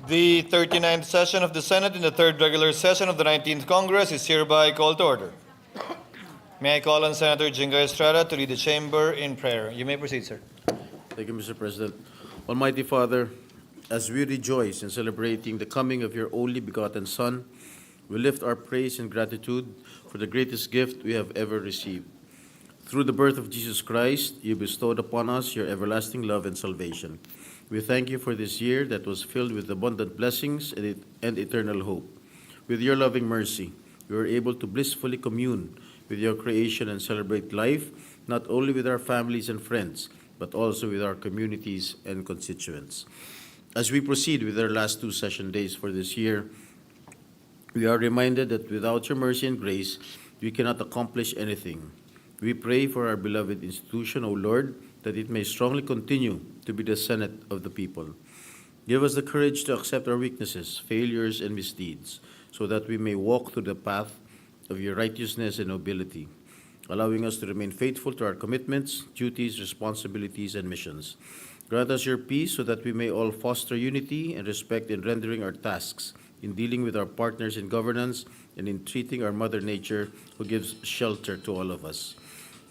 The 39th session of the Senate in the third regular session of the 19th Congress is hereby called to order. May I call on Senator Jingo Estrada to lead the chamber in prayer. You may proceed, sir. Thank you, Mr. President. Almighty Father, as we rejoice in celebrating the coming of your only begotten Son, we lift our praise and gratitude for the greatest gift we have ever received. Through the birth of Jesus Christ, you bestowed upon us your everlasting love and salvation. We thank you for this year that was filled with abundant blessings and eternal hope. With your loving mercy, we were able to blissfully commune with your creation and celebrate life, not only with our families and friends, but also with our communities and constituents. As we proceed with our last two session days for this year, we are reminded that without your mercy and grace, we cannot accomplish anything. We pray for our beloved institution, O Lord, that it may strongly continue to be the Senate of the people. Give us the courage to accept our weaknesses, failures, and misdeeds, so that we may walk through the path of your righteousness and nobility, allowing us to remain faithful to our commitments, duties, responsibilities, and missions. Grant us your peace so that we may all foster unity and respect in rendering our tasks, in dealing with our partners in governance, and in treating our Mother Nature, who gives shelter to all of us.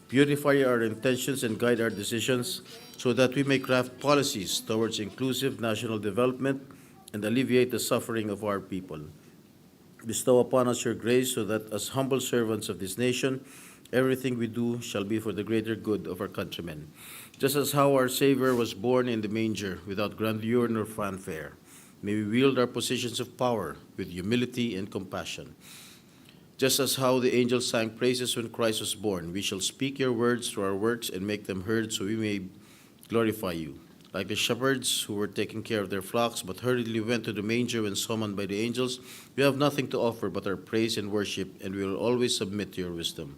Purify our intentions and guide our decisions so that we may craft policies towards inclusive national development and alleviate the suffering of our people. Bestow upon us your grace so that as humble servants of this nation, everything we do shall be for the greater good of our countrymen. Just as how our Savior was born in the manger without grandeur nor fanfare, may we wield our positions of power with humility and compassion. Just as how the angels sang praises when Christ was born, we shall speak your words through our works and make them heard so we may glorify you. Like the shepherds who were taking care of their flocks but hurriedly went to the manger when summoned by the angels, we have nothing to offer but our praise and worship, and we will always submit to your wisdom.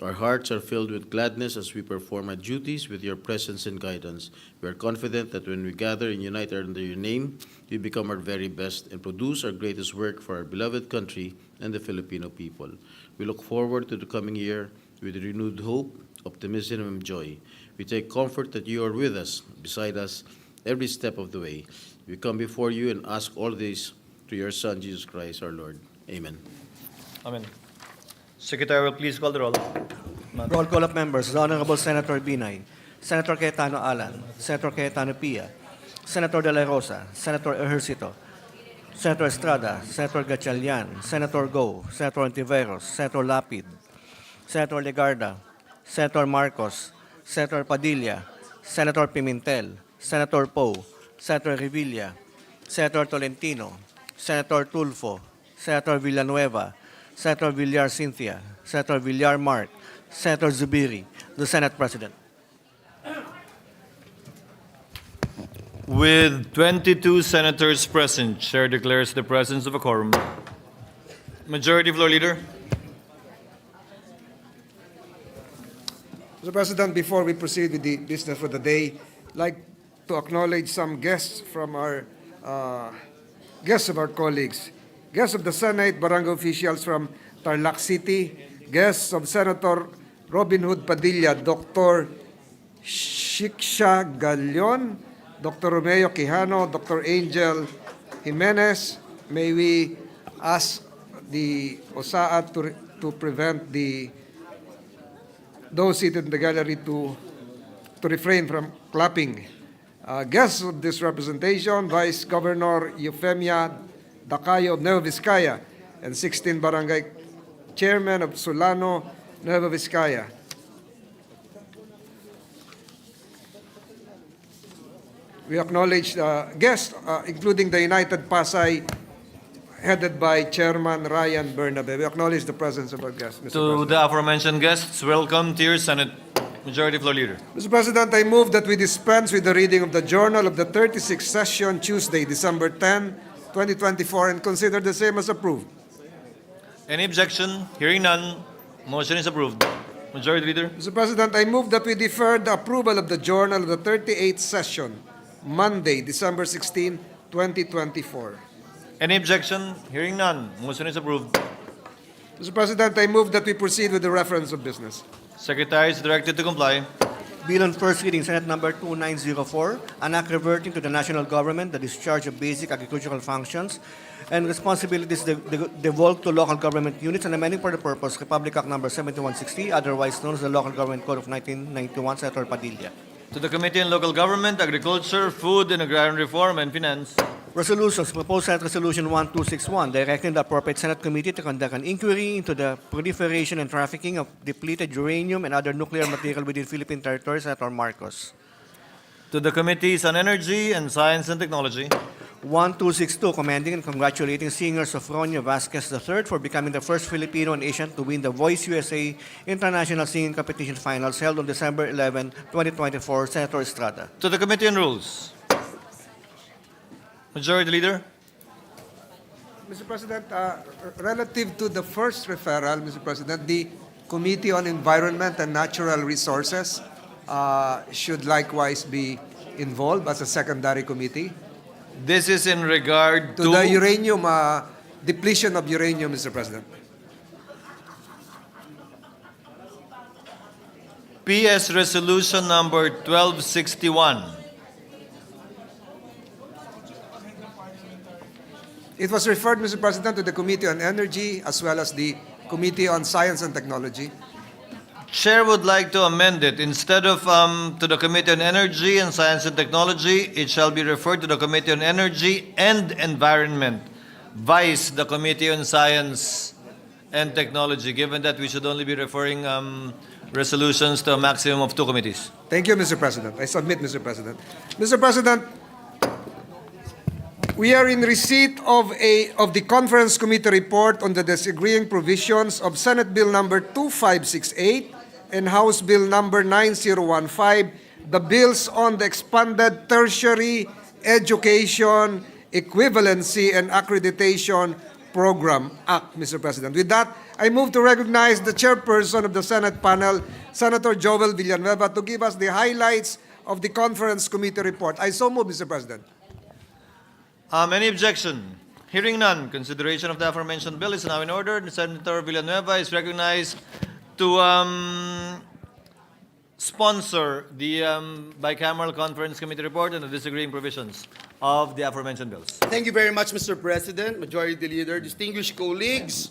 Our hearts are filled with gladness as we perform our duties with your presence and guidance. We are confident that when we gather and unite under your name, we become our very best and produce our greatest work for our beloved country and the Filipino people. We look forward to the coming year with renewed hope, optimism, and joy. We take comfort that you are with us, beside us, every step of the way. We come before you and ask all this through your Son, Jesus Christ, our Lord. Amen. Amen. Secretary will please call the roll. Roll call of members. The Honorable Senator Binay, Senator Cayetano Alan, Senator Cayetano Pia, Senator De La Rosa, Senator Ejercito, Senator Estrada, Senator Gatchalian, Senator Go, Senator Ontiveros, Senator Lapid, Senator Legarda, Senator Marcos, Senator Padilla, Senator Pimentel, Senator Poe, Senator Revilla, Senator Tolentino, Senator Tulfo, Senator Villanueva, Senator Villar Cynthia, Senator Villar Mark, Senator Zubiri, the Senate President. With 22 senators present, Chair declares the presence of a quorum. Majority Floor Leader. Mr. President, before we proceed with the business for the day, I'd like to acknowledge some guests from our guests of our colleagues. Guests of the Senate, barangay officials from Tarlac City, guests of Senator Robin Hood Padilla, Dr. Shiksha Galion, Dr. Romeo Quijano, Dr. Angel Jimenez. May we ask the OSAA to prevent those seated in the gallery to refrain from clapping. Guests of this representation, Vice Governor Eufemia Dacayo of Nueva Vizcaya, and 16 Barangay Chairman of Solano, Nueva Vizcaya. We acknowledge guests, including the United Pasay, headed by Chairman Ryan Bernabe. We acknowledge the presence of our guests, Mr. To President. the aforementioned guests, welcome to your Senate. Majority Floor Leader. Mr. President, I move that we dispense with the reading of the journal of the 36th session, Tuesday, December 10, 2024, and consider the same as approved. Any objection? Hearing none, motion is approved. Majority Leader. Mr. President, I move that we defer the approval of the journal of the 38th session, Monday, December 16, 2024. Any objection? Hearing none, motion is approved. Mr. President, I move that we proceed with the reference of business. Secretary is directed to comply. Bill on first reading, Senate number 2904, an act reverting to the national government the discharge of basic agricultural functions and responsibilities devolved to local government units and amending for the purpose Republic Act number 7160, otherwise known as the Local Government Code of 1991, Senator Padilla. To the Committee on Local Government, Agriculture, Food and Agrarian Reform, and Finance. Resolutions. Proposed Senate Resolution 1261, directing the appropriate Senate committee to conduct an inquiry into the proliferation and trafficking of depleted uranium and other nuclear material within Philippine territory, Senator Marcos. To the Committees on Energy and Science and Technology. 1262, commending and congratulating singer Sofronio Vasquez III for becoming the first Filipino and Asian to win the Voice USA International Singing Competition Finals held on December 11, 2024, Senator Estrada. To the Committee on Rules. Majority Leader. Mr. President, relative to the first referral, Mr. President, the Committee on Environment and Natural Resources should likewise be involved as a secondary committee. This is in regard To the uranium, depletion of uranium, Mr. President. PS Resolution number 1261. It was referred, Mr. President, to the Committee on Energy as well as the Committee on Science and Technology. Chair would like to amend it. Instead of to the Committee on Energy and Science and Technology, it shall be referred to the Committee on Energy and Environment, vice the Committee on Science and Technology, given that we should only be referring resolutions to a maximum of 2 committees. Thank you, Mr. President. I submit, Mr. President. Mr. President, we are in receipt of the Conference Committee report on the disagreeing provisions of Senate Bill number 2568 and House Bill number 9015, the bills on the expanded tertiary education equivalency and accreditation program act, Mr. President. With that, I move to recognize the chairperson of the Senate panel, Senator Joel Villanueva, to give us the highlights of the Conference Committee report. I so move, Mr. President. Any objection? Hearing none, consideration of the aforementioned bill is now in order. Senator Villanueva is recognized to sponsor the bicameral conference committee report and the disagreeing provisions of the aforementioned bills. Thank you very much, Mr. President, Majority Leader, distinguished colleagues.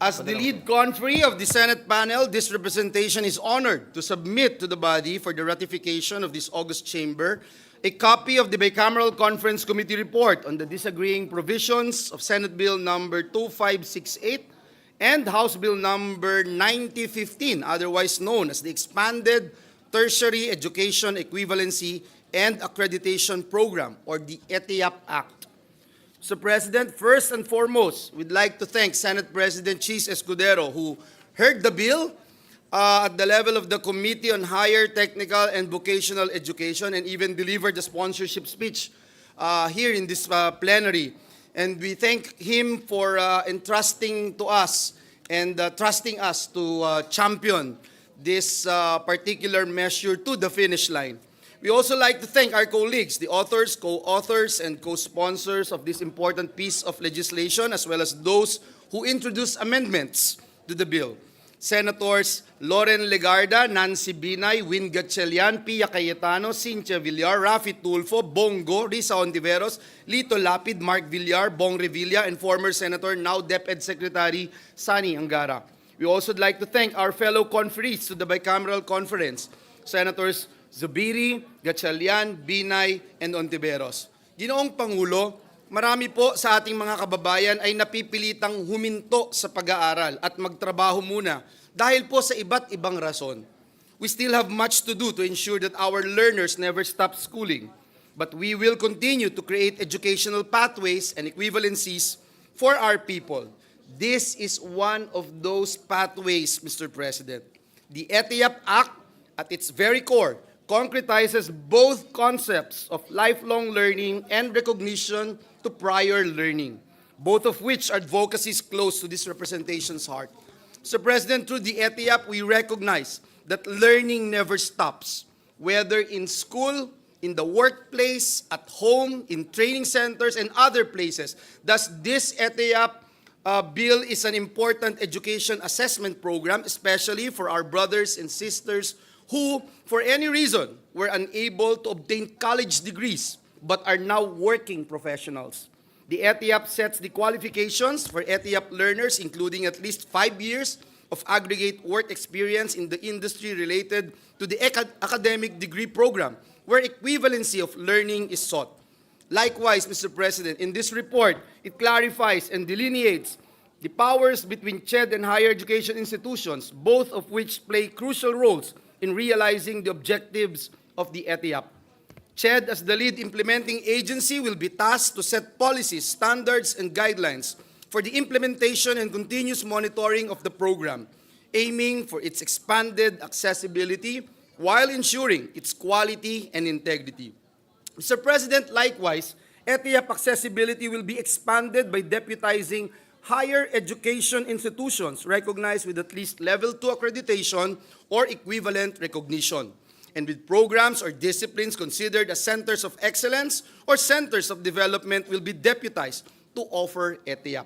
As the lead conferee of the Senate panel, this representation is honored to submit to the body for the ratification of this August chamber a copy of the bicameral conference committee report on the disagreeing provisions of Senate Bill number 2568 and House Bill number 9015, otherwise known as the Expanded Tertiary Education Equivalency and Accreditation Program, or the ETIAP Act. Mr. President, first and foremost, we'd like to thank Senate President Chis Escudero, who heard the bill at the level of the Committee on Higher Technical and Vocational Education and even delivered the sponsorship speech here in this plenary. And we thank him for entrusting to us and trusting us to champion this particular measure to the finish line. We also like to thank our colleagues, the authors, co-authors, and co-sponsors of this important piece of legislation, as well as those who introduced amendments to the bill. Senators Loren Legarda, Nancy Binay, Win Gatchalian, Pia Cayetano, Cynthia Villar, Rafi Tulfo, Bongo, Risa Ontiveros, Lito Lapid, Mark Villar, Bong Revilla, and former Senator, now DepEd Secretary Sani Angara. We also would like to thank our fellow conferees to the bicameral conference, Senators Zubiri, Gatchalian, Binay, and Ontiveros. Ginoong Pangulo, marami po sa ating mga kababayan ay napipilitang huminto sa pag-aaral at magtrabaho muna dahil po sa iba't ibang rason. We still have much to do to ensure that our learners never stop schooling, but we will continue to create educational pathways and equivalencies for our people. This is one of those pathways, Mr. President. The ETIAP Act, at its very core, concretizes both concepts of lifelong learning and recognition to prior learning, both of which are advocacies close to this representation's heart. Mr. President, through the ETIAP, we recognize that learning never stops, whether in school, in the workplace, at home, in training centers, and other places. Thus, this ETIAP bill is an important education assessment program, especially for our brothers and sisters who, for any reason, were unable to obtain college degrees but are now working professionals. The ETIAP sets the qualifications for ETIAP learners, including at least 5 years of aggregate work experience in the industry related to the academic degree program, where equivalency of learning is sought. Likewise, Mr. President, in this report, it clarifies and delineates the powers between CHED and higher education institutions, both of which play crucial roles in realizing the objectives of the ETIAP. CHED, as the lead implementing agency, will be tasked to set policies, standards, and guidelines for the implementation and continuous monitoring of the program, aiming for its expanded accessibility while ensuring its quality and integrity. Mr. President, likewise, ETIAP accessibility will be expanded by deputizing higher education institutions recognized with at least Level 2 accreditation or equivalent recognition, and with programs or disciplines considered as centers of excellence or centers of development will be deputized to offer ETIAP.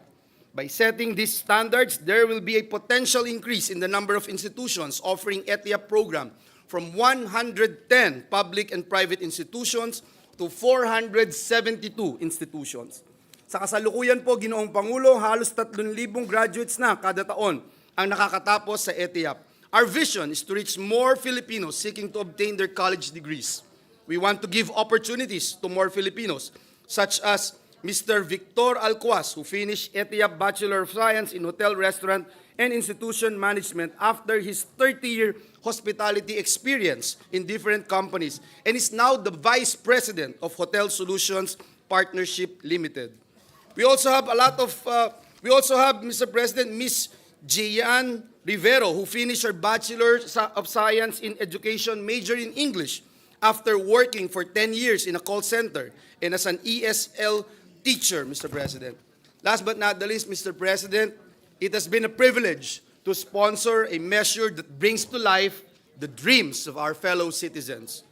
By setting these standards, there will be a potential increase in the number of institutions offering ETIAP program from 110 public and private institutions to 472 institutions. Sa kasalukuyan po, Ginoong Pangulo, halos 3,000 graduates na kada taon ang nakakatapos sa ETIAP. Our vision is to reach more Filipinos seeking to obtain their college degrees. We want to give opportunities to more Filipinos, such as Mr. Victor Alcuaz, who finished ETIAP Bachelor of Science in Hotel, Restaurant, and Institution Management after his 30-year hospitality experience in different companies and is now the Vice President of Hotel Solutions Partnership Limited. We also have Mr. President, Ms. Gian Rivero, who finished her Bachelor of Science in Education, major in English, after working for 10 years in a call center and as an ESL teacher, Mr. President. Last but not the least, Mr. President, it has been a privilege to sponsor a measure that brings to life the dreams of our fellow citizens.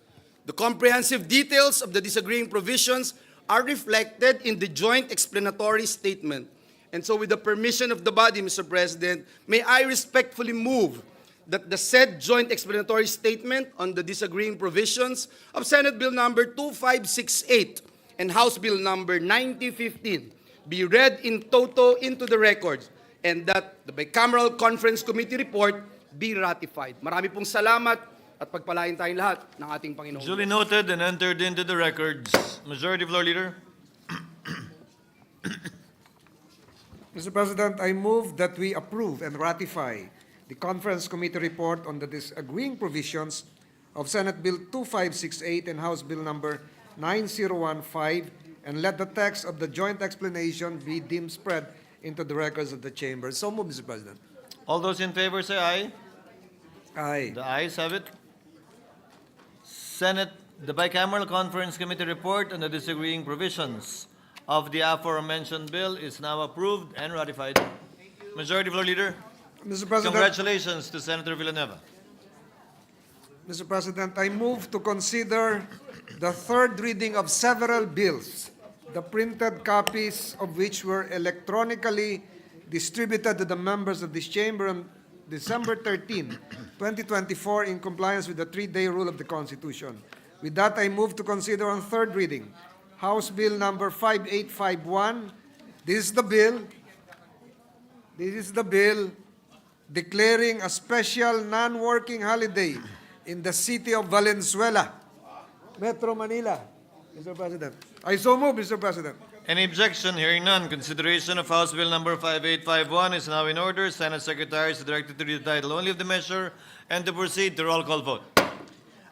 The comprehensive details of the disagreeing provisions are reflected in the joint explanatory statement. And so with the permission of the body, Mr. President, may I respectfully move that the said joint explanatory statement on the disagreeing provisions of Senate Bill number 2568 and House Bill number 9015 be read in toto into the records and that the Bicameral Conference Committee report be ratified. Marami pong salamat at pagpalain tayong lahat ng ating Panginoon. Duly noted and entered into the records. Majority Floor Leader. Mr. President, I move that we approve and ratify the Conference Committee report on the disagreeing provisions of Senate Bill 2568 and House Bill number 9015, and let the text of the joint explanation be deemed spread into the records of the Chamber. So move, Mr. President. All those in favor say aye. Aye. The ayes have it. Senate, the Bicameral Conference Committee report on the disagreeing provisions of the aforementioned bill is now approved and ratified. Majority Floor Leader. Mr. President. Congratulations to Senator Villanueva. Mr. President, I move to consider the third reading of several bills, the printed copies of which were electronically distributed to the members of this chamber on December 13, 2024, in compliance with the 3-day rule of the Constitution. With that, I move to consider on third reading House Bill number 5851. This is the bill declaring a special non-working holiday in the city of Valenzuela, Metro Manila. Mr. President. I so move, Mr. President. Any objection? Hearing none. Consideration of House Bill number 5851 is now in order. Senate Secretary is directed to read the title only of the measure and to proceed to roll call vote.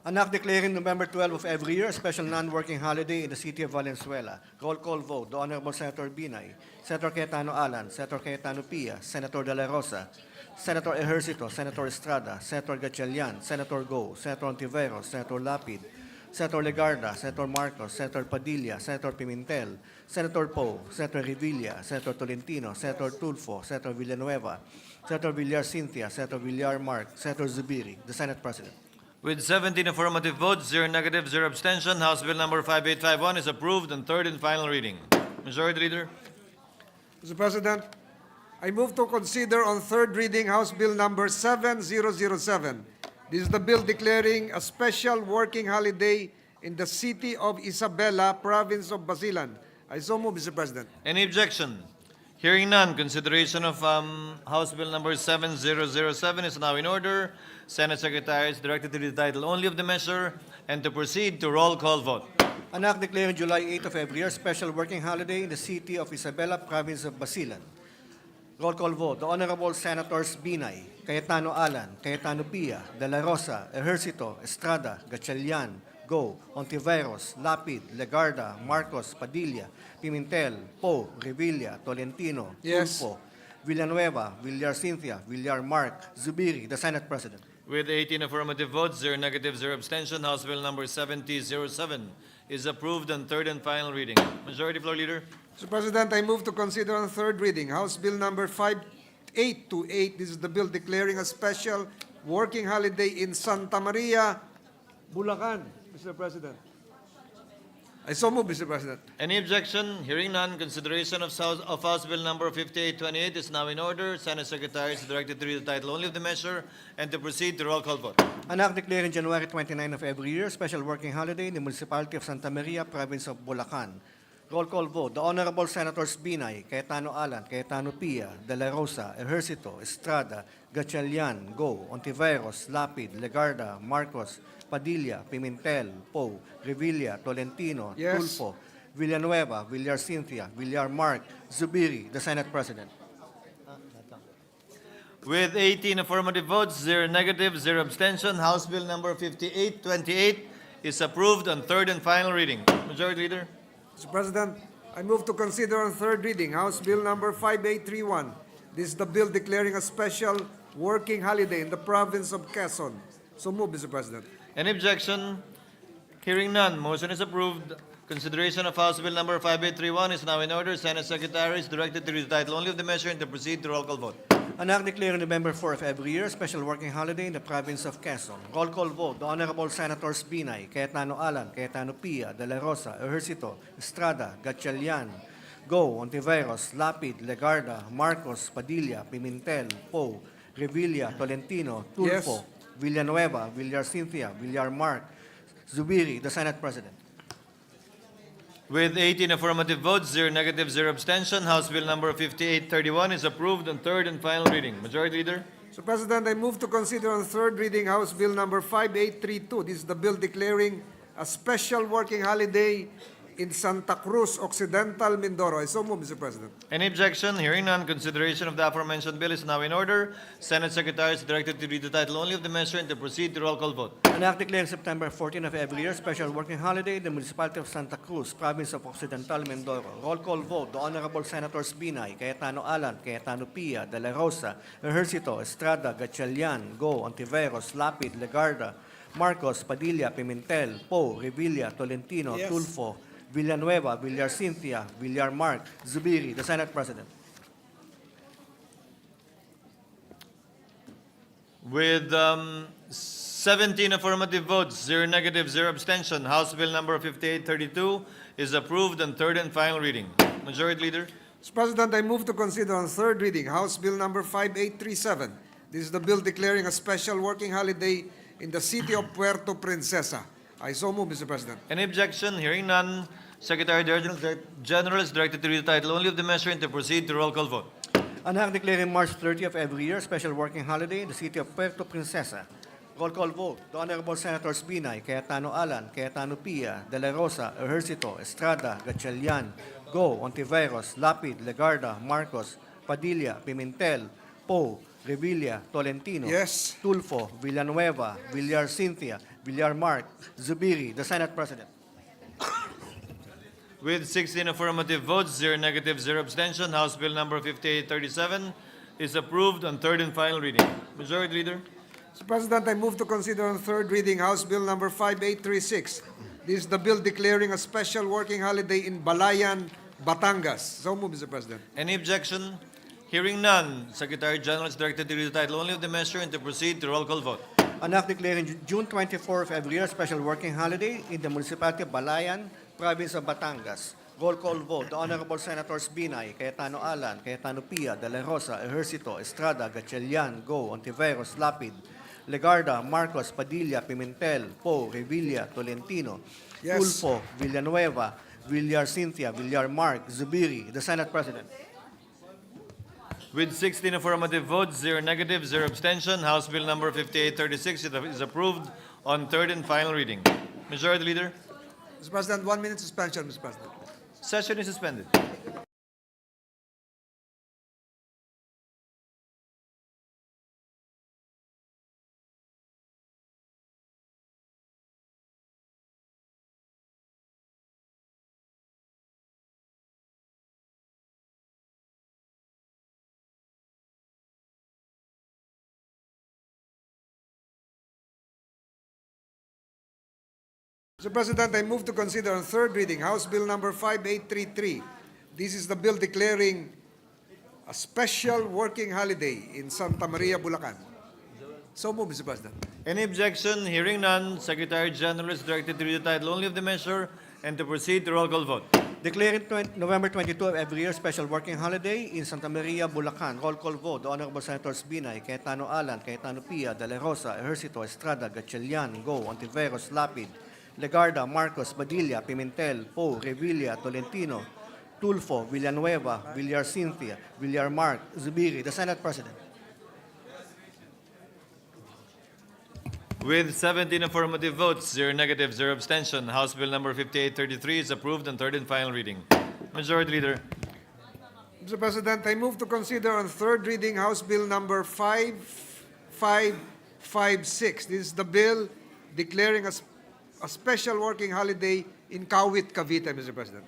An act declaring November 12 of every year a special non-working holiday in the city of Valenzuela. Roll call vote. The Honorable Senator Binay, Senator Cayetano Alan, Senator Cayetano Pia, Senator De La Rosa, Senator Ejercito, Senator Estrada, Senator Gatchalian, Senator Go, Senator Ontiveros, Senator Lapid, Senator Legarda, Senator Marcos, Senator Padilla, Senator Pimentel, Senator Poe, Senator Revilla, Senator Tolentino, Senator Tulfo, Senator Villanueva, Senator Villar Cynthia, Senator Villar Mark, Senator Zubiri, the Senate President. With 17 affirmative votes, 0 negative, 0 abstention, House Bill number 5851 is approved and third and final reading. Majority Leader. Mr. President, I move to consider on third reading House Bill number 7007 This is the bill declaring a special working holiday in the city of Isabela, province of Basilan. I so move, Mr. President. Any objection? Hearing none, consideration of House Bill number 7007 is now in order. Senate Secretary is directed to read the title only of the measure and to proceed to roll call vote. An act declaring July 8 of every year special working holiday in the city of Isabela, province of Basilan. Roll call vote. The Honorable Senators Binay, Cayetano Alan, Cayetano Pia, De La Rosa, Ejercito, Estrada, Gatchalian, Go, Ontiveros, Lapid, Legarda, Marcos, Padilla, Pimentel, Poe, Revilla, Tolentino, Yes. Tulfo, Villanueva, Villar Cynthia, Villar Mark, Zubiri, the Senate President. With 18 affirmative votes, 0 negative, 0 abstention, House Bill number 7007 is approved on third and final reading. Majority Floor Leader. Mr. President, I move to consider on third reading House Bill number 5828. This is the bill declaring a special working holiday in Santa Maria, Bulacan, Mr. President. I so move, Mr. President. Any objection? Hearing none, consideration of House Bill number 5828 is now in order. Senate Secretary is directed to read the title only of the measure and to proceed to roll call vote. An act declaring January 29 of every year special working holiday in the municipality of Santa Maria, province of Bulacan. Roll call vote. The Honorable Senators Binay, Cayetano Alan, Cayetano Pia, De La Rosa, Ejercito, Estrada, Gatchalian, Go, Ontiveros, Lapid, Legarda, Marcos, Padilla, Pimentel, Poe, Revilla, Tolentino, Yes. Tulfo, Villanueva, Villar Cynthia, Villar Mark, Zubiri, the Senate President. With 18 affirmative votes, 0 negative, 0 abstention, House Bill number 5828 is approved on third and final reading. Majority Leader. Mr. President, I move to consider on third reading House Bill number 5831. This is the bill declaring a special working holiday in the province of Quezon. So move, Mr. President. Any objection? Hearing none, motion is approved. Consideration of House Bill number 5831 is now in order. Senate Secretary is directed to read the title only of the measure and to proceed to roll call vote. An act declaring November 4 of every year special working holiday in the province of Quezon. Roll call vote. The Honorable Senators Binay, Cayetano Alan, Cayetano Pia, De La Rosa, Ejercito, Estrada, Gatchalian, Go, Ontiveros, Lapid, Legarda, Marcos, Padilla, Pimentel, Poe, Revilla, Tolentino, Tulfo, Yes. Villanueva, Villar Cynthia, Villar Mark, Zubiri, the Senate President. With 18 affirmative votes, 0 negative, 0 abstention, House Bill number 5831 is approved on third and final reading. Majority Leader. Mr. President, I move to consider on third reading House Bill number 5832. This is the bill declaring a special working holiday in Santa Cruz Occidental, Mindoro. I so move, Mr. President. Any objection? Hearing none, consideration of the aforementioned bill is now in order. Senate Secretary is directed to read the title only of the measure and to proceed to roll call vote. An act declaring September 14 of every year special working holiday in the municipality of Santa Cruz, province of Occidental Mindoro. Roll call vote. The Honorable Senators Binay, Cayetano Alan, Cayetano Pia, De La Rosa, Ejercito, Estrada, Gatchalian, Go, Ontiveros, Lapid, Legarda, Marcos, Padilla, Pimentel, Poe, Revilla, Tolentino, Yes. Tulfo, Villanueva, Villar Cynthia, Villar Mark, Zubiri, the Senate President. With 17 affirmative votes, 0 negative, 0 abstention, House Bill number 5832 is approved on third and final reading. Majority Leader. Mr. President, I move to consider on third reading House Bill number 5837. This is the bill declaring a special working holiday in the city of Puerto Princesa. I so move, Mr. President. Any objection? Hearing none, Secretary General is directed to read the title only of the measure and to proceed to roll call vote. An act declaring March 30 of every year special working holiday in the city of Puerto Princesa. Roll call vote. The Honorable Senators Binay, Cayetano Alan, Cayetano Pia, De La Rosa, Ejercito, Estrada, Gatchalian, Go, Ontiveros, Lapid, Legarda, Marcos, Padilla, Pimentel, Poe, Revilla, Tolentino, Yes. Tulfo, Villanueva, Villar Cynthia, Villar Mark, Zubiri, the Senate President. With 16 affirmative votes, 0 negative, 0 abstention, House Bill number 5837 is approved on third and final reading. Majority Leader. Mr. President, I move to consider on third reading House Bill number 5836. This is the bill declaring a special working holiday in Balayan, Batangas. So move, Mr. President. Any objection? Hearing none, Secretary General is directed to read the title only of the measure and to proceed to roll call vote. An act declaring June 24 of every year special working holiday in the municipality of Balayan, province of Batangas. Roll call vote. The Honorable Senators Binay, Cayetano Alan, Cayetano Pia, De La Rosa, Ejercito, Estrada, Gatchalian, Go, Ontiveros, Lapid, Legarda, Marcos, Padilla, Pimentel, Poe, Revilla, Tolentino, Yes. Tulfo, Villanueva, Villar Cynthia, Villar Mark, Zubiri, the Senate President. With 16 affirmative votes, 0 negative, 0 abstention, House Bill number 5836 is approved on third and final reading. Majority Leader, Mr. President, 1 minute suspension, Mr. President. session is suspended. Mr. President, I move to consider on third reading House Bill number 5833. This is the bill declaring a special working holiday in Santa Maria, Bulacan. So move, Mr. President. Any objection? Hearing none, Secretary General is directed to read the title only of the measure and to proceed to roll call vote. Declaring November 22 of every year special working holiday in Santa Maria, Bulacan. Roll call vote. The Honorable Senators Binay, Cayetano Alan, Cayetano Pia, De La Rosa, Ejercito, Estrada, Gatchalian, Go, Ontiveros, Lapid, Legarda, Marcos, Padilla, Pimentel, Poe, Revilla, Tolentino, Tulfo, Villanueva, Villar Cynthia, Villar Mark, Zubiri, the Senate President. With 17 affirmative votes, 0 negative, 0 abstention, House Bill number 5833 is approved on third and final reading. Majority Leader, Mr. President, I move to consider on third reading House Bill number 5556. This is the bill declaring a special working holiday in Kawit, Cavite, Mr. President.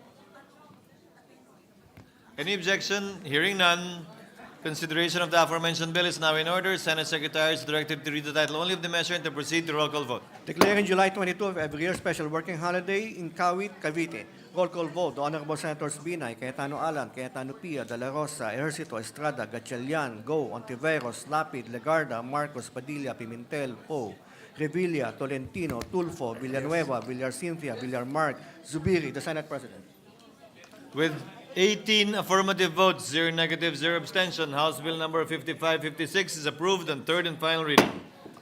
any objection? Hearing none, consideration of the aforementioned bill is now in order. Senate Secretary is directed to read the title only of the measure and to proceed to roll call vote. Declaring July 22 of every year special working holiday in Kawit, Cavite. Roll call vote. The Honorable Senators Binay, Cayetano Alan, Cayetano Pia, De La Rosa, Ejercito, Estrada, Gatchalian, Go, Ontiveros, Lapid, Legarda, Marcos, Padilla, Pimentel, Poe, Revilla, Tolentino, Tulfo, Villanueva, Villar Cynthia, Villar Mark, Zubiri, the Senate President. With 18 affirmative votes, 0 negative, 0 abstention, House Bill number 5556 is approved on third and final reading.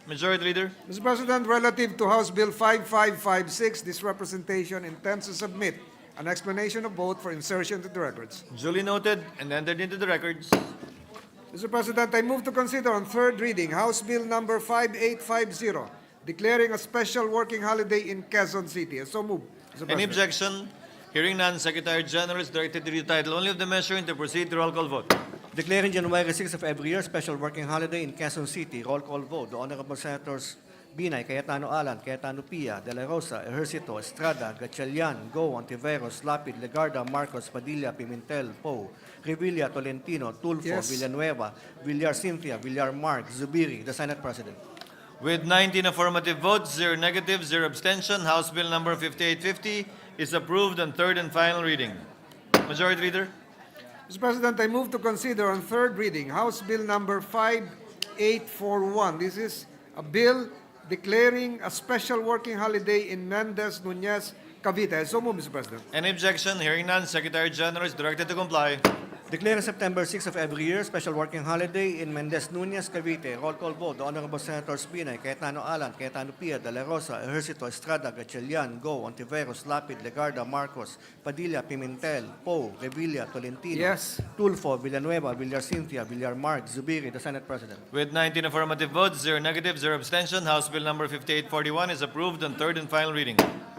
Majority Leader, Mr. President, relative to House Bill 5556, this representation intends to submit an explanation of vote for insertion to the records. duly noted and entered into the records. Mr. President, I move to consider on third reading House Bill number 5850, declaring a special working holiday in Quezon City. So move, Mr. Any President. objection? Hearing none, Secretary General is directed to read the title only of the measure and to proceed to roll call vote. Declaring January 6 of every year special working holiday in Quezon City. Roll call vote. The Honorable Senators Binay, Cayetano Alan, Cayetano Pia, De La Rosa, Ejercito, Estrada, Gatchalian, Go, Ontiveros, Lapid, Legarda, Marcos, Padilla, Pimentel, Poe, Revilla, Tolentino, Tulfo, Yes. Villanueva, Villar Cynthia, Villar Mark, Zubiri, the Senate President. With 19 affirmative votes, 0 negative, 0 abstention, House Bill number 5850 is approved on third and final reading. Majority Leader, Mr. President, I move to consider on third reading House Bill number 5841. This is a bill declaring a special working holiday in Mendez, Nunez, Cavite. So move, Mr. President. any objection? Hearing none, Secretary General is directed to comply. Declaring September 6 of every year special working holiday in Mendez Nunez, Cavite. Roll call vote. The Honorable Senators Binay, Cayetano Alan, Cayetano Pia, De La Rosa, Ejercito, Estrada, Gatchalian, Go, Ontiveros, Lapid, Legarda, Marcos, Padilla, Pimentel, Poe, Revilla, Tolentino, Yes. Tulfo, Villanueva, Villar Cynthia, Villar Mark, Zubiri, the Senate President. With 19 affirmative votes, 0 negative, 0 abstention, House Bill number 5841 is approved on third and final reading.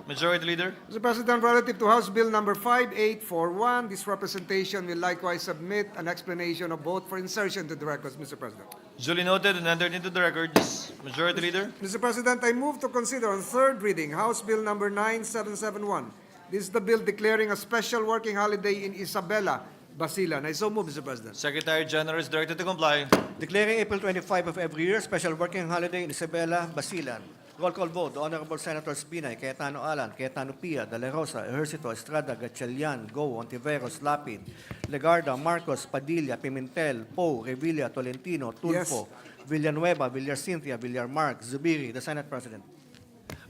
Majority Leader, Mr. President, relative to House Bill number 5841, this representation will likewise submit an explanation of vote for insertion to the records, Mr. President. duly noted and entered into the records. Majority Leader, Mr. President, I move to consider on third reading House Bill number 9771. This is the bill declaring a special working holiday in Isabela, Basilan. I so move, Mr. President. Secretary General is directed to comply. Declaring April 25 of every year special working holiday in Isabela, Basilan. Roll call vote. The Honorable Senators Binay, Cayetano Alan, Cayetano Pia, De La Rosa, Ejercito, Estrada, Gatchalian, Go, Ontiveros, Lapid, Legarda, Marcos, Padilla, Pimentel, Poe, Revilla, Tolentino, Tulfo, Villanueva, Villar Cynthia, Villar Mark, Zubiri, the Senate President.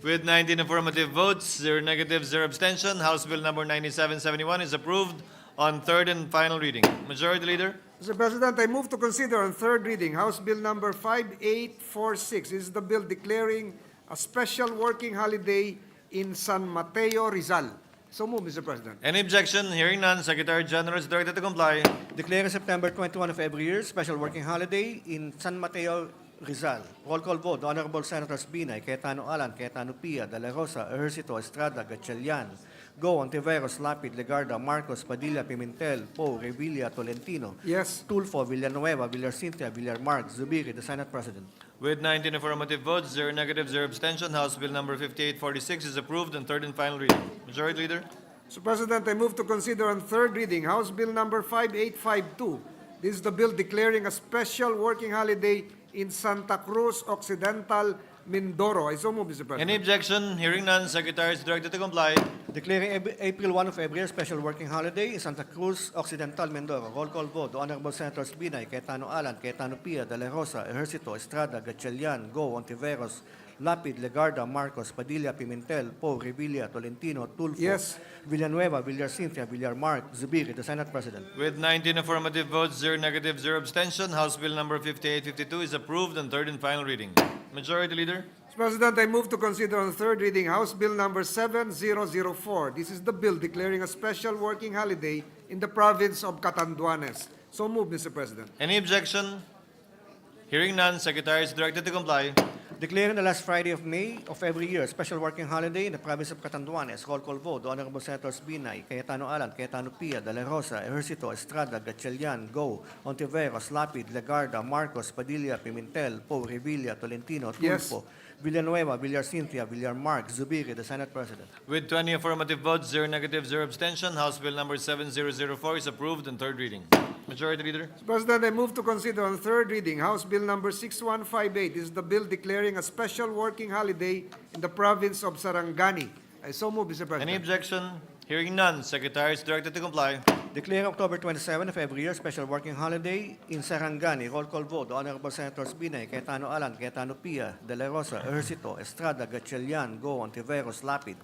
With 19 affirmative votes, 0 negative, 0 abstention, House Bill number 9771 is approved on third and final reading. Majority Leader, Mr. President, I move to consider on third reading House Bill number 5846. This is the bill declaring a special working holiday in San Mateo, Rizal. So move, Mr. President. Any objection? Hearing none, Secretary General is directed to comply. Declaring September 21 of every year special working holiday in San Mateo, Rizal. Roll call vote. The Honorable Senators Binay, Cayetano Alan, Cayetano Pia, De La Rosa, Ejercito, Estrada, Gatchalian, Go, Ontiveros, Lapid, Legarda, Marcos, Padilla, Pimentel, Poe, Revilla, Tolentino, Yes. Tulfo, Villanueva, Villarcintia, Villarmark, Zubiri, the Senate President. With 19 affirmative votes, 0 negative, 0 abstention, House Bill number 5846 is approved on third and final reading. Majority Leader. Mr. President, I move to consider on third reading House Bill number 5852. This is the bill declaring a special working holiday in Santa Cruz Occidental, Mindoro. I so move, Mr. President. Any objection? Hearing none, Secretary is directed to comply. Declaring April 1 of every year special working holiday in Santa Cruz Occidental, Mindoro. Roll call vote. The Honorable Senators Binay, Cayetano Alan, Cayetano Pia, De La Rosa, Ejercito, Estrada, Gatchalian, Go, Ontiveros, Lapid, Legarda, Marcos, Padilla, Pimentel, Poe, Revilla, Tolentino, Tulfo, Yes. Villanueva, Villarcintia, Villarmark, Zubiri, the Senate President. With 19 affirmative votes, 0 negative, 0 abstention, House Bill number 5852 is approved on third and final reading. Majority Leader. Mr. President, I move to consider on third reading House Bill number 7004. This is the bill declaring a special working holiday in the province of Catanduanes. So move, Mr. President. Any objection? Hearing none, Secretary is directed to comply. Declaring the last Friday of May of every year special working holiday in the province of Catanduanes. Roll call vote. The Honorable Senators Binay, Cayetano Alan, Cayetano Pia, De La Rosa, Ejercito, Estrada, Gatchalian, Go, Ontiveros, Lapid, Legarda, Marcos, Padilla, Pimentel, Poe, Revilla, Tolentino, Yes. Tulfo, Villanueva, Villarcintia, Villarmark, Zubiri, the Senate President. With 20 affirmative votes, 0 negative, 0 abstention, House Bill number 7004 is approved on third reading. Majority Leader. Mr. President, I move to consider on third reading House Bill number 6158. This is the bill declaring a special working holiday in the province of Sarangani. I so move, Mr. President. Any objection? Hearing none, Secretary is directed to comply. Declaring October 27 of every year special working holiday in Sarangani. Roll call vote. The Honorable Senators Binay, Cayetano Alan, Cayetano Pia, De La Rosa, Ejercito, Estrada, Gatchalian, Go, Ontiveros, Lapid,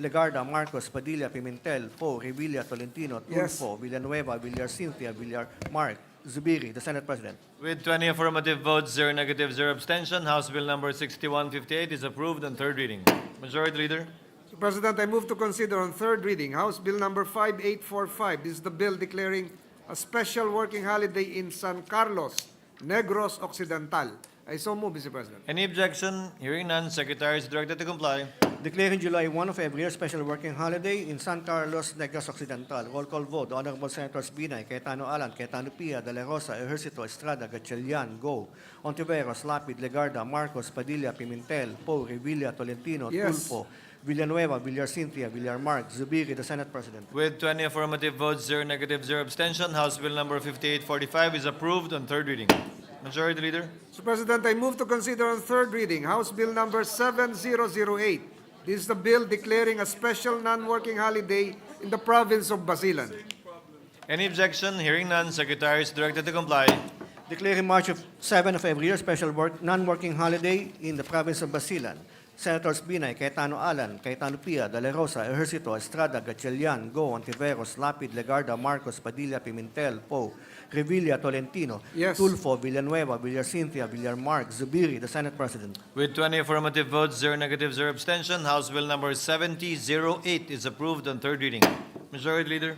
Legarda, Marcos, Padilla, Pimentel, Poe, Revilla, Tolentino, Yes. Tulfo, Villanueva, Villarcintia, Villarmark, Zubiri, the Senate President. With 20 affirmative votes, 0 negative, 0 abstention, House Bill number 6158 is approved on third reading. Majority Leader. Mr. President, I move to consider on third reading House Bill number 5845. This is the bill declaring a special working holiday in San Carlos, Negros Occidental. I so move, Mr. President. Any objection? Hearing none, Secretary is directed to comply. Declaring July 1 of every year special working holiday in San Carlos, Negros Occidental. Roll call vote. The Honorable Senators Binay, Cayetano Alan, Cayetano Pia, De La Rosa, Ejercito, Estrada, Gatchalian, Go, Ontiveros, Lapid, Legarda, Marcos, Padilla, Pimentel, Poe, Revilla, Tolentino, Yes. Tulfo, Villanueva, Villarcintia, Villarmark, Zubiri, the Senate President. With 20 affirmative votes, 0 negative, 0 abstention, House Bill number 5845 is approved on third reading. Majority Leader. Mr. President, I move to consider on third reading House Bill number 7008. This is the bill declaring a special non-working holiday in the province of Basilan. Any objection? Hearing none, Secretary is directed to comply. Declaring March 7 of every year special non-working holiday in the province of Basilan. Senators Binay, Cayetano Alan, Cayetano Pia, De La Rosa, Ejercito, Estrada, Gatchalian, Go, Ontiveros, Lapid, Legarda, Marcos, Padilla, Pimentel, Poe, Revilla, Tolentino, Yes. Tulfo, Villanueva, Villarcintia, Villarmark, Zubiri, the Senate President. With 20 affirmative votes, 0 negative, 0 abstention, House Bill number 7008 is approved on third reading. Majority Leader.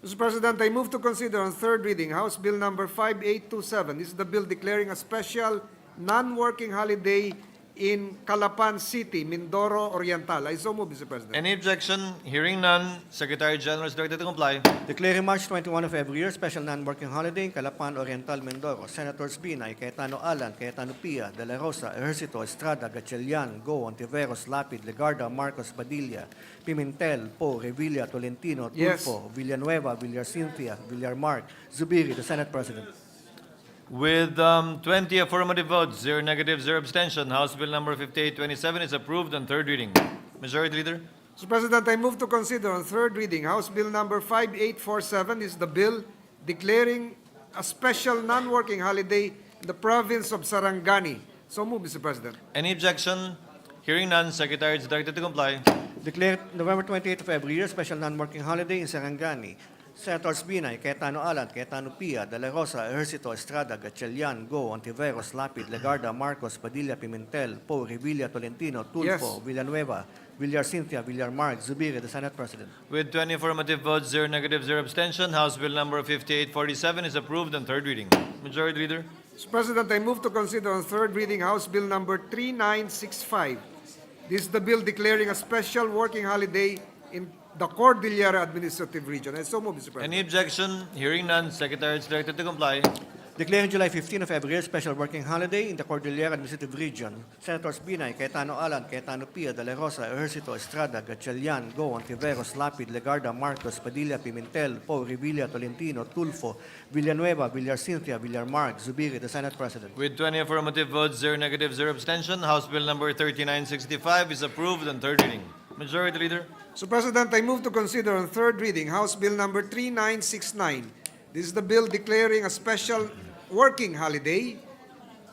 Mr. President, I move to consider on third reading House Bill number 5827. This is the bill declaring a special non-working holiday in Calapan City, Mindoro Oriental. I so move, Mr. President. Any objection? Hearing none, Secretary General is directed to comply. Declaring March 21 of every year special non-working holiday in Calapan Oriental, Mindoro. Senators Binay, Cayetano Alan, Cayetano Pia, De La Rosa, Ejercito, Estrada, Gatchalian, Go, Ontiveros, Lapid, Legarda, Marcos, Padilla, Pimentel, Poe, Revilla, Tolentino, Yes. Tulfo, Villanueva, Villarcintia, Villarmark, Zubiri, the Senate President. With 20 affirmative votes, 0 negative, 0 abstention, House Bill number 5827 is approved on third reading. Majority Leader. Mr. President, I move to consider on third reading House Bill number 5847. This is the bill declaring a special non-working holiday in the province of Sarangani. So move, Mr. President. Any objection? Hearing none, Secretary is directed to comply. Declared November 28 of every year special non-working holiday in Sarangani. Senators Binay, Cayetano Alan, Cayetano Pia, De La Rosa, Ejercito, Estrada, Gatchalian, Go, Ontiveros, Lapid, Legarda, Marcos, Padilla, Pimentel, Poe, Revilla, Tolentino, Tulfo, Yes. Villanueva, Villar Cynthia, Villar Mark, Zubiri, the Senate President. With 20 affirmative votes, 0 negative, 0 abstention, House Bill number 5847 is approved on third reading. Majority Leader. Mr. President, I move to consider on third reading House Bill number 3965. This is the bill declaring a special working holiday in the Cordillera Administrative Region. I so move, Mr. President. Any objection? Hearing none, Secretary is directed to comply. Declaring July 15 of every year special working holiday in the Cordillera Administrative Region. Senators Binay, Cayetano Alan, Cayetano Pia, De La Rosa, Ejercito, Estrada, Gatchalian, Go, Ontiveros, Lapid, Legarda, Marcos, Padilla, Pimentel, Poe, Revilla, Tolentino, Tulfo, Villanueva, Villar Cynthia, Villar Mark, Zubiri, the Senate President. With 20 affirmative votes, 0 negative, 0 abstention, House Bill number 3965 is approved on third reading. Majority Leader. Mr. President, I move to consider on third reading House Bill number 3969. This is the bill declaring a special working holiday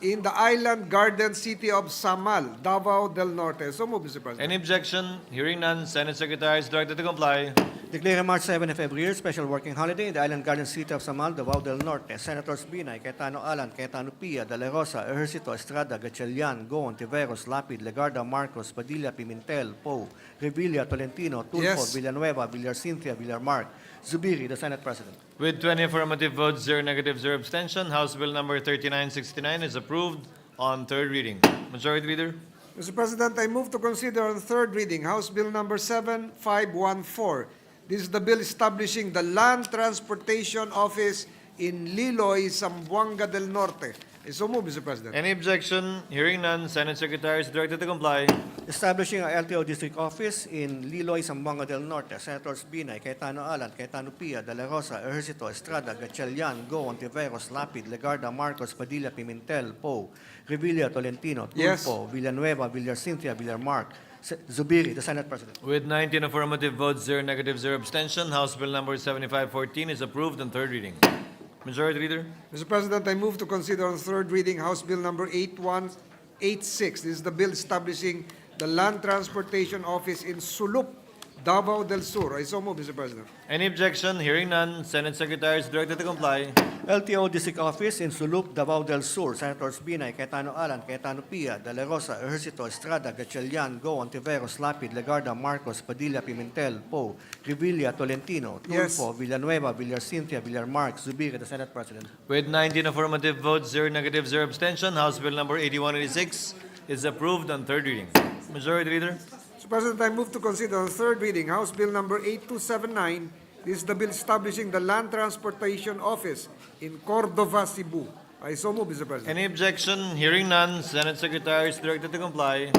in the island garden city of Samal, Davao del Norte. So move, Mr. President. Any objection? Hearing none, Senate Secretary is directed to comply. Declaring March 7 of every year special working holiday in the island garden city of Samal, Davao del Norte. Senators Binay, Cayetano Alan, Cayetano Pia, De La Rosa, Ejercito, Estrada, Gatchalian, Go, Ontiveros, Lapid, Legarda, Marcos, Padilla, Pimentel, Poe, Revilla, Tolentino, Tulfo, Yes. Villanueva, Villar Cynthia, Villar Mark, Zubiri, the Senate President. With 20 affirmative votes, 0 negative, 0 abstention, House Bill number 3969 is approved on third reading. Majority Leader. Mr. President, I move to consider on third reading House Bill number 7514. This is the bill establishing the Land Transportation Office in Liloy, Zamboanga del Norte. I so move, Mr. President. Any objection? Hearing none, Senate Secretary is directed to comply. Establishing a LTO district office in Liloy, Zamboanga del Norte. Senators Binay, Cayetano Alan, Cayetano Pia, De La Rosa, Ejercito, Estrada, Gatchalian, Go, Ontiveros, Lapid, Legarda, Marcos, Padilla, Pimentel, Poe, Revilla, Tolentino, Yes. Tulfo, Villanueva, Villar Cynthia, Villar Mark, Zubiri, the Senate President. With 19 affirmative votes, 0 negative, 0 abstention, House Bill number 7514 is approved on third reading. Majority Leader. Mr. President, I move to consider on third reading House Bill number 8186. This is the bill establishing the Land Transportation Office in Sulup, Davao del Sur. I so move, Mr. President. Any objection? Hearing none, Senate Secretary is directed to comply. LTO district office in Sulup, Davao del Sur. Senators Binay, Cayetano Alan, Cayetano Pia, De La Rosa, Ejercito, Estrada, Gatchalian, Go, Ontiveros, Lapid, Legarda, Marcos, Padilla, Pimentel, Poe, Revilla, Tolentino, Yes. Tulfo, Villanueva, Villar Cynthia, Villar Mark, Zubiri, the Senate President. With 19 affirmative votes, 0 negative, 0 abstention, House Bill number 8186 is approved on third reading. Majority Leader. Mr. President, I move to consider on third reading House Bill number 8279. This is the bill establishing the Land Transportation Office in Cordova, Cebu. I so move, Mr. President. Any objection? Hearing none, Senate Secretary is directed to comply.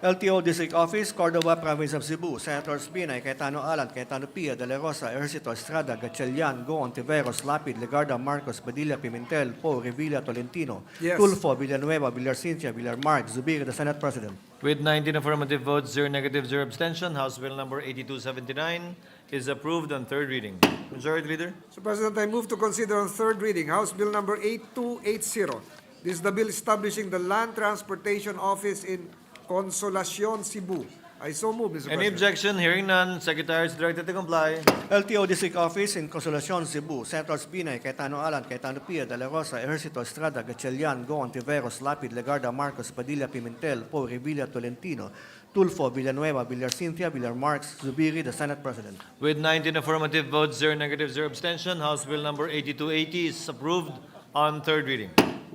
LTO District Office, Cordova, Province of Cebu. Senators Binay, Cayetano Alan, Cayetano Pia, De La Rosa, Ejercito, Estrada, Gatchalian, Go, Ontiveros, Lapid, Legarda, Marcos, Padilla, Pimentel, Poe, Revilla, Tolentino, Yes. Tulfo, Villanueva, Villar Cynthia, Villar Mark, Zubiri, the Senate President. With 19 affirmative votes, 0 negative, 0 abstention, House Bill number 8279 is approved on third reading. Majority Leader. Mr. President, I move to consider on third reading House Bill number 8280. This is the bill establishing the Land Transportation Office in Consolacion, Cebu. I so move, Mr. Any President. objection? Hearing none, Secretary is directed to comply. LTO District Office in Consolacion, Cebu. Senators Binay, Cayetano Alan, Cayetano Pia, De La Rosa, Ejercito, Estrada, Gatchalian, Go, Ontiveros, Lapid, Legarda, Marcos, Padilla, Pimentel, Poe, Revilla, Tolentino, Tulfo, Villanueva, Villar Cynthia, Villar Marks, Zubiri, the Senate President. With 19 affirmative votes, 0 negative, 0 abstention, House Bill number 8280 is approved on third reading.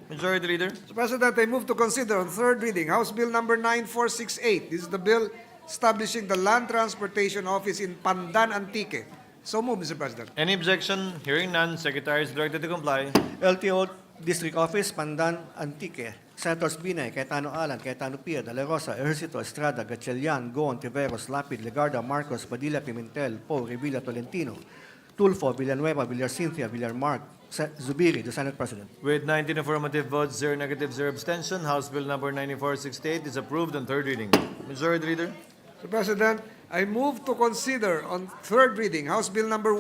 Majority Leader. Mr. President, I move to consider on third reading House Bill number 9468. This is the bill establishing the Land Transportation Office in Pandan, Antique. So move, Mr. President. Any objection? Hearing none, Secretary is directed to comply. LTO District Office, Pandan, Antique. Senators Binay, Cayetano Alan, Cayetano Pia, De La Rosa, Ejercito, Estrada, Gatchalian, Go, Ontiveros, Lapid, Legarda, Marcos, Padilla, Pimentel, Poe, Revilla, Tolentino, Tulfo, Villanueva, Villar Cynthia, Villar Mark, Zubiri, the Senate President. With 19 affirmative votes, 0 negative, 0 abstention, House Bill number 9468 is approved on third reading. Majority Leader. Mr. President, I move to consider on third reading House Bill number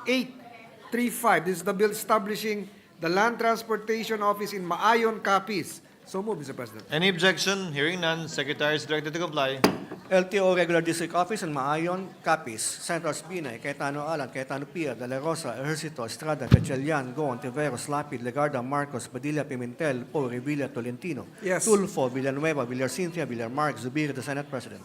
10835. This is the bill establishing the Land Transportation Office in Maayon, Capiz. So move, Mr. President. Any objection? Hearing none, Secretary is directed to comply. LTO Regular District Office in Maayon, Capiz, Senators Binay, Cayetano Alan, Cayetano Pia, De La Rosa, Ejercito, Estrada, Gatchalian, Go, Ontiveros, Lapid, Legarda, Marcos, Padilla, Pimentel, Po, Revilla, Tolentino. Yes. Tulfo, Villanueva, Villar Cynthia, Villar Mark, Zubiri, the Senate President.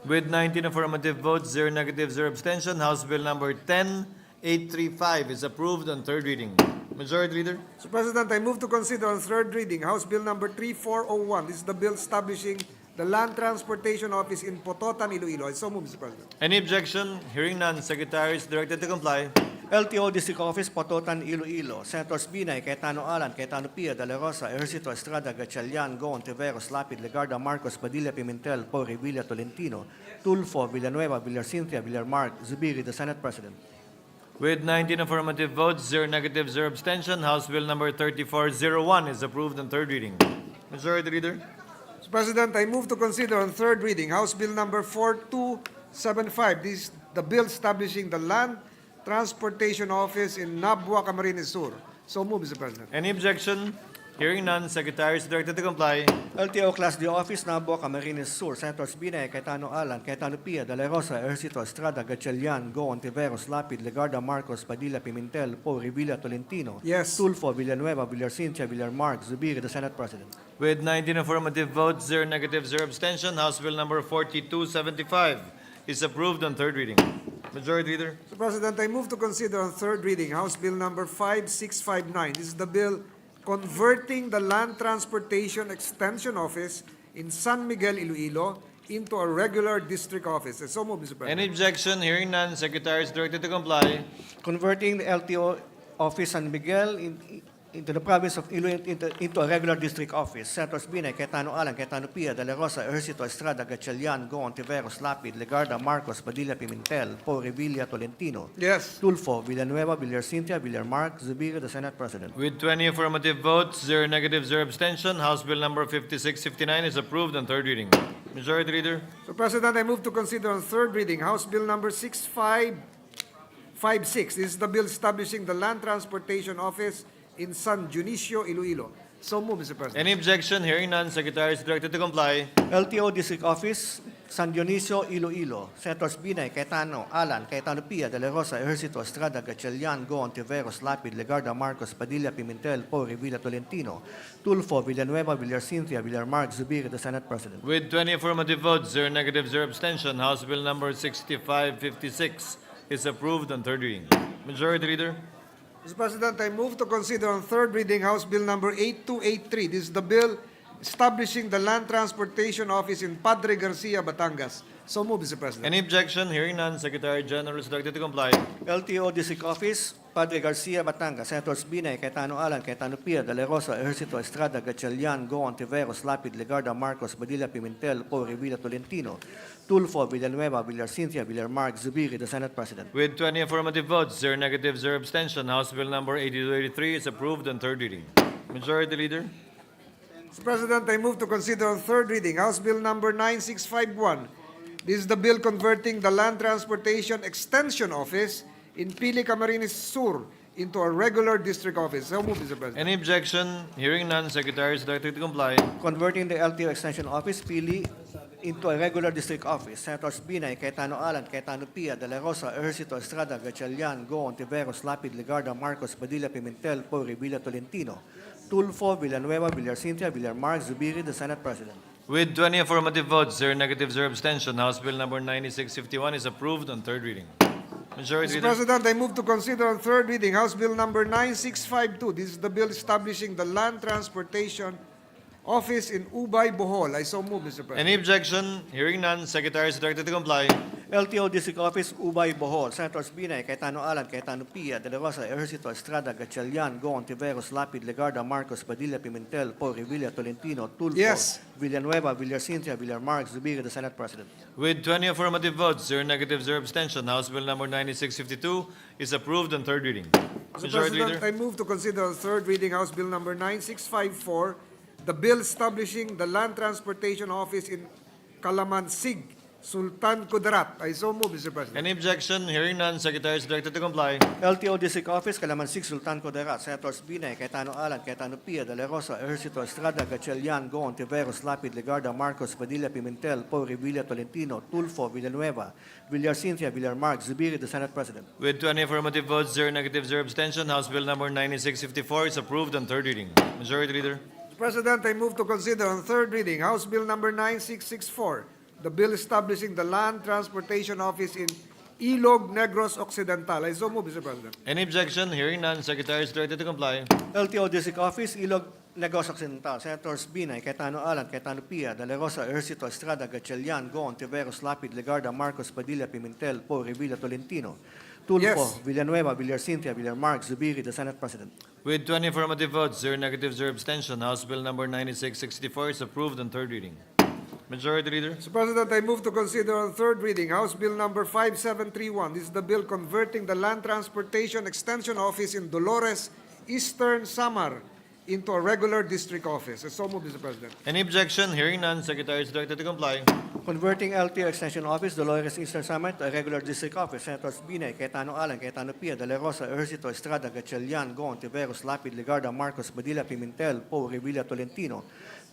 With 19 affirmative votes, 0 negative, 0 abstention, House Bill number 10835 is approved on third reading. Majority Leader. Mr. President, I move to consider on third reading House Bill number 3401. This is the bill establishing the Land Transportation Office in Pototan, Iloilo. I so move, Mr. President. Any objection? Hearing none, Secretary is directed to comply. LTO District Office, Pototan, Iloilo. Senators Binay, Cayetano Alan, Cayetano Pia, De La Rosa, Ejercito, Estrada, Gatchalian, Go, Ontiveros, Lapid, Legarda, Marcos, Padilla, Pimentel, Po, Revilla, Tolentino, Tulfo, Villanueva, Villar Cynthia, Villar Mark, Zubiri, the Senate President. With 19 affirmative votes, 0 negative, 0 abstention, House Bill number 3401 is approved on third reading. Majority Leader. Mr. President, I move to consider on third reading House Bill number 4275. This is the bill establishing the Land Transportation Office in Nabua, Camarines Sur. So move, Mr. President. Any objection? Hearing none, Secretary is directed to comply. LTO Class D Office, Nabo, Camarines Sur, Senators Binay, Cayetano Alan, Cayetano Pia, De La Rosa, Ejercito, Estrada, Gatchalian, Go, Ontiveros, Lapid, Legarda, Marcos, Padilla, Pimentel, Po, Revilla, Tolentino. Yes. Tulfo, Villanueva, Villar Cynthia, Villar Mark, Zubiri, the Senate President. With 19 affirmative votes, 0 negative, 0 abstention, House Bill number 4275 is approved on third reading. Majority Leader. Mr. President, I move to consider on third reading House Bill number 5659. This is the bill converting the Land Transportation Extension Office in San Miguel, Iloilo into a regular district office. So move, Mr. President. Any objection? Hearing none, Secretary is directed to comply. Converting the LTO Office San Miguel into the province of Iloilo into a regular district office. Senators Binay, Cayetano Alan, Cayetano Pia, De La Rosa, Ejercito, Estrada, Gatchalian, Go, Ontiveros, Lapid, Legarda, Marcos, Padilla, Pimentel, Po, Revilla, Tolentino. Yes. Tulfo, Villanueva, Villar Cynthia, Villar Mark, Zubiri, the Senate President. With 20 affirmative votes, 0 negative, 0 abstention, House Bill number 5659 is approved on third reading. Majority Leader. Mr. President, I move to consider on third reading House Bill number 6556. This is the bill establishing the Land Transportation Office in San Dionisio, Iloilo. So move, Mr. President. Any objection? Hearing none, Secretary is directed to comply. LTO District Office, San Dionisio, Iloilo. Senators Binay, Cayetano Alan, Cayetano Pia, De La Rosa, Ejercito, Estrada, Gatchalian, Go, Ontiveros, Lapid, Legarda, Marcos, Padilla, Pimentel, Po, Revilla, Tolentino, Tulfo, Villanueva, Villar Cynthia, Villar Mark, Zubiri, the Senate President. With 20 affirmative votes, 0 negative, 0 abstention, House Bill number 6556 is approved on third reading. Majority Leader. Mr. President, I move to consider on third reading House Bill number 8283. This is the bill establishing the Land Transportation Office in Padre Garcia, Batangas. So move, Mr. President. Any objection? Hearing none, Secretary General is directed to comply. LTO District Office, Padre Garcia, Batangas. Senators Binay, Cayetano Alan, Cayetano Pia, De La Rosa, Ejercito, Estrada, Gatchalian, Go, Ontiveros, Lapid, Legarda, Marcos, Padilla, Pimentel, Po, Revilla, Tolentino, Tulfo, Villanueva, Villar Cynthia, Villar Mark, Zubiri, the Senate President. With 20 affirmative votes, 0 negative, 0 abstention, House Bill number 8283 is approved on third reading. Majority Leader. Mr. President, I move to consider on third reading House Bill number 9651. This is the bill converting the Land Transportation Extension Office in Pili, Camarines Sur into a regular district office. So move, Mr. President. Any objection? Hearing none, Secretary is directed to comply. Converting the LTO Extension Office, Pili, into a regular district office. Senators Binay, Cayetano Alan, Cayetano Pia, De La Rosa, Ejercito, Estrada, Gatchalian, Go, Ontiveros, Lapid, Legarda, Marcos, Padilla, Pimentel, Po, Revilla, Tolentino, Tulfo, Villanueva, Villar Cynthia, Villar Mark, Zubiri, the Senate President. With 20 affirmative votes, 0 negative, 0 abstention, House Bill number 9651 is approved on third reading. Majority Mr. Leader. President, I move to consider on third reading House Bill number 9652. This is the bill establishing the Land Transportation Office in Ubay, Bohol. I so move, Mr. President. Any objection? Hearing none, Secretary is directed to comply. LTO District Office, Ubay, Bohol. Senators Binay, Cayetano Alan, Cayetano Pia, De La Rosa, Ejercito, Estrada, Gatchalian, Go, Ontiveros, Lapid, Legarda, Marcos, Padilla, Pimentel, Po, Revilla, Tolentino, Tulfo, Yes. Villanueva, Villar Cynthia, Villar Mark, Zubiri, the Senate President. With 20 affirmative votes, 0 negative, 0 abstention, House Bill number 9652 is approved on third reading. Mr. Majority President, Leader. I move to consider on third reading House Bill number 9654, the bill establishing the Land Transportation Office in Calamansig, Sultan Kudarat. I so move, Mr. President. Any objection? Hearing none, Secretary is directed to comply. LTO District Office, Calamansig, Sultan Kudarat, Senators Binay, Cayetano Alan, Cayetano Pia, De La Rosa, Ejercito Estrada, Gatchalian, Goon, Tiveros, Lapid, Legarda, Marcos, Padilla, Pimentel, Poe, Revilla, Tolentino, Tulfo, Villanueva, Villar Cynthia, Villar Mark, Zubiri, the Senate President. With 20 affirmative votes, 0 negative, 0 abstention, House Bill number 9654 is approved on third reading. Majority Leader. Mr. President, I move to consider on third reading House Bill number 9664, the bill establishing the Land Transportation Office in Ilog Negros Occidental. I so move, Mr. President. Any objection? Hearing none, Secretary is directed to comply. LTO District Office, Ilog, Negros Occidental, Senators Binay, Cayetano Alan, Cayetano Pia, De La Rosa, Ejercito Estrada, Gatchalian, Goon, Tiveros, Lapid, Legarda, Marcos, Padilla, Pimentel, Poe, Revilla, Tolentino, Tulfo, Yes. Villanueva, Villar Cynthia, Villar Mark, Zubiri, the Senate President. With 20 affirmative votes, 0 negative, 0 abstention, House Bill number 9664 is approved on third reading. Majority Leader. Mr. President, I move to consider on third reading House Bill number 5731. This is the bill converting the Land Transportation Extension Office in Dolores, Eastern Samar into a regular district office. I so move, Mr. President. Any objection? Hearing none, Secretary is directed to comply. Converting LTO Extension Office, Dolores Eastern Summit, to a regular district office. Senators Binay, Cayetano Alan, Cayetano Pia, De La Rosa, Ejercito Estrada, Gatchalian, Goon, Tiveros, Lapid, Legarda, Marcos, Badilla, Pimentel, Poe, Revilla, Tolentino,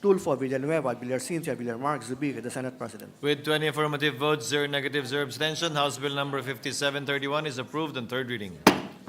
Tulfo, Villanueva, Villar Cynthia, Villar Mark, Zubiri, the Senate President. With 20 affirmative votes, 0 negative, 0 abstention, House Bill number 5731 is approved on third reading.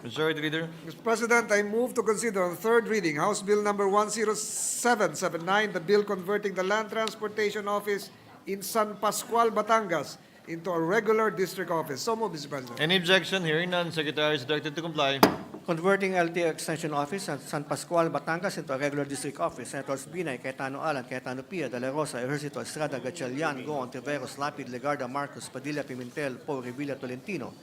Majority Leader. Mr. President, I move to consider on third reading House Bill number 10779, the bill converting the Land Transportation Office in San Pascual, Batangas into a regular district office. So move, Mr. President. Any objection? Hearing none, Secretary is directed to comply. Converting LTO Extension Office at San Pascual, Batangas into a regular district office. Senators Binay, Cayetano Alan, Cayetano Pia, De La Rosa, Ejercito Estrada, Gatchalian, Goon, Tiveros, Lapid, Legarda, Marcos, Padilla, Pimentel, Poe, Revilla, Tolentino,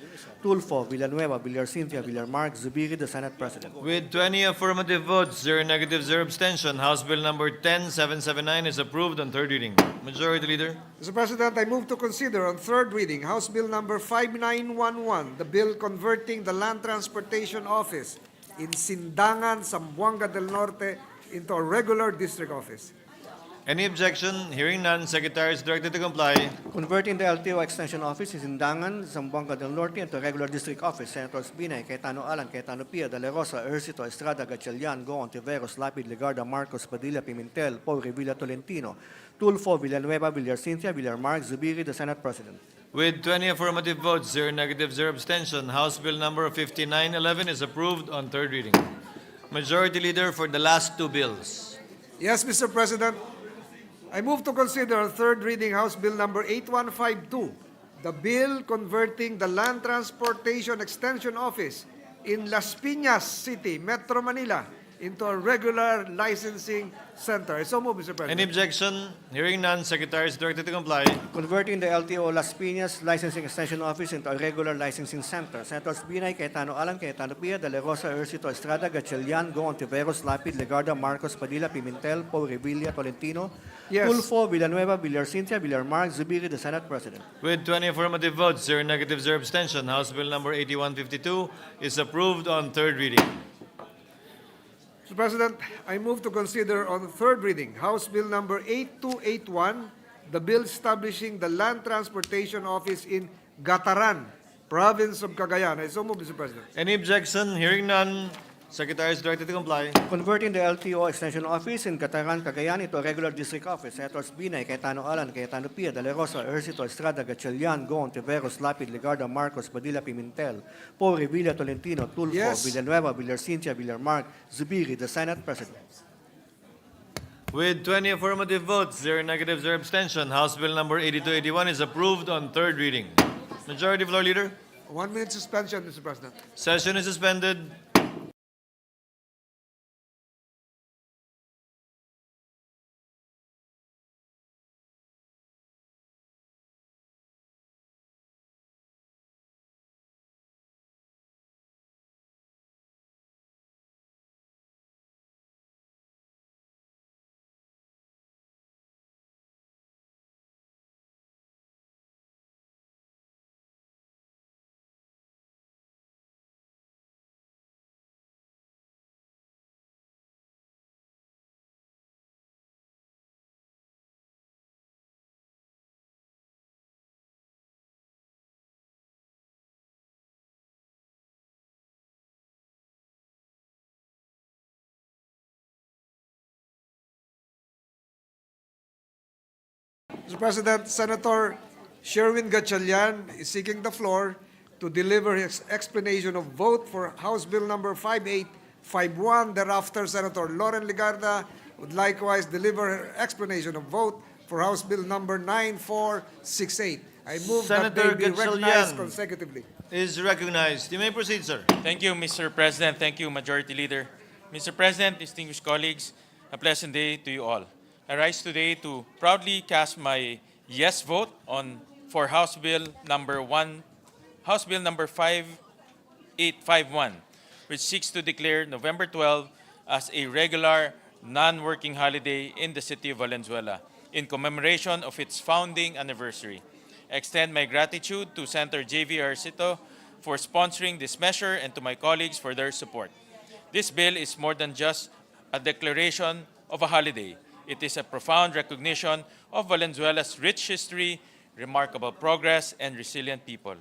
Tulfo, Villanueva, Villar Cynthia, Villar Mark, Zubiri, the Senate President. With 20 affirmative votes, 0 negative, 0 abstention, House Bill number 10779 is approved on third reading. Majority Leader. Mr. President, I move to consider on third reading House Bill number 5911, the bill converting the Land Transportation Office in Sindangan, Zamboanga del Norte into a regular district office. Any objection? Hearing none, Secretary is directed to comply. Converting the LTO Extension Office in Sindangan, Zamboanga del Norte into a regular district office. Senators Binay, Cayetano Alan, Cayetano Pia, De La Rosa, Ejercito Estrada, Gatchalian, Goon, Tiveros, Lapid, Legarda, Marcos, Padilla, Pimentel, Poe, Revilla, Tolentino, Tulfo, Villanueva, Villar Cynthia, Villar Mark, Zubiri, the Senate President. With 20 affirmative votes, 0 negative, 0 abstention, House Bill number 5911 is approved on third reading. Majority Leader for the last two bills. Yes, Mr. President. I move to consider on third reading House Bill number 8152, the bill converting the Land Transportation Extension Office in Las Piñas City, Metro Manila, into a regular licensing center. I so move, Mr. President. Any objection? Hearing none, Secretary is directed to comply. Converting the LTO Las Piñas Licensing Extension Office into a regular licensing center. Senators Binay, Cayetano Alan, Cayetano Pia, De La Rosa, Ejercito Estrada, Gatchalian, Goon, Tiveros, Lapid, Legarda, Marcos, Padilla, Pimentel, Poe, Revilla, Tolentino, Yes. Tulfo, Villanueva, Villar Cynthia, Villar Mark, Zubiri, the Senate President. With 20 affirmative votes, 0 negative, 0 abstention, House Bill number 8152 is approved on third reading. Mr. President, I move to consider on third reading House Bill number 8281, the bill establishing the Land Transportation Office in Gataran, Province of Cagayan. I so move, Mr. President. Any objection? Hearing none, Secretary is directed to comply. Converting the LTO Extension Office in Cataran, Cagayan into a regular district office. Senators Binay, Cayetano Alan, Cayetano Pia, De La Rosa, Ejercito Estrada, Gatchalian, Goon, Tiveros, Lapid, Legarda, Marcos, Padilla, Pimentel, Poe, Revilla, Tolentino, Tulfo, Yes. Villanueva, Villar Cynthia, Villar Mark, Zubiri, the Senate President. With 20 affirmative votes, 0 negative, 0 abstention, House Bill number 8281 is approved on third reading. Majority Floor Leader. 1 minute suspension, Mr. President. Session is suspended. Mr. President, Senator Sherwin Gatchalian is seeking the floor to deliver his explanation of vote for House Bill number 5851. Thereafter, Senator Lauren Legarda would likewise deliver her explanation of vote for House Bill number 9468. I move that Senator they be recognized Gatchalian. consecutively. Is recognized. You may proceed, sir. Thank you, Mr. President. Thank you, Majority Leader. Mr. President, distinguished colleagues, a pleasant day to you all. I rise today to proudly cast my yes vote for House Bill number 5851, which seeks to declare November 12 as a regular non-working holiday in the city of Valenzuela in commemoration of its founding anniversary. I extend my gratitude to Senator J.V. Ejercito for sponsoring this measure and to my colleagues for their support. This bill is more than just a declaration of a holiday. It is a profound recognition of Valenzuela's rich history, remarkable progress, and resilient people.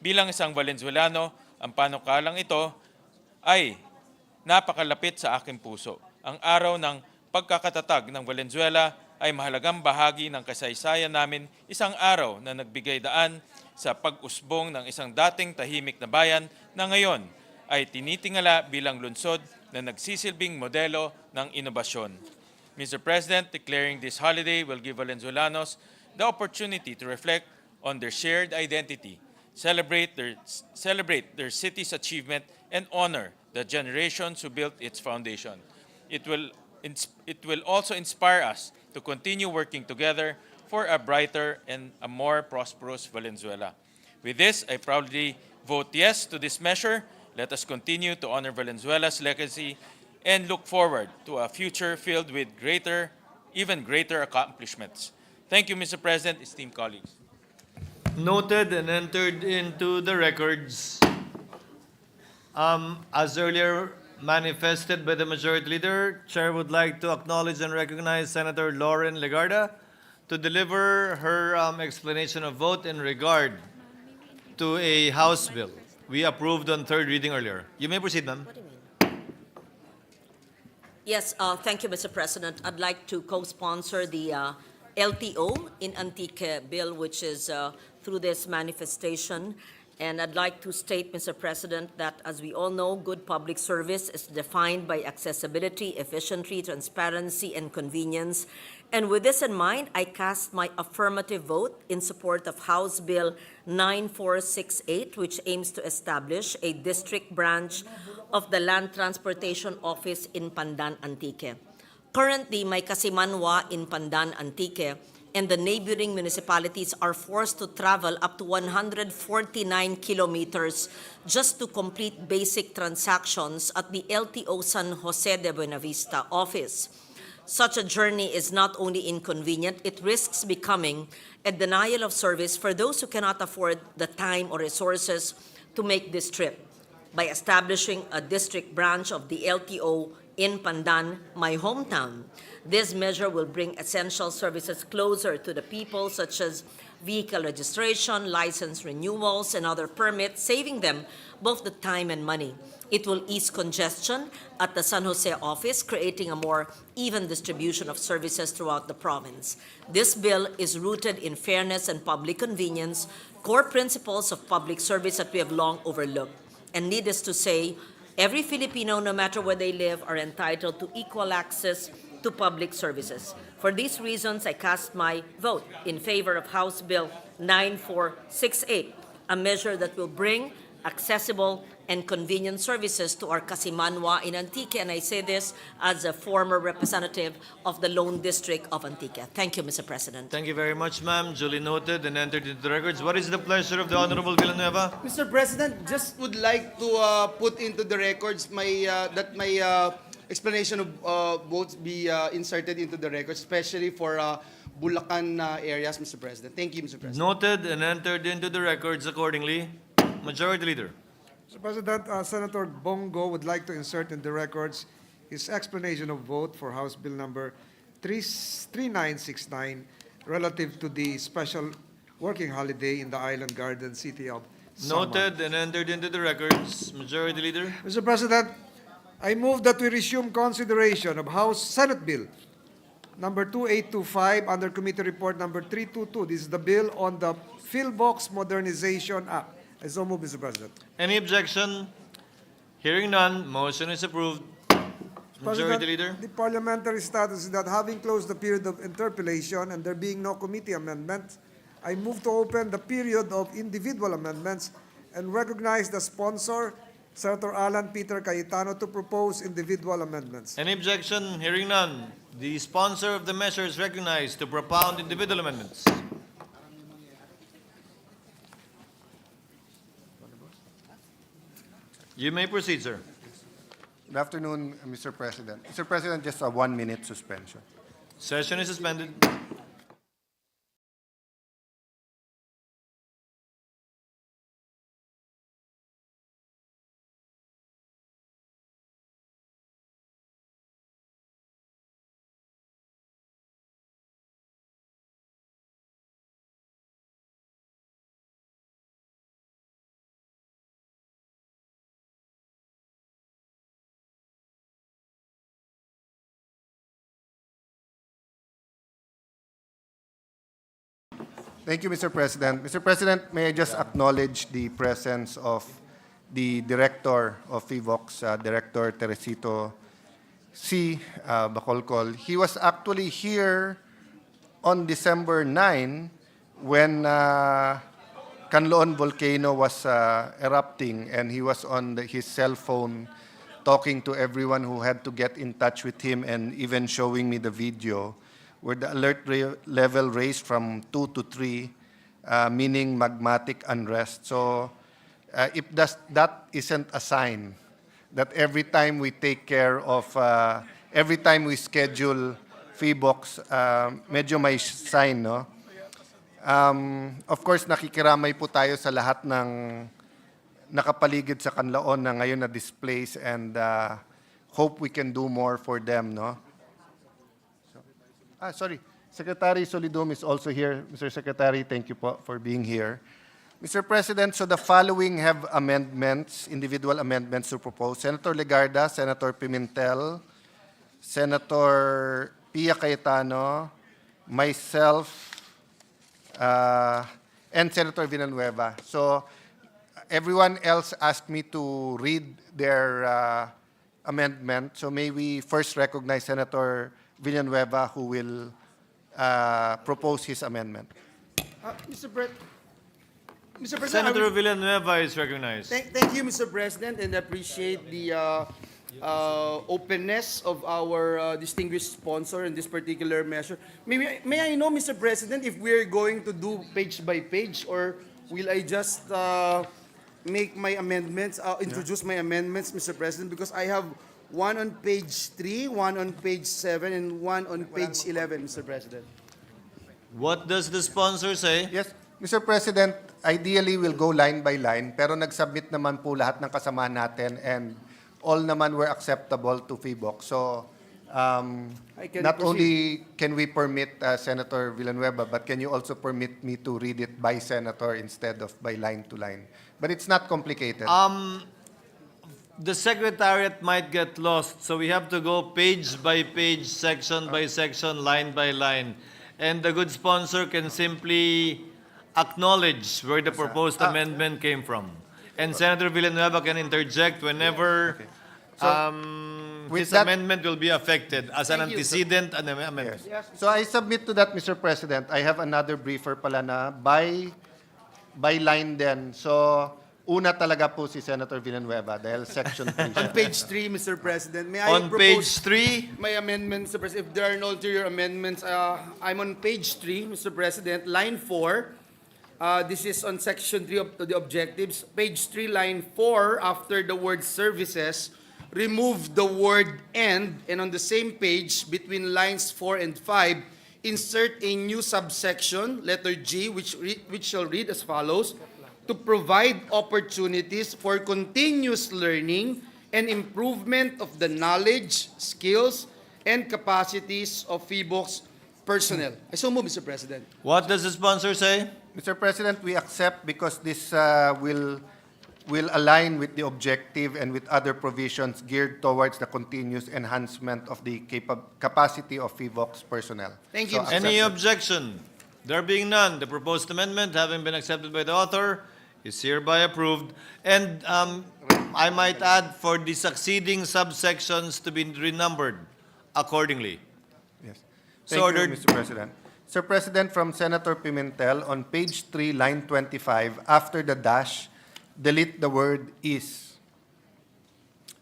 Bilang isang Valenzuelano, ang panukalang ito ay napakalapit sa aking puso. Ang araw ng pagkakatatag ng Valenzuela ay mahalagang bahagi ng kasaysayan namin, isang araw na nagbigay daan sa pag-usbong ng isang dating tahimik na bayan na ngayon ay tinitingala bilang lungsod na nagsisilbing modelo ng inobasyon. Mr. President, declaring this holiday will give Valenzuelanos the opportunity to reflect on their shared identity, celebrate their city's achievement, and honor the generations who built its foundation. It will also inspire us to continue working together for a brighter and a more prosperous Valenzuela. With this, I proudly vote yes to this measure. Let us continue to honor Valenzuela's legacy and look forward to a future filled with even greater accomplishments. Thank you, Mr. President, esteemed colleagues. Noted and entered into the records. As earlier manifested by the Majority Leader, Chair would like to acknowledge and recognize Senator Lauren Legarda to deliver her explanation of vote in regard to a House bill we approved on third reading earlier. You may proceed, ma'am. Yes, thank you, Mr. President. I'd like to co-sponsor the LTO in Antique bill, which is through this manifestation. And I'd like to state, Mr. President, that as we all know, good public service is defined by accessibility, efficiency, transparency, and convenience. And with this in mind, I cast my affirmative vote in support of House Bill 9468, which aims to establish a district branch of the Land Transportation Office in Pandan, Antique. Currently, may Kasimanwa in Pandan, Antique, and the neighboring municipalities are forced to travel up to 149 kilometers just to complete basic transactions at the LTO San Jose de Buenavista office. Such a journey is not only inconvenient, it risks becoming a denial of service for those who cannot afford the time or resources to make this trip. By establishing a district branch of the LTO in Pandan, my hometown, this measure will bring essential services closer to the people, such as vehicle registration, license renewals, and other permits, saving them both the time and money. It will ease congestion at the San Jose office, creating a more even distribution of services throughout the province. This bill is rooted in fairness and public convenience, core principles of public service that we have long overlooked. And needless to say, every Filipino, no matter where they live, are entitled to equal access to public services. For these reasons, I cast my vote in favor of House Bill 9468, a measure that will bring accessible and convenient services to our Kasimanwa in Antique. And I say this as a former representative of the Lone District of Antique. Thank you, Mr. President. Thank you very much, ma'am. Duly noted and entered into the records. What is the pleasure of the Honorable Villanueva? Mr. President, just would like to put into the records that my explanation of votes be inserted into the records, especially for Bulacan areas, Mr. President. Thank you, Mr. President. Noted and entered into the records accordingly. Majority Leader. Mr. President, Senator Bongo would like to insert in the records his explanation of vote for House Bill number 3969 relative to the special working holiday in the Island Garden city of Samar. Noted and entered into the records. Majority Leader. Mr. President, I move that we resume consideration of House Senate Bill number 2825, under committee report number 322. This is the bill on the Philvolcs Modernization Act. I so move, Mr. President. Any objection? Hearing none, motion is approved. Majority Leader. The parliamentary status is that having closed the period of interpellation and there being no committee amendments, I move to open the period of individual amendments and recognize the sponsor, Senator Alan Peter Cayetano, to propose individual amendments. Any objection? Hearing none, the sponsor of the measure is recognized to propound individual amendments. You may proceed, sir. Good afternoon, Mr. President. Mr. President, just a 1-minute suspension. Session is suspended. Thank you, Mr. President. Mr. President, may I just acknowledge the presence of the Director of Philvolcs, Director Teresito C. Bacolcol. He was actually here on December 9 when Canloon volcano was erupting, and he was on his cell phone talking to everyone who had to get in touch with him, and even showing me the video where the alert level raised from 2 to 3, meaning magmatic unrest. So if that isn't a sign that every time we take care of, every time we schedule Philvolcs, medyo may sign, no? Of course, nakikiramay po tayo sa lahat ng nakapaligid sa Canlaon na ngayon na displaced, and hope we can do more for them, no? Sorry. Secretary Solidum is also here. Mr. Secretary, thank you po for being here. Mr. President, so the following have amendments, individual amendments to propose. Senator Legarda, Senator Pimentel, Senator Pia Cayetano, myself, and Senator Villanueva. So everyone else asked me to read their amendment. So may we first recognize Senator Villanueva, who will propose his amendment. Mr. President, Senator Villanueva is recognized. Thank you, Mr. President, and appreciate the openness of our distinguished sponsor in this particular measure. May I know, Mr. President, if we're going to do page by page, or will I just make my amendments, introduce my amendments, Mr. President, because I have one on page 3, one on page 7, and one on page 11, Mr. President. What does the sponsor say? Yes, Mr. President, ideally we'll go line by line, pero nag-submit naman po lahat ng kasama natin, and all naman were acceptable to Philvolcs. So, not only can we permit Senator Villanueva, but can you also permit me to read it by senator instead of by line to line? But it's not complicated. The secretariat might get lost, so we have to go page by page, section by section, line by line. And the good sponsor can simply acknowledge where the proposed amendment came from. And Senator Villanueva can interject whenever with his that- amendment will be affected as an Thank you, sir. antecedent and amendment. Yes. So I submit to that, Mr. President. I have another briefer pala na by line din. So, una talaga po si Senator Villanueva dahil section 3 On siya. page 3, Mr. President, may I On propose page 3, my amendments, Mr. President? If there are no ulterior amendments, I'm on page 3, Mr. President, line 4. This is on section 3 of the objectives. Page 3, line 4, after the word services, remove the word and on the same page, between lines 4 and 5, insert a new subsection, letter G, which shall read as follows: to provide opportunities for continuous learning and improvement of the knowledge, skills, and capacities of Philvolcs personnel. I so move, Mr. President. what does the sponsor say? Mr. President, we accept because this will will align with the objective and with other provisions geared towards the continuous enhancement of the capacity of Philvolcs personnel. Thank you, Mr. Any President. objection? There being none, the proposed amendment, having been accepted by the author, is hereby approved. And I might add for the succeeding subsections to be renumbered accordingly. Yes. So Thank you, ordered. Mr. President. Sir President, from Senator Pimentel, on page 3, line 25, after the dash, delete the word is.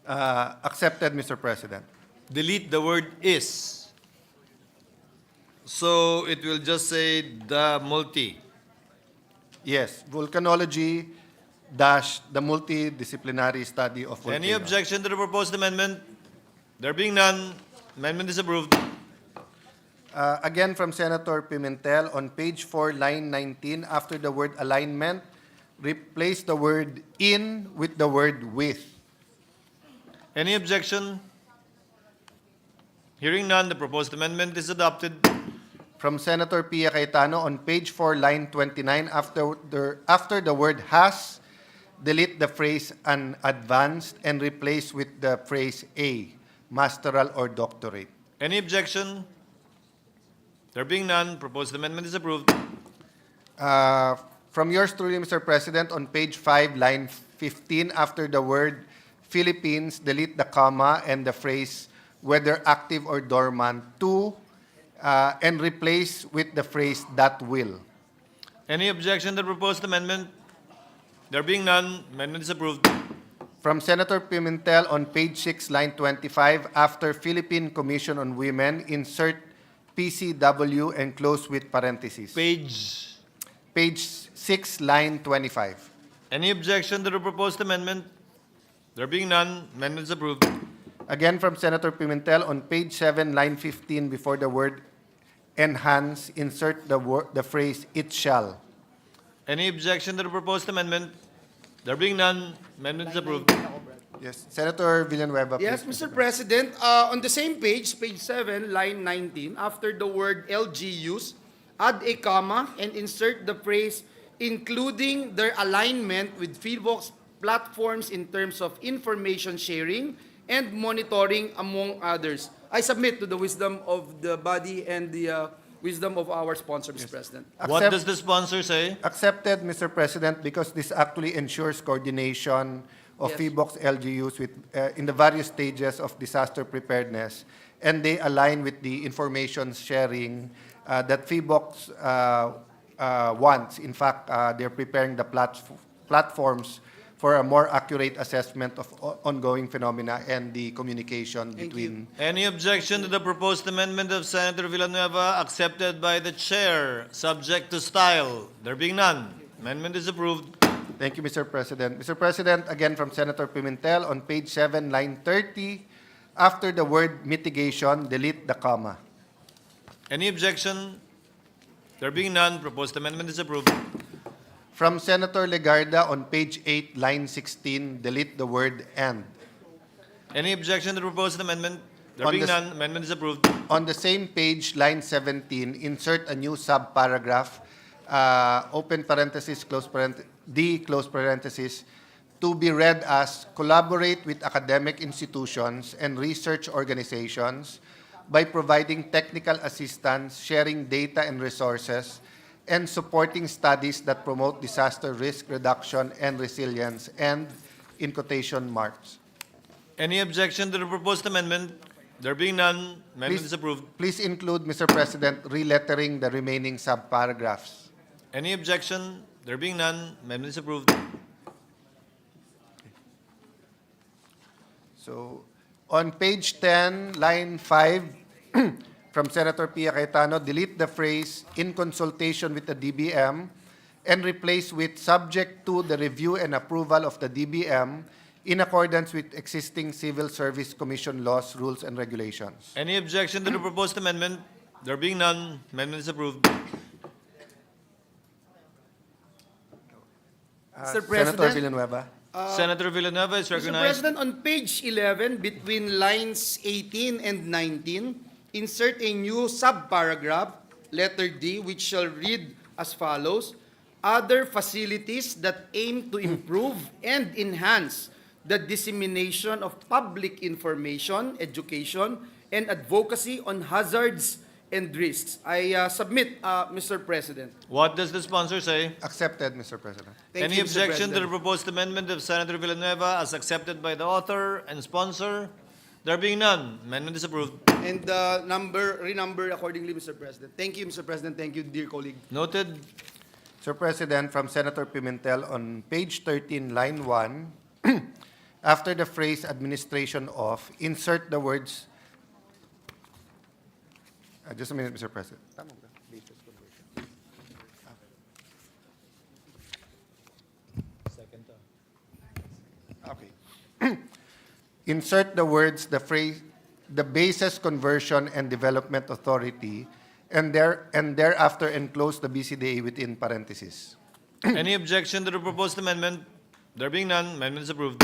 Accepted, Mr. President. Delete the word is. So it will just say the multi. Yes, volcanology dash the multidisciplinary study of volcanoes. Any objection to the proposed amendment? There being none, amendment is approved. Again from Senator Pimentel, on page 4, line 19, after the word alignment, replace the word in with the word with. Any objection? Hearing none, the proposed amendment is adopted. From Senator Pia Cayetano, on page 4, line 29, after the word has, delete the phrase an advanced and replace with the phrase a, masteral or doctorate. Any objection? There being none, proposed amendment is approved. From yours truly, Mr. President, on page 5, line 15, after the word Philippines, delete the comma and the phrase whether active or dormant to, and replace with the phrase that will. Any objection to the proposed amendment? There being none, amendment is approved. From Senator Pimentel, on page 6, line 25, after Philippine Commission on Women, insert PCW and close with parentheses. Page 6, line 25. Any objection to the proposed amendment? There being none, amendment is approved. Again from Senator Pimentel, on page 7, line 15, before the word enhance, insert the phrase it shall. Any objection to the proposed amendment? There being none, amendment is approved. Yes, Senator Villanueva. Yes, please. Mr. President, on the same page, page 7, line 19, after the word LGUs, add a comma and insert the phrase including their alignment with Philvolcs platforms in terms of information sharing and monitoring, among others. I submit to the wisdom of the body and the wisdom of our sponsor, Mr. President. What Accept- does the sponsor say? Accepted, Mr. President, because this actually ensures coordination of Yes. Philvolcs LGUs with, in the various stages of disaster preparedness, and they align with the information sharing that Philvolcs wants. In fact, they're preparing the platforms for a more accurate assessment of ongoing phenomena and the communication between. Any objection to the proposed amendment of Senator Villanueva accepted by the chair, subject to style? There being none, amendment is approved. Thank you, Mr. President. Mr. President, again from Senator Pimentel, on page 7, line 30, after the word mitigation, delete the comma. Any objection? There being none, proposed amendment is approved. From Senator Legarda, on page 8, line 16, delete the word and. Any objection to the proposed amendment? There On being the- none, amendment is approved. On the same page, line 17, insert a new sub-paragraph, open parenthesis, close parenthesis, to be read as collaborate with academic institutions and research organizations by providing technical assistance, sharing data and resources, and supporting studies that promote disaster risk reduction and resilience, and in quotation marks. Any objection to the proposed amendment? There being none, amendment Please- is approved. Please include, Mr. President, relettering the remaining sub-paragraphs. Any objection? There being none, amendment is approved. So, on page 10, line 5, from Senator Pia Cayetano, delete the phrase in consultation with the DBM and replace with subject to the review and approval of the DBM in accordance with existing Civil Service Commission laws, rules, and regulations. Any objection to the proposed amendment? There being none, amendment is approved. Mr. Senator President, Villanueva. Senator Villanueva is Mr. recognized. President, on page 11, between lines 18 and 19, insert a new sub-paragraph, letter D, which shall read as follows. other facilities that aim to improve and enhance the dissemination of public information, education, and advocacy on hazards and risks. I submit, Mr. President. What does the sponsor say? Accepted, Mr. President. Thank Any you, Mr. objection to the President. proposed amendment of Senator Villanueva as accepted by the author and sponsor? There being none, amendment is approved. And renumber accordingly, Mr. President. Thank you, Mr. President. Thank you, dear colleague. Noted. Sir President, from Senator Pimentel on page 13, line 1, after the phrase administration of, insert the words, just a minute, Mr. President. Tama ba? Latest conversion. Okay. Insert the words, the phrase, the Bases Conversion and Development Authority, and thereafter enclose the BCDA within parentheses. Any objection to the proposed amendment? There being none, amendment is approved.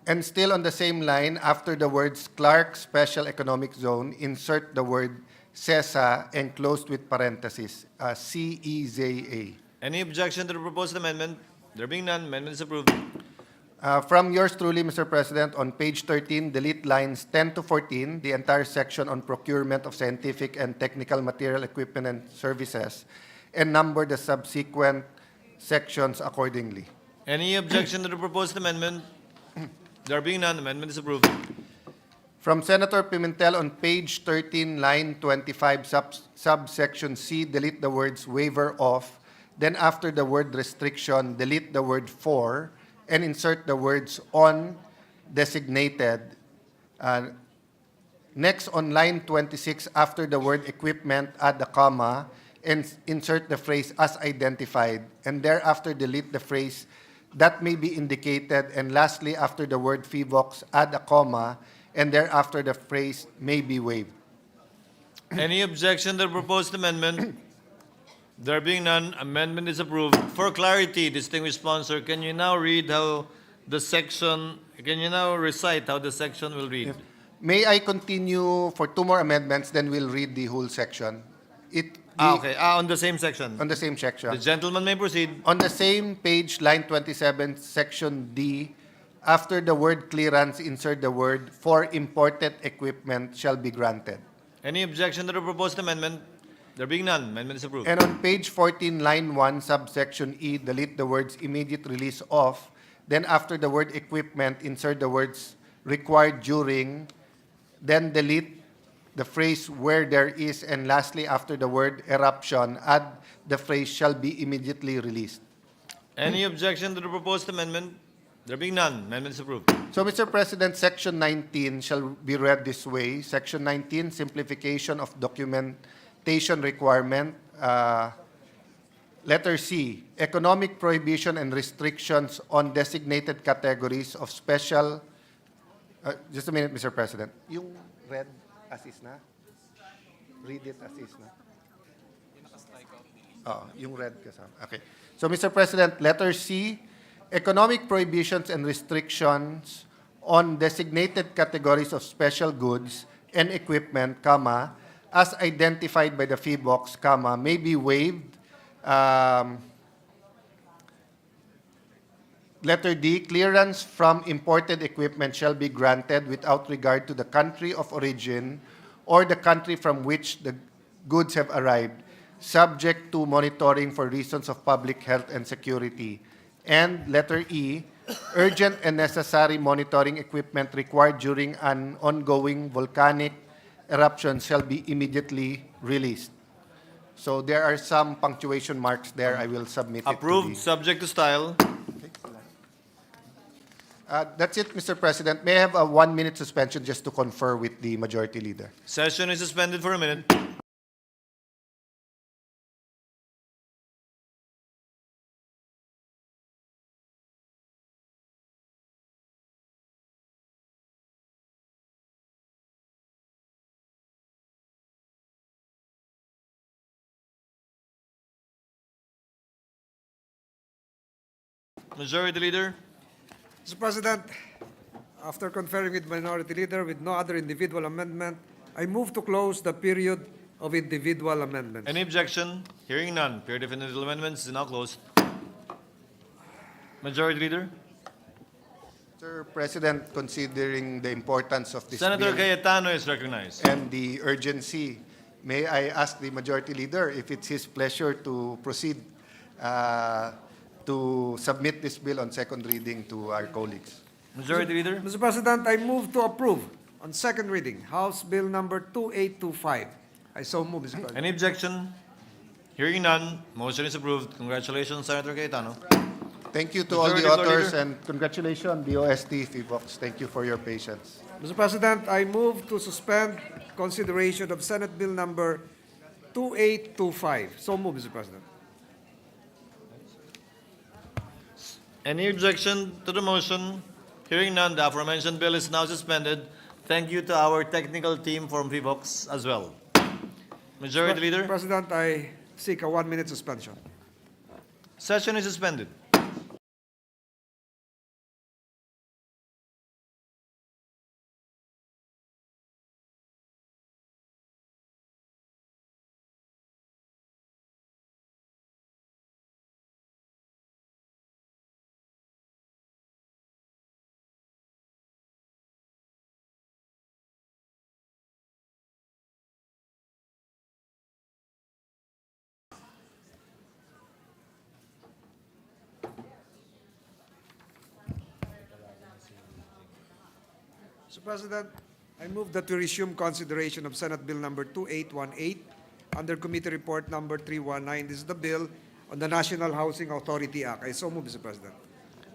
And still on the same line, after the words Clark Special Economic Zone, insert the word CESA enclosed with parentheses, CEZA. Any objection to the proposed amendment? There being none, amendment is approved. From yours truly, Mr. President, on page 13, delete lines 10 to 14, the entire section on procurement of scientific and technical material equipment and services, and number the subsequent sections accordingly. Any objection to the proposed amendment? There being none, amendment is approved. From Senator Pimentel on page 13, line 25, subsection C, delete the words waiver of, then after the word restriction, delete the word for, and insert the words on designated. Next, on line 26, after the word equipment, add the comma, and insert the phrase as identified, and thereafter delete the phrase that may be indicated, and lastly, after the word Philvolcs, add a comma, and thereafter the phrase may be waived. Any objection to the proposed amendment? There being none, amendment is approved. For clarity, distinguished sponsor, can you now read how the section, can you now recite how the section will read? May I continue for two more amendments, then we'll read the whole section. Okay, on the same section. On the same section. The gentleman may proceed. On the same page, line 27, section D, after the word clearance, insert the word for imported equipment shall be granted. Any objection to the proposed amendment? There being none, amendment is approved. And on page 14, line 1, subsection E, delete the words immediate release of, then after the word equipment, insert the words required during, then delete the phrase where there is, and lastly, after the word eruption, add the phrase shall be immediately released. Any objection to the proposed amendment? There being none, amendment is approved. So, Mr. President, Section 19 shall be read this way. Section 19, simplification of documentation requirement. Letter C, economic prohibition and restrictions on designated categories of special. Just a minute, Mr. President. Yung red as is na? Read it as is na? Oh, yung red kasama. Okay. So, Mr. President, letter C, economic prohibitions and restrictions on designated categories of special goods and equipment, comma, as identified by the Philvolcs, comma, may be waived. Letter D, clearance from imported equipment shall be granted without regard to the country of origin or the country from which the goods have arrived, subject to monitoring for reasons of public health and security. And letter E, urgent and necessary monitoring equipment required during an ongoing volcanic eruption shall be immediately released. So there are some punctuation marks there. I will submit Approved, it to subject to style. that's it, Mr. President. May I have a 1-minute suspension just to confer with the Majority Leader? Session is suspended for a minute. Majority Leader. Mr. President, after conferring with Minority Leader with no other individual amendment, I move to close the period of individual amendments. Any objection? Hearing none. Period of individual amendments is now closed. Majority Leader. Sir President, considering the importance of this Senator bill Cayetano is recognized. and the urgency, may I ask the Majority Leader if it's his pleasure to proceed to submit this bill on second reading to our colleagues? Majority Leader. Mr. President, I move to approve on second reading House Bill number 2825. I so move, Mr. President. Any objection? Hearing none, motion is approved. Congratulations, Senator Cayetano. Thank you to all the Majority Floor authors Leader. and congratulations, DOST, Philvolcs. Thank you for your patience. Mr. President, I move to suspend consideration of Senate Bill number 2825. So move, Mr. President. Any objection to the motion? Hearing none, the aforementioned bill is now suspended. Thank you to our technical team from Philvolcs as well. Majority Leader. President, I seek a 1-minute suspension. Session is suspended. Mr. President, I move that we resume consideration of Senate Bill number 2818 under Committee Report number 319. This is the bill on the National Housing Authority Act. I so move, Mr. President.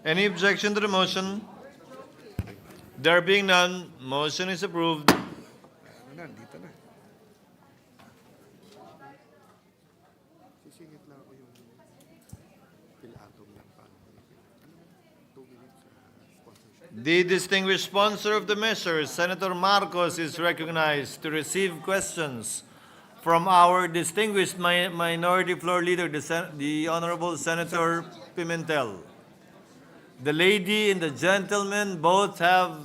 Any objection to the motion? There being none, motion is approved. Ano na, dito na. Sisingit lang ako yung pilatom ng paano. 2 minutes sponsorship. The distinguished sponsor of the measure, Senator Marcos, is recognized to receive questions from our distinguished minority floor leader, the Honorable Senator Pimentel. The lady and the gentleman both have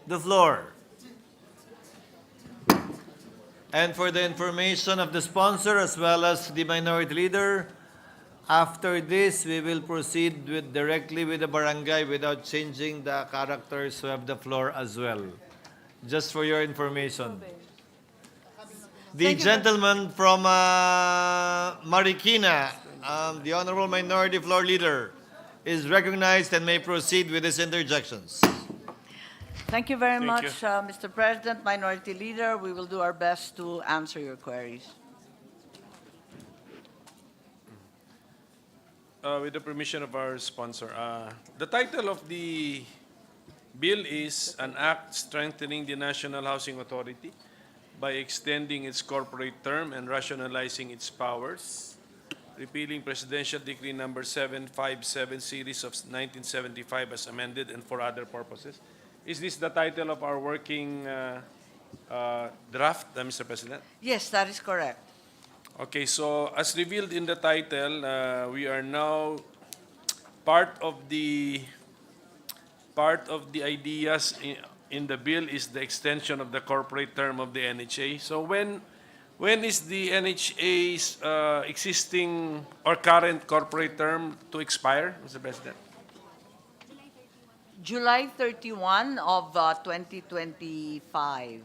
the floor. And for the information of the sponsor as well as the minority leader, after this, we will proceed directly with the barangay without changing the characters who have the floor as well. Just for your information. The gentleman from Marikina, the Honorable Minority Floor Leader, is recognized and may proceed with his interjections. Thank you very Thank much, you. Mr. President, Minority Leader. We will do our best to answer your queries. With the permission of our sponsor, the title of the bill is an act strengthening the National Housing Authority by extending its corporate term and rationalizing its powers, repealing Presidential Decree Number 757 Series of 1975 as amended and for other purposes. Is this the title of our working draft, Mr. President? Yes, that is correct. Okay, so as revealed in the title, we are now part of the ideas in the bill is the extension of the corporate term of the NHA. So when is the NHA's existing or current corporate term to expire, Mr. President? July 31 of 2025.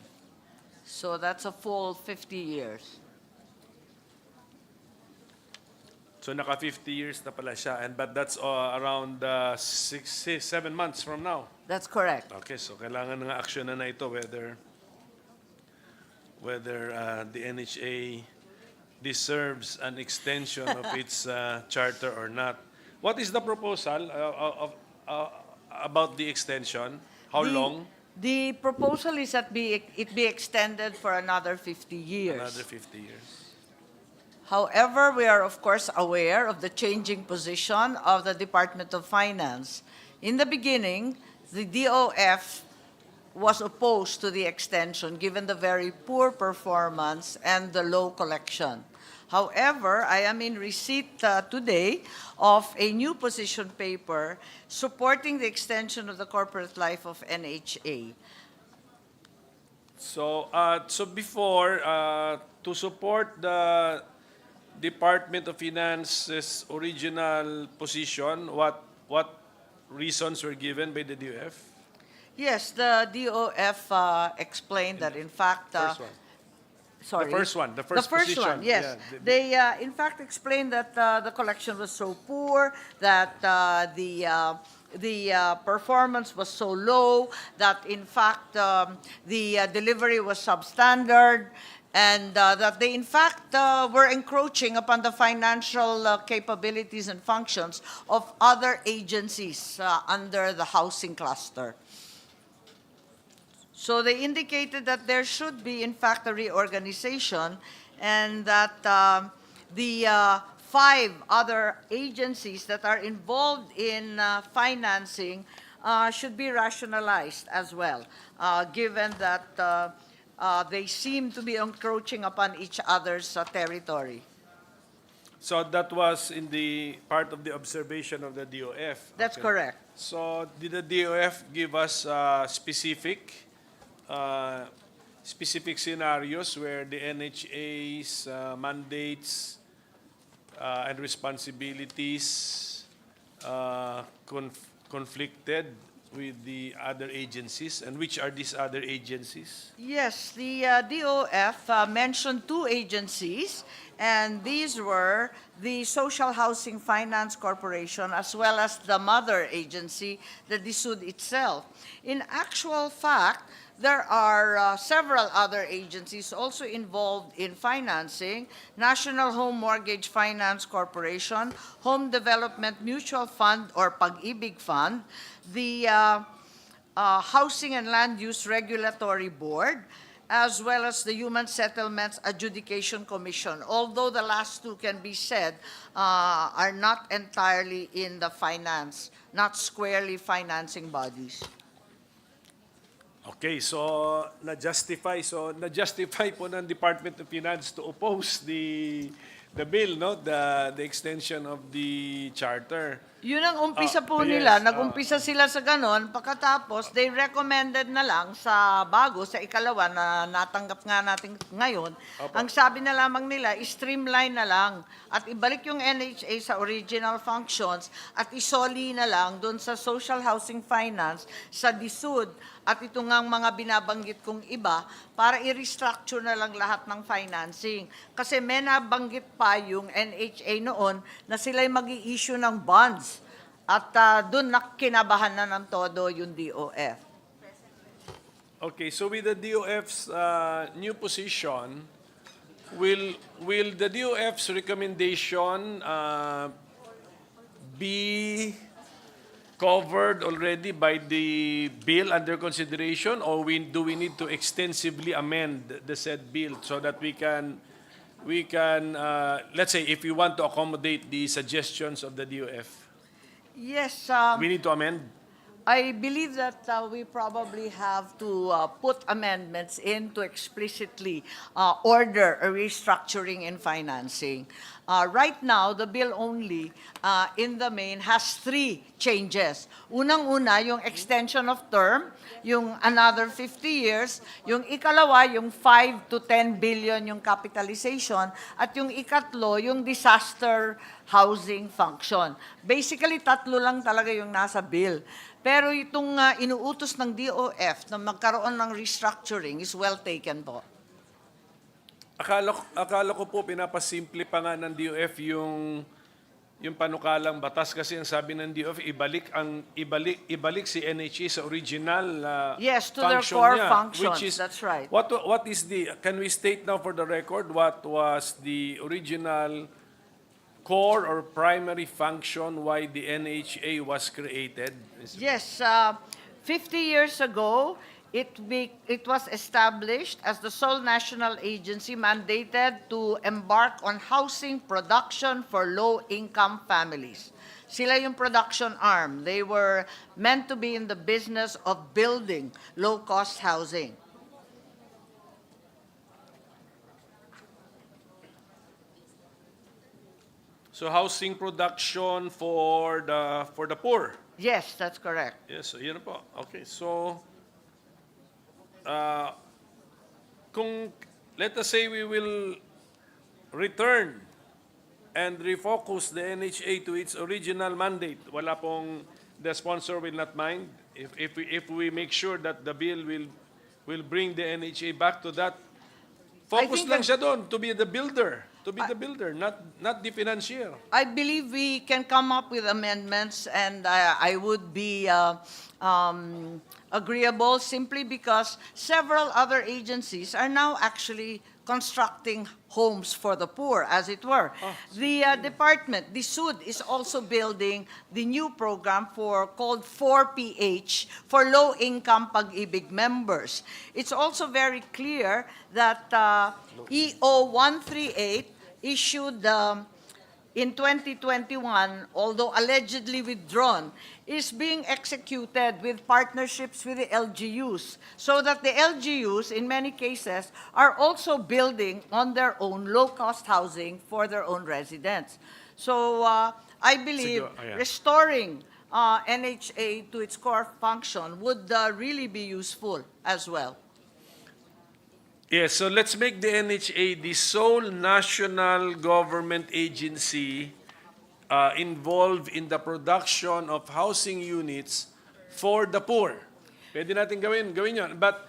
So that's a full 50 years. So naka 50 years na pala siya, but that's around 7 months from now. That's correct. Okay, so kailangan ng aksyon na ito whether the NHA deserves an extension of its charter or not. What is the proposal about the extension? How long? The proposal is that it be extended for another 50 years. Another 50 years. However, we are of course aware of the changing position of the Department of Finance. In the beginning, the DOF was opposed to the extension given the very poor performance and the low collection. However, I am in receipt today of a new position paper supporting the extension of the corporate life of NHA. So before, to support the Department of Finance's original position, what what reasons were given by the DOF? Yes, the DOF explained that in fact, First one. sorry. The first one, the first position. one, yes. Yeah, They, in fact, explained that the collection was so poor, that the performance was so low, that in fact, the delivery was substandard, and that they in fact were encroaching upon the financial capabilities and functions of other agencies under the housing cluster. So they indicated that there should be, in fact, a reorganization, and that the 5 other agencies that are involved in financing should be rationalized as well, given that they seem to be encroaching upon each other's territory. So that was in the part of the observation of the DOF. That's Okay. correct. So did the DOF give us specific scenarios where the NHA's mandates and responsibilities conflicted with the other agencies, and which are these other agencies? Yes, the DOF mentioned 2 agencies, and these were the Social Housing Finance Corporation as well as the mother agency, the DSUD itself. In actual fact, there are several other agencies also involved in financing: National Home Mortgage Finance Corporation, Home Development Mutual Fund or Pag-ibig Fund, the Housing and Land Use Regulatory Board, as well as the Human Settlements Adjudication Commission, although the last 2 can be said are not entirely in the finance, not squarely financing bodies. Okay, so na-justify po ng Department of Finance to oppose the bill, no? The extension of the charter. Yun ang umpisa po yes, nila. Nag-umpisa sila sa ganon. Pagkatapos, they recommended na lang sa bago, sa ikalawa na natanggap nga natin ngayon. Ang sabi na lamang nila, streamline na lang at ibalik yung NHA sa original functions at isoli na lang doon sa social housing finance, sa DSUD at ito ngang mga binabanggit kong iba para i-restructure na lang lahat ng financing. Kasi may nabanggit pa yung NHA noon na sila'y mag-i-issue ng bonds. At doon kinabahan na ng todo yung DOF. Okay, so with the DOF's new position, will the DOF's recommendation be covered already by the bill under consideration, or do we need to extensively amend the said bill so that we can let's say if we want to accommodate the suggestions of the DOF, Yes, we need to amend? I believe that we probably have to put amendments in to explicitly order a restructuring in financing. Right now, the bill only, in the main, has 3 changes. Unang-una, yung extension of term, yung another 50 years. Yung ikalawa, yung 5 to 10 billion yung capitalization. At yung ikatlo, yung disaster housing function. Basically, 3 lang talaga yung nasa bill. Pero itong inuutos ng DOF na magkaroon ng restructuring is well taken po. Akala ko po pinapasimple pa nga ng DOF yung panukalang batas, kasi ang sabi ng DOF ibalik si NHA sa original Yes, to their function core niya, functions. which is, That's right. What is can we state now for the record what was the original core or primary function why the NHA was created? Yes, 50 years ago, it was established as the sole national agency mandated to embark on housing production for low-income families. Sila yung production arm. They were meant to be in the business of building low-cost housing. So housing production for the poor. Yes, that's correct. Yes, so yun po. Okay, so kung let us say we will return and refocus the NHA to its original mandate. Wala pong, the sponsor will not mind if we make sure that the bill will bring the NHA back to that. Focus think lang that- siya doon, to be the builder, not the financier. I believe we can come up with amendments, and I would be agreeable simply because several other agencies are now actually constructing homes for the poor, as it were. The department, the SUD, is also building the new program called 4PH for low-income Pag-ibig members. It's also very clear that EO 138 issued in 2021, although allegedly withdrawn, is being executed with partnerships with the LGUs, so that the LGUs, in many cases, are also building on their own low-cost housing for their own residents. So I believe restoring NHA to its core function would really be useful as well. Yes, so let's make the NHA the sole national government agency involved in the production of housing units for the poor. Pwede natin gawin yun. But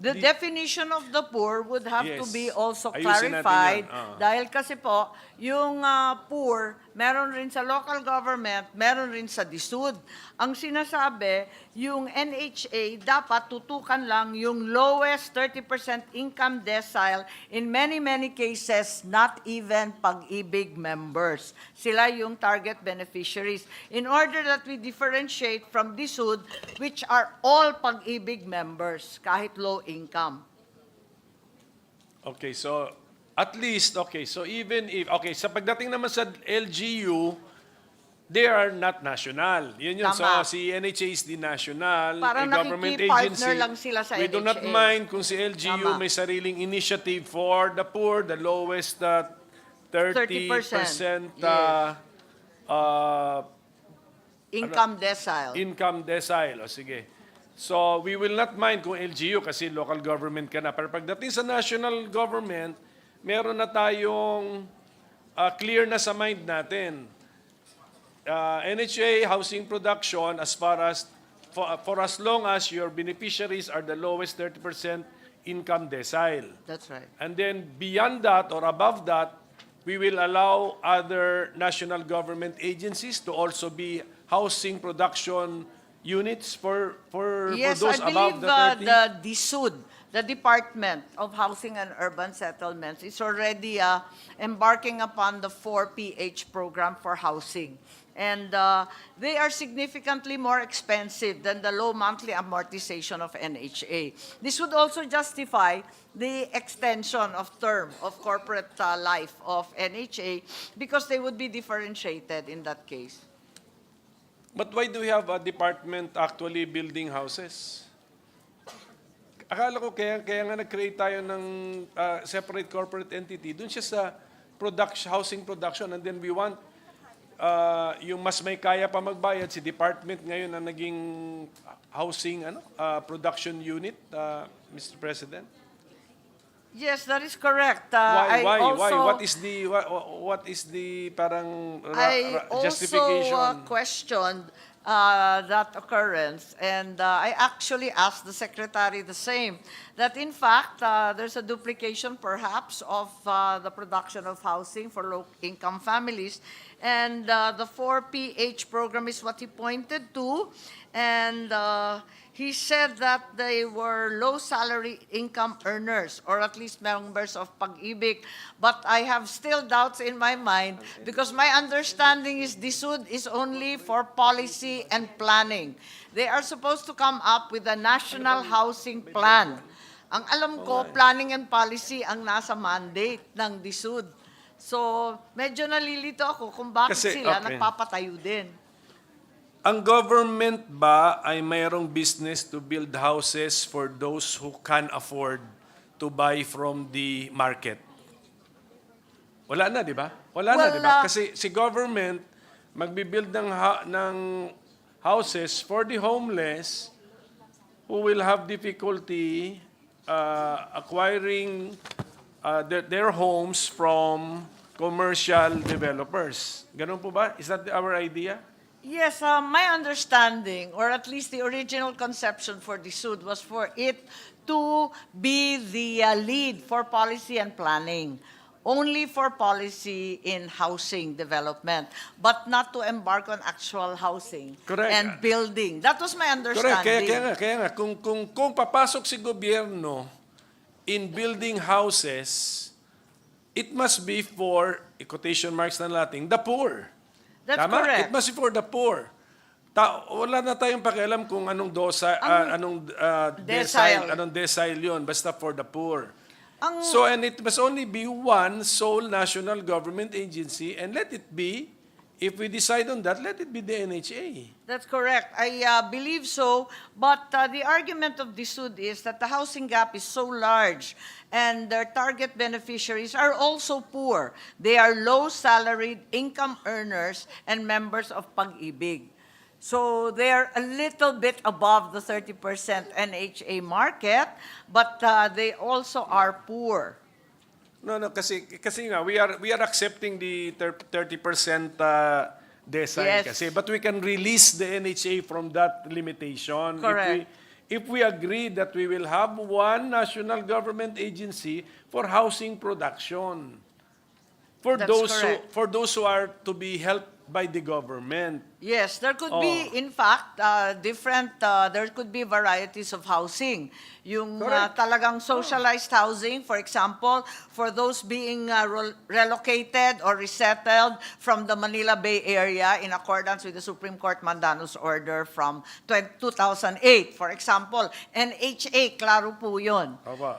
The definition of the poor would have to Yes. be also Ayusin natin clarified yan. dahil kasi po, yung poor, meron rin sa local government, meron rin sa DSUD. Ang sinasabi, yung NHA dapat tutukan lang yung lowest 30% income decile, in many, many cases, not even Pag-ibig members. Sila yung target beneficiaries. In order that we differentiate from DSUD, which are all Pag-ibig members, kahit low income. Okay, so at least, okay, so even if, okay, sa pagdating naman sa LGU, they are not national. Yun yun. Tama. So si NHA is the national Parang government nakiki-partner agency. lang sila sa We do not NHA. mind kung si LGU Tama. may sariling initiative for the poor, the lowest 30% Income decile. income decile. O sige. So we will not mind kung LGU kasi local government ka na. Pero pagdating sa national government, meron na tayong clear na sa mind natin. NHA housing production as far as for as long as your beneficiaries are the lowest 30% income decile. That's right. And then beyond that or above that, we will allow other national government agencies to also be housing production units for Yes, those I above believe the 30. the DSUD, the Department of Housing and Urban Settlements, is already embarking upon the 4PH program for housing. And they are significantly more expensive than the low monthly amortization of NHA. This would also justify the extension of term of corporate life of NHA because they would be differentiated in that case. But why do we have a department actually building houses? Akala ko kaya nga nag-create tayo ng separate corporate entity. Doon siya sa housing production, and then we want yung mas may kaya pa magbayad, si department ngayon ang naging housing production unit, Mr. President. Yes, that is correct. Why? Also, What is the parang I justification? also questioned that occurrence, and I actually asked the secretary the same, that in fact, there's a duplication perhaps of the production of housing for low-income families, and the 4PH program is what he pointed to, and he said that they were low-salary income earners, or at least members of Pag-ibig. But I have still doubts in my mind because my understanding is DSUD is only for policy and planning. They are supposed to come up with a national housing plan. Ang alam ko, planning and policy ang nasa mandate ng DSUD. So, medyo nalilito ako kung bakit Kasi, sila okay. nagpapatayo din. Ang government ba ay mayroong business to build houses for those who can afford to buy from the market? Wala na, di ba? Wala na, di ba? Kasi si government magbibuild ng houses for the homeless who will have difficulty acquiring their homes from commercial developers. Ganun po ba? Is that our idea? Yes, my understanding, or at least the original conception for the SUD was for it to be the lead for policy and planning, only for policy in housing development, but not to embark on actual housing Correct. and building. That was my Correct. understanding. Kaya nga, kung papasok si gobyerno in building houses, it must be for, quotation marks na natin, the poor. That's Tama? correct. It must be for the poor. Wala na tayong pakialam kung anong Decile. anong decile yun, basta for the poor. Ang- So, and it must only be one sole national government agency, and let it be, if we decide on that, let it be the NHA. That's correct. I believe so. But the argument of the SUD is that the housing gap is so large and their target beneficiaries are also poor. They are low-salaried income earners and members of Pag-ibig. So they're a little bit above the 30% NHA market, but they also are poor. No, kasi nga we are accepting the 30% decile Yes. kasi, but we can release the NHA from that limitation. Correct. If we agree that we will have one national government agency for housing production. For That's those correct. for those who are to be helped by the government. Yes, there could be, in fact, there could be varieties of housing. Yung Correct. talagang socialized housing, for example, for those being relocated or resettled from the Manila Bay Area in accordance with the Supreme Court Mandamus Order from 2008. For example, NHA, klaro po yun. Opo.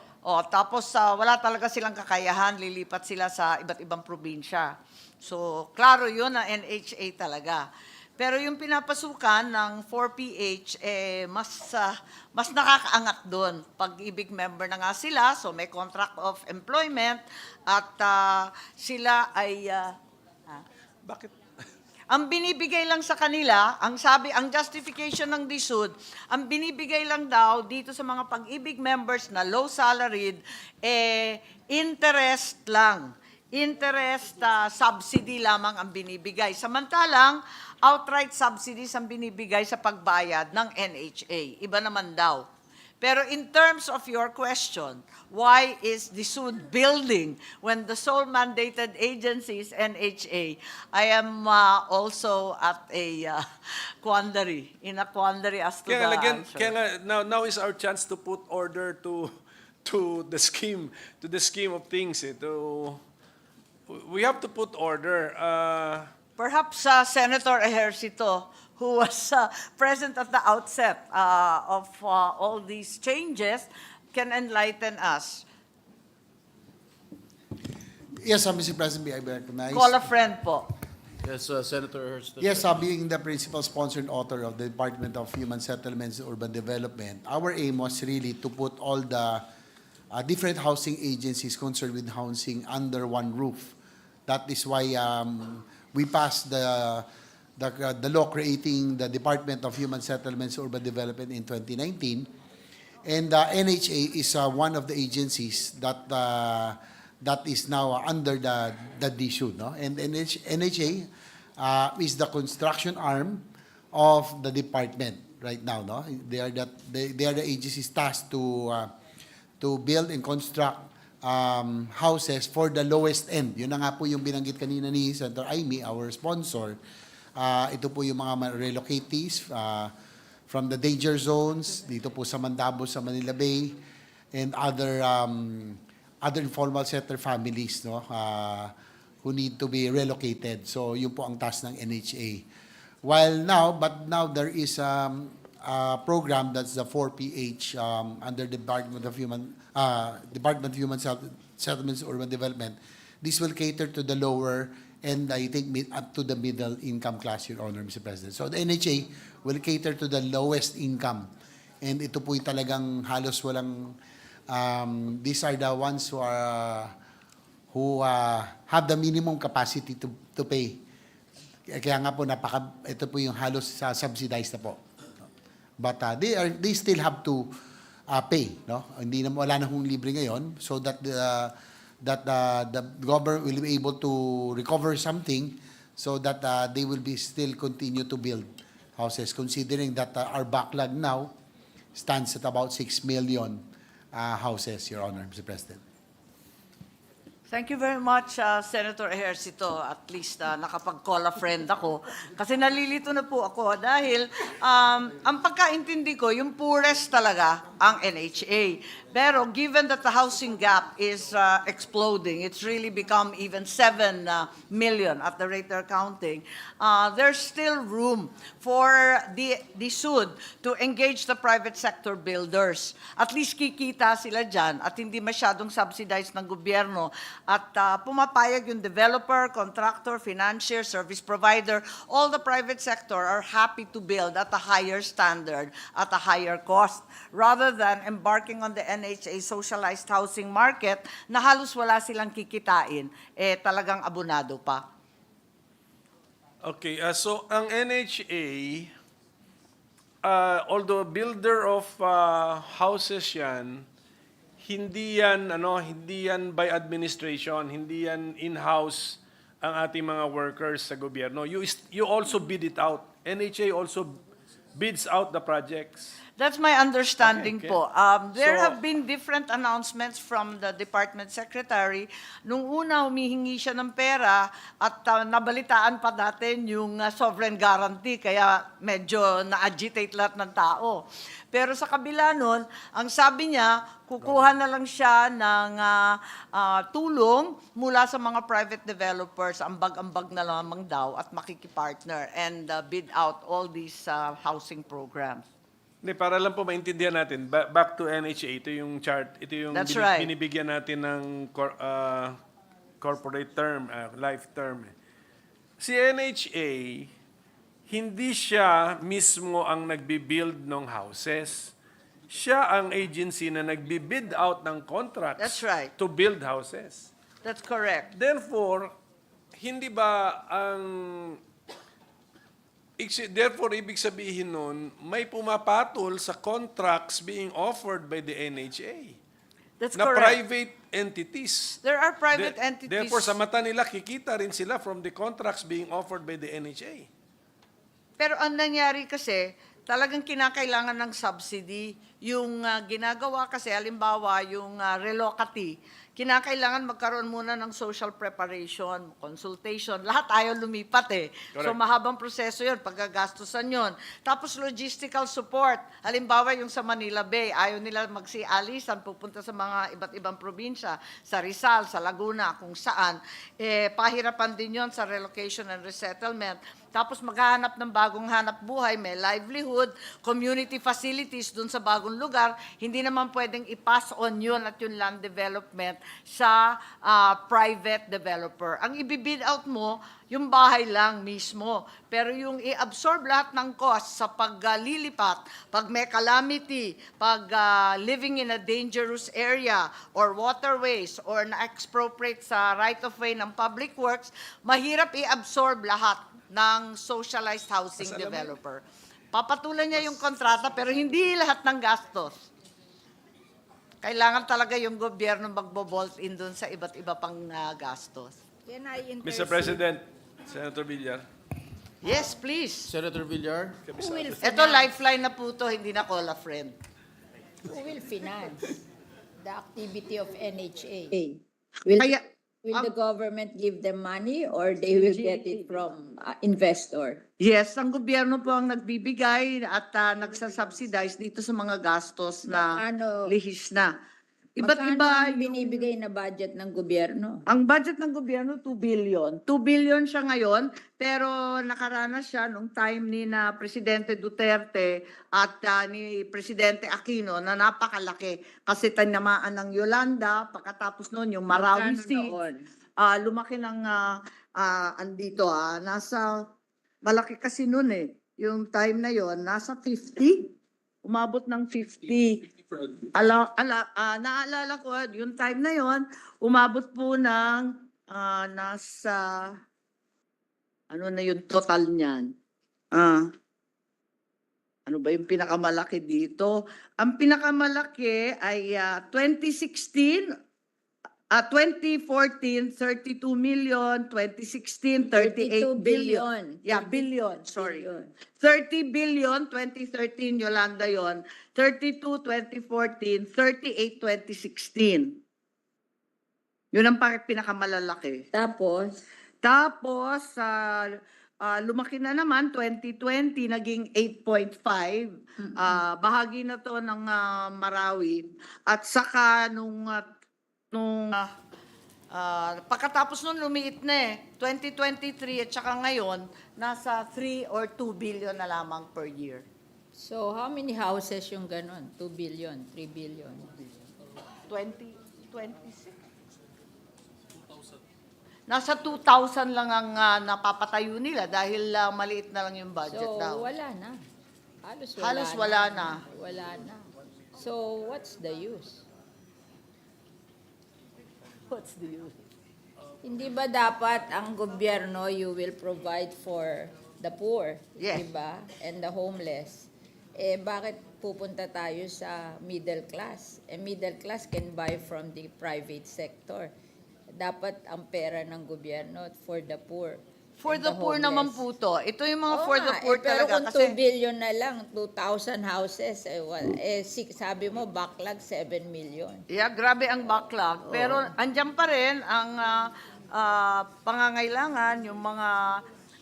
Tapos wala talaga silang kakayahan, lilipat sila sa iba't ibang probinsya. So, klaro yun na NHA talaga. Pero yung pinapasukan ng 4PH, mas nakakaangat doon. Pag-ibig member na nga sila, so may contract of employment, at sila ay... Bakit? Ang binibigay lang sa kanila, ang justification ng DSUD, ang binibigay lang daw dito sa mga Pag-ibig members na low salaried, interest lang. Interest subsidy lamang ang binibigay. Samantalang, outright subsidies ang binibigay sa pagbayad ng NHA. Iba naman daw. Pero in terms of your question, why is the SUD building when the sole mandated agency is NHA? I am also at a quandary, in a quandary as to the answer. Now is our chance to put order to the scheme of things. We have to put order. Perhaps Senator Ejercito, who was present at the outset of all these changes, can enlighten us. Yes, Mr. President, may I be recognized? Call a friend po. Yes, Senator Hurst. Yes, being the principal sponsor and author of the Department of Human Settlements and Urban Development, our aim was really to put all the different housing agencies concerned with housing under one roof. That is why we passed the law creating the Department of Human Settlements and Urban Development in 2019. And NHA is one of the agencies that is now under the DSUD. No? And NHA is the construction arm of the department right now. No? They are the agencies tasked to build and construct houses for the lowest end. Yun na nga po yung binanggit kanina ni Senator Amy, our sponsor. Ito po yung mga relocatees from the danger zones, dito po sa Mandabo, sa Manila Bay, and other informal settler families, no, who need to be relocated. So yun po ang task ng NHA. But now there is a program that's the 4PH under the Department of Human Settlements and Urban Development. This will cater to the lower and I think up to the middle income class, Your Honor, Mr. President. So the NHA will cater to the lowest income. And ito po'y talagang halos walang, these are the ones who have the minimum capacity to pay. Kaya nga po, ito po yung halos subsidized na po. But they still have to pay, no? Wala na hong libre ngayon, so that that the government will be able to recover something so that they will be still continue to build houses, considering that our backlog now stands at about 6 million houses, Your Honor, Mr. President. Thank you very much, Senator Ejercito. At least nakapag-call a friend ako. Kasi nalilito na po ako dahil ang pagkaintindi ko, yung poorest talaga ang NHA. Pero given that the housing gap is exploding, it's really become even 7 million at the rate they're counting, there's still room for the SUD to engage the private sector builders. At least kikita sila dyan at hindi masyadong subsidized ng gobyerno. At pumapayag yung developer, contractor, financier, service provider, all the private sector are happy to build at a higher standard, at a higher cost, rather than embarking on the NHA socialized housing market na halos wala silang kikitain, talagang abonado pa. Okay, so ang NHA, although builder of houses yan, hindi yan by administration, hindi yan in-house ang ating mga workers sa gobyerno. You also bid it out. NHA also bids out the projects. That's my understanding Okay. po. There So- have been different announcements from the department secretary. Nung una, humihingi siya ng pera at nabalitaan pa natin yung sovereign guarantee, kaya medyo na-agitate lahat ng tao. Pero sa kabila nun, ang sabi niya, kukuha na lang siya ng tulong mula sa mga private developers, ambag-ambag na lamang daw at makikipartner and bid out all these housing programs. Hindi, para lang po maintindihan natin, back to NHA, ito yung chart, ito yung That's right. binibigyan natin ng corporate term, life term. Si NHA, hindi siya mismo ang nagbi-build ng houses. Siya ang agency na nagbi-bid out ng contracts That's right. to build houses. That's correct. Therefore, hindi ba ang ibig sabihin nun, may pumapatol sa contracts being offered by the NHA That's na correct. private entities. There are private entities. Therefore, sa mata nila, kikita rin sila from the contracts being offered by the NHA. Pero ang nangyari kasi, talagang kinakailangan ng subsidy. Yung ginagawa kasi, halimbawa, yung relocatee, kinakailangan magkaroon muna ng social preparation, consultation. Lahat ayaw lumipat eh. So Correct. mahabang proseso yun, paggagastusan yun. Tapos logistical support. Halimbawa yung sa Manila Bay, ayaw nila magsialisan, pupunta sa mga iba't ibang probinsya, sa Rizal, sa Laguna, kung saan. Pahirapan din yon sa relocation and resettlement. Tapos maghahanap ng bagong hanap buhay, may livelihood, community facilities dun sa bagong lugar, hindi naman pwedeng i-pass on yun at yung land development sa private developer. Ang ibibid out mo, yung bahay lang mismo. Pero yung i-absorb lahat ng cost sa paglilipat, pag may calamity, pag living in a dangerous area or waterways or na-expropriate sa right-of-way ng public works, mahirap i-absorb lahat ng socialized housing developer. Papatulan niya yung kontrata pero hindi lahat ng gastos. Kailangan talaga yung gobyerno magbo-bolt in dun sa iba't iba pang gastos. Can I intercede? Mr. President, Senator Villar. Yes, please. Senator Villar? Who will Ito, finance? lifeline na po to, hindi na call a friend. Who will finance the activity of NHA? Will the government give them money or they will get it from investor? Yes, ang gobyerno po ang nagbibigay at nagsasubsidize dito sa mga gastos na Magkano- lihis na. Iba't Magkano iba ang binibigay na budget ng gobyerno? ang budget ng gobyerno, 2 billion. 2 billion siya ngayon, pero nakaranas siya nung time ni na Presidente Duterte at ni Presidente Aquino na napakalaki. Kasi tinamaan ng Yolanda, pagkatapos noon yung Marawi Magkano Sea. noon? Lumaki ng andito, nasa, malaki kasi noon eh. Yung time na yon nasa 50. Umabot ng 50. Naalala ko, yung time na yon umabot po ng nasa, ano na yung total niyan? Ano ba yung pinakamalaki dito? Ang pinakamalaki ay 2016, 2014, 32 million, 2016, 38 32 billion. billion. Yeah, billion, sorry. Billion. 30 billion, 2013, Yolanda yon. 32, 2014, 38, 2016. Yun ang pinakamalalaki. Tapos, lumaki na naman, 2020, naging 8.5. Bahagi na to ng Marawi. At saka, pagkatapos nun, lumiit na eh. 2023 at saka ngayon, nasa 3 or 2 billion na lamang per year. So how many houses yung ganon? 2 billion, 3 billion? 26. Nasa 2,000 lang ang napapatayo nila dahil maliit na lang yung budget So daw. wala na. Halos wala na. Wala na. So what's the use? What's the use? Hindi ba dapat ang gobyerno, you will provide for the poor, Yes. diba? And the homeless. Eh bakit pupunta tayo sa middle class? Eh middle class can buy from the private sector. Dapat ang pera ng gobyerno for the poor. For and the poor naman homeless. po to. Ito yung mga Oo for the nga, poor pero talaga. kung 2 billion na lang, 2,000 houses, sabi mo, backlog 7 million. Yeah, grabe ang backlog. Pero andyan pa rin ang pangangailangan, yung mga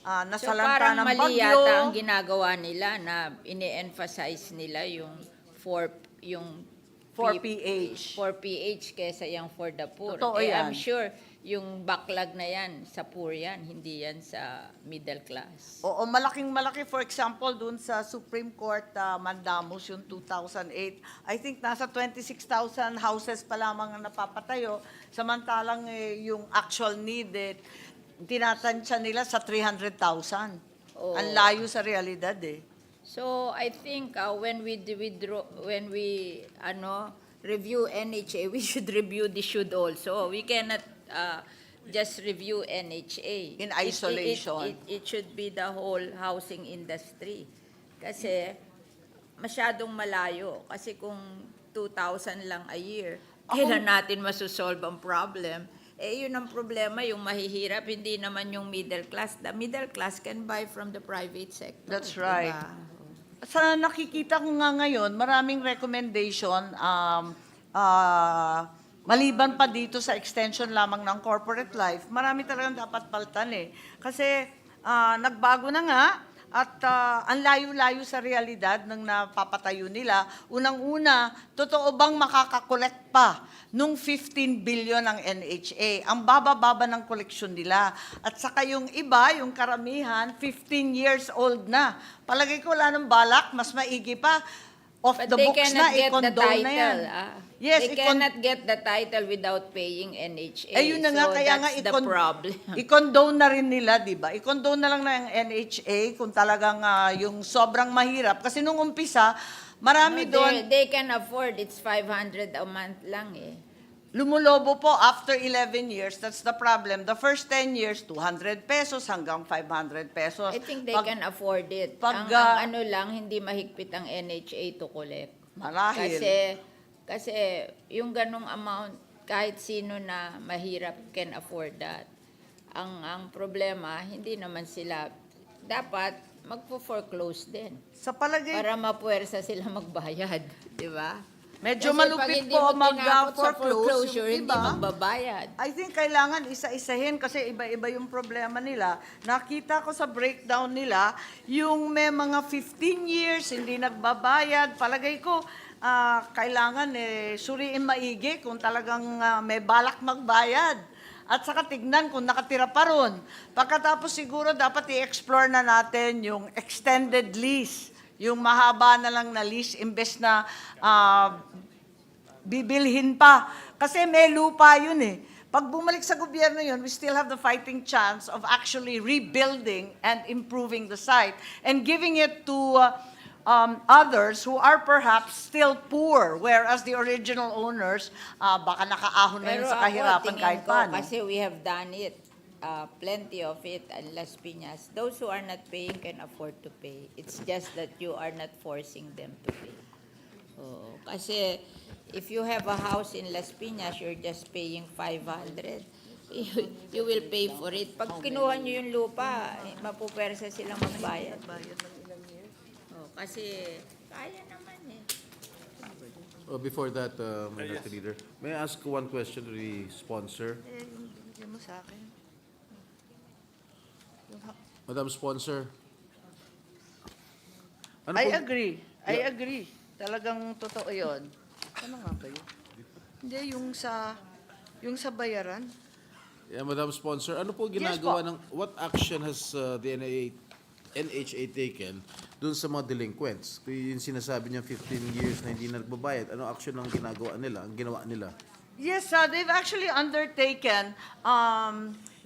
So nasalanta parang ng mali bagyo. yata ang ginagawa nila na ini-emphasize nila yung for 4PH. 4PH kesa yung for the poor. Totoo I'm yan. sure yung backlog na yan, sa poor yan, hindi yan sa middle class. Oo, malaking-malaki. For example, dun sa Supreme Court, Mandamus, yung 2008, I think nasa 26,000 houses pa lamang ang napapatayo. Samantalang yung actual need, tinatansya nila sa 300,000. Oo. Ang layo sa realidad eh. So I think when we review NHA, we should review the should also. We cannot just review NHA. In isolation. It should be the whole housing industry. Kasi masyadong malayo. Kasi kung 2,000 lang a year, kailan natin masosolve ang problem? Eh, yun ang problema, yung mahihirap, hindi naman yung middle class. The middle class can buy from the private sector. That's right. Diba? Sa nakikita ko nga ngayon, maraming recommendation, maliban pa dito sa extension lamang ng corporate life, marami talagang dapat paltan eh. Kasi nagbago na nga at ang layo-layo sa realidad ng napapatayo nila. Unang-una, totoo bang makakakolekt pa nung 15 billion ng NHA? Ang baba-baba ng koleksyon nila. At saka yung iba, yung karamihan, 15 years old na. Palagay ko wala nang balak, mas maigi pa. Off But the they books cannot na, get the i-condone na yan. title. Yes, They cannot get the title without paying NHA. Ayun na nga, so kaya nga that's the problem. i-condone na rin nila, di ba? I-condone na lang ng NHA kung talagang yung sobrang mahirap. Kasi nung umpisa, marami No, doon, they can afford, it's 500 a month lang eh. lumulobo po after 11 years. That's the problem. The first 10 years, 200 pesos hanggang 500 pesos. I think they Pag- can afford it. pag, ang ano lang, hindi mahigpit ang NHA to collect. Marahil. Kasi yung ganong amount, kahit sino na mahirap can afford that. Ang problema, hindi naman sila, dapat magpo-foreclose din. Sa palagay, Para mapuwersa sila magbayad, di ba? medyo Kasi malupit pag hindi po mo tinakot sa mag-foreclose foreclosure, yung hindi iba. magbabayad. I think kailangan isa-isahin kasi iba-iba yung problema nila. Nakita ko sa breakdown nila, yung may mga 15 years hindi nagbabayad. Palagay ko, kailangan suriin maigi kung talagang may balak magbayad. At saka tignan kung nakatira pa ron. Pagkatapos siguro dapat i-explore na natin yung extended lease. Yung mahaba na lang na lease imbes na bibilhin pa. Kasi may lupa yun eh. Pag bumalik sa gobyerno yun, we still have the fighting chance of actually rebuilding and improving the site and giving it to others who are perhaps still poor, whereas the original owners, baka nakaahon na yun sa kahirapan kahit paano. Kasi we have done it, plenty of it in Las Piñas. Those who are not paying can afford to pay. It's just that you are not forcing them to pay. Kasi If you have a house in Las Piñas, you're just paying 500. You will pay for it. Pag kinuha nyo yung lupa, mapupersa silang magbayad. Oh, kasi kaya naman eh. Before that, Minority Leader, may I ask one question to the sponsor? Bigyan mo sa akin. Madam Sponsor. Ano I po- agree. Talagang totoo yun. Ano nga ba yun? Hindi, yung sa bayaran. Yeah, Madam Sponsor, ano po Yes ginagawa po. what action has the NHA taken dun sa mga delinquents? Kung yung sinasabi niya 15 years na hindi na nagbabayad, ano action ang ginawa nila? Yes, they've actually undertaken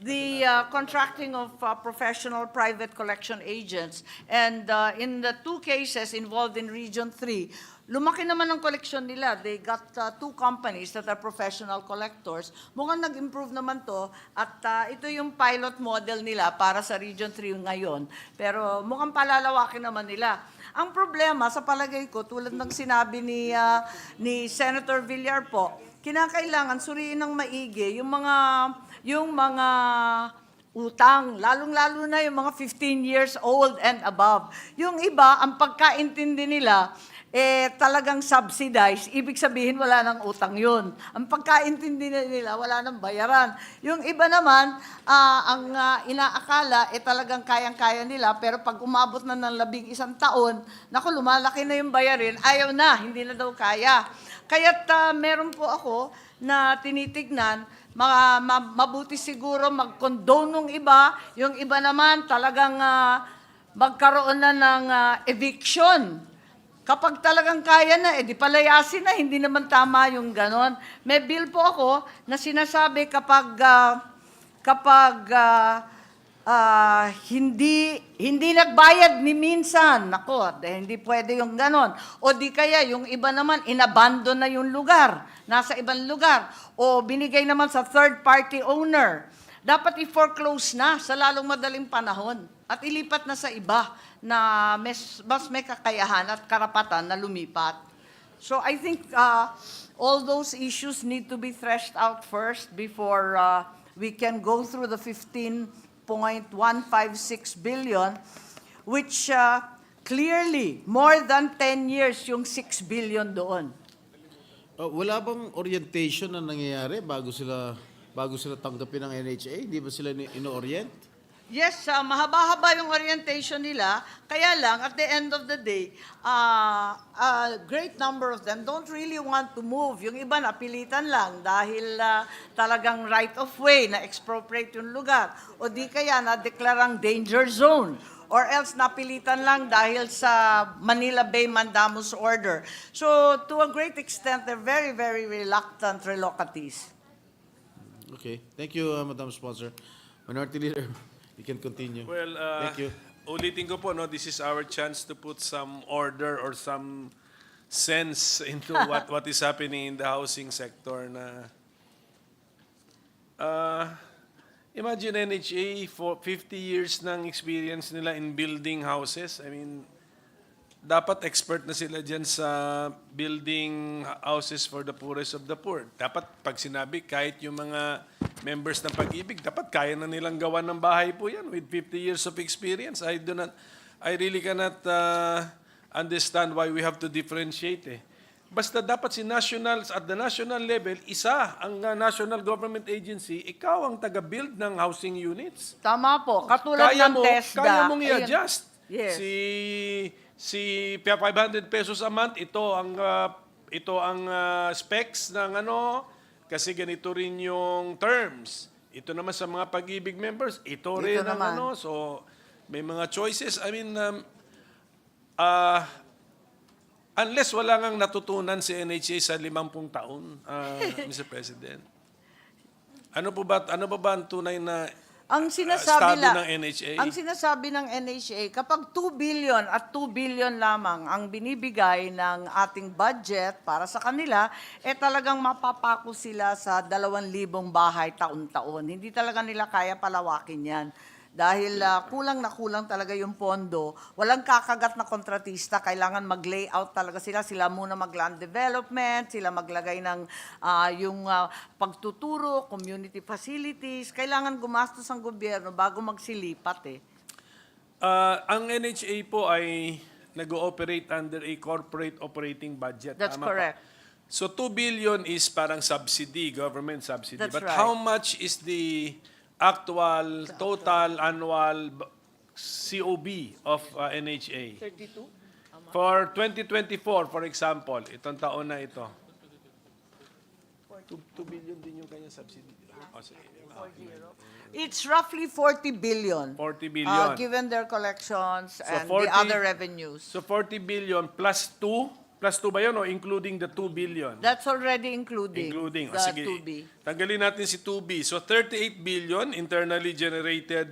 the contracting of professional private collection agents. And in the 2 cases involved in Region 3, lumaki naman ang collection nila. They got 2 companies that are professional collectors. Mukhang nag-improve naman to at ito yung pilot model nila para sa Region 3 ngayon. Pero mukhang palalawakin naman nila. Ang problema sa palagay ko, tulad ng sinabi ni Senator Villar po, kinakailangan suriin ng maigi yung mga utang, lalong-lalo na yung mga 15 years old and above. Yung iba, ang pagkaintindi nila, talagang subsidized, ibig sabihin wala nang utang yun. Ang pagkaintindi nila, wala nang bayaran. Yung iba naman, ang inaakala, talagang kayang-kaya nila, pero pag umabot na ng 11 taon, naku, lumalaki na yung bayarin, ayaw na, hindi na daw kaya. Kaya't meron po ako na tinitignan, mabuti siguro mag-condone ng iba, yung iba naman talagang magkaroon na ng eviction. Kapag talagang kaya na, di palayasin na, hindi naman tama yung ganon. May bill po ako na sinasabi kapag hindi nagbayad ni minsan, nako, hindi pwede yung ganon. O di kaya yung iba naman, inabandon na yung lugar, nasa ibang lugar. O binigay naman sa third-party owner. Dapat i-foreclose na sa lalong madaling panahon at ilipat na sa iba na mas may kakayahan at karapatan na lumipat. So I think all those issues need to be threshed out first before we can go through the 15.156 billion, which clearly more than 10 years yung 6 billion doon. Wala bang orientation na nangyayari bago sila tanggapin ng NHA? Di ba sila ino-orient? Yes, mahaba-haba yung orientation nila. Kaya lang, at the end of the day, a great number of them don't really want to move. Yung iba napilitan lang dahil talagang right of way na expropriate yung lugar. O di kaya na-deklarang danger zone. Or else napilitan lang dahil sa Manila Bay Mandamus Order. So to a great extent, they're very, very reluctant relocatees. Okay. Thank you, Madam Sponsor. Minority Leader, you can continue. Well, Thank you. ulitin ko po, no, this is our chance to put some order or some sense into what is happening in the housing sector na imagine NHA for 50 years ng experience nila in building houses. I mean, dapat expert na sila dyan sa building houses for the poorest of the poor. Dapat pag sinabi, kahit yung mga members ng Pag-ibig, dapat kaya na nilang gawa ng bahay po yan with 50 years of experience. I really cannot understand why we have to differentiate eh. Basta dapat at the national level, isa ang national government agency, ikaw ang taga-build ng housing units. Tama po. Katulad ng TESDA. Kaya mong i-adjust. Yes. Si 500 pesos a month, ito ang specs ng kasi ganito rin yung terms. Ito naman sa mga Pag-ibig members, ito rin ang naman. so may mga choices. I mean unless wala ngang natutunan si NHA sa 50 taon, Mr. President. Ano pa ba ang tunay na Ang estado sinasabi ng NHA? Ang sinasabi ng NHA, kapag 2 billion at 2 billion lamang ang binibigay ng ating budget para sa kanila, talagang mapapako sila sa 2,000 bahay taon-taon. Hindi talaga nila kaya palawakin yan. dahil kulang na kulang talaga yung pondo. Walang kakagat na kontratista, kailangan mag-layout talaga sila. Sila muna mag-land development, sila maglagay ng yung pagtuturo, community facilities. Kailangan gumastos ang gobyerno bago magsilipat eh. Ang NHA po ay nag-ooperate under a corporate operating budget. That's Tama ba? correct. So 2 billion is parang subsidy, government subsidy. That's But right. how much is the actual total annual COB of NHA? 32? For 2024, for example, itong taon na ito. 2 billion din yung kanya subsidy. Oh, sige. It's roughly 40 billion. 40 billion. Given their collections and 40 the other revenues. So 40 billion plus 2? Plus 2 ba yun o including the 2 billion? That's already including, Including. the O, sige. 2B. Tanggalin natin si 2B. So 38 billion internally generated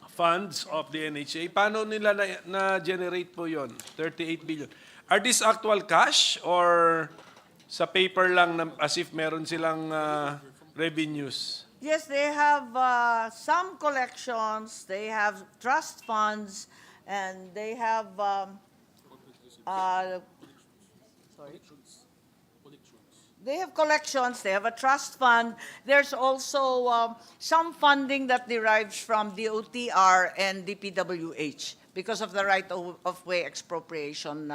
funds of the NHA. Paano nila na-generate po yon? 38 billion. Are these actual cash or sa paper lang na, as if meron silang revenues? Yes, they have some collections, they have trust funds, and they have they have collections, they have a trust fund. There's also some funding that derives from DOTR and DPWH because of the right-of-way expropriation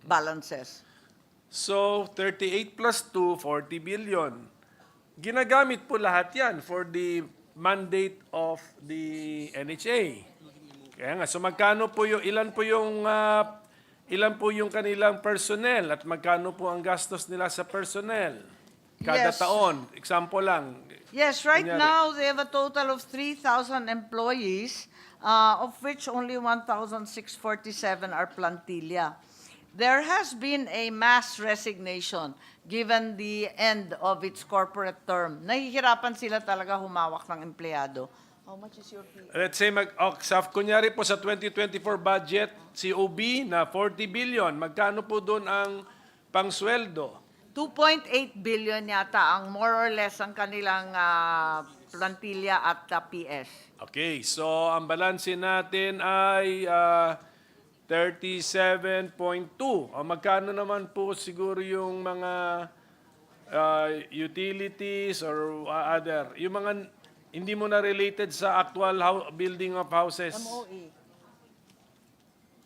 balances. So 38 plus 2, 40 billion. Ginagamit po lahat yan for the mandate of the NHA. Kaya nga, so magkano po yung, ilan po yung kanilang personnel at magkano po ang gastos nila sa personnel? Kada Yes. taon, example lang. Yes, right Kunyari. now they have a total of 3,000 employees, of which only 1,647 are plantilla. There has been a mass resignation given the end of its corporate term. Nahihirapan sila talaga humawak ng empleyado. How much is your fee? Let's say, kunyari po sa 2024 budget, COB na 40 billion, magkano po doon ang pangsweldo? 2.8 billion yata ang more or less ang kanilang plantilla at PS. Okay, so ang balanse natin ay 37.2. O magkano naman po siguro yung mga utilities or other, yung mga hindi mo na related sa actual building of houses? MOE.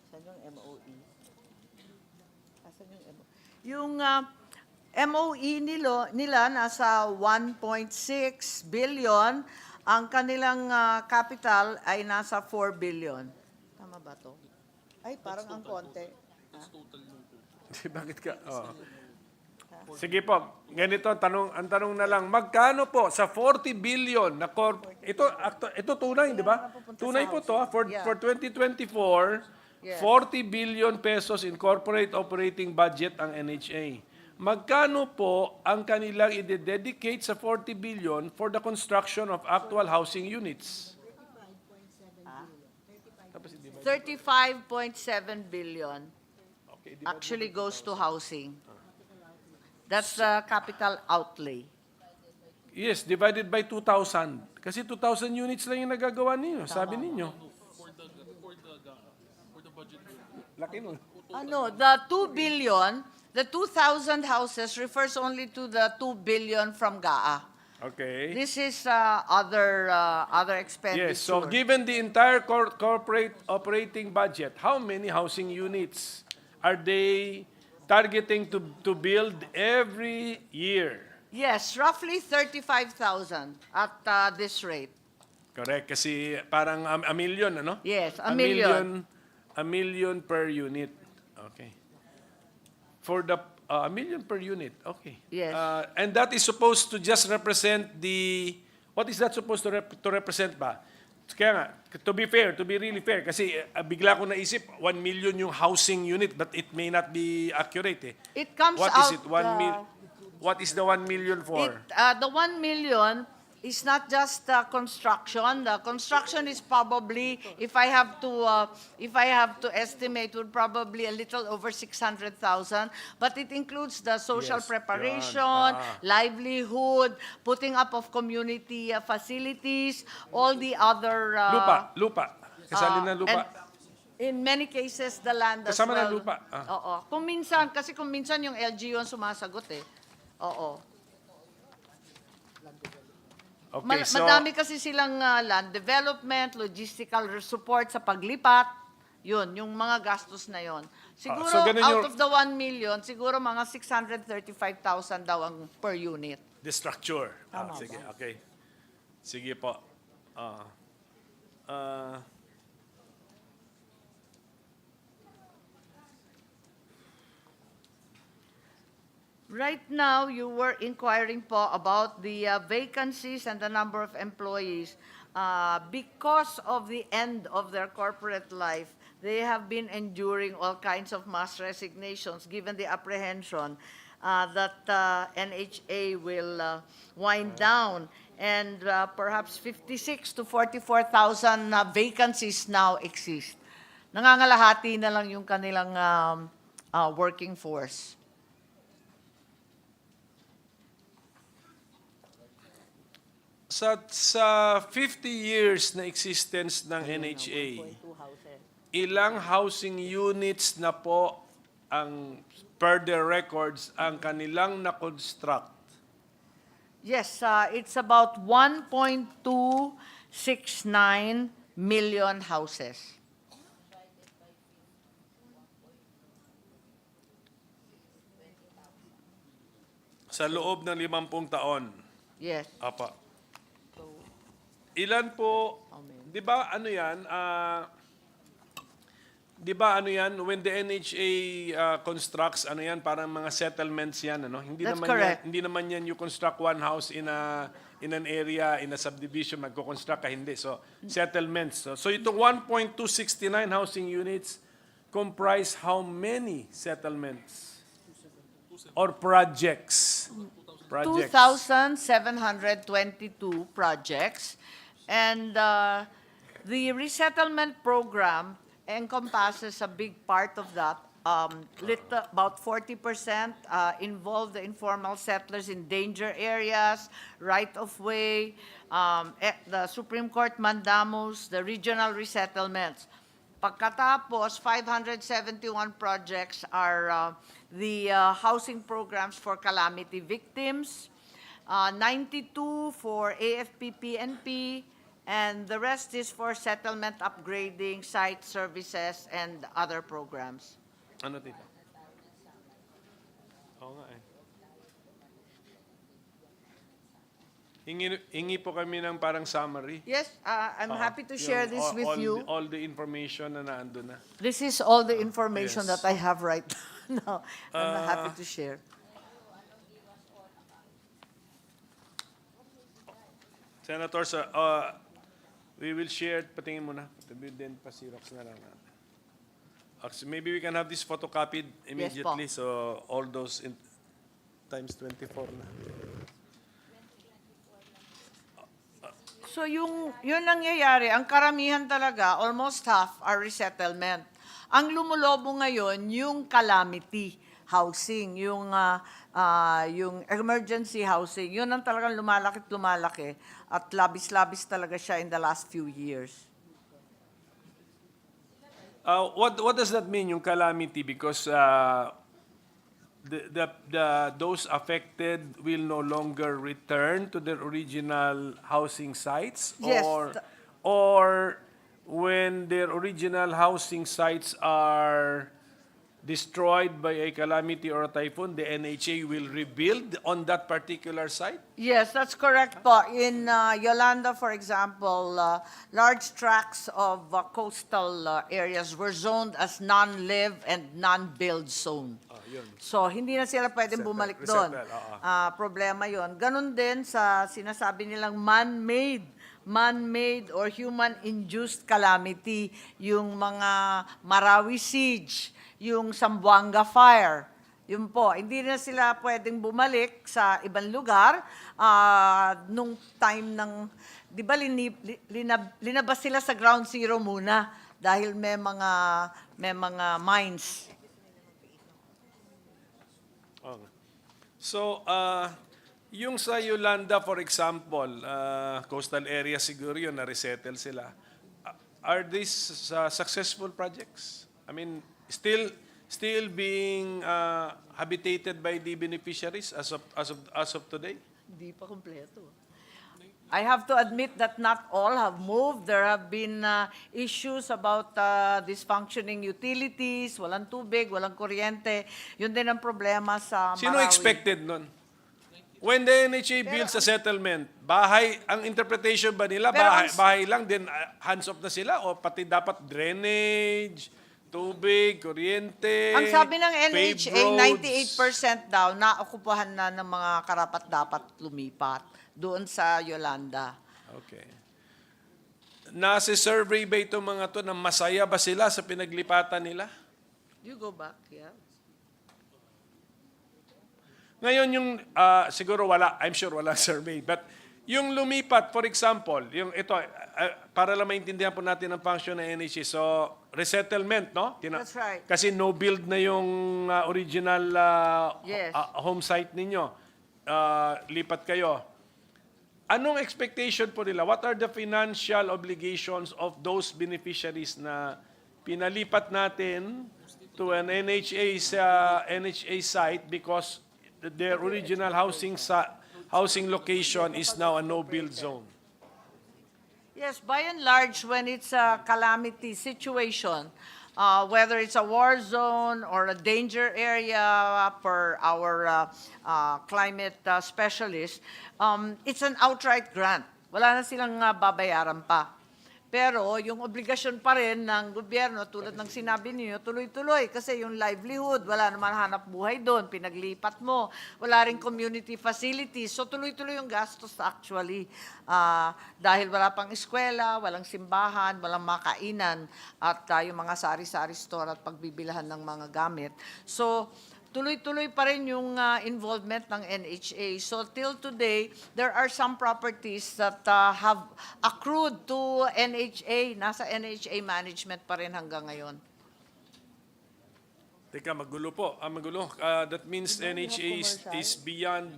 Saan yung MOE? Asan yung MOE? Yung MOE nila nasa 1.6 billion. Ang kanilang capital ay nasa 4 billion. Tama ba to? Ay, parang ang konti. Bakit ka? Oh. Sige po, ganito ang tanong na lang, magkano po sa 40 billion na ito tunay, di ba? Tunay po to for 2024, Yes. 40 billion pesos in corporate operating budget ang NHA. Magkano po ang kanilang i-dedicate sa 40 billion for the construction of actual housing units? 35.7 billion actually goes to housing. That's the capital outlay. Yes, divided by 2,000. Kasi 2,000 units lang yung nagagawa ninyo, sabi ninyo. Laki nun. The 2 billion, the 2,000 houses refers only to the 2 billion from GAA. Okay. This is other expenditure. Yes, so given the entire corporate operating budget, how many housing units are they targeting to build every year? Yes, roughly 35,000 at this rate. Correct, kasi parang a million, ano? Yes, a million. A million per unit. Okay. For the a million per unit. Okay. Yes. And that is supposed to just represent the, what is that supposed to represent ba? Kaya nga, to be fair, to be really fair, kasi bigla ko naisip, 1 million yung housing unit, but it may not be accurate eh. It comes What out. is it? What is the 1 million for? The 1 million It's not just construction. The construction is probably, if I have to estimate, would probably a little over 600,000. But it includes the social Yes, preparation, livelihood, putting up of community facilities, all the other. Lupa. Kasali na lupa. And in many cases, the land as Kasama well. ng lupa. Oo. Kung minsan yung LGU ang sumasagot eh. Oo. Okay, so, Madami kasi silang land development, logistical support sa paglipat. Yun, yung mga gastos na yun. Siguro, so ganun out yung- of the 1 million, siguro mga 635,000 daw ang per unit. the structure. Tama Sige, ba? okay. Sige po. Right now, you were inquiring po about the vacancies and the number of employees. Because of the end of their corporate life, they have been enduring all kinds of mass resignations given the apprehension that NHA will wind down. And perhaps 56 to 44,000 vacancies now exist. Nangangalahati na lang yung kanilang working force. Sa 50 years na existence ng NHA, ilang housing units na po ang per their records ang kanilang na-construct? Yes, it's about 1.269 million houses. Sa loob ng 50 taon. Yes. Apa. Ilan po, di ba ano yan, when the NHA constructs, ano yan, parang mga settlements yan, ano? Hindi That's naman correct. Yan, hindi naman yan you construct one house in an area, in a subdivision, magko-construct ka, hindi. So, settlements. So itong 1.269 housing units comprise how many settlements? Or projects? 2,722 projects. And the resettlement program encompasses a big part of that. About 40% involve the informal settlers in danger areas, right-of-way, the Supreme Court mandamus, the regional resettlements. Pagkatapos, 571 projects are the housing programs for calamity victims, 92 for AFP-PNP, and the rest is for settlement upgrading, site services, and other programs. Ano, tita? Oo nga eh. Hingi po kami ng parang summary. Yes, I'm happy to share this with you. All the information na naandun na. This is all the information yes. that I have right now. I'm happy to share. Senator, we will share, patingin mo na, then pa-Xerox na lang natin. Actually, maybe we can have this photocopied immediately, Yes, so all those times 24 na. So yun nangyayari, ang karamihan talaga, almost half are resettlement. Ang lumulobo ngayon, yung calamity housing, yung emergency housing, yun ang talagang lumalaki at labis-labis talaga siya in the last few years. What does that mean, yung calamity? Because those affected will no longer return to their original housing sites? Yes. Or when their original housing sites are destroyed by a calamity or a typhoon, the NHA will rebuild on that particular site? Yes, that's correct po. In Yolanda, for example, large tracts of coastal areas were zoned as non-live and non-build zone. So, hindi na sila pwedeng bumalik doon. Problema yon. Ganon din sa sinasabi nilang man-made or human-induced calamity, yung mga Marawi siege, yung Zamboanga fire, Yun po, hindi na sila pwedeng bumalik sa ibang lugar nung time ng, di ba linabas sila sa ground zero muna dahil may mga mines. Okay. So, yung sa Yolanda, for example, coastal area siguro yun, na-resettle sila. Are these successful projects? I mean, still being habitated by the beneficiaries as of today? Hindi pa kompleto. I have to admit that not all have moved. There have been issues about dysfunctioning utilities, walang tubig, walang kuryente. Yun din ang problema sa Marawi. Sino expected nun? When the NHA builds a settlement, bahay, ang interpretation ba nila, Pero bahay lang, then hands off na sila? O pati dapat drainage, tubig, kuryente, Ang sabi ng paved NHA, roads? 98% daw naokupahan na ng mga karapat-dapat lumipat doon sa Yolanda. Okay. Nasa survey ba itong mga to na masaya ba sila sa pinaglipatan nila? You go back, yeah. Ngayon yung, siguro wala, I'm sure wala survey, but yung lumipat, for example, yung ito, para lang maintindihan po natin ang function ng NHA. So, resettlement, no? That's right. Kasi no build na yung original Yes. home site ninyo. Lipat kayo. Anong expectation po nila? What are the financial obligations of those beneficiaries na pinalipat natin to an NHA site because their original housing location is now a no-build zone? Yes, by and large, when it's a calamity situation, whether it's a war zone or a danger area for our climate specialists, it's an outright grant. Wala na silang babayaran pa. Pero yung obligasyon pa rin ng gobyerno, tulad ng sinabi niyo, tuloy-tuloy. Kasi yung livelihood, wala naman hanap buhay doon, pinaglipat mo. Wala rin community facilities. So tuloy-tuloy yung gastos actually. Dahil wala pang eskwela, walang simbahan, walang makainan, at yung mga sari-sari store at pagbibilahan ng mga gamit. So tuloy-tuloy pa rin yung involvement ng NHA. So till today, there are some properties that have accrued to NHA. Nasa NHA management pa rin hanggang ngayon. Teka, magulo po. Magulo. That means NHA is beyond...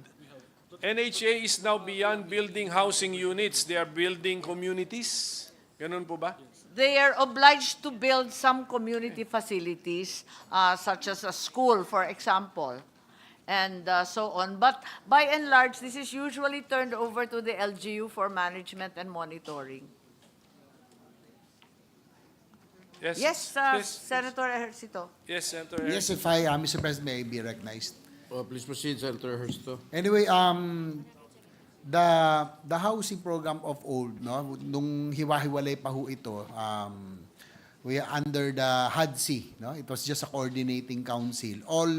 NHA is now beyond building housing units. They are building communities. Ganun po ba? They are obliged to build some community facilities, such as a school, for example, and so on. But by and large, this is usually turned over to the LGU for management and monitoring. Yes, Senator Ejercito. Yes, Senator. Yes, if Mr. President, may I be recognized. Please proceed, Senator Hersto. Anyway, the housing program of old, no, nung hiwa-hiwalay pa ho ito, we are under the HUDC, no? It was just a coordinating council. All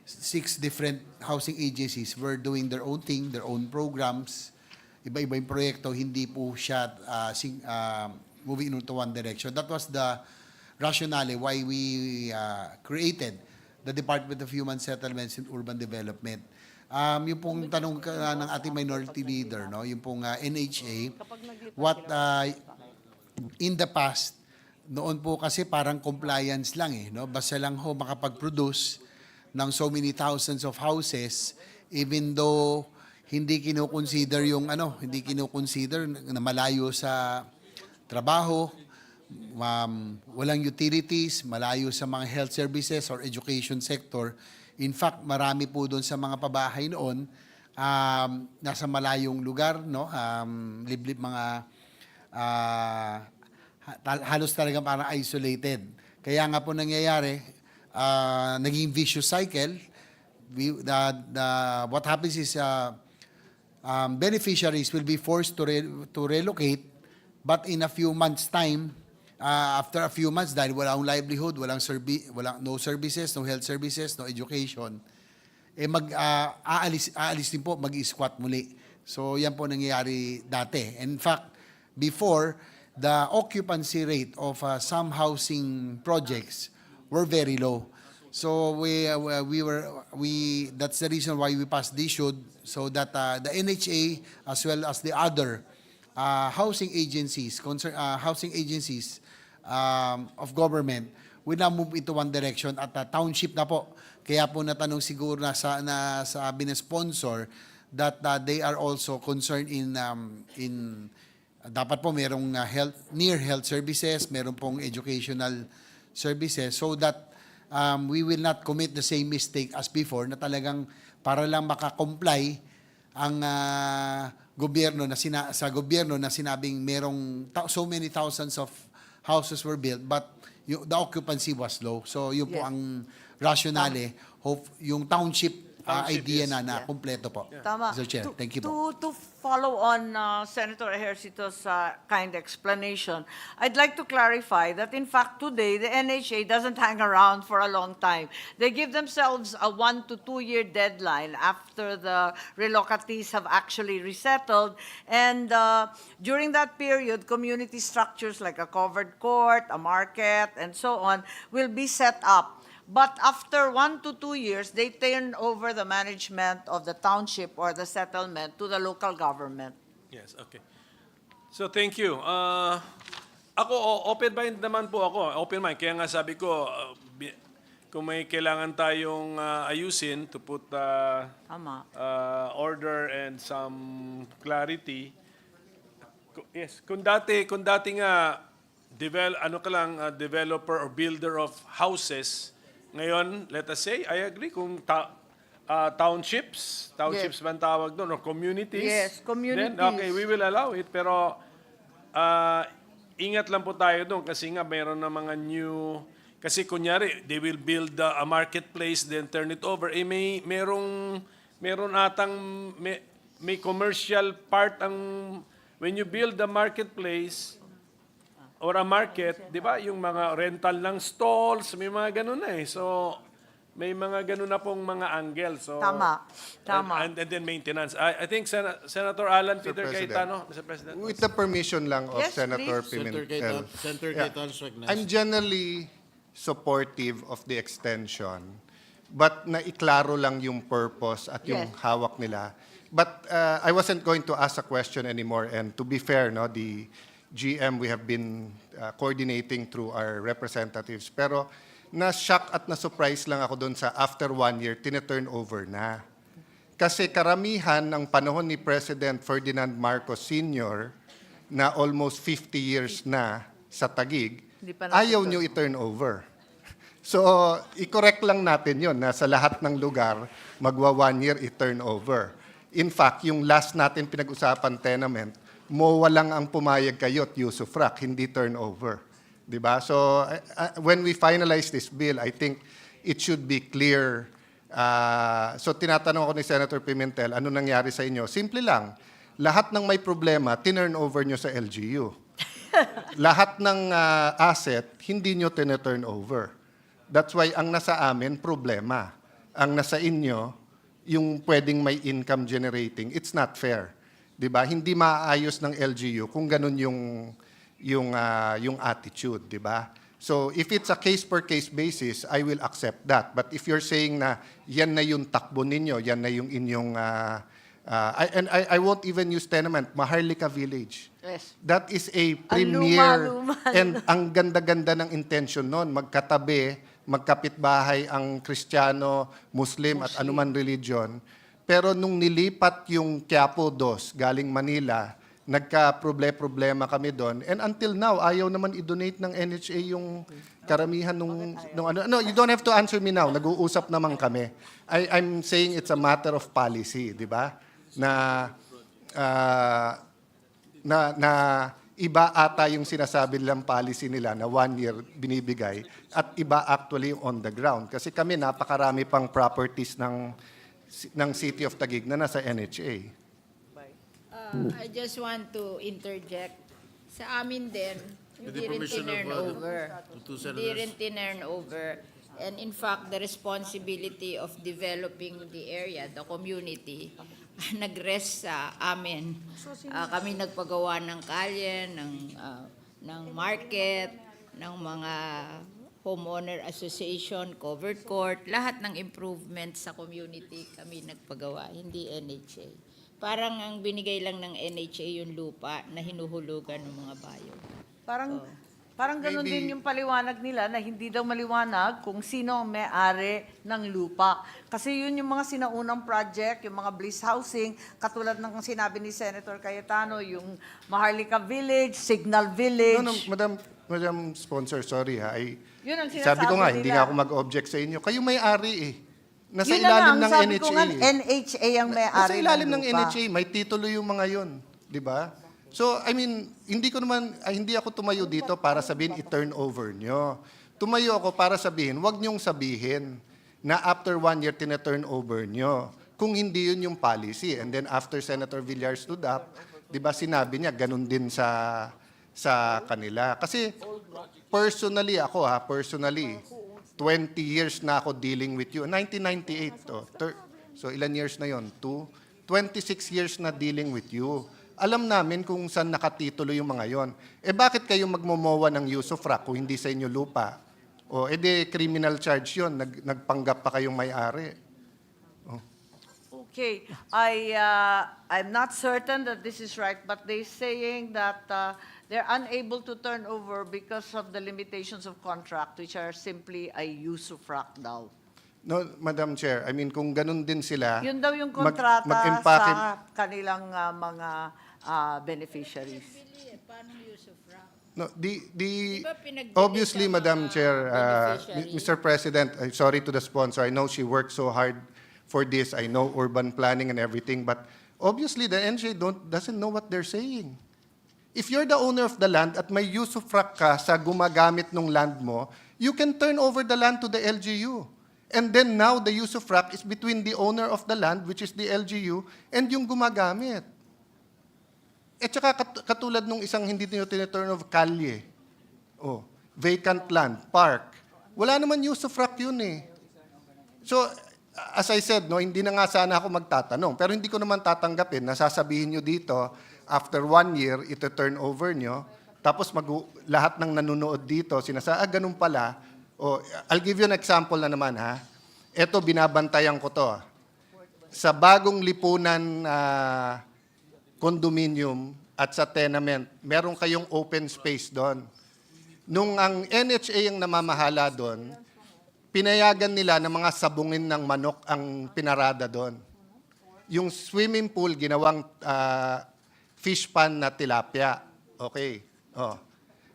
6 different housing agencies were doing their own thing, their own programs. Iba-iba yung proyekto, hindi po siya moving into one direction. That was the rationale why we created the Department of Human Settlements and Urban Development. Yung pong tanong ng ating minority leader, no, yung pong NHA, what in the past, noon po kasi parang compliance lang no, basta lang ho makapag-produce ng so many thousands of houses, even though hindi kino-consider yung hindi kino-consider na malayo sa trabaho, walang utilities, malayo sa mga health services or education sector. In fact, marami po doon sa mga pabahay noon, nasa malayong lugar, no? Liblib mga, halos talaga parang isolated. Kaya nga po nangyayari, naging vicious cycle. What happens is, beneficiaries will be forced to relocate, but in a few months' time, after a few months, dahil walang livelihood, no services, no health services, no education, aalis din po, mag-squat muli. So yan po nangyayari dati. In fact, before, the occupancy rate of some housing projects were very low. So that's the reason why we passed this should, so that the NHA as well as the other housing agencies, of government will now move into one direction at township na po. Kaya po natanong siguro na sabi ng sponsor that they are also concerned in dapat po merong near health services, meron pong educational services, so that we will not commit the same mistake as before na talagang para lang makakomply ang gobyerno sa gobyerno na sinabing merong so many thousands of houses were built but the occupancy was low. So yun po Yes. ang rationale, yung township Township, idea yes. na kompleto po. Tama. Mr. Chair, thank you po. To follow on Senator Ejercito's kind explanation, I'd like to clarify that in fact today the NHA doesn't hang around for a long time. They give themselves a 1 to 2 year deadline after the relocatees have actually resettled, and during that period, community structures like a covered court, a market, and so on will be set up. But after 1 to 2 years, they turn over the management of the township or the settlement to the local government. Yes, okay. So thank you. Ako, open mind naman po ako. Open mind. Kaya nga sabi ko, kung may kailangan tayong ayusin to put Tama. order and some clarity. Yes, kung dati nga developer or builder of houses, ngayon, let us say, I agree, kung townships ba ang tawag doon, or communities. Yes, communities. Then, okay, we will allow it, pero ingat lang po tayo doon kasi nga mayroon na mga new, kasi kunyari, they will build a marketplace, then turn it over. Meron atang, may commercial part when you build the marketplace, or a market, di ba, yung mga rental ng stalls, may mga ganun na eh. So, may mga ganun na pong mga angle. So, Tama. And then maintenance. I think Senator Alan Peter President. Cayetano, Mr. President. With the permission lang of Yes, Senator please. Pimentel. Senator Yeah. Cayetano is recognized. I'm generally supportive of the extension, but naiklaro lang yung purpose at yung Yes. hawak nila. But I wasn't going to ask a question anymore, and to be fair, no, the GM, we have been coordinating through our representatives. Pero na-shock at na-surprise lang ako doon sa after 1 year, tine-turn over na. Kasi karamihan ng panahon ni President Ferdinand Marcos Sr. na almost 50 years na sa Taguig, Hindi pa ayaw na-turn. nyo i-turn over. So, i-correct lang natin yon na sa lahat ng lugar, magwa 1 year i-turn over. In fact, yung last natin pinag-usapan tenement, MOA lang ang pumayag kayo at usufruct, hindi turnover. Diba? So, when we finalize this bill, I think it should be clear. So, tinatanong ako ni Senator Pimentel, ano nangyari sa inyo? Simple lang. Lahat ng may problema, tinurn over nyo sa LGU. Lahat ng asset, hindi nyo tinurn over. That's why ang nasa amin, problema. Ang nasa inyo, yung pwedeng may income generating, it's not fair. 'Di ba? Hindi maayos ng LGU kung ganun yung attitude, 'di ba? So if it's a case per case basis, I will accept that. But if you're saying na yan na yung takbo ninyo, yan na yung inyong I won't even use tenement, Maharlika Village. Yes. That is a Ang premier luma-luma. and ang ganda-ganda ng intention noon, magkatabi, magkapitbahay ang Kristiyano, Muslim at anuman religion. Pero nung nilipat yung Quiapo 2 galing Manila, nagka-problema kami doon. And until now, ayaw naman i-donate ng NHA yung karamihan nung ano. No, you don't have to answer me now. Nag-uusap naman kami. I'm saying it's a matter of policy, di ba? Na iba ata yung sinasabi nilang policy nila na 1 year binibigay at iba actually on the ground. Kasi kami napakarami pang properties ng City of Taguig na nasa NHA. I just want to interject. Sa amin din, With hindi the rin permission of, tinurn over. the two Hindi senators. rin tinurn over. And in fact, the responsibility of developing the area, the community, nag-rest sa amin. Kami nagpagawa ng kalye, ng market, ng mga homeowner association, covered court, lahat ng improvements sa community kami nagpagawa, hindi NHA. Parang ang binigay lang ng NHA yung lupa na hinuhulugan ng mga bayo. Parang, Oh. parang ganun Maybe- din yung paliwanag nila na hindi daw maliwanag kung sino ang may-ari ng lupa. Kasi yun yung mga sinaunang project, yung mga bliss housing, katulad ng sinabi ni Senator Cayetano, yung Maharlika Village, Signal Village. No, Madam Sponsor, sorry ha. Yun ang sinasabi Sabi ko nga, hindi nila. nga ako mag-object sa inyo. Kayo may-ari eh. Nasa Yun na ilalim lang, ng sabi NHA. ko nga, eh. NHA ang may-ari Nasa ilalim ng lupa. NHA, may titulo yung mga yon, di ba? So, I mean, hindi ako tumayo dito para sabihin i-turn over nyo. Tumayo ako para sabihin, wag nyong sabihin na after 1 year tina-turn over nyo. Kung hindi yun yung policy. And then after Senator Villar stood up, di ba sinabi niya, ganun din sa kanila. Kasi personally, 20 years na ako dealing with you. 1998 to. So ilan years na yon? 26 years na dealing with you. Alam namin kung saan nakatitulo yung mga yon. Bakit kayo magmomowa ng use of rock kung hindi sa inyo lupa? Criminal charge yon. Nagpanggap pa kayong may-ari. Okay, I'm not certain that this is right, but they're saying that they're unable to turn over because of the limitations of contract, which are simply a usufruct daw. No, Madam Chair, I mean, kung ganun din sila, Yun daw yung kontrata mag-impake- sa kanilang mga beneficiaries. Paano use of rock? No, ba pinagdinig obviously, ang mga Madam Chair, beneficiary? Mr. President, I'm sorry to the sponsor. I know she worked so hard for this. I know urban planning and everything, but obviously the NHA doesn't know what they're saying. If you're the owner of the land at may usufruct ka sa gumagamit ng land mo, you can turn over the land to the LGU. And then now the usufruct is between the owner of the land, which is the LGU, and yung gumagamit. At saka katulad nung isang hindi nyo tiniturn of kalye, vacant land, park, wala naman usufruct yun eh. So, as I said, hindi na nga sana ako magtatanong, pero hindi ko naman tatanggapin na sasabihin nyo dito, after 1 year, ito turn over nyo, tapos lahat ng nanonood dito, ganun pala. I'll give you an example na naman ha. Ito, binabantayan ko to. Sa bagong lipunan condominium at sa tenement, meron kayong open space doon. Nung ang NHA ang namamahala doon, pinayagan nila na mga sabungin ng manok ang pinarada doon. Yung swimming pool, ginawang fish pan na tilapia. Okay.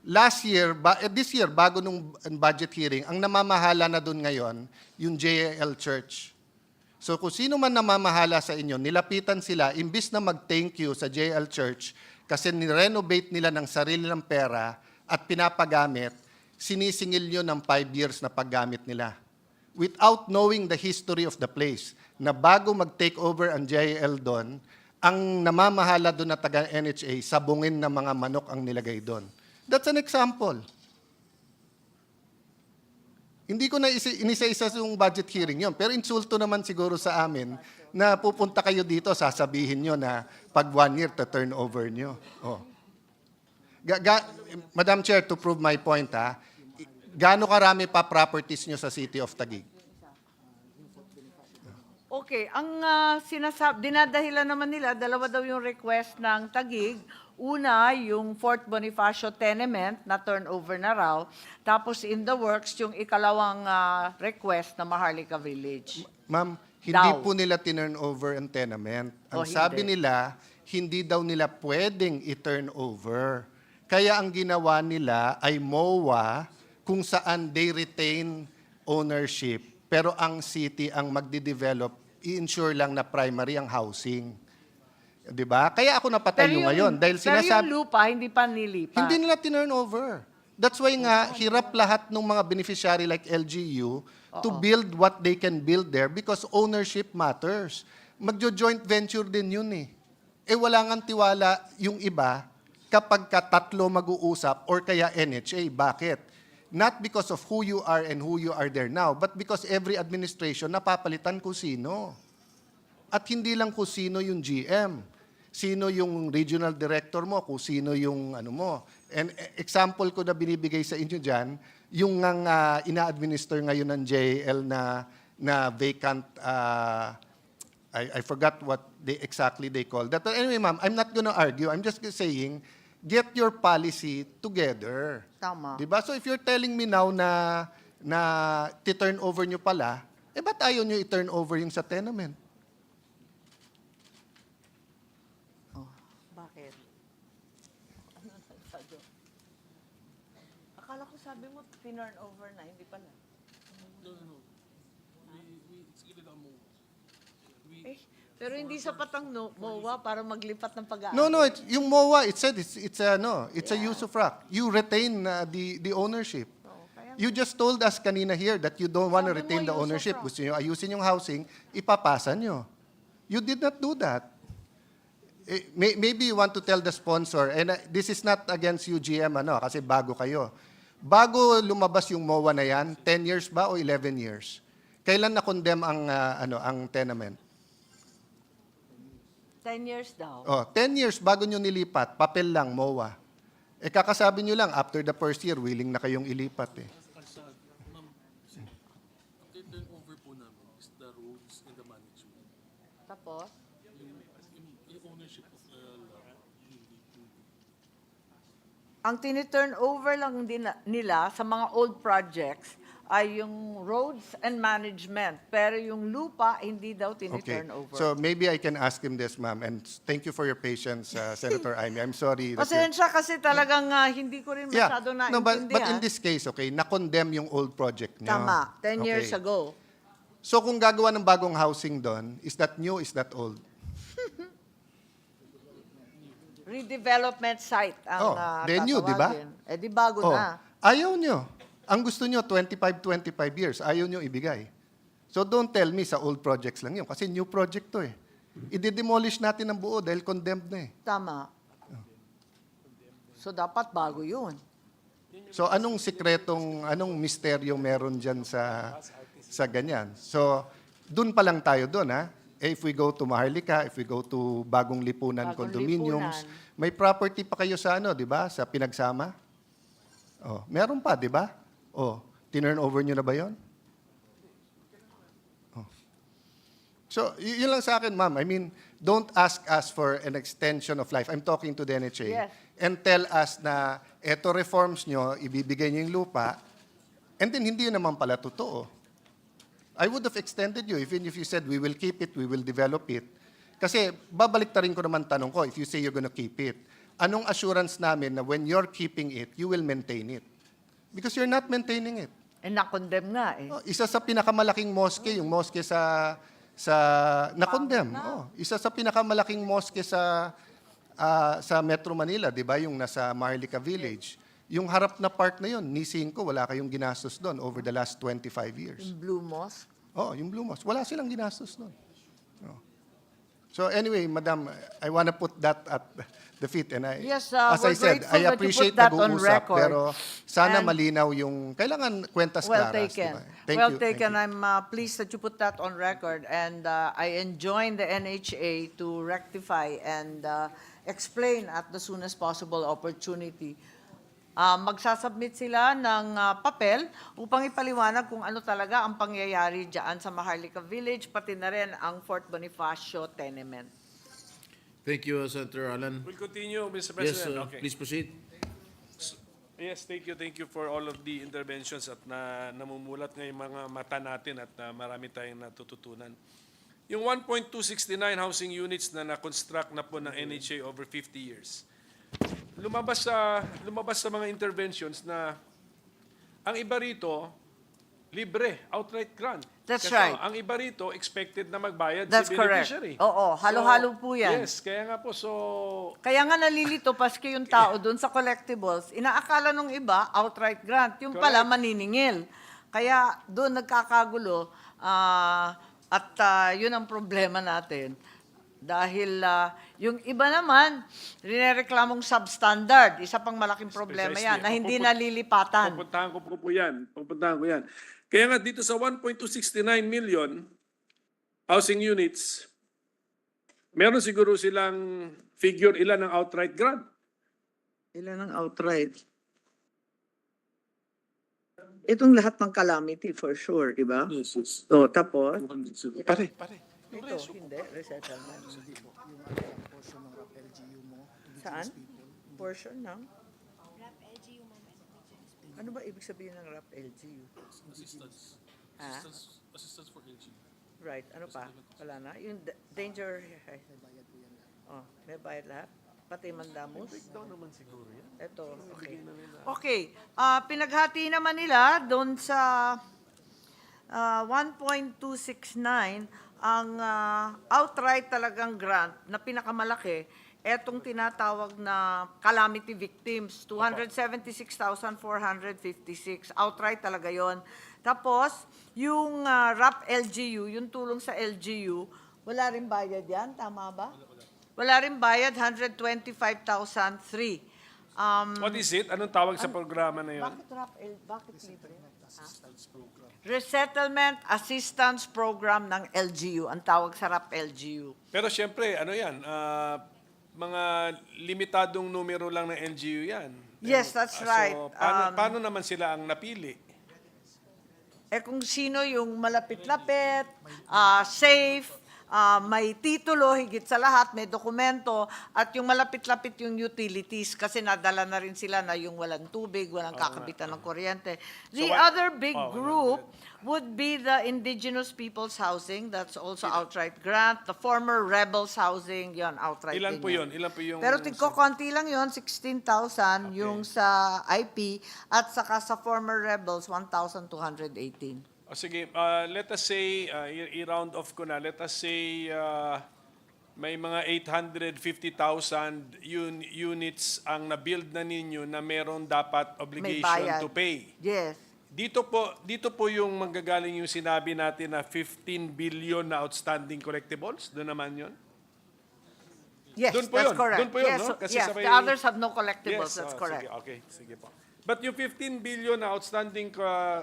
This year, bago nung budget hearing, ang namamahala na doon ngayon, yung JAL Church. So kung sino man namamahala sa inyo, nilapitan sila, imbis na mag-thank you sa JAL Church, kasi ni-renovate nila ng sarili ng pera at pinapagamit, sinisingil nyo ng 5 years na paggamit nila. Without knowing the history of the place, na bago mag-take over ang JAL doon, ang namamahala doon na taga-NHA, sabungin na mga manok ang nilagay doon. That's an example. Hindi ko na inisa-isa yung budget hearing yon, pero insulto naman siguro sa amin na pupunta kayo dito, sasabihin nyo na pag 1 year to turn over nyo. Madam Chair, to prove my point gaano karami pa properties nyo sa City of Taguig? Okay, ang dinadahilan naman nila, dalawa daw yung request ng Taguig. Una, yung Fort Bonifacio tenement na turnover na raw. Tapos in the works, yung ikalawang request na Maharlika Village. Ma'am, hindi Daw. po nila tinurn over ang tenement. Ang Hindi. sabi nila, hindi daw nila pwedeng i-turn over. Kaya ang ginawa nila ay MOA kung saan they retain ownership. Pero ang city ang magdi-develop, i-ensure lang na primary ang housing. 'Di ba? Kaya ako napatayo ngayon dahil pero sinasabi yung lupa, hindi pa nilipat. hindi nila tinurn over. That's why nga hirap lahat ng mga beneficiary like LGU to build what they can build there because ownership matters. Magjo-joint venture din yun eh. Wala ngang tiwala yung iba kapag tatlo mag-uusap or kaya NHA. Bakit? Not because of who you are and who you are there now, but because every administration napapalitan kung sino. At hindi lang kung sino yung GM. sino yung regional director mo, kung sino yung ano mo. And example ko na binibigay sa inyo dyan, yung ina-administer ngayon ng JL na vacant, I forgot what exactly they call that. But anyway, ma'am, I'm not gonna argue. I'm just saying, get your policy together. Tama. Diba? So if you're telling me now na ti-turn over nyo pala, ba't ayaw nyo i-turn over yung sa tenement? Bakit? Akala ko sabi mo, tinurn over na, hindi pala. Pero hindi sapat ang MOA para maglipat ng pag-aari. No, yung MOA, it said it's a use of rock. You retain the ownership. You just told us kanina here that you don't want to Sabi mo, retain the use of ownership. rock. Gusto nyo ayusin yung housing, ipapasa nyo. You did not do that. Maybe you want to tell the sponsor, and this is not against UGM, kasi bago kayo. Bago lumabas yung MOA na yan, 10 years ba o 11 years? Kailan na-condemn ang tenement? 10 years daw. 10 years bago nyo nilipat, papel lang, MOA. Kakasabi nyo lang, after the first year, willing na kayong ilipat eh. Turnover po namin is the roads and the management. Tapos? Yung ownership of the lot. Ang tini-turn over lang din nila sa mga old projects ay yung roads and management. Pero yung lupa, hindi daw Okay. tini-turn over. So maybe I can ask him this, ma'am. And thank you for your patience, Senator Amy. I'm sorry. that you're- Pasensya kasi talagang hindi ko rin masyado No, but in naintindihan. this case, okay, na-condemn yung old project niyo. Tama, 10 years Okay. ago. So kung gagawa ng bagong housing doon, is that new, is that old? Redevelopment site ang then new, di ba? tatawagin. Di bago na. Ayaw nyo. Ang gusto nyo, 25 years. Ayaw nyo ibigay. So don't tell me sa old projects lang yun. Kasi new project to eh. I-demolish natin ang buo dahil condemned na eh. Tama. So dapat bago yun. So anong misteryo meron dyan sa ganyan? So doon pa lang tayo doon ha. If we go to Maharlika, if we go to Bagong Lipunan Bagong condominiums, Lipunan. may property pa kayo sa di ba? Sa pinagsama? Meron pa, di ba? Tinurn over nyo na ba yon? So, yun lang sa akin, ma'am. I mean, don't ask us for an extension of life. I'm talking to the NHA. Yes. And tell us na eto reforms nyo, ibibigay nyo yung lupa, and then hindi yun naman pala totoo. I would have extended you, even if you said, we will keep it, we will develop it. Kasi, babalik ta rin ko naman tanong ko, if you say you're gonna keep it, anong assurance namin na when you're keeping it, you will maintain it? Because you're not maintaining it. Na-condemn nga eh. Isa sa pinakamalaking mosque, yung mosque sa na-condemn. Isa sa pinakamalaking mosque sa Metro Manila, 'di ba, yung nasa Maharlika Village. Yung harap na part na yun, ni 5, wala kayong ginastos doon over the last 25 years. Yung Blue Mosque. Yung Blue Mosque, wala silang ginastos doon. So anyway, Madam, I want to put that at the feet. And Yes, as I we're said, grateful I that you appreciate put that on nag-uusap, record. pero sana And- malinaw yung, kailangan kwentas Well claras. taken. Diba? Thank Well you. taken. Thank you. I'm pleased that you put that on record. And I enjoin the NHA to rectify and explain at the soonest possible opportunity. Magsasubmit sila ng papel upang ipaliwanag kung ano talaga ang pangyayari dyan sa Maharlika Village, pati na rin ang Fort Bonifacio tenement. Thank you, Senator Alan. We'll continue, Mr. Yes, President. Okay. please proceed. Yes, thank you for all of the interventions at namumulat ngayong mga mata natin at marami tayong natututunan. Yung 1.269 housing units na na-construct na po ng NHA over 50 years. Lumabas sa mga interventions na ang iba rito, libre, outright grant. That's Kasi right. ang iba rito, expected na magbayad That's si correct. beneficiary. Oo, halo-halo po yan. Yes, kaya nga po, Kaya nga nalilito paski yung tao doon sa collectibles. Inaakala nung iba, outright grant. Yung pala, Correct. maniningil. Kaya doon nagkakagulo at yun ang problema natin. Dahil yung iba naman, rinereklamong substandard. Isa pang malaking problema Precisely. yan, na hindi nalilipatan. Pupuntahan ko po yan. Kaya nga dito sa 1.269 million housing units, Meron siguro silang figure ilan ang outright grant. Ilan ang outright? Itong lahat ng calamity for sure, di ba? Yes, yes. So, tapos, Pare. ito, hindi, resettlement. Saan? Portion ng? Ano ba ibig sabihin ng RAP LGU? Assistance for LGU. Right, ano pa? Wala na? Yung danger... Oh, may bayad lahat? Pati mandamus? Ito, okay. Okay, pinaghati naman nila doon sa 1.269 ang outright talagang grant na pinakamalaki, etong tinatawag na calamity victims, 276,456. Outright talaga yon. Tapos, yung RAP LGU, yung tulong sa LGU, wala rin bayad yan, tama ba? Wala rin bayad, 125,003. What is it? Anong tawag sa programa na yun? Bakit libre? Resettlement Assistance Program ng LGU, ang tawag sa RAP LGU. Pero siyempre, ano yan? Mga limitadong numero lang ng LGU yan. Yes, that's right. So, paano naman sila ang napili? Kung sino yung malapit-lapit, safe, may titulo, higit sa lahat, may dokumento, at yung malapit-lapit yung utilities kasi nadala na rin sila na yung walang tubig, walang kakabitan ng kuryente. The other big group would be the indigenous people's housing, that's also outright grant. The former rebels housing, yon outright Ilan din po yun? Ilan po yung... Pero konti lang yon, 16,000 yung sa IP, at saka sa former rebels, 1,218. Sige, let us say, i-round off ko na, let us say may mga 850,000 units ang na-build na ninyo na meron dapat May obligation bayad. to pay. Yes. Dito po yung manggagaling yung sinabi natin na 15 billion na outstanding collectibles. Doon naman yun? Yes, Doon po that's yun. correct. Doon po yun, yes, no? Kasi yes, sabay- the others have no collectibles, that's correct. Sige, okay, sige po. But yung 15 billion na outstanding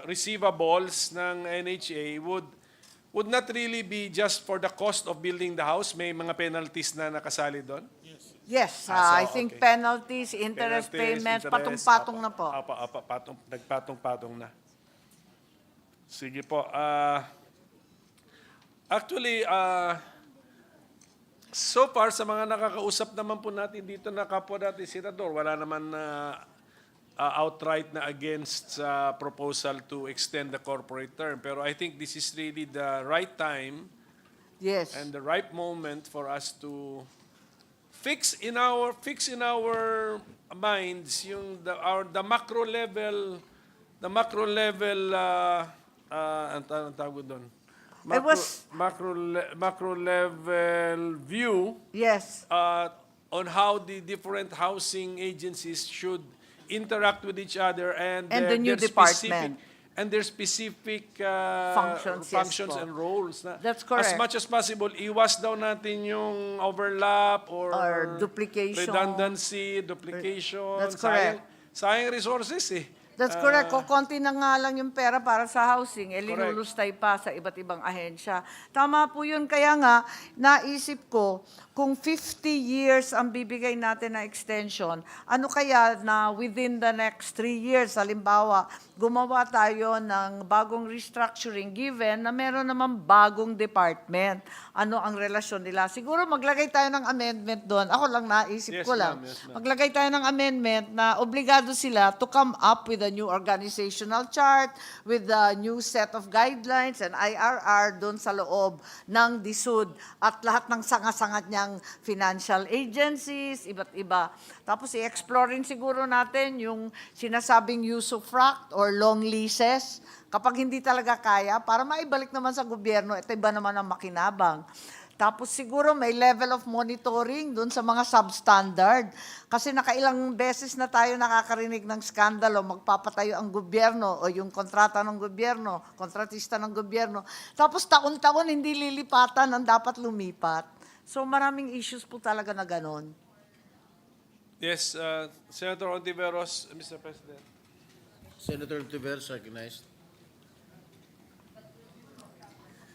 receivables ng NHA would not really be just for the cost of building the house. May mga penalties na nakasali doon? Yes, So, I think okay. penalties, interest Penalties, payments, interest, patong-patong na po. Nagpatong-patong na. Sige po. Actually, so far sa mga nakakausap naman po natin dito na kapwa natin senador, wala naman outright na against sa proposal to extend the corporate term. Pero I think this is really the right time Yes. and the right moment for us to fix in our minds yung the macro level ang tawag doon, macro level view Yes. on how the different housing agencies should interact with each other and the new department. their specific Functions, yes po. and roles. That's correct. As much as possible, iwas daw natin yung overlap Or duplication. redundancy, duplication. That's correct. Sayang resources eh. That's correct. Konti na nga lang yung pera para sa housing, Correct. linulustay pa sa iba't ibang ahensya. Tama po yun. Kaya nga, naisip ko, kung 50 years ang bibigay natin na extension, ano kaya na within the next 3 years, halimbawa, gumawa tayo ng bagong restructuring given na meron naman bagong department. Ano ang relasyon nila? Siguro maglagay tayo ng amendment doon. Ako lang naisip Yes, ko lang. ma'am. Yes, ma'am. Maglagay tayo ng amendment na obligado sila to come up with a new organizational chart, with a new set of guidelines and IRR doon sa loob ng DSUD at lahat ng sanga-sangat niyang financial agencies, iba't iba. Tapos i-explore rin siguro natin yung sinasabing usufruct or long leases. Kapag hindi talaga kaya, para maibalik naman sa gobyerno, ito iba naman ang makinabang. Tapos siguro may level of monitoring doon sa mga substandard. Kasi nakailang beses na tayo nakakarinig ng skandalo, magpapatayo ang gobyerno o yung kontrata ng gobyerno, kontratista ng gobyerno. Tapos taon-taon hindi lilipatan ang dapat lumipat. So maraming issues po talaga na ganon. Yes, Senator Ontiveros, Mr. President. Senator Tiveros recognized.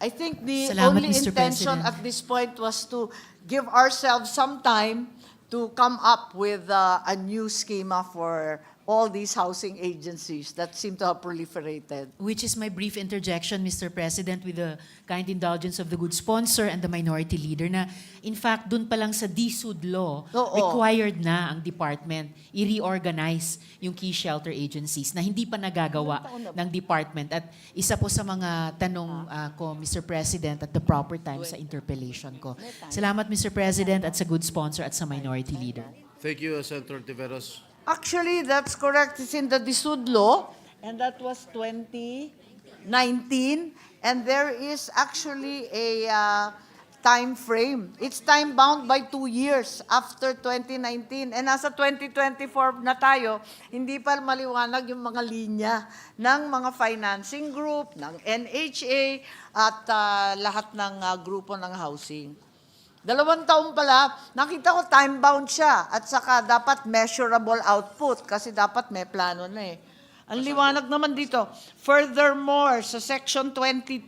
I think the Salamat, only Mr. intention President. at this point was to give ourselves some time to come up with a new schema for all these housing agencies that seem to have proliferated. Which is my brief interjection, Mr. President, with the kind indulgence of the good sponsor and the minority leader na, in fact, dun pa lang sa DSUD law, Oo. required na ang department i-reorganize yung key shelter agencies na hindi pa nagagawa ng department. At isa po sa mga tanong ko, Mr. President, at the proper time sa interpellation ko. Salamat, Mr. President, at sa good sponsor at sa minority leader. Thank you, Senator Tiveros. Actually, that's correct. It's in the DSUD law, and that was 2019. And there is actually a time frame. It's time bound by 2 years after 2019. And nasa 2024 na tayo, hindi pa maliwanag yung mga linya ng mga financing group, ng NHA, at lahat ng grupo ng housing. 2 taon pala, nakita ko time-bound siya at saka dapat measurable output kasi dapat may plano na eh. Ang liwanag naman dito. Furthermore, sa Section 22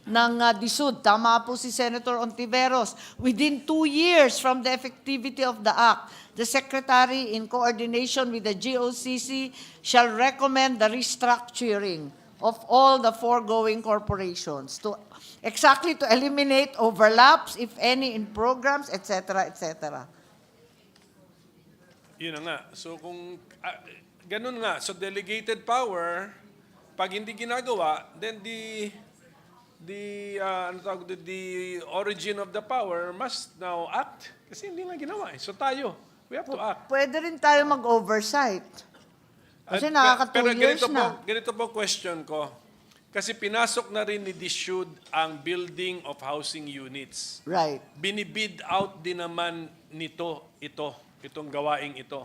ng DSUD, tama po si Senator Ontiveros, within 2 years from the effectivity of the Act, the Secretary, in coordination with the GOCC, shall recommend the restructuring of all the foregoing corporations to exactly to eliminate overlaps, if any, in programs, etc., etc. Yun na nga. So kung ganun nga, so delegated power, pag hindi ginagawa, then the origin of the power must now act. Kasi hindi nga ginawa eh. So tayo, we have to act. Pwede rin tayo mag-oversight. Kasi At- nakaka 2 pero years na. ganito po question ko. Kasi pinasok na rin ni DSUD ang building of housing units. Right. Binibid out din naman itong gawaing ito.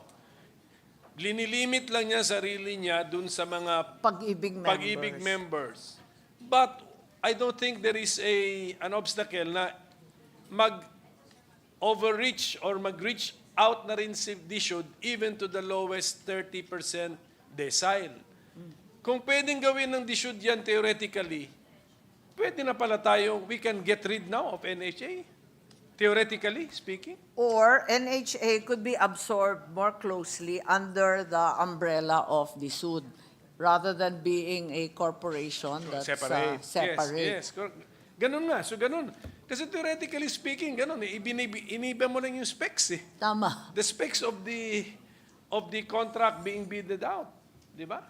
Linilimit lang niya sarili niya dun sa mga Pag-ibig members. pag-ibig members. But I don't think there is an obstacle na mag-overreach or mag-reach out na rin si DSUD even to the lowest 30% decile. Kung pwedeng gawin ng DSUD yan theoretically, pwede na pala tayo, we can get rid now of NHA, theoretically speaking. Or NHA could be absorbed more closely under the umbrella of DSUD rather than being a corporation that's Separate. separate. Yes, yes. Ganun nga. So ganun. Kasi theoretically speaking, ganun eh. Iniba mo lang yung specs eh. Tama. The specs of the contract being bidded out. Di ba?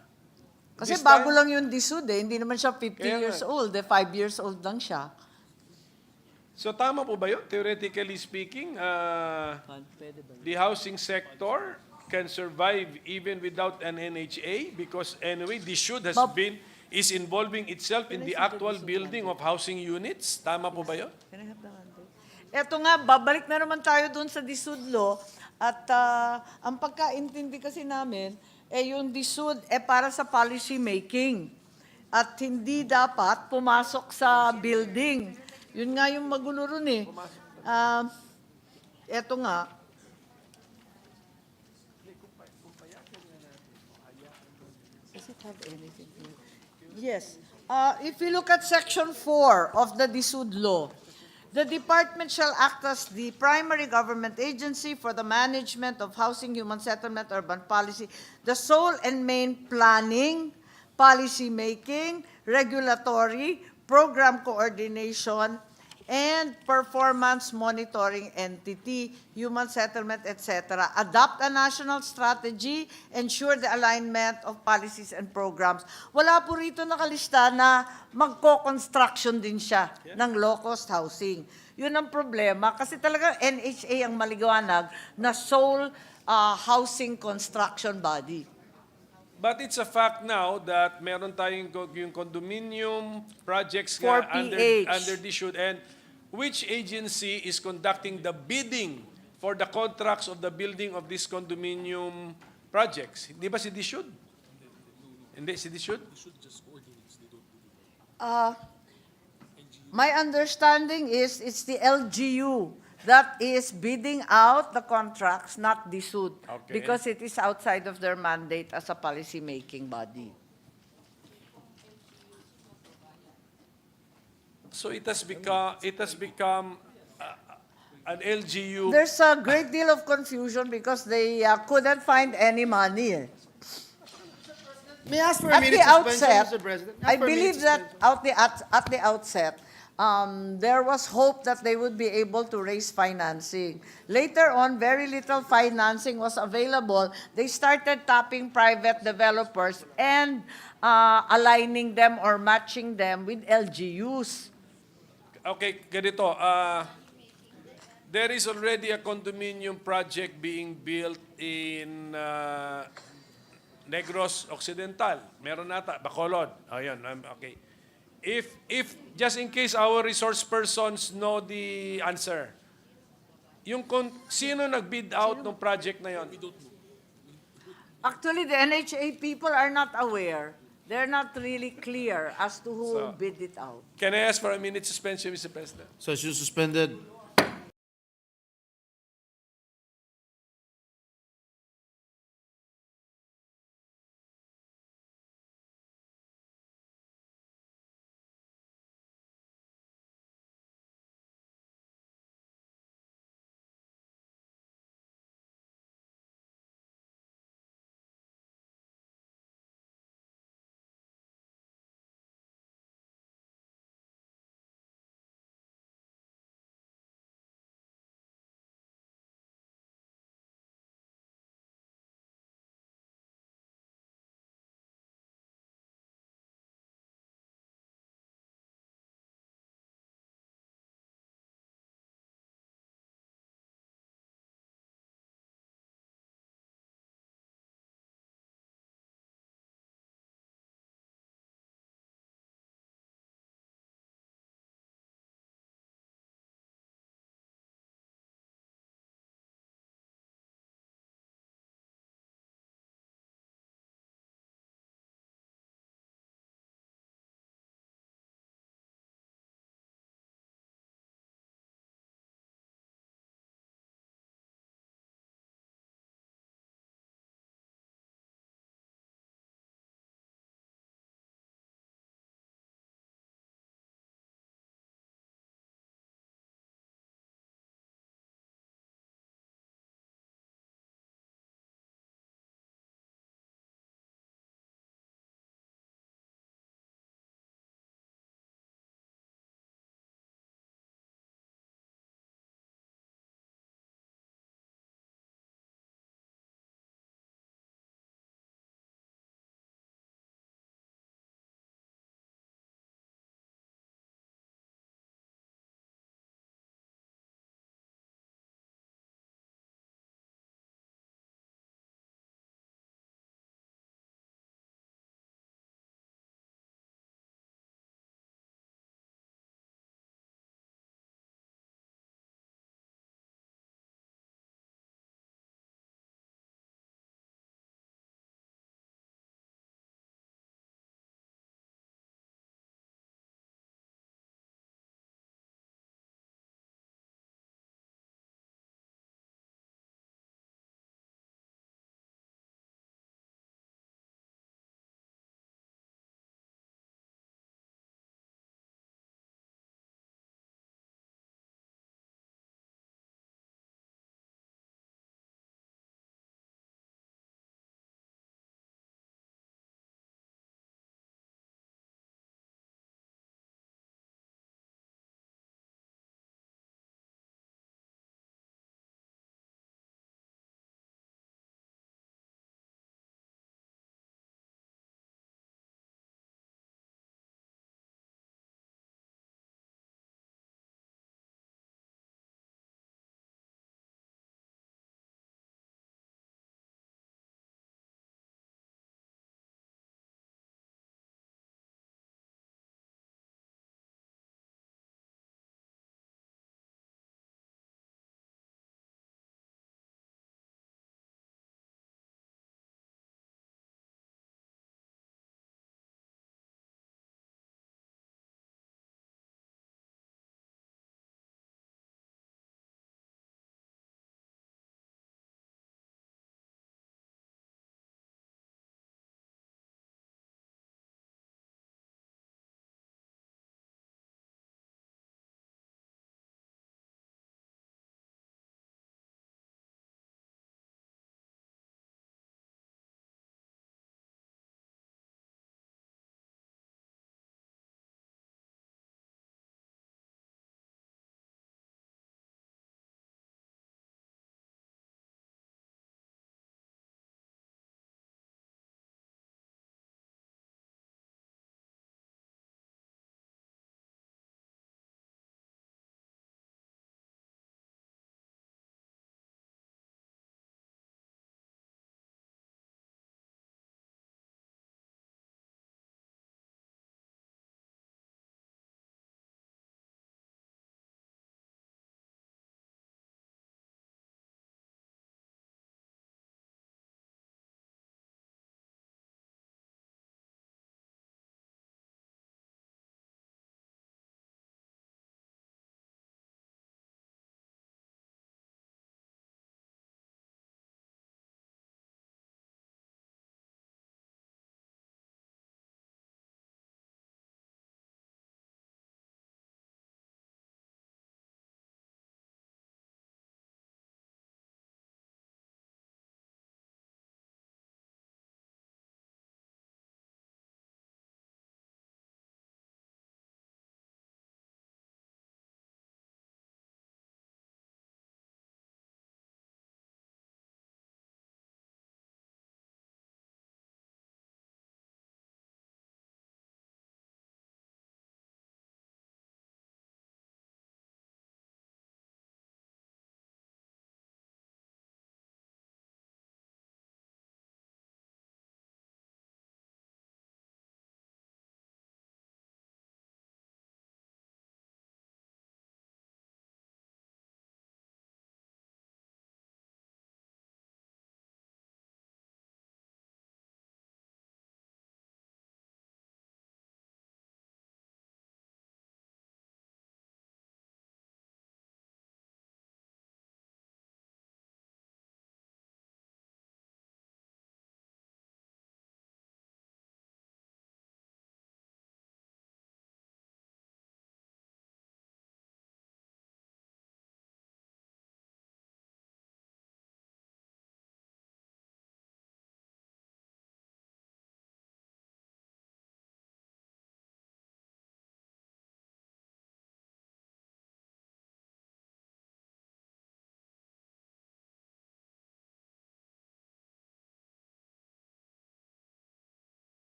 Kasi This bago time- lang yung DSUD eh. Hindi naman siya 50 Kaya nga. years old. 5 years old lang siya. So tama po ba yun? Theoretically speaking, the housing sector can survive even without an NHA because anyway, DSUD is involving itself in the actual building of housing units. Tama po ba yun? Eto nga, babalik na naman tayo dun sa DSUD law. At ang pagkaintindi kasi namin, yung DSUD para sa policy making. At hindi dapat pumasok sa building. Yun nga yung magulo ron eh. Eto nga. Does it have anything to Yes. If you look at Section 4 of the DSUD law, the department shall act as the primary government agency for the management of housing, human settlement, urban policy, the sole and main planning, policy making, regulatory, program coordination, and performance monitoring entity, human settlement, etc. Adopt a national strategy, ensure the alignment of policies and programs. Wala po rito nakalista na magko-construction din siya ng low-cost housing. Yun ang problema kasi talaga NHA ang maliwanag na sole housing construction body. But it's a fact now that meron tayong yung condominium projects nga 4PH. under DSUD, and which agency is conducting the bidding for the contracts of the building of these condominium projects? Di ba si DSUD? Hindi, si DSUD? My understanding is it's the LGU that is bidding out the contracts, not DSUD, Okay. because it is outside of their mandate as a policy-making body. So it has become an LGU. There's a great deal of confusion because they couldn't find any money. May I ask for a At minute the suspension, outset, Mr. President? May I ask for a minute believe that suspension? at the outset, there was hope that they would be able to raise financing. Later on, very little financing was available. They started tapping private developers and aligning them or matching them with LGUs. Okay, ganito. There is already a condominium project being built in Negros Occidental. Meron nata, Bacolod. Ayun, okay. If just in case our resource persons know the answer, sino nag-bid out ng project na yon? Actually, the NHA people are not aware. They're not really clear as to who So- bid it out. Can I ask for a minute suspension, Mr. President? Session suspended.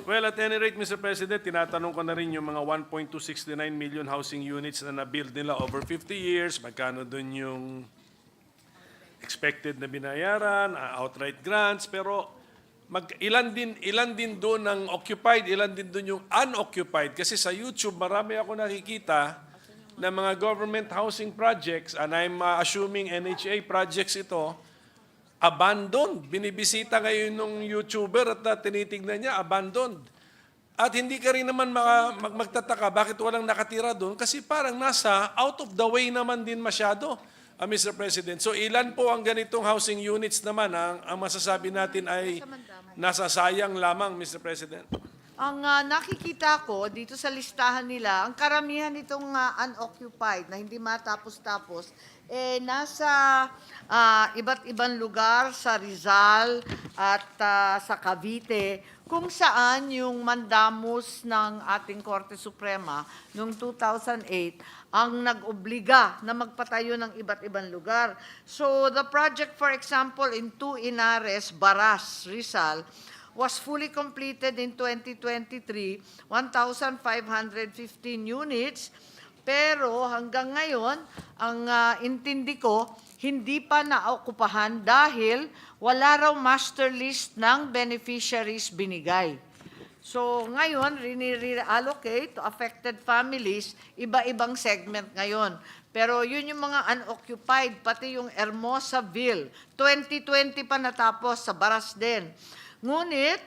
Well, at any rate, Mr. President, tinatanong ko na rin yung mga 1.269 million housing units na na-build nila over 50 years. Magkano dun yung expected na binayaran, outright grants, pero ilan din doon ang occupied, ilan din doon yung unoccupied. Kasi sa YouTube, marami ako nakikita na mga government housing projects, and I'm assuming NHA projects ito, abandoned. Binibisita ngayon ng YouTuber at tinitignan niya, abandoned. At hindi ka rin naman magtataka bakit walang nakatira doon kasi parang nasa out of the way naman din masyado, Mr. President. So ilan po ang ganitong housing units naman ang masasabi natin ay nasasayang lamang, Mr. President? Ang nakikita ko dito sa listahan nila, ang karamihan nitong unoccupied na hindi matapos-tapos, nasa iba't ibang lugar sa Rizal at sa Cavite, kung saan yung mandamus ng ating Korte Suprema noong 2008 ang nag-obliga na magpatayo ng iba't ibang lugar. So the project, for example, in 2 Inares, Baras, Rizal, was fully completed in 2023, 1,515 units, pero hanggang ngayon, ang intindi ko, hindi pa naokupahan dahil wala raw master list ng beneficiaries binigay. So ngayon, re-allocate to affected families, iba-ibang segment ngayon. Pero yun yung mga unoccupied, pati yung Hermosaville, 2020 pa natapos sa Baras din. Ngunit,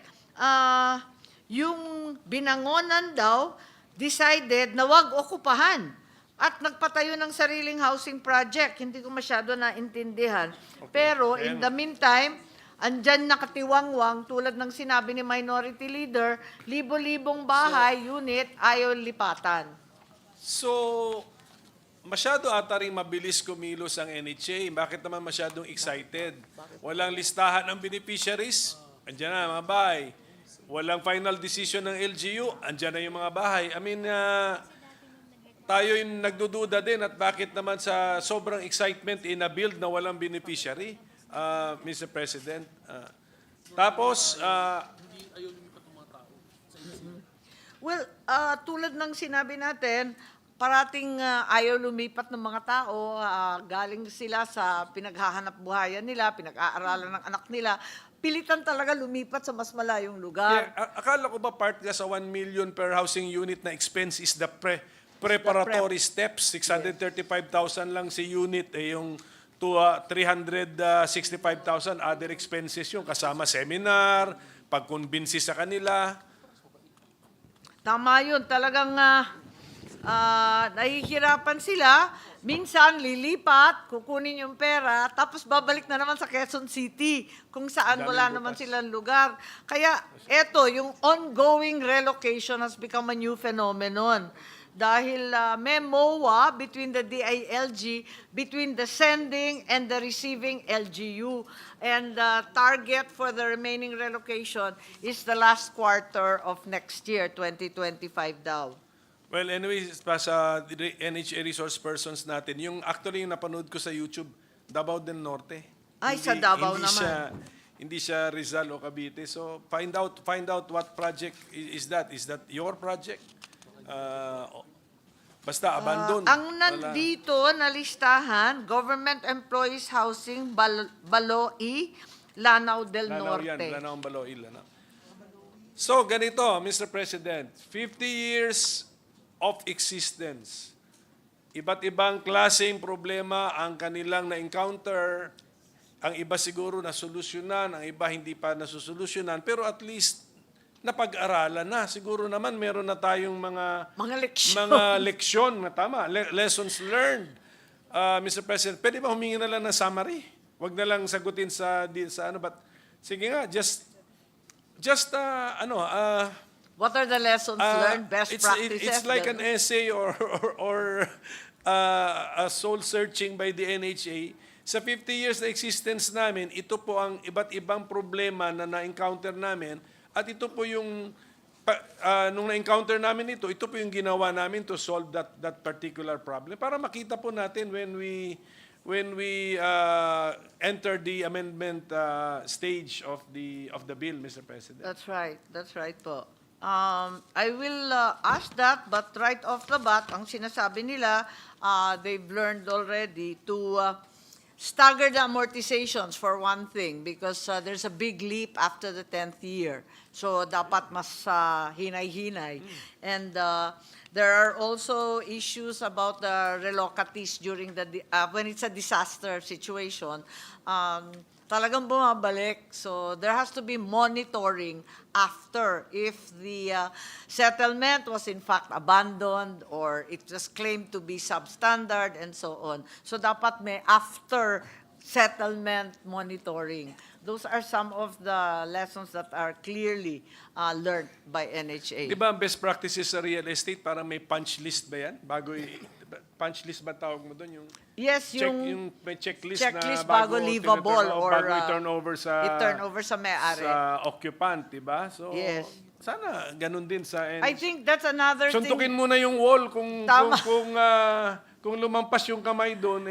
yung Binangonan daw, decided na wag okupahan at nagpatayo ng sariling housing project. Hindi ko masyado naintindihan. Pero in the meantime, andyan nakatiwangwang, tulad ng sinabi ni Minority Leader, libo-libong bahay, unit, ayaw lipatan. So, masyado ata rin mabilis kumilos ang NHA. Bakit naman masyadong excited? Walang listahan ng beneficiaries. Andiyan na mga bahay. Walang final decision ng LGU. Andiyan na yung mga bahay. I mean, tayo yung nagdududa din at bakit naman sa sobrang excitement ina-build na walang beneficiary, Mr. President. Tapos, Well, tulad ng sinabi natin, parating ayaw lumipat ng mga tao, galing sila sa pinaghahanap buhayan nila, pinag-aaralan ng anak nila, pilitan talaga lumipat sa mas malayong lugar. akala ko ba part ka sa 1 million per housing unit na expense is the preparatory steps? 635,000 lang si unit, yung 365,000 other expenses yung kasama seminar, pagkumbinsi sa kanila. Tama yun, talagang nahihirapan sila. Minsan lilipat, kukunin yung pera, tapos babalik na naman sa Quezon City kung saan wala naman silang lugar. Kaya eto, yung ongoing relocation has become a new phenomenon. Dahil may MOA between the DILG, between the sending and the receiving LGU. And the target for the remaining relocation is the last quarter of next year, 2025 daw. Well, anyways, pa sa NHA resource persons natin, yung actually yung napanood ko sa YouTube, Davao del Norte. Ay, sa Davao naman. Hindi siya Rizal o Cavite. So find out what project is that. Is that your project? Basta abandoned. Ang nandito na listahan, Government Employees Housing, Baloi, Lanao del Norte. Lanao, Baloi, Lanao. So ganito, Mr. President, 50 years of existence. Iba't ibang klaseng problema ang kanilang na-encounter. Ang iba siguro nasolusyonan, ang iba hindi pa nasusolusyonan, pero at least napag-aralan na. Siguro naman meron na tayong mga leksyon na tama, lessons learned. Mr. President, pwede ba humingi na lang ng summary? Huwag na lang sagutin sa ano, but sige nga, just what are the lessons learned, best practices? It's like an essay or a soul searching by the NHA. Sa 50 years na existence namin, ito po ang iba't ibang problema na na-encounter namin at ito po yung nung na-encounter namin ito po yung ginawa namin to solve that particular problem para makita po natin when we enter the amendment stage of the bill, Mr. President. That's right po. I will ask that, but right off the bat, ang sinasabi nila, they've learned already to stagger the amortizations for one thing, because there's a big leap after the 10th year. So dapat mas hinay-hinay. And there are also issues about the relocatees during when it's a disaster situation. Talagang bumabalik. So there has to be monitoring after if the settlement was in fact abandoned or it was claimed to be substandard and so on. So dapat may after settlement monitoring. Those are some of the lessons that are clearly learned by NHA. Di ba ang best practices sa real estate, parang may punch list ba yan? Punch list ba tawag mo doon? Yes, May checklist, checklist na bago livable or bago i-turnover sa may-ari. sa occupant, di ba? So, Yes. sana ganun din sa I think that's another suntukin thing. muna yung wall kung Tama. kung lumampas yung kamay doon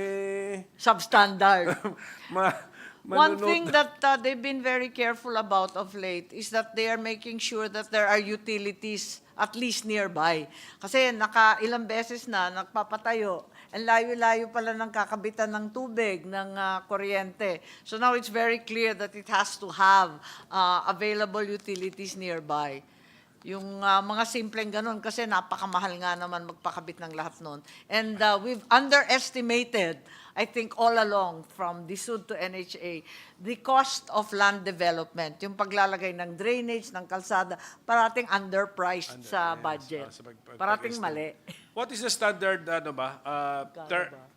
Substandard. One manunod. thing that they've been very careful about of late is that they are making sure that there are utilities at least nearby. Kasi ilang beses na nagpapatayo, ang layo-layo pala ng kakabitan ng tubig, ng kuryente. So now it's very clear that it has to have available utilities nearby. Yung mga simpleng ganun, kasi napakamahal nga naman magpakabit ng lahat nun. And we've underestimated, I think all along, from DSUD to NHA, the cost of land development. Yung paglalagay ng drainage, ng kalsada, parating underpriced sa budget. Parating mali. What is the standard term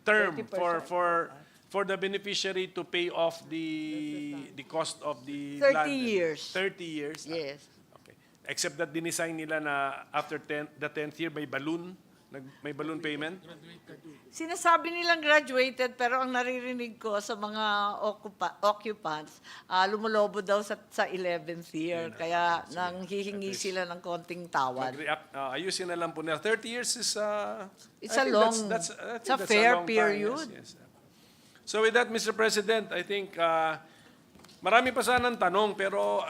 30%. for the beneficiary to pay off the cost of the 30 land? years. 30 years? Yes. Okay. Except that dinesign nila na after the 10th year may balloon payment? Sinasabi nilang graduated, pero ang naririnig ko sa mga occupants, lumulobo daw sa 11th year. Kaya nanghihingi sila ng konting tawad. Ayusin na lang po nila. 30 years is It's I a think long, that's it's a fair long time, period. yes. So with that, Mr. President, I think marami pa sanang tanong, pero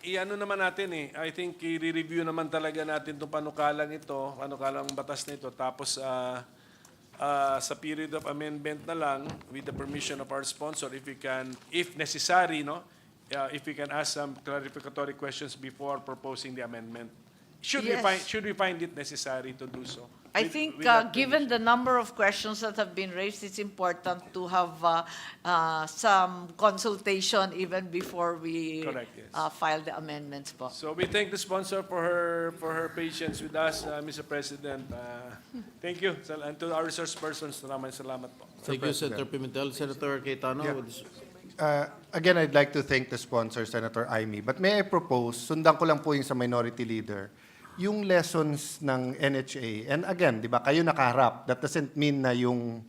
i-ano naman natin I think i-review naman talaga natin itong panukalang batas na ito. Tapos sa period of amendment na lang, with the permission of our sponsor, if necessary, if we can ask some clarificatory questions before proposing the amendment. Should we find it necessary to do so? I think given the number of questions that have been raised, it's important to have some consultation even before we Correct, yes. file the amendments po. So we thank the sponsor for her patience with us, Mr. President. Thank you. And to our resource persons, salamat po. Thank you, Senator Pimentel. Senator Cayetano. Again, I'd like to thank the sponsor, Senator Aimee. But may I propose, sundan ko lang po yung sa minority leader, yung lessons ng NHA. And again, di ba, kayo nakaharap. That doesn't mean na yung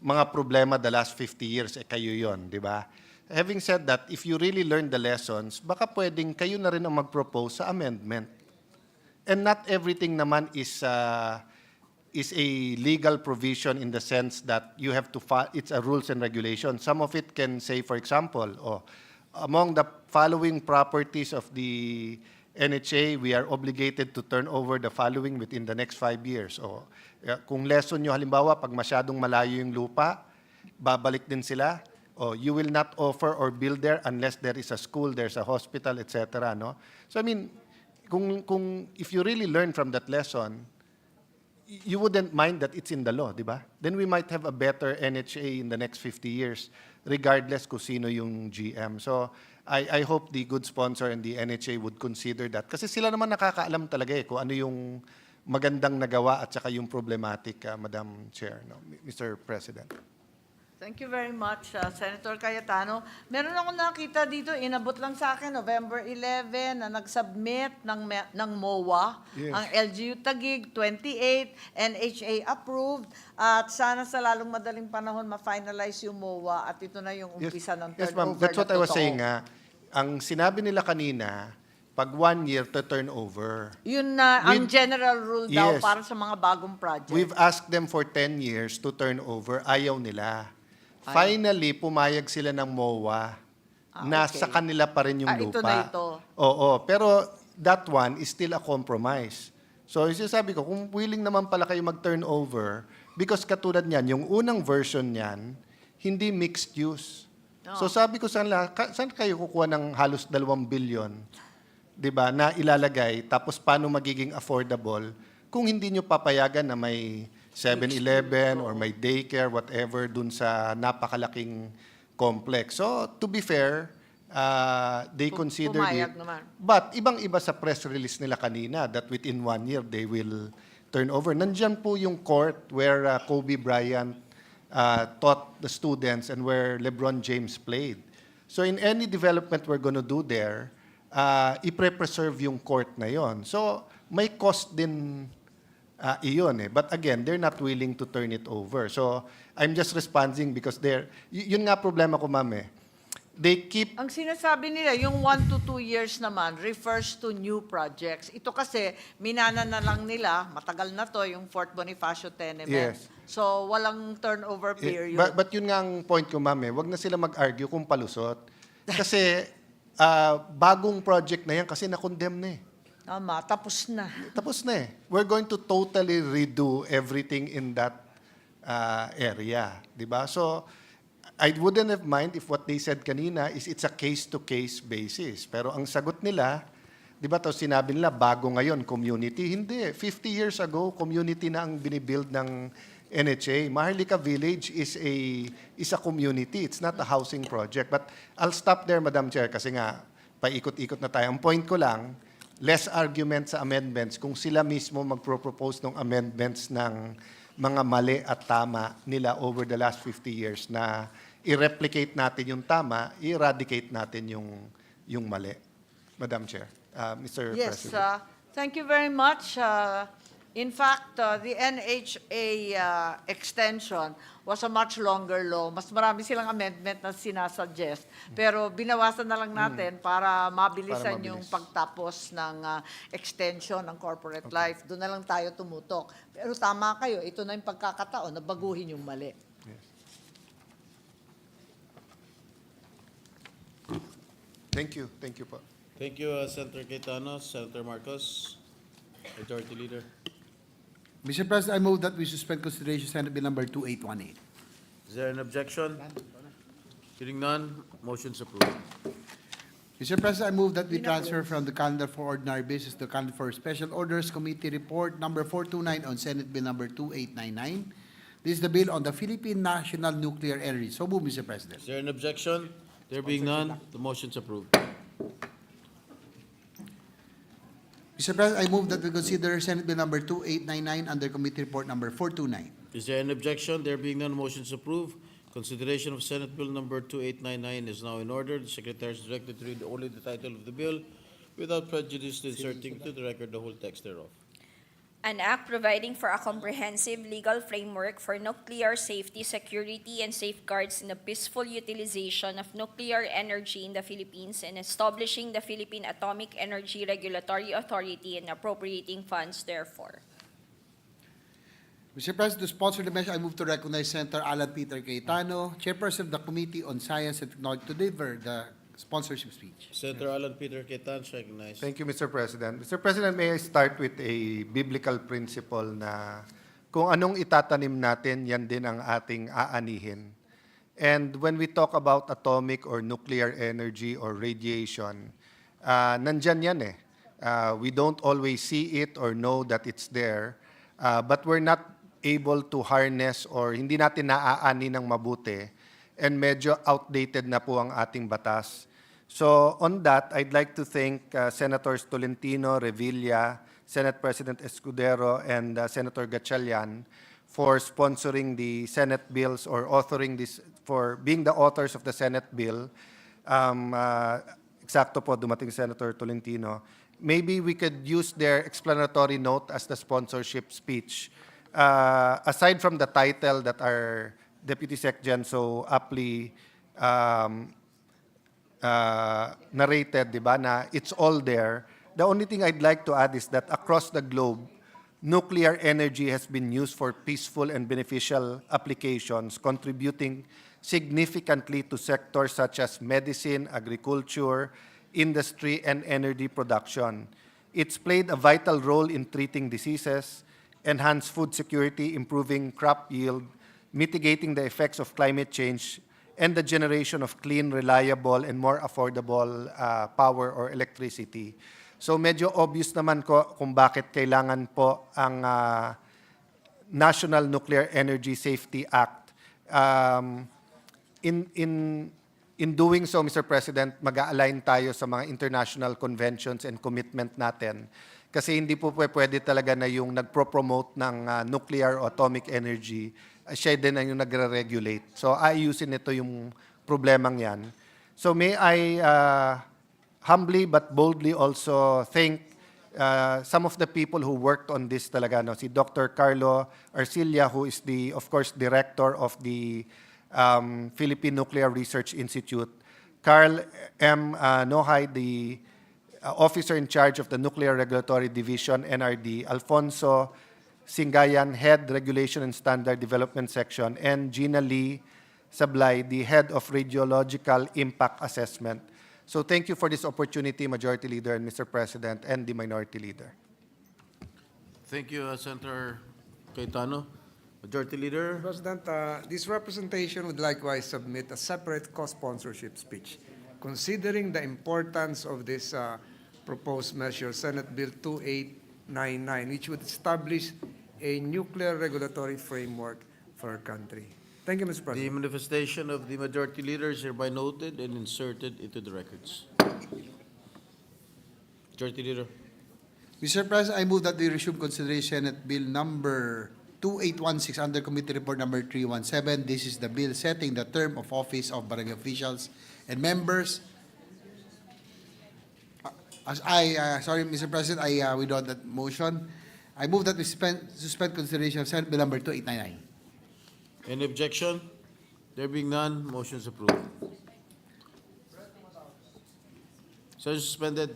mga problema the last 50 years, kayo yon, di ba? Having said that, if you really learn the lessons, baka pwedeng kayo na rin ang mag-propose sa amendment. And not everything naman is a legal provision in the sense that you have to it's a rules and regulations. Some of it can say, for example, among the following properties of the NHA, we are obligated to turn over the following within the next 5 years. Kung lesson nyo, halimbawa, pag masyadong malayo yung lupa, babalik din sila. You will not offer or build there unless there is a school, there's a hospital, etc. No? So I mean, if you really learn from that lesson, you wouldn't mind that it's in the law, di ba? Then we might have a better NHA in the next 50 years, regardless kung sino yung GM. So I hope the good sponsor and the NHA would consider that. Kasi sila naman nakakaalam talaga kung ano yung magandang nagawa at saka yung problematic, Madam Chair, Mr. President. Thank you very much, Senator Cayetano. Meron ako nakita dito, inabot lang sa akin, November 11, na nag-submit ng MOA, Yes. ang LGU Taguig, 28, NHA approved, at sana sa lalong madaling panahon ma-finalize yung MOA at ito na yung umpisa ng turnover. Yes, ma'am. That's what I was saying. Ang sinabi nila kanina, pag 1 year to turn over. Yun na ang general rule daw Yes. para sa mga bagong project. We've asked them for 10 years to turn over. Ayaw nila. Finally, pumayag sila ng MOA. Nasa okay. kanila pa rin yung lupa. Ito na ito. Oo, pero that one is still a compromise. So, sabi ko, kung willing naman pala kayo mag-turnover, because katulad niyan, yung unang version niyan, hindi mixed use. So, sabi ko saan kayo kukuha ng halos 2 billion, di ba, na ilalagay, tapos paano magiging affordable kung hindi nyo papayagan na may 7-Eleven or may daycare, whatever, dun sa napakalaking complex. So, to be fair, they considered it. Pumayag naman. But ibang-iba sa press release nila kanina that within 1 year they will turn over. Nandyan po yung court where Kobe Bryant taught the students and where LeBron James played. So in any development we're gonna do there, i-preserve yung court na yon. So may cost din iyon eh. But again, they're not willing to turn it over. So I'm just responding because yun nga problema ko, ma'am eh. They keep... Ang sinasabi nila, yung 1 to 2 years naman refers to new projects. Ito kasi, minana na lang nila, matagal na to, yung Fort Bonifacio tenement. Yes. So, walang turnover period. But yun nga ang point ko, ma'am eh. Huwag na sila mag-argue kung palusot. Kasi bagong project na yan kasi na-condemn na eh. Tama, tapos na. Tapos na eh. We're going to totally redo everything in that area. Diba? So, I wouldn't have mind if what they said kanina is it's a case-to-case basis. Pero ang sagot nila, di ba to sinabi nila, bago ngayon, community. Hindi. 50 years ago, community na ang binibuild ng NHA. Maharlika Village is a community. It's not a housing project. But I'll stop there, Madam Chair, kasi nga, paikot-ikot na tayo. Ang point ko lang, less argument sa amendments kung sila mismo magpro-propose ng amendments ng mga mali at tama nila over the last 50 years na i-replicate natin yung tama, i-eradicate natin yung mali. Madam Chair, Mr. Yes, President. thank you very much. In fact, the NHA extension was a much longer law. Mas marami silang amendment na sinasuggest. Pero binawasan na lang natin para mabilisan Para yung mabilis. pagtapos ng extension ng corporate life. Doon na lang tayo tumutok. Pero tama kayo, ito na yung pagkakataon na baguhin yung mali. Thank you. Thank you po. Thank you, Senator Cayetano. Senator Marcos, Majority Leader. Mr. President, I move that we suspend consideration Senate Bill number 2818. Is there an objection? Hearing none, motion's approved. Mr. President, I move that we transfer from the calendar for ordinary business to the calendar for special orders committee report number 429 on Senate Bill number 2899. This is the bill on the Philippine National Nuclear Energy. So move, Mr. President. Is there an objection? There being none, the motion's approved. Mr. President, I move that we consider Senate Bill number 2899 under committee report number 429. Is there an objection? There being none, motion's approved. Consideration of Senate Bill number 2899 is now in order. The Secretary is directed to read only the title of the bill without prejudice to inserting to the record the whole text thereof. An act providing for a comprehensive legal framework for nuclear safety, security, and safeguards in the peaceful utilization of nuclear energy in the Philippines and establishing the Philippine Atomic Energy Regulatory Authority and appropriating funds therefore. Mr. President, to sponsor the measure, I move to recognize Senator Alan Peter Cayetano, Chairperson of the Committee on Science and Technology, to deliver the sponsorship speech. Senator Alan Peter Cayetano is recognized. Thank you, Mr. President. Mr. President, may I start with a biblical principle na kung anong itatanim natin, yan din ang ating aanihin. And when we talk about atomic or nuclear energy or radiation, nandyan yan eh. We don't always see it or know that it's there, but we're not able to harness or hindi natin naaani ng mabuti and medyo outdated na po ang ating batas. So on that, I'd like to thank Senators Tolentino, Revilla, Senate President Escudero, and Senator Gatchalian for sponsoring the Senate bills or authoring this, for being the authors of the Senate bill. Eksakto po, dumating Senator Tolentino. Maybe we could use their explanatory note as the sponsorship speech. Aside from the title that our Deputy Sec Gen so aptly narrated, di ba, na it's all there. The only thing I'd like to add is that across the globe, nuclear energy has been used for peaceful and beneficial applications, contributing significantly to sectors such as medicine, agriculture, industry, and energy production. It's played a vital role in treating diseases, enhance food security, improving crop yield, mitigating the effects of climate change, and the generation of clean, reliable, and more affordable power or electricity. So medyo obvious naman ko kung bakit kailangan po ang National Nuclear Energy Safety Act. In doing so, Mr. President, mag-align tayo sa mga international conventions and commitment natin. Kasi hindi po pwede talaga na yung nagpro-promote ng nuclear or atomic energy, siya din na yung nagre-regulate. So ayusin nito yung problemang yan. So may I humbly but boldly also thank some of the people who worked on this talaga. No? Si Dr. Carlo Arcilla, who is of course, director of the Philippine Nuclear Research Institute, Carl M. Nohay, the officer in charge of the Nuclear Regulatory Division, NRD, Alfonso Singayan, Head Regulation and Standard Development Section, and Gina Lee Sablay, the Head of Radiological Impact Assessment. So thank you for this opportunity, Majority Leader and Mr. President, and the Minority Leader. Thank you, Senator Cayetano. Majority Leader. President, this representation would likewise submit a separate co-sponsorship speech. Considering the importance of this proposed measure, Senate Bill 2899, which would establish a nuclear regulatory framework for our country. Thank you, Mr. The President. manifestation of the Majority Leader is hereby noted and inserted into the records. Majority Leader. Mr. President, I move that we resume consideration Senate Bill number 2816 under Committee Report number 317. This is the bill setting the term of office of barangay officials and members. Sorry, Mr. President, I withdraw that motion. I move that we suspend consideration of Senate Bill number 2899. Any objection? There being none, motion is approved. Session suspended.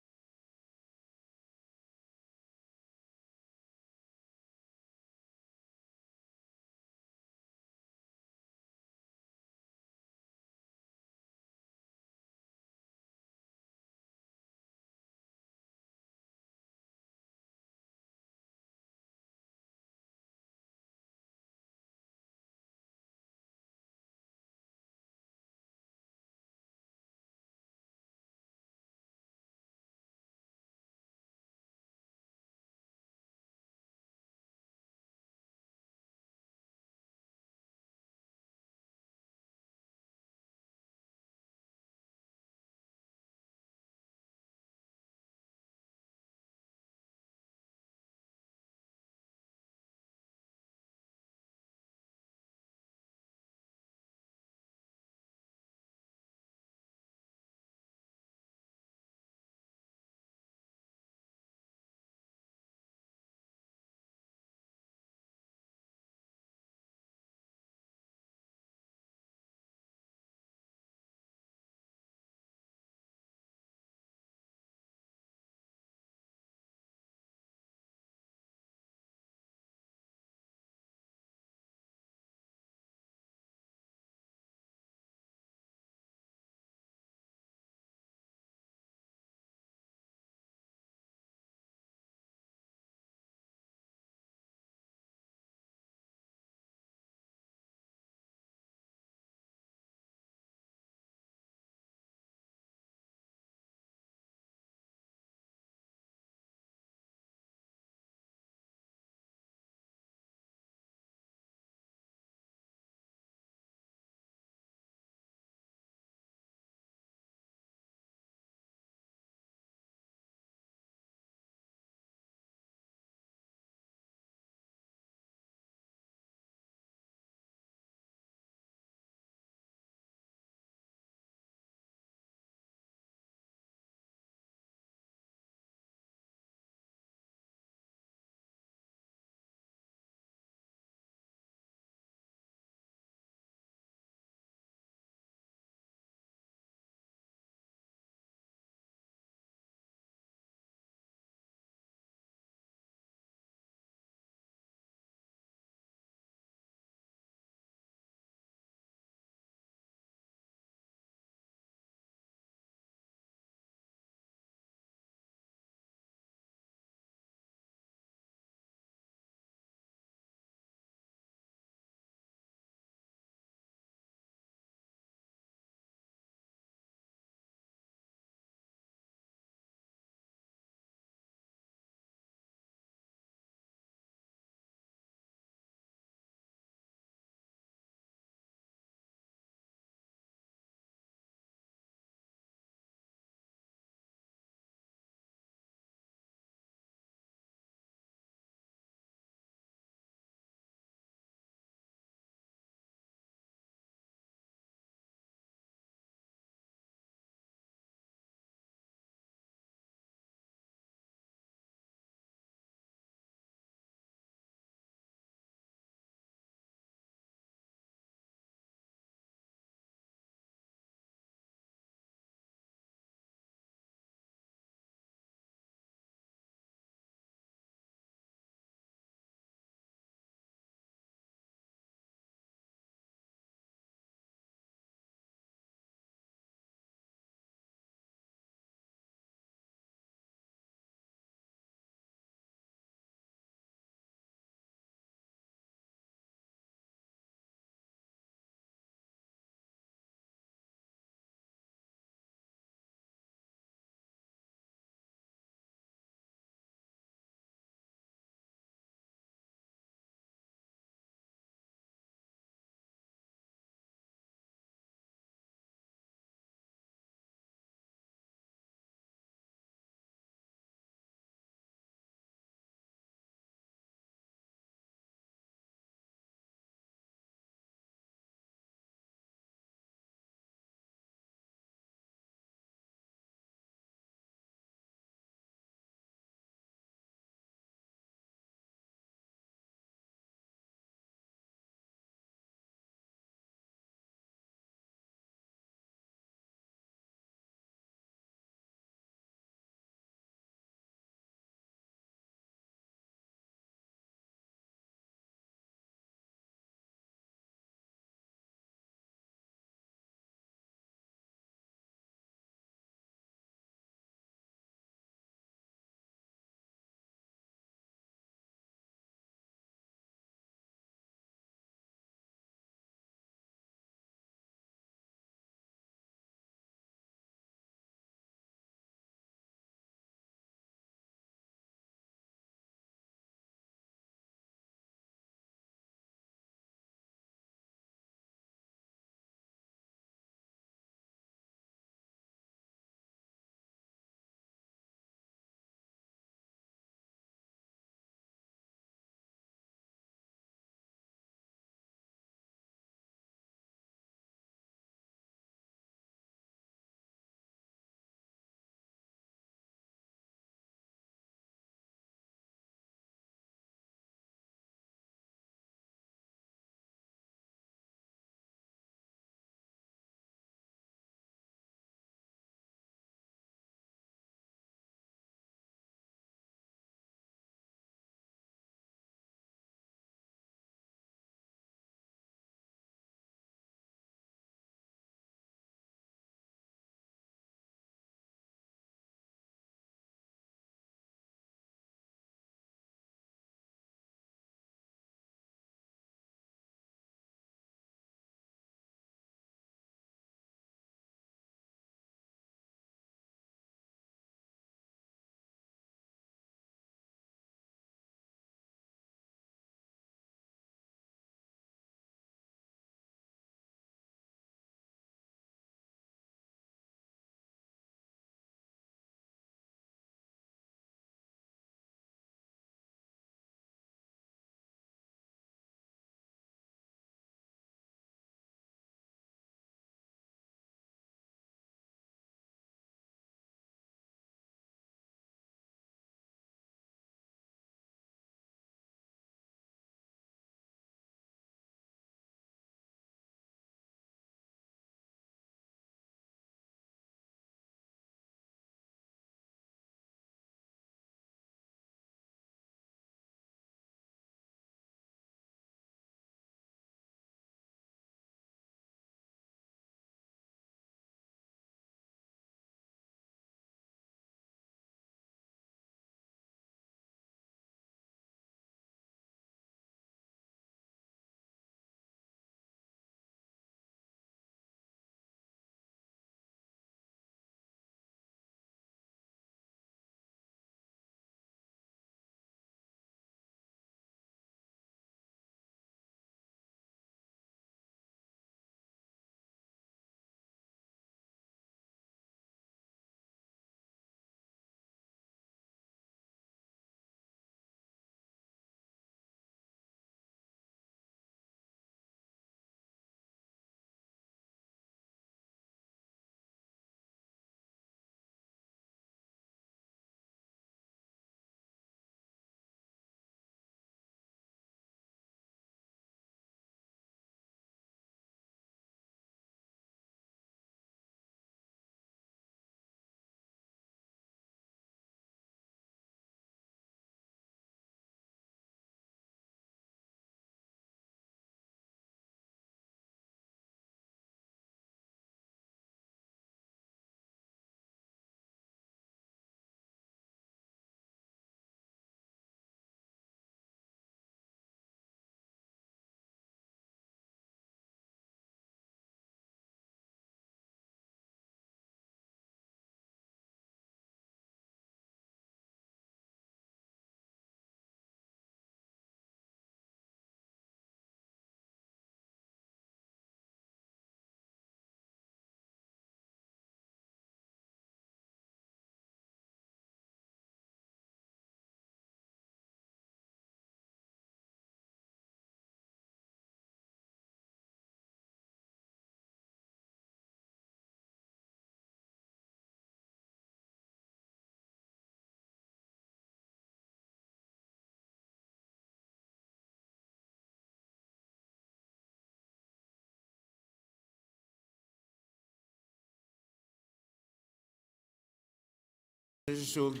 resumed.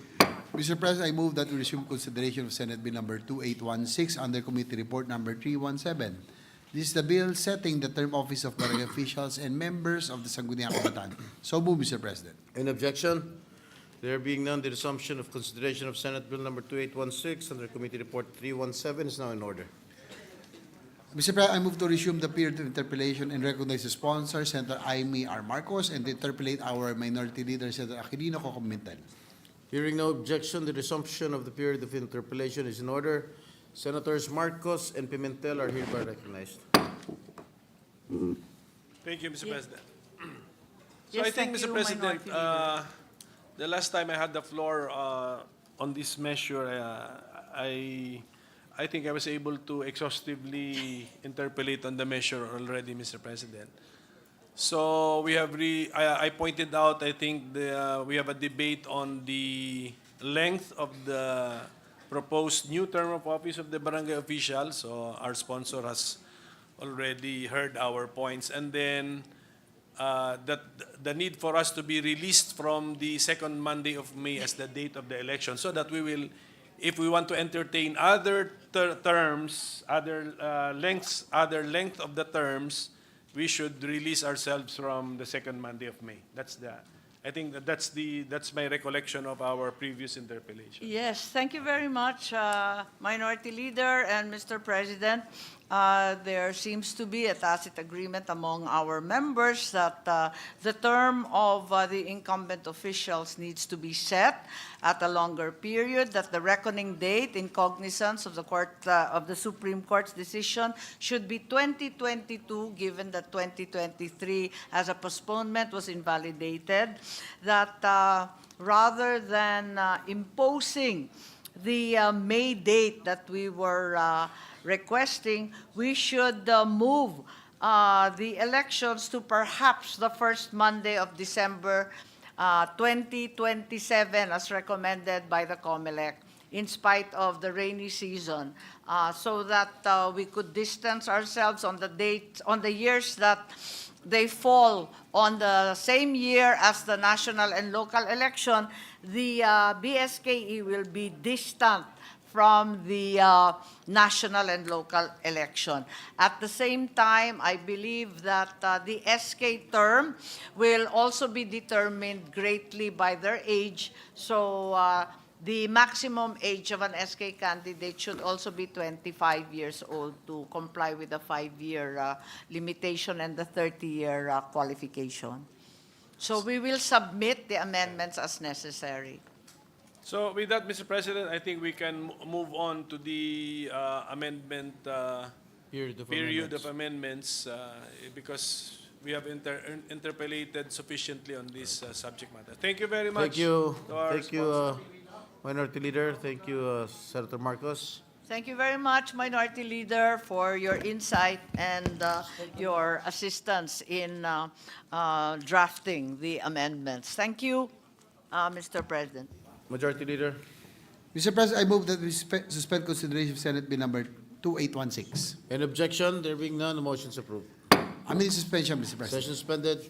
Mr. President, I move that we resume consideration of Senate Bill number 2816 under Committee Report number 317. This is the bill setting the term office of barangay officials and members of the Sangguniang Kabataan. So move, Mr. President. Any objection? There being none, the resumption of consideration of Senate Bill number 2816 under Committee Report 317 is now in order. Mr. President, I move to resume the period of interpellation and recognize the sponsor, Senator Aimee R. Marcos, and to interpellate our minority leader, Senator Aquilino Pimentel. Hearing no objection, the resumption of the period of interpellation is in order. Senators Marcos and Pimentel are hereby recognized. Thank you, Mr. President. So Yes, I think, thank Mr. you, President, Minority Leader. the last time I had the floor on this measure, I think I was able to exhaustively interpolate on the measure already, Mr. President. So we have I pointed out, I think we have a debate on the length of the proposed new term of office of the barangay official. So our sponsor has already heard our points. And then that the need for us to be released from the second Monday of May as the date of the election, so that we will, if we want to entertain other terms, other length of the terms, we should release ourselves from the second Monday of May. I think that's my recollection of our previous interpellation. Yes, thank you very much, Minority Leader and Mr. President. There seems to be a tacit agreement among our members that the term of the incumbent officials needs to be set at a longer period, that the reckoning date in cognizance of the of the Supreme Court's decision should be 2022, given that 2023 as a postponement was invalidated, that rather than imposing the May date that we were requesting, we should move the elections to perhaps the first Monday of December 2027, as recommended by the COMELEC, in spite of the rainy season, so that we could distance ourselves on the years that they fall on the same year as the national and local election. The BSKE will be distant from the national and local election. At the same time, I believe that the SK term will also be determined greatly by their age. So the maximum age of an SK candidate should also be 25 years old to comply with the 5-year limitation and the 30-year qualification. So we will submit the amendments as necessary. So with that, Mr. President, I think we can move on to the amendment period of amendments because we have interpellated sufficiently on this subject matter. Thank you very much. Thank you. to our Thank you, sponsor. Minority Leader. Thank you, Senator Marcos. Thank you very much, Minority Leader, for your insight and your assistance in drafting the amendments. Thank you, Mr. President. Majority Leader. Mr. President, I move that we suspend consideration of Senate Bill number 2816. Any objection? There being none, the motion is approved. I mean suspension, Mr. President. Session suspended.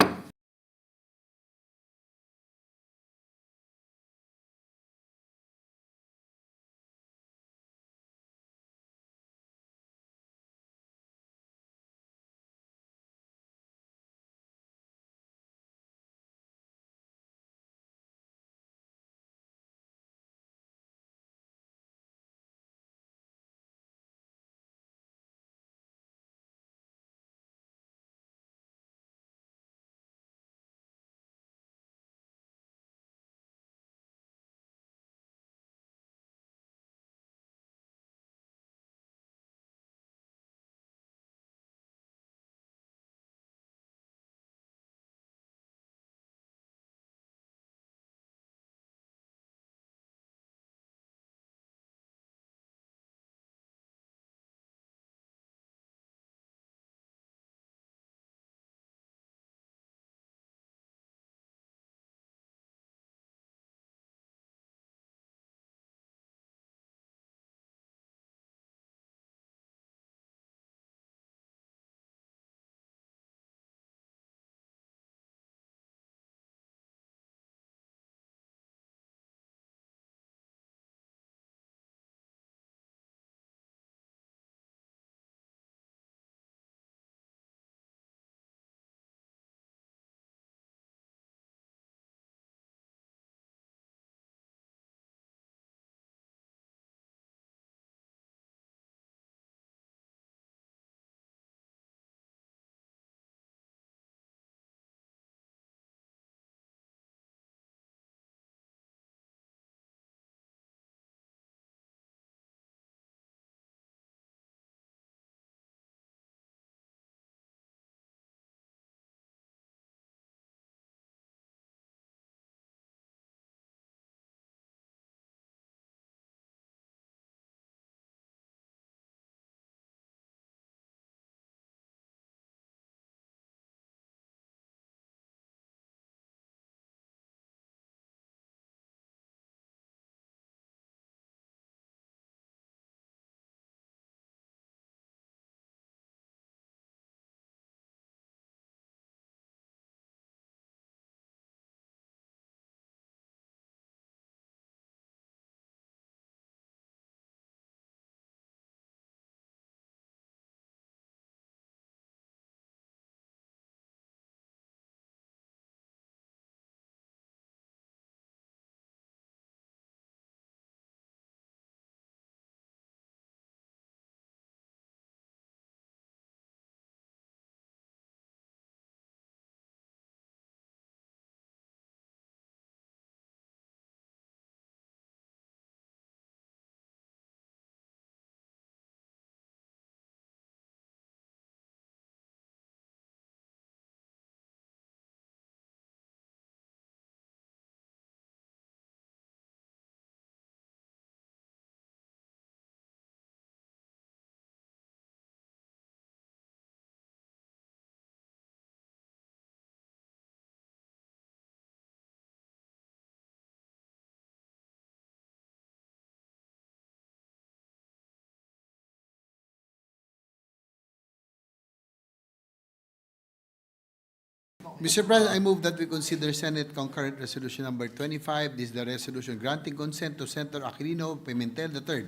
Mr. President, I move that we consider Senate Concurrent Resolution Number 25. This is the resolution granting consent to Senator Aquilino Pimentel III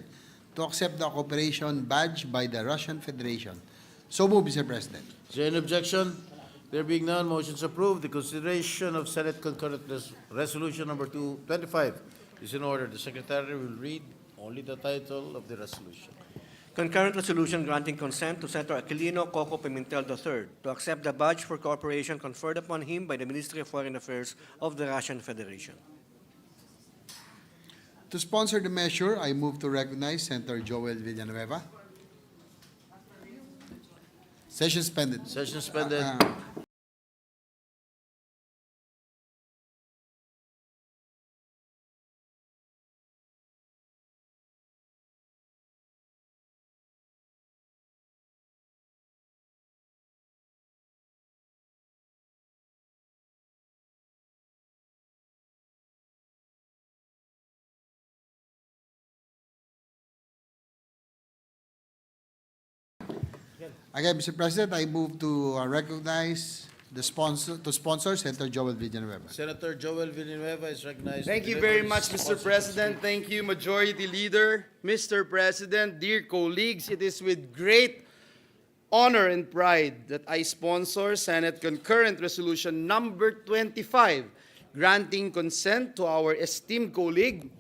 to accept the cooperation badge by the Russian Federation. So move, Mr. President. Is there any objection? There being none, motion's approved. The consideration of Senate Concurrent Resolution Number 225 is in order. The Secretary will read only the title of the resolution. Concurrent resolution granting consent to Senator Aquilino Coco Pimentel III to accept the badge for cooperation conferred upon him by the Ministry of Foreign Affairs of the Russian Federation. To sponsor the measure, I move to recognize Senator Joel Villanueva. Session suspended. Session suspended. Again, Mr. President, I move to recognize the sponsor Senator Joel Villanueva. Senator Joel Villanueva is recognized. Thank you very much, Mr. President. Thank you, Majority Leader. Mr. President, dear colleagues, it is with great honor and pride that I sponsor Senate Concurrent Resolution Number 25, granting consent to our esteemed colleague,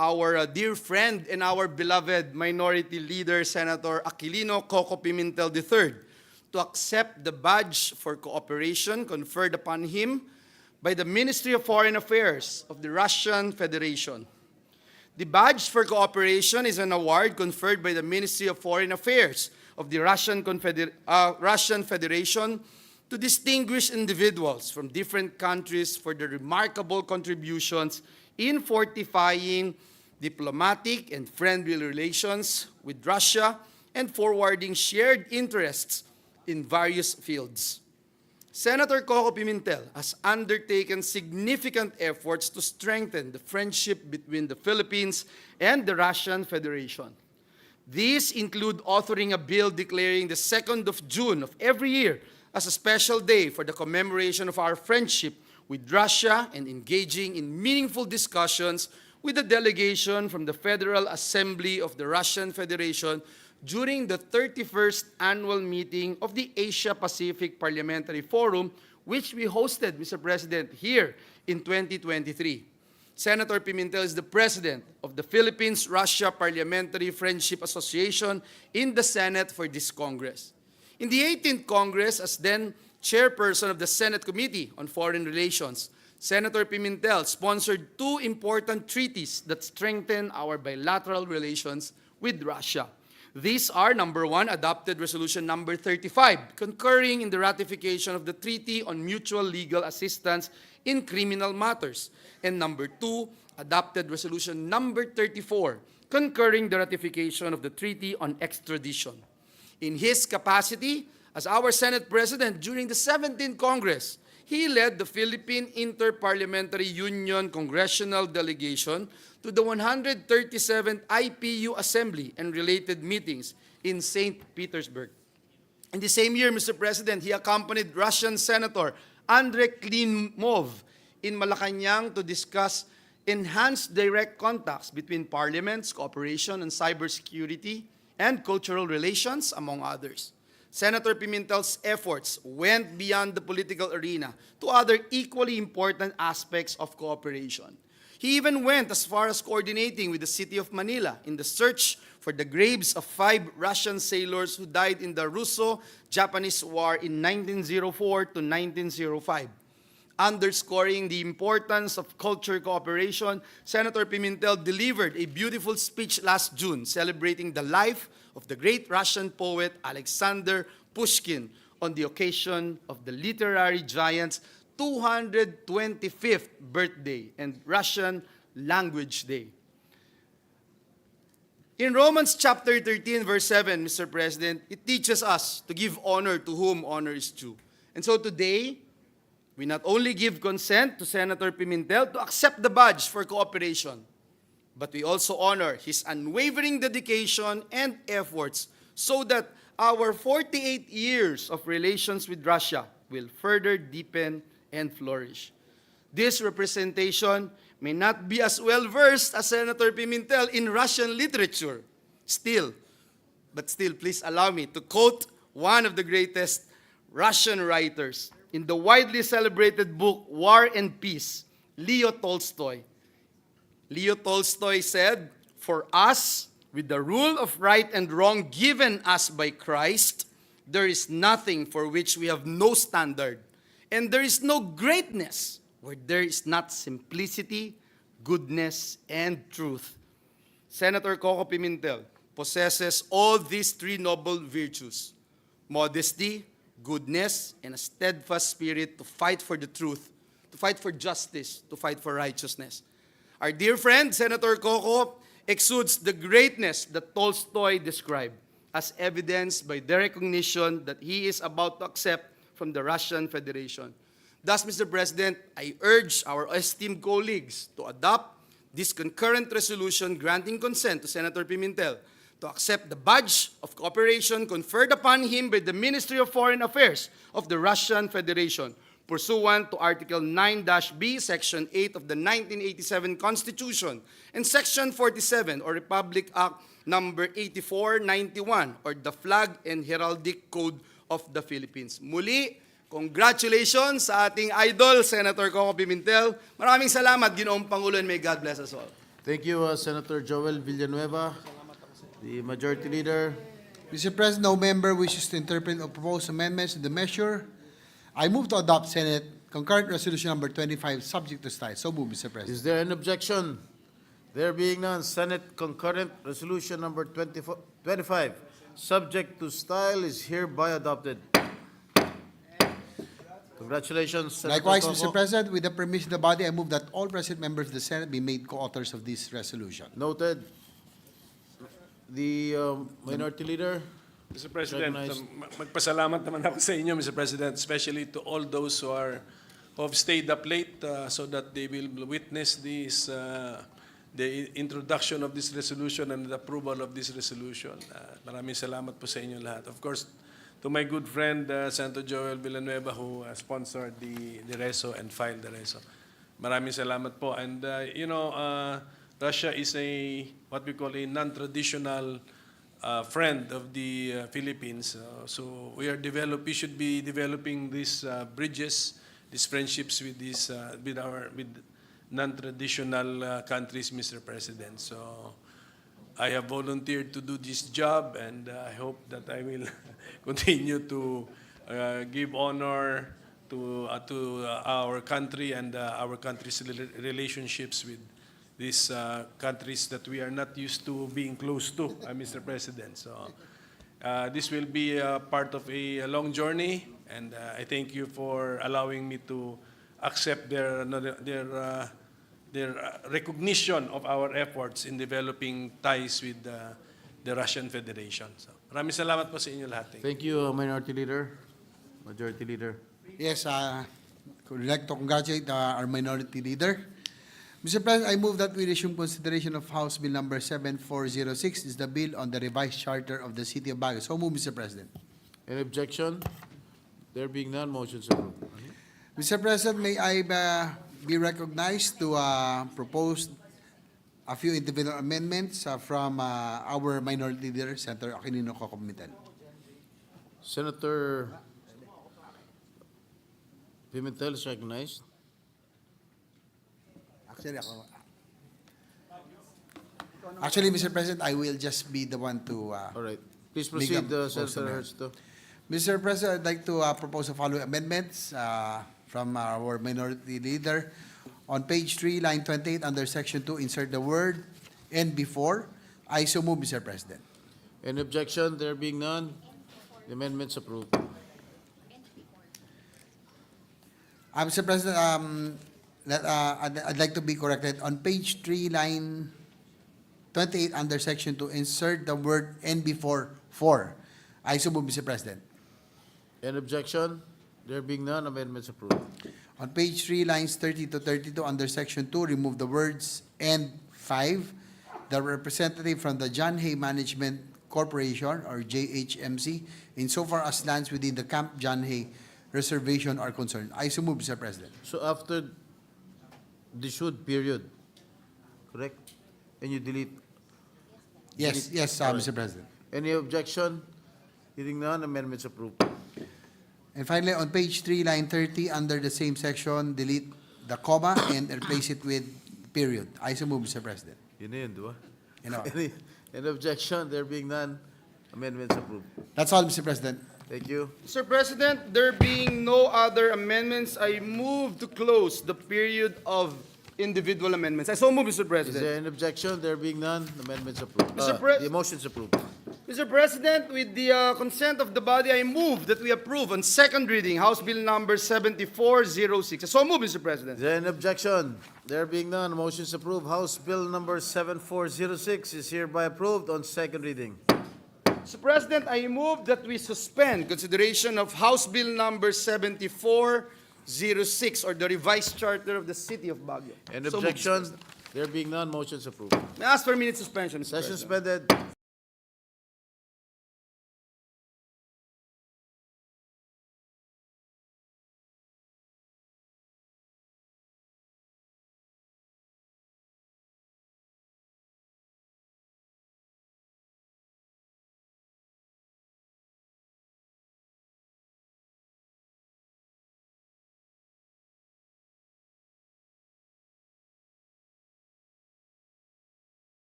our dear friend and our beloved Minority Leader, Senator Aquilino Coco Pimentel III, to accept the badge for cooperation conferred upon him by the Ministry of Foreign Affairs of the Russian Federation. The badge for cooperation is an award conferred by the Ministry of Foreign Affairs of the Russian Federation to distinguished individuals from different countries for their remarkable contributions in fortifying diplomatic and friendly relations with Russia and forwarding shared interests in various fields. Senator Coco Pimentel has undertaken significant efforts to strengthen the friendship between the Philippines and the Russian Federation. These include authoring a bill declaring the 2nd of June of every year as a special day for the commemoration of our friendship with Russia and engaging in meaningful discussions with a delegation from the Federal Assembly of the Russian Federation during the 31st annual meeting of the Asia-Pacific Parliamentary Forum, which we hosted, Mr. President, here in 2023. Senator Pimentel is the president of the Philippines-Russia Parliamentary Friendship Association in the Senate for this Congress. In the 18th Congress, as then chairperson of the Senate Committee on Foreign Relations, Senator Pimentel sponsored two important treaties that strengthen our bilateral relations with Russia. These are, number one, adopted Resolution Number 35, concurring in the ratification of the Treaty on Mutual Legal Assistance in Criminal Matters, and number two, adopted Resolution Number 34, concurring the ratification of the Treaty on Extradition. In his capacity as our Senate President during the 17th Congress, he led the Philippine Inter-Parliamentary Union Congressional Delegation to the 137th IPU Assembly and related meetings in St. Petersburg. In the same year, Mr. President, he accompanied Russian Senator Andrei Klimov in Malacanang to discuss enhanced direct contacts between parliaments, cooperation on cybersecurity, and cultural relations, among others. Senator Pimentel's efforts went beyond the political arena to other equally important aspects of cooperation. He even went as far as coordinating with the city of Manila in the search for the graves of 5 Russian sailors who died in the Russo-Japanese War in 1904 to 1905. Underscoring the importance of culture cooperation, Senator Pimentel delivered a beautiful speech last June celebrating the life of the great Russian poet Alexander Pushkin on the occasion of the literary giant's 225th birthday and Russian Language Day. In Romans chapter 13, verse 7, Mr. President, it teaches us to give honor to whom honor is due. And so today, we not only give consent to Senator Pimentel to accept the badge for cooperation, but we also honor his unwavering dedication and efforts so that our 48 years of relations with Russia will further deepen and flourish. This representation may not be as well versed as Senator Pimentel in Russian literature. Still, please allow me to quote one of the greatest Russian writers in the widely celebrated book War and Peace, Leo Tolstoy. Leo Tolstoy said, "For us, with the rule of right and wrong given us by Christ, there is nothing for which we have no standard, and there is no greatness where there is not simplicity, goodness, and truth." Senator Coco Pimentel possesses all these three noble virtues: modesty, goodness, and a steadfast spirit to fight for the truth, to fight for justice, to fight for righteousness. Our dear friend, Senator Coco, exudes the greatness that Tolstoy described, as evidenced by the recognition that he is about to accept from the Russian Federation. Thus, Mr. President, I urge our esteemed colleagues to adopt this concurrent resolution granting consent to Senator Pimentel to accept the badge of cooperation conferred upon him by the Ministry of Foreign Affairs of the Russian Federation, pursuant to Article 9-B, Section 8 of the 1987 Constitution, and Section 47, or Republic Act Number 8491, or the Flag and Heraldic Code of the Philippines. Muli, congratulations sa ating idol, Senator Coco Pimentel. Maraming salamat, Ginoong Pangulo, and may God bless us all. Thank you, Senator Joel Villanueva, the Majority Leader. Mr. President, no member wishes to interpret or propose amendments to the measure. I move to adopt Senate Concurrent Resolution Number 25, subject to style. So move, Mr. President. Is there an objection? There being none, Senate Concurrent Resolution Number 25, subject to style, is hereby adopted. Congratulations, Senator Likewise, Coco. Mr. President, with the permission of the body, I move that all present members of the Senate be made co-authors of this resolution. Noted. The Minority Leader. Mr. President, Recognized. magpasalamat naman ako sa inyo, Mr. President, especially to all those who have stayed up late so that they will witness this, the introduction of this resolution and the approval of this resolution. Maraming salamat po sa inyo lahat. Of course, to my good friend, Senator Joel Villanueva, who sponsored the reso and filed the reso. Maraming salamat po. And, Russia is what we call a non-traditional friend of the Philippines. So we should be developing these bridges, these friendships with with non-traditional countries, Mr. President. So I have volunteered to do this job, and I hope that I will continue to give honor to our country and our country's relationships with these countries that we are not used to being close to, Mr. President. So this will be part of a long journey, and I thank you for allowing me to accept their recognition of our efforts in developing ties with the Russian Federation. So, maraming salamat po sa inyo lahat. Thank you, Minority Leader. Majority Leader. Yes, I would like to congratulate our Minority Leader. Mr. President, I move that we resume consideration of House Bill Number 7406. Is the bill on the revised charter of the City of Baguio. So move, Mr. President. Any objection? There being none, motion is approved. Mr. President, may I be recognized to propose a few individual amendments from our Minority Leader, Senator Aquilino Cocomitel. Senator Pimentel is recognized. Actually, Mr. President, I will just be the one to... All right. Please proceed, Senator Herzto. Mr. President, I'd like to propose the following amendments from our Minority Leader. On page 3, line 28, under section 2, insert the word "and before." I so move, Mr. President. Any objection? There being none, the amendment's approved. Mr. President, I'd like to be corrected. On page 3, line 28, under section 2, insert the word "and before" "for." I so move, Mr. President. Any objection? There being none, amendments approved. On page 3, lines 30 to 32, under section 2, remove the words "and 5." The representative from the John Hay Management Corporation, or JHMC, insofar as lands within the Camp John Hay reservation are concerned. I so move, Mr. President. So after the should period, correct? And you delete. Yes, yes, Mr. President. Any objection? Hearing none, amendments approved. And finally, on page 3, line 30, under the same section, delete the comma and replace it with period. I so move, Mr. President. Yun na yun, di ba? You know, Any objection? There being none, amendments approved. that's all, Mr. President. Thank you. Mr. President, there being no other amendments, I move to close the period of individual amendments. I so move, Mr. Is President. there an objection? There being none, amendments approved. Mr. Pre- The motion's approved. Mr. President, with the consent of the body, I move that we approve on second reading House Bill number 7406. I so move, Mr. President. Is there an objection? There being none, motion's approved. House Bill number 7406 is hereby approved on second reading. Mr. President, I move that we suspend consideration of House Bill number 7406, or the revised charter of the City of Baguio. An So moved, Mr. objection? President. There being none, motion's approved. May I ask for a minute suspension, Mr. Session President? suspended.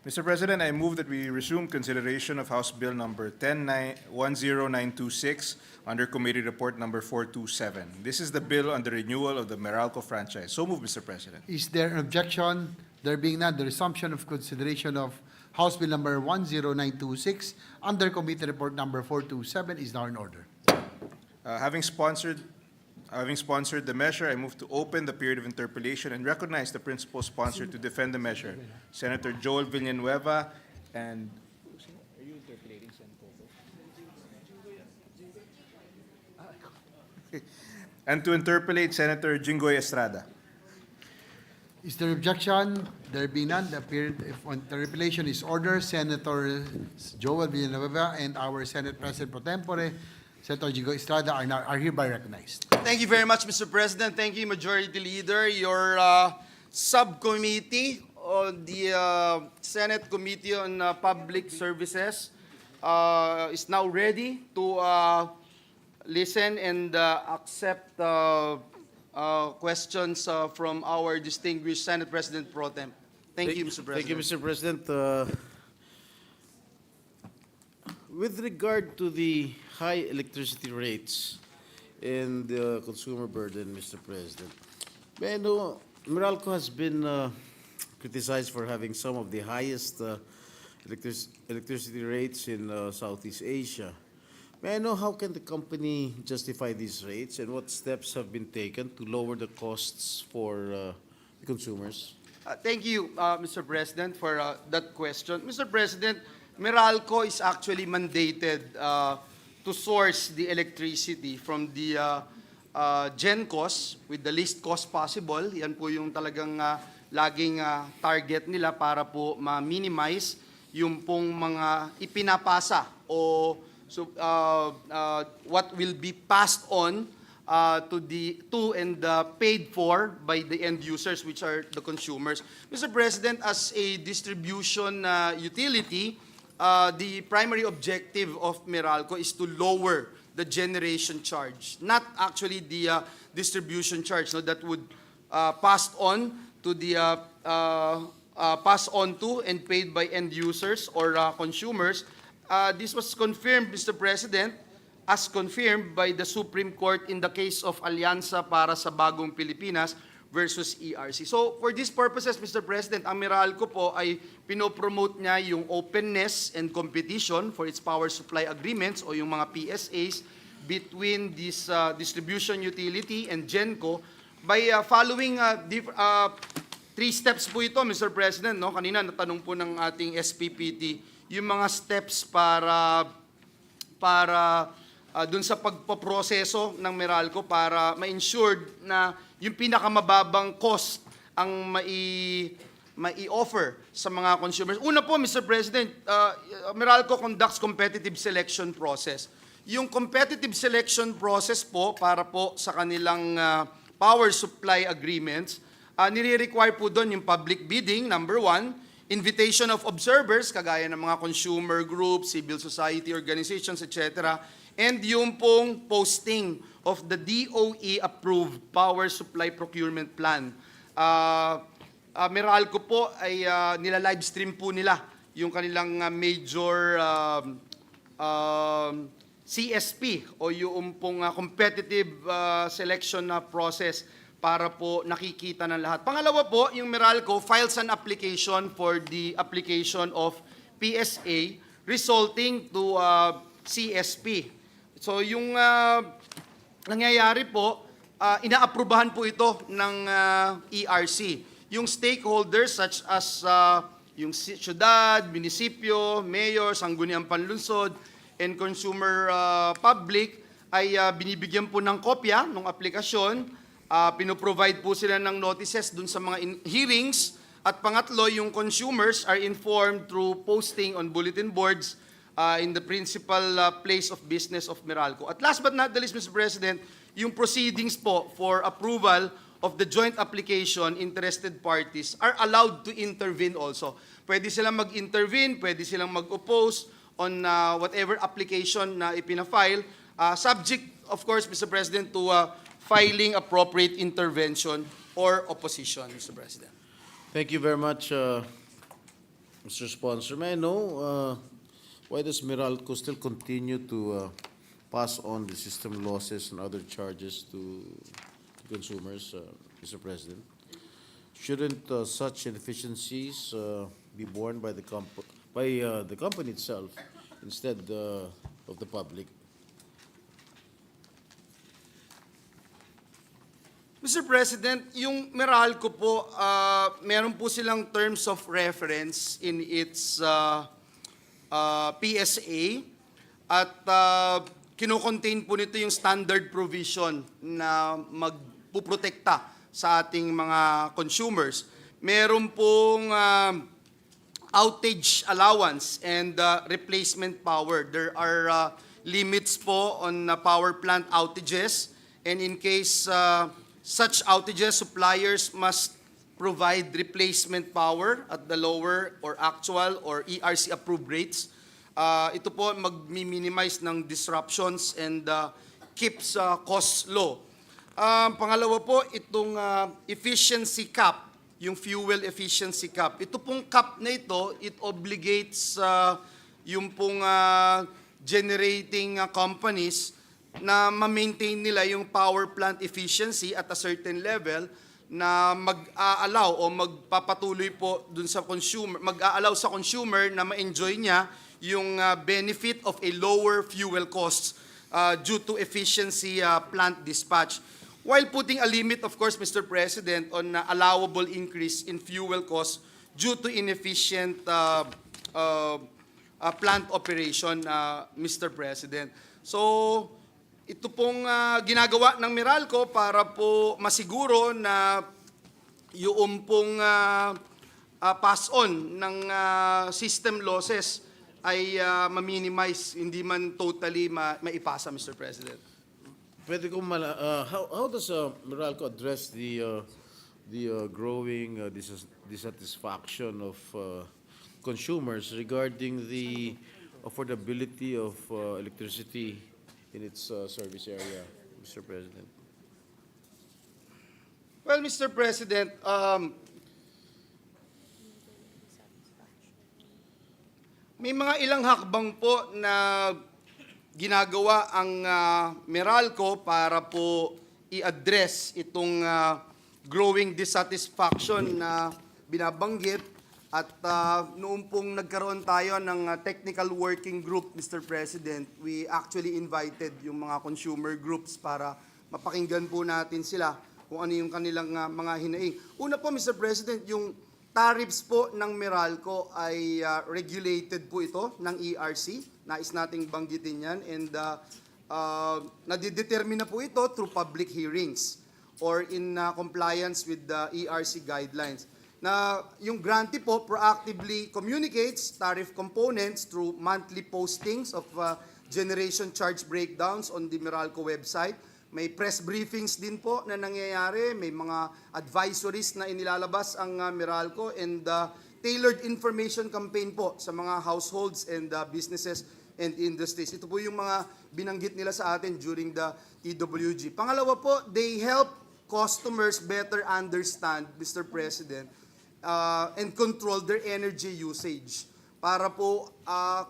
Mr. President, I move that we resume consideration of House Bill number 10926 under Committee Report number 427. This is the bill on the renewal of the Meralco franchise. So move, Mr. President. Is there an objection? There being none, the resumption of consideration of House Bill number 10926 under Committee Report number 427 is now in order. Having sponsored the measure, I move to open the period of interpellation and recognize the principal sponsor to defend the measure, Senator Joel Villanueva, and are you interpellating and to interpellate Senator Jinggoy Estrada. Is there objection? There be none. The period of interpellation is ordered. Senator Joel Villanueva and our Senate President Pro Tempore, Senator Jigo Estrada, are hereby recognized. Thank you very much, Mr. President. Thank you, Majority Leader. Your subcommittee on the Senate Committee on Public Services is now ready to listen and accept questions from our distinguished Senate President Pro Tem. Thank you, Mr. President. Thank you, Mr. President. With regard to the high electricity rates and the consumer burden, Mr. President, may I know, Meralco has been criticized for having some of the highest electricity rates in Southeast Asia. May I know how can the company justify these rates and what steps have been taken to lower the costs for the consumers? Thank you, Mr. President, for that question. Mr. President, Meralco is actually mandated to source the electricity from the GenCos with the least cost possible. Yan po yung talagang laging target nila para po ma-minimize yung pong mga ipinapasa o what will be passed on to and paid for by the end users, which are the consumers. Mr. President, as a distribution utility, the primary objective of Meralco is to lower the generation charge, not actually the distribution charge, no, that would pass on to and paid by end users or consumers. This was confirmed, Mr. President, as confirmed by the Supreme Court in the case of Alianza para sa Bagong Pilipinas versus ERC. So for these purposes, Mr. President, ang Meralco po ay pinopromote niya yung openness and competition for its power supply agreements o yung mga PSAs between this distribution utility and GenCo by following three steps po ito, Mr. President. No? Kanina natanong po ng ating SPPT yung mga steps para dun sa pagpaproseso ng Meralco para ma-ensure na yung pinakamababang cost ang mai-offer sa mga consumers. Una po, Mr. President, Meralco conducts competitive selection process. Yung competitive selection process po para po sa kanilang power supply agreements, nire-require po doon yung public bidding, number one, invitation of observers, kagaya ng mga consumer groups, civil society organizations, etc., and yung pong posting of the DOE-approved power supply procurement plan. Meralco po ay nila-livestream po nila yung kanilang major CSP o yung pong competitive selection process para po nakikita ng lahat. Pangalawa po, yung Meralco files an application for the application of PSA resulting to CSP. So yung nangyayari po, inaaprubahan po ito ng ERC. Yung stakeholders such as yung syudad, munisipyo, mayor, sangguniang panlungsod, and consumer public ay binibigyan po ng kopya ng aplikasyon. Pinoprovide po sila ng notices dun sa mga hearings. At pangatlo, yung consumers are informed through posting on bulletin boards in the principal place of business of Meralco. At last but not the least, Mr. President, yung proceedings po for approval of the joint application, interested parties are allowed to intervene also. Pwede silang mag-intervene, pwede silang mag-oppose on whatever application na ipina-file, subject, of course, Mr. President, to filing appropriate intervention or opposition, Mr. President. Thank you very much, Mr. Sponsor. May I know why does Meralco still continue to pass on the system losses and other charges to consumers, Mr. President? Shouldn't such inefficiencies be borne by the company itself instead of the public? Mr. President, yung Meralco po, meron po silang terms of reference in its PSA at kinocontain po nito yung standard provision na magpuprotekta sa ating mga consumers. Meron pong outage allowance and replacement power. There are limits po on power plant outages, and in case such outages, suppliers must provide replacement power at the lower or actual or ERC approved rates. Ito po mag-minimize ng disruptions and keeps costs low. Pangalawa po, itong efficiency cap, yung fuel efficiency cap. Ito pong cap na ito, it obligates yung pong generating companies na ma-maintain nila yung power plant efficiency at a certain level na mag-a-allow o magpapatuloy po dun sa consumer, mag-a-allow sa consumer na ma-enjoy niya yung benefit of a lower fuel costs due to efficiency plant dispatch. while putting a limit, of course, Mr. President, on allowable increase in fuel costs due to inefficient plant operation, Mr. President. So, ito pong ginagawa ng Meralco para po masiguro na yung pong pass-on ng system losses ay ma-minimize, hindi man totally maipasa, Mr. President. Pwede kong how does Meralco address the growing dissatisfaction of consumers regarding the affordability of electricity in its service area, Mr. President? Well, Mr. President, may mga ilang hakbang po na ginagawa ang Meralco para po i-address itong growing dissatisfaction na binabanggit. At noong pong nagkaroon tayo ng technical working group, Mr. President, we actually invited yung mga consumer groups para mapakinggan po natin sila kung ano yung kanilang mga hinaing. Una po, Mr. President, yung tariffs po ng Meralco ay regulated po ito ng ERC. Nais nating banggitin yan. And nadidetermine na po ito through public hearings or in compliance with the ERC guidelines. Na yung grantee po proactively communicates tariff components through monthly postings of generation charge breakdowns on the Meralco website. May press briefings din po na nangyayari, may mga advisories na inilalabas ang Meralco, and tailored information campaign po sa mga households and businesses and industries. Ito po yung mga binanggit nila sa atin during the TWG. Pangalawa po, they help customers better understand, Mr. President, and control their energy usage para po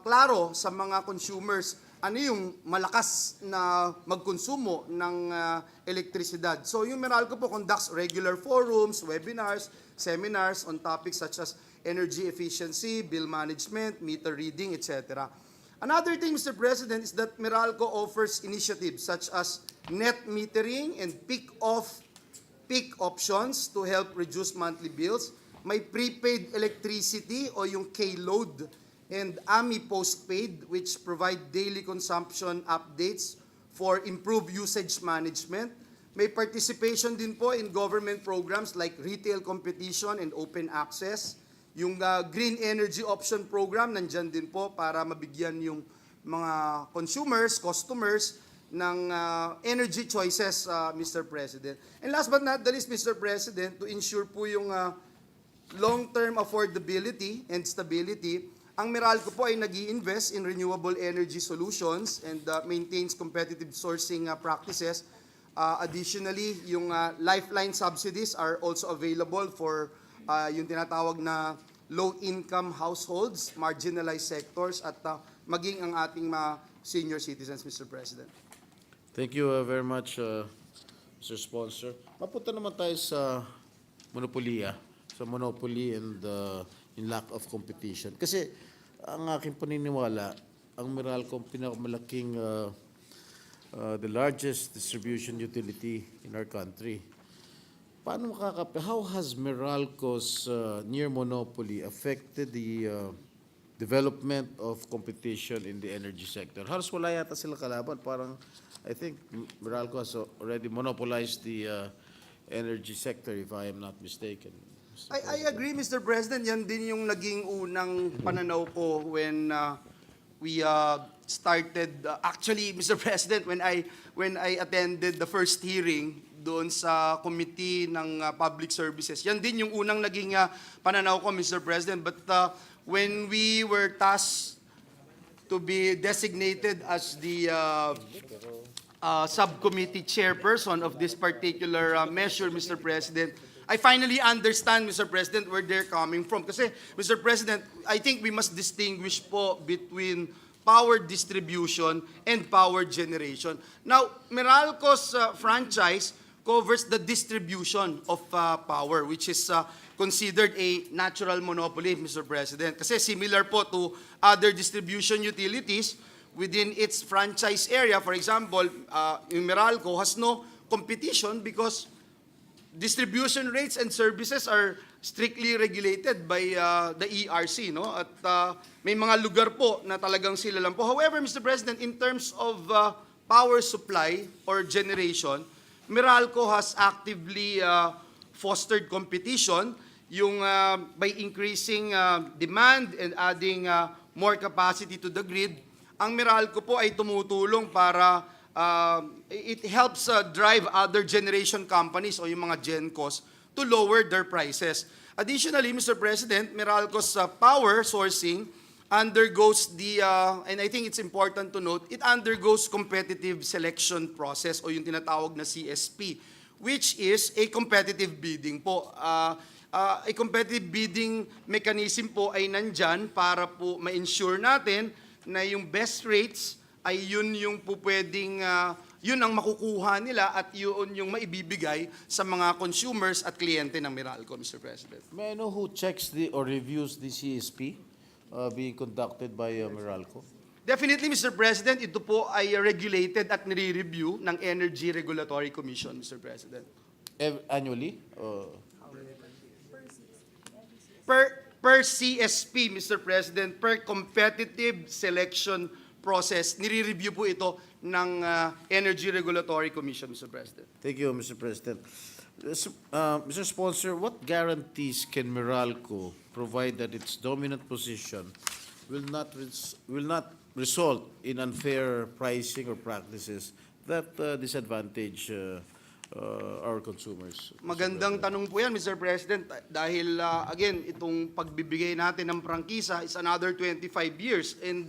klaro sa mga consumers ano yung malakas na magkonsumo ng elektrisidad. So yung Meralco po conducts regular forums, webinars, seminars on topics such as energy efficiency, bill management, meter reading, etc. Another thing, Mr. President, is that Meralco offers initiatives such as net metering and peak options to help reduce monthly bills. May prepaid electricity o yung K-load and AMI postpaid, which provide daily consumption updates for improved usage management. May participation din po in government programs like retail competition and open access. Yung Green Energy Option Program, nandyan din po para mabigyan yung mga consumers, customers, ng energy choices, Mr. President. And last but not the least, Mr. President, to ensure po yung long-term affordability and stability, ang Meralco po ay nag-i-invest in renewable energy solutions and maintains competitive sourcing practices. Additionally, yung lifeline subsidies are also available for yung tinatawag na low-income households, marginalized sectors, at maging ang ating mga senior citizens, Mr. President. Thank you very much, Mr. Sponsor. Mapunta naman tayo sa monopoliya, sa monopoly and in lack of competition. Kasi ang aking paniniwala, ang Meralco ang pinakamalaking, the largest distribution utility in our country. Paano how has Meralco's near monopoly affected the development of competition in the energy sector? Halos wala yata sila kalaban. Parang, I think Meralco has already monopolized the energy sector, if I am not mistaken. I agree, Mr. President. Yan din yung naging unang pananaw ko when we started. Actually, Mr. President, when I attended the first hearing doon sa Committee ng Public Services, yan din yung unang naging pananaw ko, Mr. President. But when we were tasked to be designated as the subcommittee chairperson of this particular measure, Mr. President, I finally understand, Mr. President, where they're coming from. Kasi, Mr. President, I think we must distinguish po between power distribution and power generation. Now, Meralco's franchise covers the distribution of power, which is considered a natural monopoly, Mr. President. Kasi similar po to other distribution utilities within its franchise area. For example, yung Meralco has no competition because distribution rates and services are strictly regulated by the ERC, no? At may mga lugar po na talagang sila lang po. However, Mr. President, in terms of power supply or generation, Meralco has actively fostered competition yung by increasing demand and adding more capacity to the grid. Ang Meralco po ay tumutulong para it helps drive other generation companies o yung mga GenCos to lower their prices. Additionally, Mr. President, Meralco's power sourcing undergoes and I think it's important to note, it undergoes competitive selection process o yung tinatawag na CSP, which is a competitive bidding po. A competitive bidding mechanism po ay nandyan para po ma-ensure natin na yung best rates ay yun yung po pwedeng, yun ang makukuha nila at yun yung maibibigay sa mga consumers at kliyente ng Meralco, Mr. President. May I know who checks or reviews the CSP being conducted by Meralco? Definitely, Mr. President, ito po ay regulated at nire-review ng Energy Regulatory Commission, Mr. President. Annually? Per CSP, Mr. President, per competitive selection process, nire-review po ito ng Energy Regulatory Commission, Mr. President. Thank you, Mr. President. Mr. Sponsor, what guarantees can Meralco provide that its dominant position will not result in unfair pricing or practices that disadvantage our consumers? Magandang tanong po yan, Mr. President, dahil again, itong pagbibigay natin ng prangkisa is another 25 years and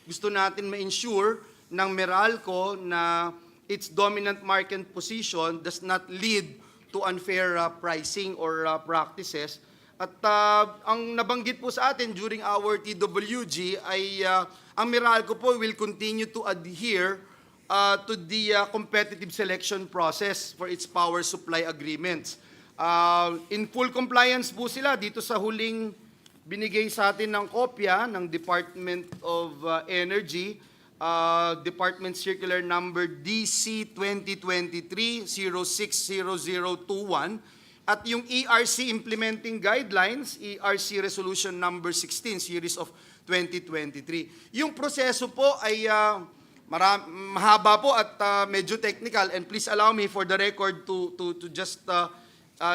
gusto natin ma-ensure ng Meralco na its dominant market position does not lead to unfair pricing or practices. At ang nabanggit po sa atin during our TWG ay ang Meralco po will continue to adhere to the competitive selection process for its power supply agreements. In full compliance po sila dito sa huling binigay sa atin ng kopya ng Department of Energy, Department Circular Number DC 2023-060021, at yung ERC Implementing Guidelines, ERC Resolution Number 16, Series of 2023. Yung proseso po ay mahaba po at medyo technical, and please allow me for the record to just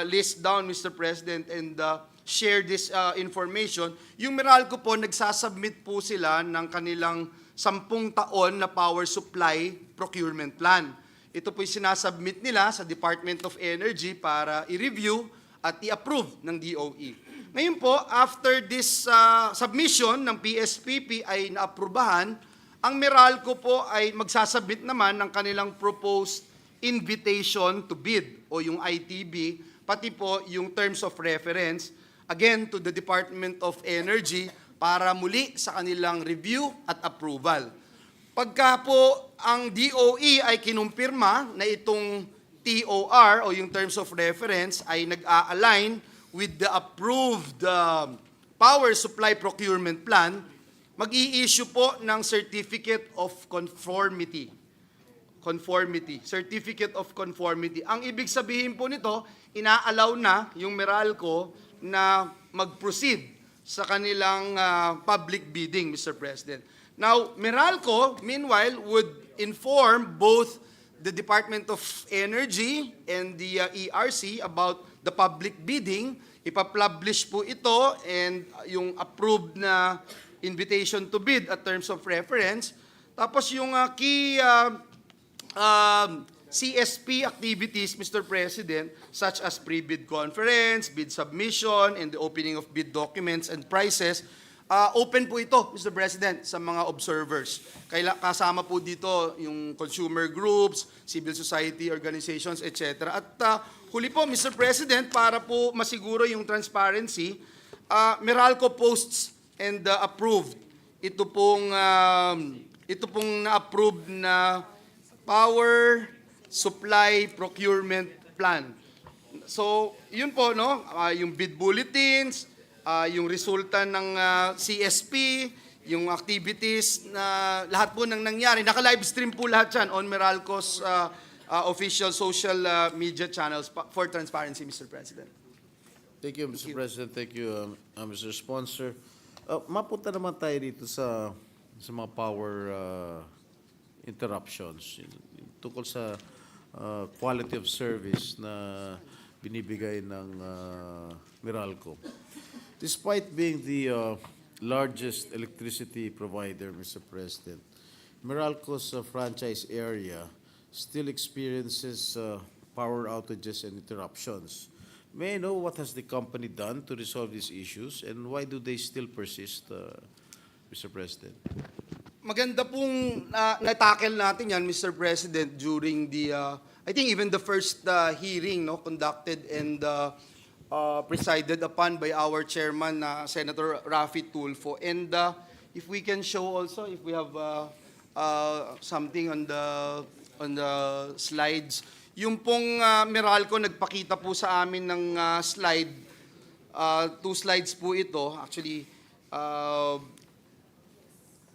list down, Mr. President, and share this information. Yung Meralco po, nagsasubmit po sila ng kanilang 10 taon na power supply procurement plan. Ito po yung sinasubmit nila sa Department of Energy para i-review at i-approve ng DOE. Ngayon po, after this submission ng PSPP ay naaprubahan, ang Meralco po ay magsasubmit naman ng kanilang proposed invitation to bid o yung ITB, pati po yung terms of reference, again to the Department of Energy para muli sa kanilang review at approval. Pagka po ang DOE ay kinumpirma na itong TOR o yung terms of reference ay nag-a-align with the approved power supply procurement plan, mag-i-issue po ng Certificate of Conformity. Certificate of Conformity. Ang ibig sabihin po nito, ina-allow na yung Meralco na mag-proceed sa kanilang public bidding, Mr. President. Now, Meralco, meanwhile, would inform both the Department of Energy and the ERC about the public bidding. Ipa-publish po ito and yung approved na invitation to bid at terms of reference. Tapos yung key CSP activities, Mr. President, such as pre-bid conference, bid submission, and the opening of bid documents and prices, open po ito, Mr. President, sa mga observers. Kasama po dito yung consumer groups, civil society organizations, etc. At huli po, Mr. President, para po masiguro yung transparency, Meralco posts and approved ito pong na-approved na power supply procurement plan. So, yun po, no? Yung bid bulletins, yung resulta ng CSP, yung activities na lahat po nang nangyari. Naka-live stream po lahat yan on Meralco's official social media channels for transparency, Mr. President. Thank you, Mr. President. Thank you, Mr. Sponsor. Mapunta naman tayo dito sa mga power interruptions tungkol sa quality of service na binibigay ng Meralco. Despite being the largest electricity provider, Mr. President, Meralco's franchise area still experiences power outages and interruptions. May I know what has the company done to resolve these issues and why do they still persist, Mr. President? Maganda pong natackle natin yan, Mr. President, during the, I think even the first hearing conducted and presided upon by our chairman, Senator Rafi Tulfo. And if we can show also, if we have something on the slides, yung pong Meralco nagpakita po sa amin ng slide, 2 slides po ito. Actually,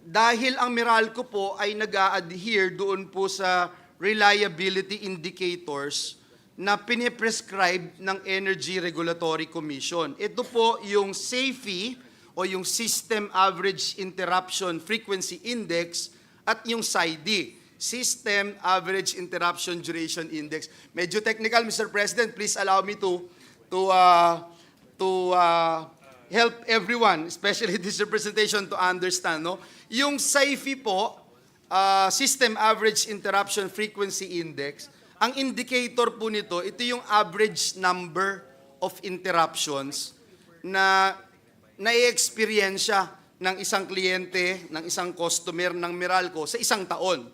dahil ang Meralco po ay nag-a-adhere doon po sa reliability indicators na piniprescribe ng Energy Regulatory Commission. Ito po yung SAFE o yung System Average Interruption Frequency Index at yung SAIDI, System Average Interruption Duration Index. Medyo technical, Mr. President. Please allow me to help everyone, especially this representation, to understand. Yung SAIFI po, System Average Interruption Frequency Index, ang indicator po nito, ito yung average number of interruptions na nai-experiensya ng isang kliyente, ng isang customer ng Meralco sa isang taon.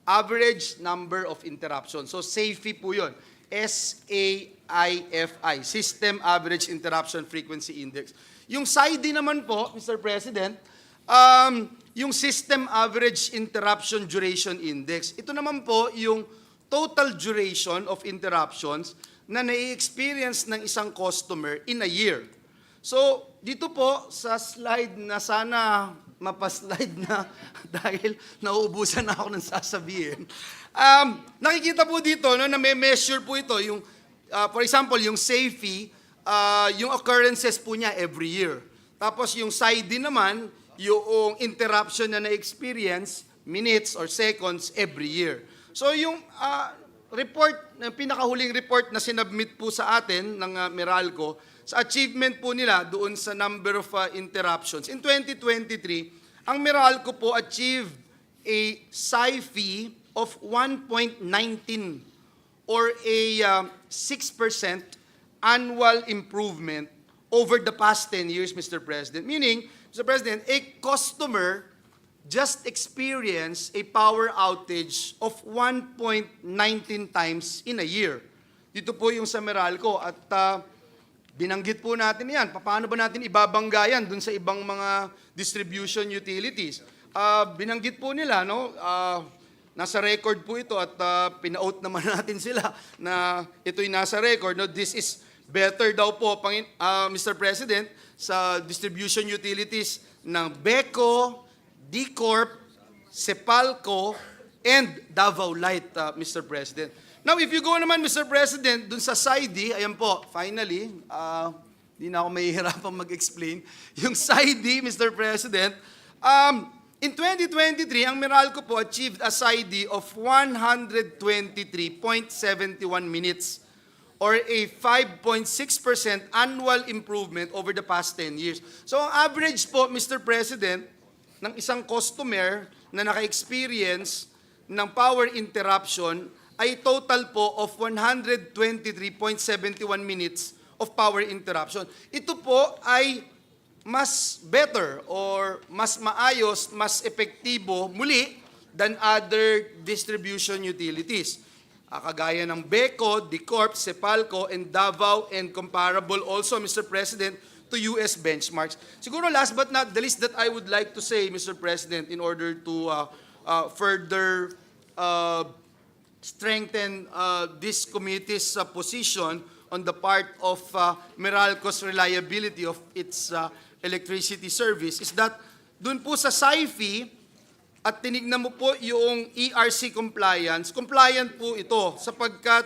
Average number of interruptions. So, SAFI po yun. SAIFI, System Average Interruption Frequency Index. Yung SAIDI naman po, Mr. President, yung System Average Interruption Duration Index. Ito naman po yung total duration of interruptions na nai-experience ng isang customer in a year. So, dito po sa slide na sana mapaslide na dahil nauubusan na ako ng sasabihin. Nakikita po dito na may measure po ito. Yung, for example, yung SAFE, yung occurrences po niya every year. Tapos yung SAIDI naman, yung interruption na na-experience, minutes or seconds every year. So yung report, yung pinakahuling report na sinubmit po sa atin ng Meralco, sa achievement po nila doon sa number of interruptions. In 2023, ang Meralco po achieved a SAIFI of 1.19 or a 6% annual improvement over the past 10 years, Mr. President. Meaning, Mr. President, a customer just experienced a power outage of 1.19 times in a year. Dito po yung sa Meralco at binanggit po natin yan. Paano ba natin ibabangga yan dun sa ibang mga distribution utilities? Binanggit po nila, nasa record po ito at pina-out naman natin sila na ito'y nasa record. This is better daw po, Mr. President, sa distribution utilities ng BECO, D-Corp, Sepalco, and Davao Light, Mr. President. Now, if you go naman, Mr. President, dun sa SAIDI, ayan po, finally, di na ako mahihirapang mag-explain. Yung SAIDI, Mr. President, in 2023, ang Meralco po achieved a SAIDI of 123.71 minutes or a 5.6% annual improvement over the past 10 years. So, ang average po, Mr. President, ng isang customer na naka-experience ng power interruption ay total po of 123.71 minutes of power interruption. Ito po ay mas better or mas maayos, mas epektibo muli than other distribution utilities. Kagaya ng BECO, D-Corp, Sepalco, and Davao, and comparable also, Mr. President, to US benchmarks. Siguro last but not the least that I would like to say, Mr. President, in order to further strengthen this committee's position on the part of Meralco's reliability of its electricity service is that dun po sa SAIFI, at tinignan mo po yung ERC compliance, compliant po ito sapagkat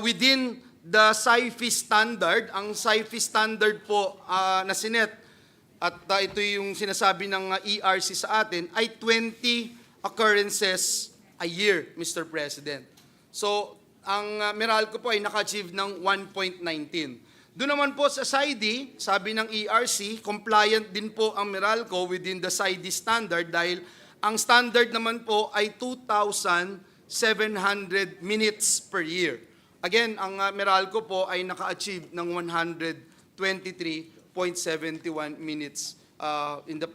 within the SAIFI standard, ang SAIFI standard po na sinet at ito yung sinasabi ng ERC sa atin ay 20 occurrences a year, Mr. President. So, ang Meralco po ay naka-achieve ng 1.19. Doon naman po sa SAIDI, sabi ng ERC, compliant din po ang Meralco within the SAIDI standard dahil ang standard naman po ay 2,700 minutes per year. Again, ang Meralco po ay naka-achieve ng 123.71 minutes in the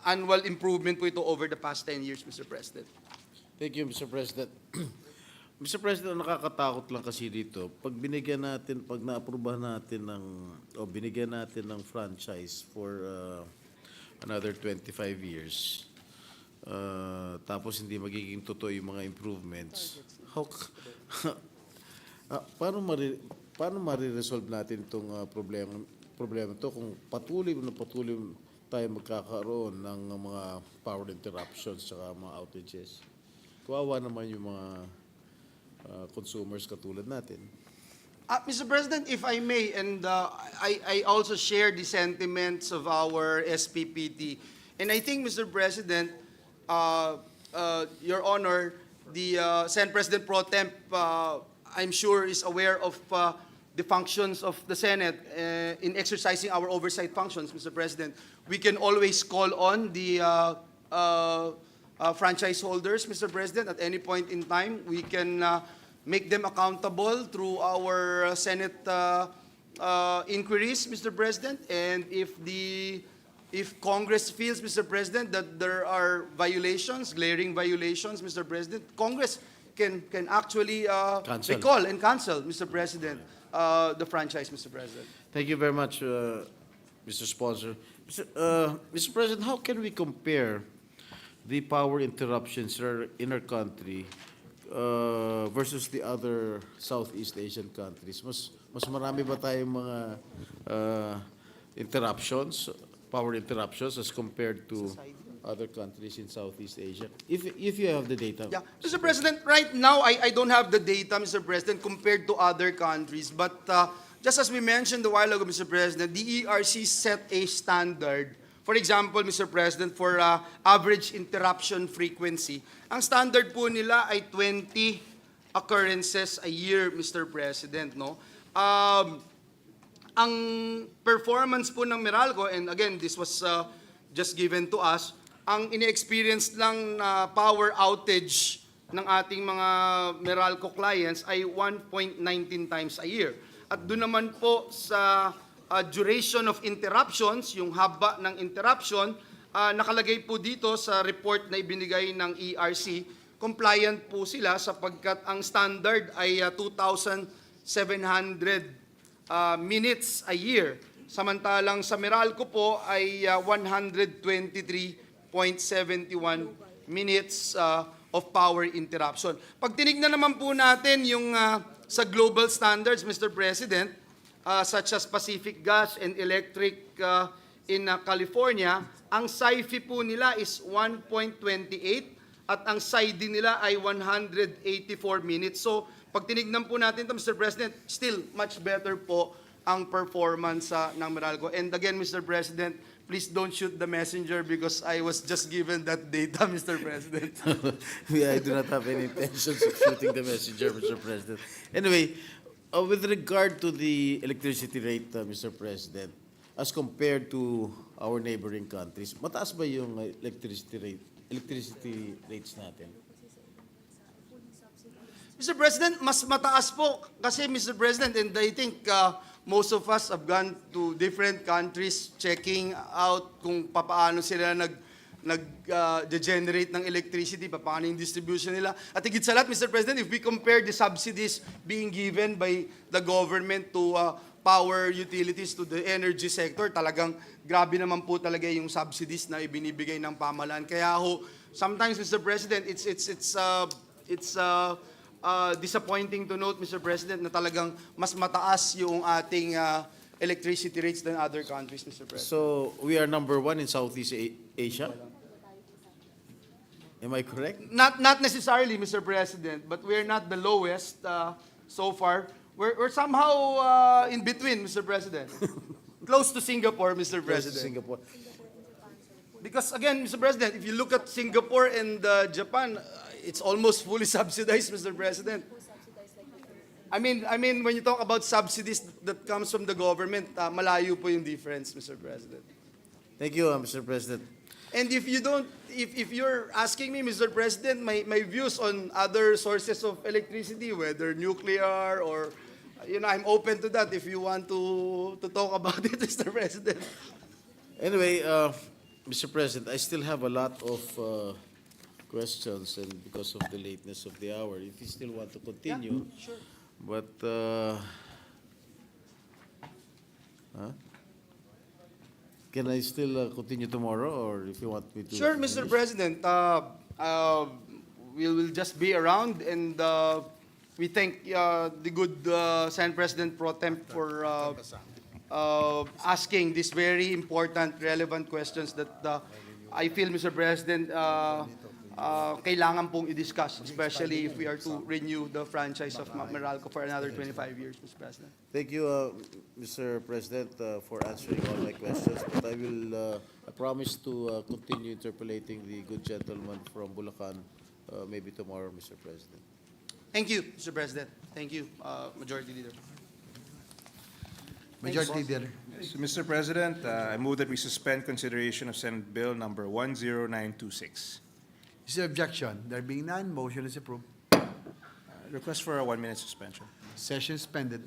annual improvement po ito over the past 10 years, Mr. President. Thank you, Mr. President. Mr. President, nakakatakot lang kasi dito, pag binigyan natin, pag na-aprobahan natin binigyan natin ng franchise for another 25 years, tapos hindi magiging totoo yung mga improvements, paano mariresolve natin itong problema to kung patuloy tayo magkakaroon ng mga power interruptions at mga outages? Kawawa naman yung mga consumers katulad natin. Mr. President, if I may, and I also share the sentiments of our SPPT. And I think, Mr. President, Your Honor, the Senate President Pro Temp, I'm sure, is aware of the functions of the Senate in exercising our oversight functions, Mr. President. We can always call on the franchise holders, Mr. President, at any point in time. We can make them accountable through our Senate inquiries, Mr. President. And if Congress feels, Mr. President, that there are violations, glaring violations, Mr. President, Congress can actually recall and cancel, Mr. President, the franchise, Mr. President. Thank you very much, Mr. Sponsor. Mr. President, how can we compare the power interruptions in our country versus the other Southeast Asian countries? Mas marami ba tayong mga power interruptions as compared to other countries in Southeast Asia? If you have the data. Yeah, Mr. President, right now I don't have the data, Mr. President, compared to other countries. But just as we mentioned a while ago, Mr. President, the ERC set a standard. For example, Mr. President, for average interruption frequency, ang standard po nila ay 20 occurrences a year, Mr. President, no? Ang performance po ng Meralco, and again, this was just given to us, ang ine-experience lang na power outage ng ating mga Meralco clients ay 1.19 times a year. At doon naman po sa duration of interruptions, yung haba ng interruption, nakalagay po dito sa report na ibinigay ng ERC, compliant po sila sapagkat ang standard ay 2,700 minutes a year. Samantalang sa Meralco po ay 123.71 minutes of power interruption. Pag tinignan naman po natin yung sa global standards, Mr. President, such as Pacific Gas and Electric in California, ang SAIFI po nila is 1.28 at ang SAIDI nila ay 184 minutes. So, pag tinignan po natin ito, Mr. President, still much better po ang performance ng Meralco. And again, Mr. President, please don't shoot the messenger because I was just given that data, Mr. President. I do not have any intentions of shooting the messenger, Mr. President. Anyway, with regard to the electricity rate, Mr. President, as compared to our neighboring countries, mataas ba yung electricity rates natin? Mr. President, mas mataas po kasi, Mr. President, and I think most of us have gone to different countries checking out kung paano sila nag-generate ng electricity, paano yung distribution nila. At higit sa lahat, Mr. President, if we compare the subsidies being given by the government to power utilities, to the energy sector, talagang grabe naman po talaga yung subsidies na ibinibigay ng pamahalaan. Kaya sometimes, Mr. President, it's disappointing to note, Mr. President, na talagang mas mataas yung ating electricity rates than other countries, Mr. President. So, we are number one in Southeast Asia? Am I correct? Not necessarily, Mr. President, but we're not the lowest so far. We're somehow in between, Mr. President. Close to Singapore, Mr. Close to President. Singapore. Because again, Mr. President, if you look at Singapore and Japan, it's almost fully subsidized, Mr. President. I mean, when you talk about subsidies that comes from the government, malayo po yung difference, Mr. President. Thank you, Mr. President. And if you don't, if you're asking me, Mr. President, my views on other sources of electricity, whether nuclear or, I'm open to that if you want to talk about it, Mr. President. Anyway, Mr. President, I still have a lot of questions, and because of the lateness of the hour, if you still want to continue. Sure. But, can I still continue tomorrow, or if you want me to? Sure, Mr. finish? President. We will just be around, and we thank the good Senate President Pro Tem for asking these very important, relevant questions that I feel, Mr. President, kailangan pong i-discuss, especially if we are to renew the franchise of Meralco for another 25 years, Mr. President. Thank you, Mr. President, for answering all my questions. But I will, I promise to continue interpolating the good gentleman from Bulacan, maybe tomorrow, Mr. President. Thank you, Mr. President. Thank you, Majority Leader. Majority Leader. So, Mr. President, I move that we suspend consideration of Senate Bill number 10926. Is there objection? There being none, motion is approved. Request for a 1-minute suspension. Session suspended.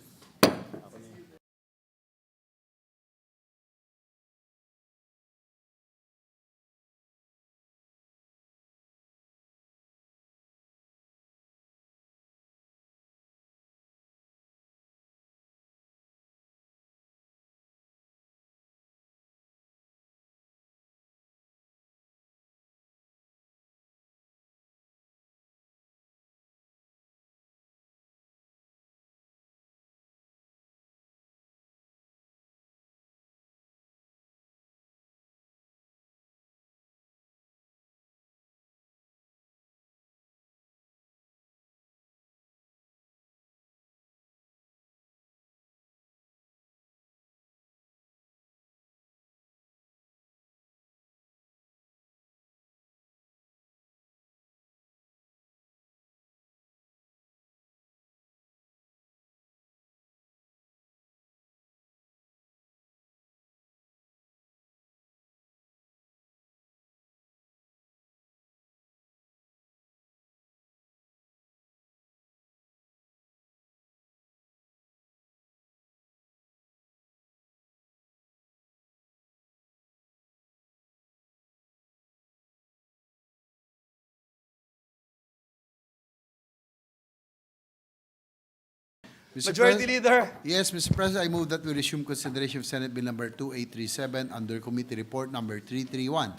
Majority Leader. Yes, Mr. President, I move that we resume consideration of Senate Bill number 2837 under Committee Report number 331.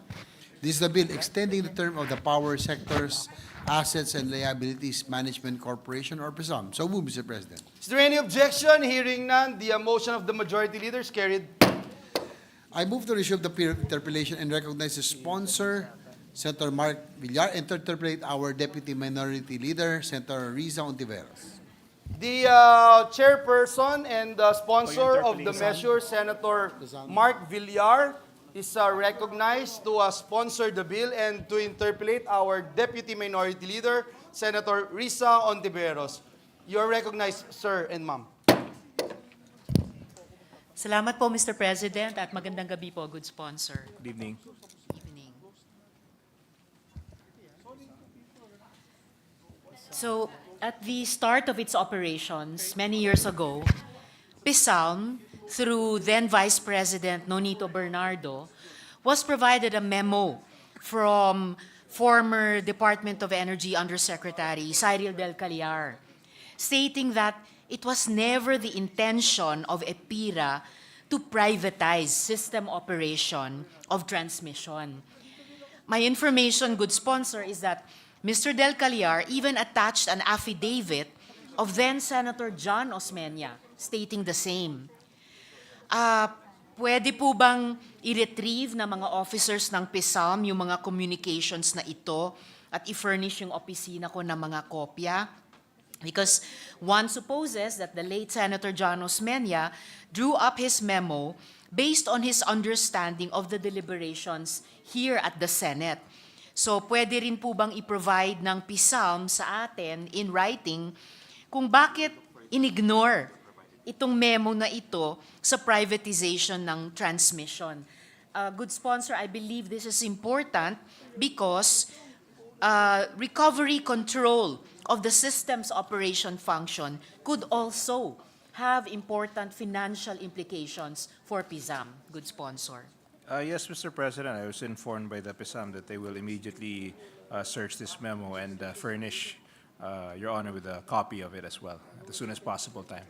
This is the bill extending the term of the Power Sector's Assets and Liabilities Management Corporation, or PSAM. So move, Mr. President. Is there any objection? Hearing none, the motion of the Majority Leader is carried. I move to resume the period of interpellation and recognize the sponsor, Senator Mark Villar, and to interpellate our Deputy Minority Leader, Senator Riza Ontiveros. The chairperson and the sponsor of the measure, Senator Mark Villar, is recognized to sponsor the bill and to interpellate our Deputy Minority Leader, Senator Riza Ontiveros. You are recognized, sir and ma'am. Salamat po, Mr. President, at magandang gabi po, good sponsor. Good evening. Evening. So, at the start of its operations, many years ago, PSALM, through then Vice President Nonito Bernardo, was provided a memo from former Department of Energy Undersecretary Cyril Del Callar, stating that it was never the intention of EPIRA to privatize system operation of transmission. My information, good sponsor, is that Mr. Del Callar even attached an affidavit of then Senator John Osmeña stating the same. Pwede po bang i-retrieve ng mga officers ng PSAM yung mga communications na ito at i-furnish yung opisina ko ng mga kopya. Because one supposes that the late Senator John Osmeña drew up his memo based on his understanding of the deliberations here at the Senate. So pwede rin po bang i-provide ng PISALM sa atin in writing kung bakit inignore itong memo na ito sa privatization ng transmission? Good sponsor, I believe this is important because recovery control of the system's operation function could also have important financial implications for PISAM. Good sponsor. Yes, Mr. President, I was informed by the PISAM that they will immediately search this memo and furnish Your Honor with a copy of it as well at the soonest possible time.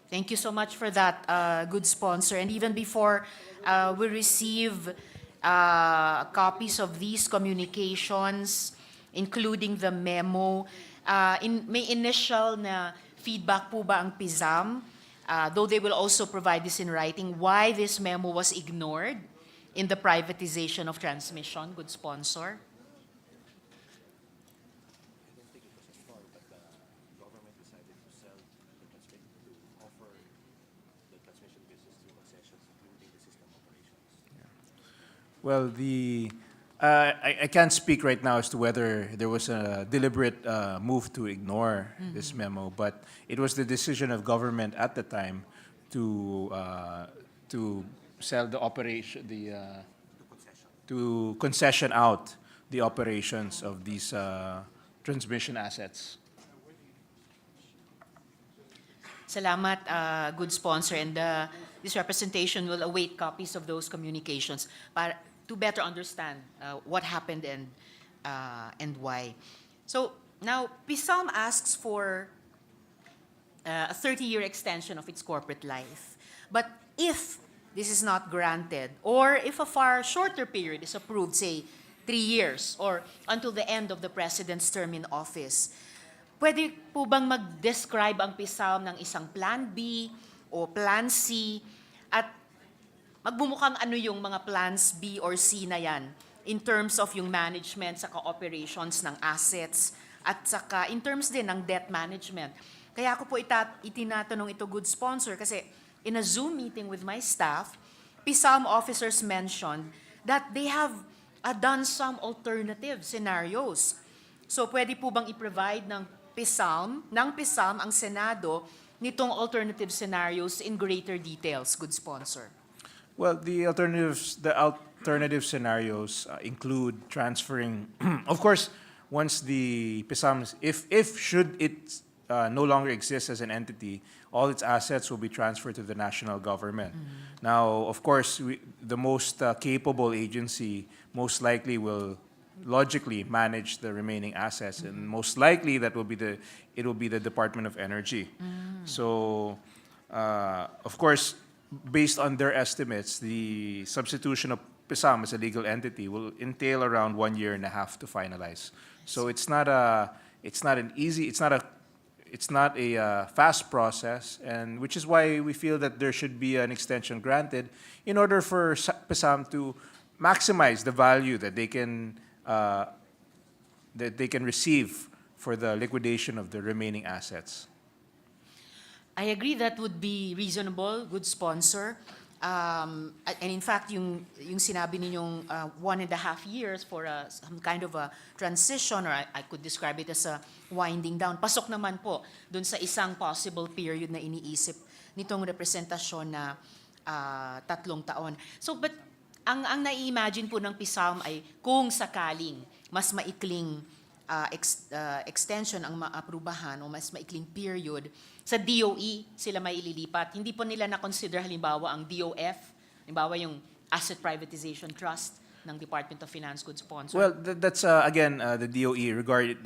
Thank you so much for that, good sponsor. And even before we receive copies of these communications, including the memo, may initial na feedback po ba ang PISAM, though they will also provide this in writing, why this memo was ignored in the privatization of transmission, good sponsor? Well, I can't speak right now as to whether there was a deliberate move to ignore this memo, but it was the decision of government at the time to sell the operation, to concession out the operations of these transmission assets. Salamat, good sponsor, and this representation will await copies of those communications to better understand what happened and why. So now, PISALM asks for a 30-year extension of its corporate life. But if this is not granted, or if a far shorter period is approved, say 3 years, or until the end of the President's term in office, pwede po bang mag-describe ang PISALM ng isang Plan B o Plan C, at magbumukhang ano yung mga Plans B or C na yan in terms of yung management saka operations ng assets at saka in terms din ng debt management. Kaya ako po itinatanong ito, good sponsor, kasi in a Zoom meeting with my staff, PISALM officers mentioned that they have done some alternative scenarios. So pwede po bang i-provide ng PISALM ang Senado nitong alternative scenarios in greater details, good sponsor? Well, the alternative scenarios include transferring, of course, once the PISAM, if should it no longer exist as an entity, all its assets will be transferred to the national government. Now, of course, the most capable agency most likely will logically manage the remaining assets, and most likely it will be the Department of Energy. So, of course, based on their estimates, the substitution of PISAM as a legal entity will entail around 1.5 years to finalize. So it's not a fast process, and which is why we feel that there should be an extension granted in order for PISAM to maximize the value that they can receive for the liquidation of the remaining assets. I agree that would be reasonable, good sponsor. And in fact, yung sinabi ninyong 1.5 years for some kind of a transition, or I could describe it as a winding down, pasok naman po dun sa isang possible period na iniisip nitong representasyon na 3 taon. So, but ang nai-imagine po ng PISALM ay kung sakaling mas maikling extension ang maaprubahan o mas maikling period, sa DOE sila may ililipat. Hindi po nila na-consider halimbawa ang DOF, halimbawa yung Asset Privatization Trust ng Department of Finance, good sponsor. Well, that's again the DOE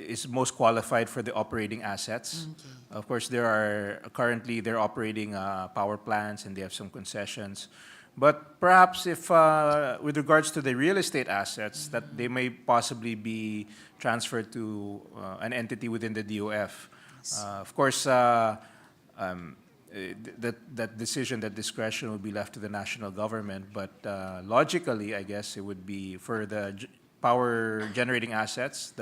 is most qualified for the operating assets. Okay. Of course, they're operating power plants and they have some concessions. But perhaps if, with regards to the real estate assets, that they may possibly be transferred to an entity within the DOF. Of course, that decision, that discretion will be left to the national government. But logically, I guess it would be for the power generating assets,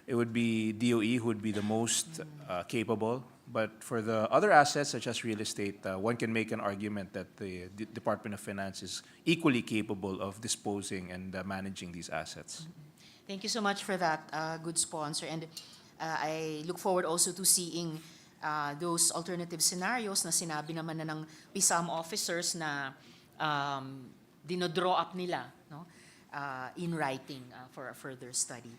it would be DOE who would be the most capable. But for the other assets, such as real estate, one can make an argument that the Department of Finance is equally capable of disposing and managing these assets. Thank you so much for that, good sponsor. And I look forward also to seeing those alternative scenarios na sinabi naman na ng PISAM officers na dinodraw up nila, no, in writing for a further study.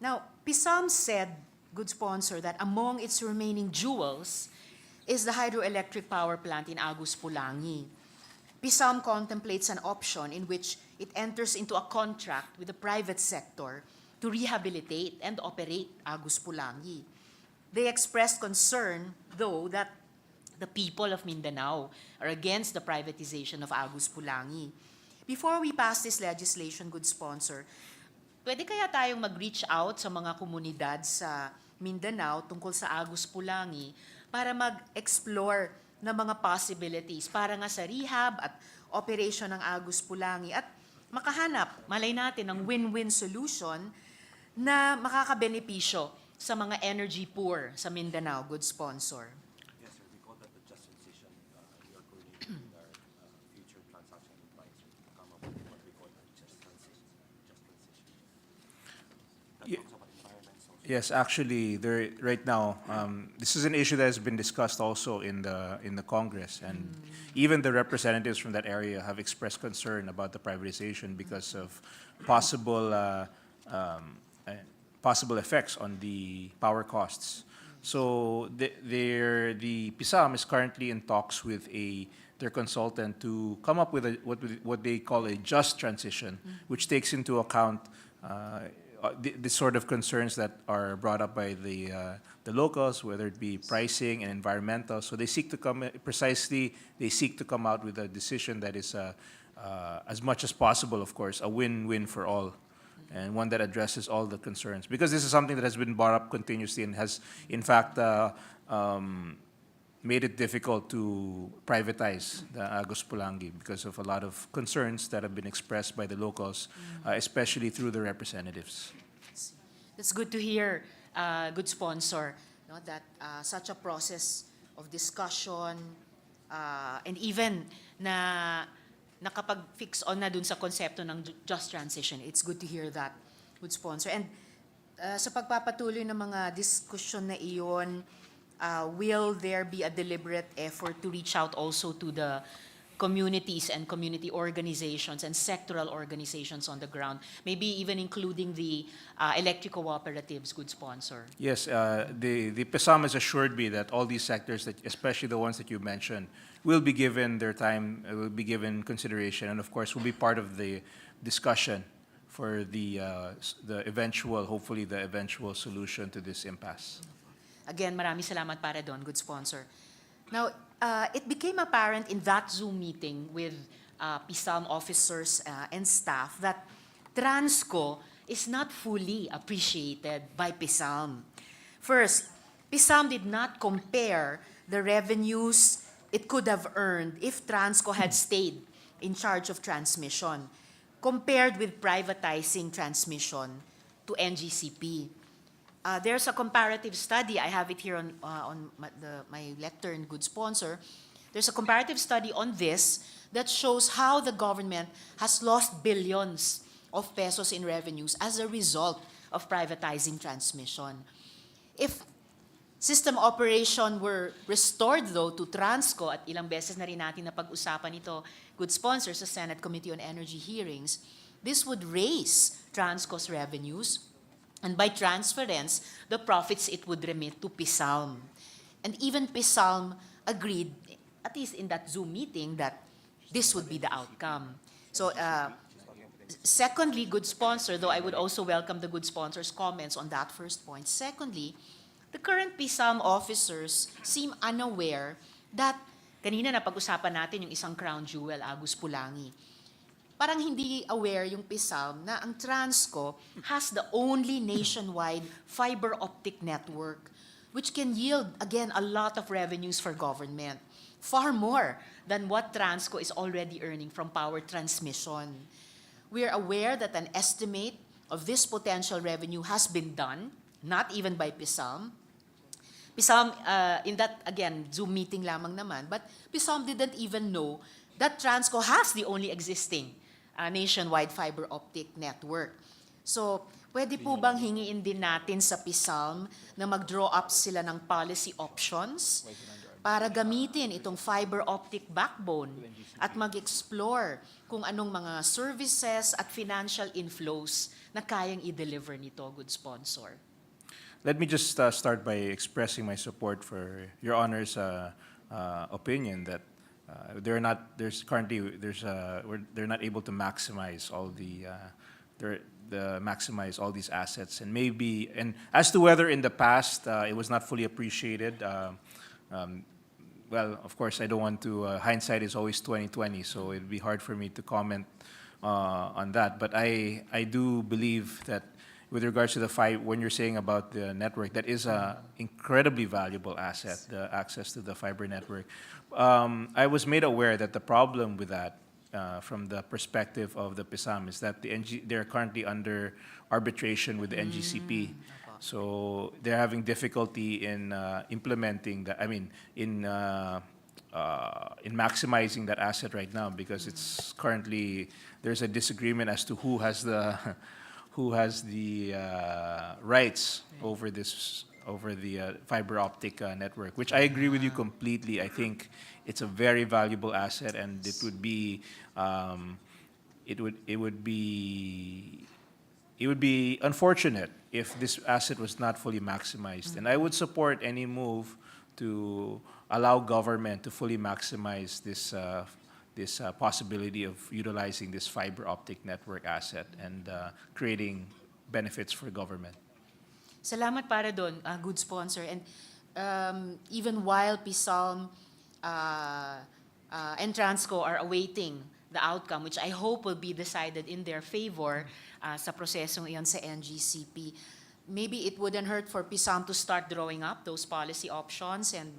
Now, PISAM said, good sponsor, that among its remaining jewels is the hydroelectric power plant in Agus Pulangi. PISAM contemplates an option in which it enters into a contract with the private sector to rehabilitate and operate Agus Pulangi. They expressed concern, though, that the people of Mindanao are against the privatization of Agus Pulangi. Before we pass this legislation, good sponsor, pwede kaya tayong mag-reach out sa mga komunidad sa Mindanao tungkol sa Agus Pulangi para mag-explore ng mga possibilities para nga sa rehab at operation ng Agus Pulangi at makahanap, malay natin, ng win-win solution na makakabenepisyo sa mga energy poor sa Mindanao, good sponsor. Yes, sir. We call that the just transition. We are coordinating with our future transaction advisor to come up with what we call the just transition. That Ye- talks about environment, social. Yes, actually, right now, this is an issue that has been discussed also in the Congress, and even the representatives from that area have expressed concern about the privatization because of possible possible effects on the power costs. So the PISAM is currently in talks with their consultant to come up with what they call a just transition, which takes into account the sort of concerns that are brought up by the locals, whether it be pricing and environmental. So they seek to come out with a decision that is as much as possible, of course, a win-win for all, and one that addresses all the concerns. Because this is something that has been brought up continuously and has, in fact, made it difficult to privatize the Agus Pulangi because of a lot of concerns that have been expressed by the locals, especially through the representatives. That's good to hear, good sponsor, no, that such a process of discussion and even na nakapag-fix on na dun sa konsepto ng just transition. It's good to hear that, good sponsor. And sa pagpapatuloy ng mga diskusyon na iyon, will there be a deliberate effort to reach out also to the communities and community organizations and sectoral organizations on the ground, maybe even including the electric cooperatives, good sponsor? Yes, the PESAM has assured me that all these sectors, especially the ones that you mentioned, will be given their time, will be given consideration, and of course will be part of the discussion for the eventual, hopefully the eventual solution to this impasse. Again, maraming salamat para doon, good sponsor. Now, it became apparent in that Zoom meeting with PISAM officers and staff that Transco is not fully appreciated by PISAM. First, PISAM did not compare the revenues it could have earned if Transco had stayed in charge of transmission, compared with privatizing transmission to NGCP. There's a comparative study, I have it here on my lectern, good sponsor. There's a comparative study on this that shows how the government has lost billions of pesos in revenues as a result of privatizing transmission. If system operation were restored, though, to Transco, at ilang beses na rin natin napag-usapan ito, good sponsors, sa Senate Committee on Energy hearings, this would raise Transco's revenues, and by transference, the profits it would remit to PISAM. And even PISAM agreed, at least in that Zoom meeting, that this would be the outcome. So, secondly, good sponsor, though I would also welcome the good sponsor's comments on that first point. Secondly, the current PISAM officers seem unaware that, kanina napag-usapan natin yung isang crown jewel, Agus Pulangi. Parang hindi aware yung PISAM na ang Transco has the only nationwide fiber optic network which can yield, again, a lot of revenues for government, far more than what Transco is already earning from power transmission. We are aware that an estimate of this potential revenue has been done, not even by PISALM. PISALM, in that, again, Zoom meeting lamang naman, but PISALM didn't even know that Transco has the only existing nationwide fiber optic network. So, pwede po bang hingiin din natin sa PISALM na mag-draw up sila ng policy options para gamitin itong fiber optic backbone at mag-explore kung anong mga services at financial inflows na kayang i-deliver nito, good sponsor? Let me just start by expressing my support for Your Honor's opinion that they're not able to maximize all maximize all these assets, and maybe, and as to whether in the past it was not fully appreciated. Well, of course, I don't want to. Hindsight is always 20/20, so it'd be hard for me to comment on that. But I do believe that with regards to when you're saying about the network, that is a incredibly valuable asset, the access to the fiber network. I was made aware that the problem with that, from the perspective of the PISAM, is that they're currently under arbitration with the NGCP. So they're having difficulty in implementing that. I mean, in maximizing that asset right now, because it's currently, there's a disagreement as to who has the rights over the fiber optic network, which I agree with you completely. I think it's a very valuable asset, and it would be unfortunate if this asset was not fully maximized. And I would support any move to allow government to fully maximize this possibility of utilizing this fiber optic network asset and creating benefits for government. Salamat para doon, good sponsor. And even while PISALM and Transco are awaiting the outcome, which I hope will be decided in their favor sa prosesong iyon sa NGCP, maybe it wouldn't hurt for PISALM to start drawing up those policy options and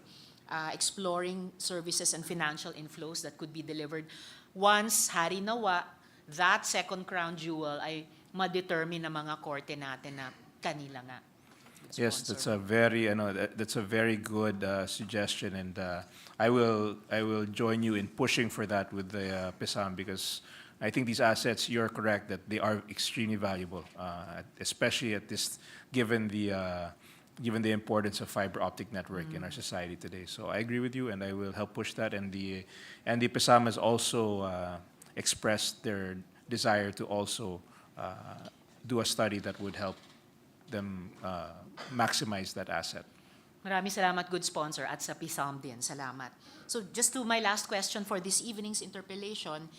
exploring services and financial inflows that could be delivered once, hari nawa, that second crown jewel ay ma-determine ng mga korte natin na kanila nga. Yes, that's a very good suggestion, and I will join you in pushing for that with the PISAM, because I think these assets, you're correct that they are extremely valuable, especially at this, given the importance of fiber optic network in our society today. So I agree with you, and I will help push that. And the PISAM has also expressed their desire to also do a study that would help them maximize that asset. Maraming salamat, good sponsor, at sa PISAM din. Salamat. So just to my last question for this evening's interpellation,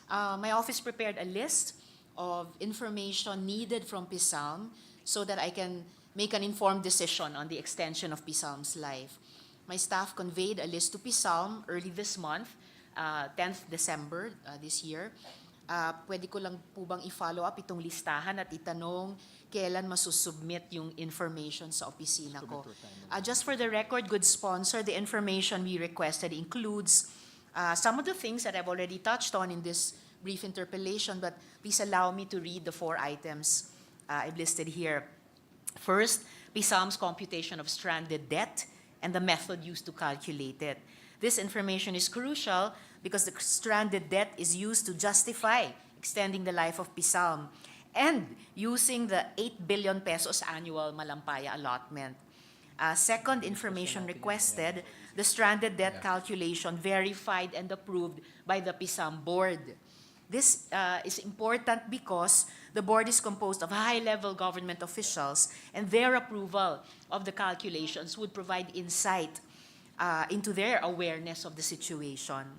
my office prepared a list of information needed from PISAM so that I can make an informed decision on the extension of PISALM's life. My staff conveyed a list to PISALM early this month, 10th December this year. Pwede ko lang po bang i-follow up itong listahan at itanong kailan masusubmit yung information sa opisina ko. Just for the record, good sponsor, the information we requested includes some of the things that I've already touched on in this brief interpellation, but please allow me to read the 4 items I've listed here. First, PISALM's computation of stranded debt and the method used to calculate it. This information is crucial because the stranded debt is used to justify extending the life of PISALM and using the 8 billion pesos annual malampaya allotment. Second, information requested, the stranded debt calculation verified and approved by the PISALM board. This is important because the board is composed of high-level government officials, and their approval of the calculations would provide insight into their awareness of the situation.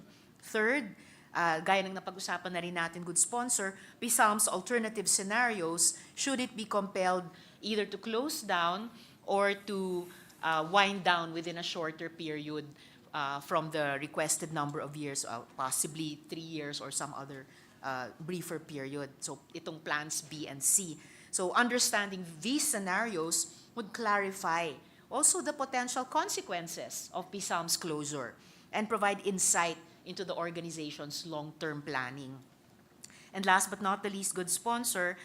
Third, gaya ng napag-usapan na rin natin, good sponsor, PISALM's alternative scenarios, should it be compelled either to close down or to wind down within a shorter period from the requested number of years, possibly 3 years or some other briefer period. So itong plans B and C. So understanding these scenarios would clarify also the potential consequences of PISALM's closure and provide insight into the organization's long-term planning. And last but not the least, good sponsor,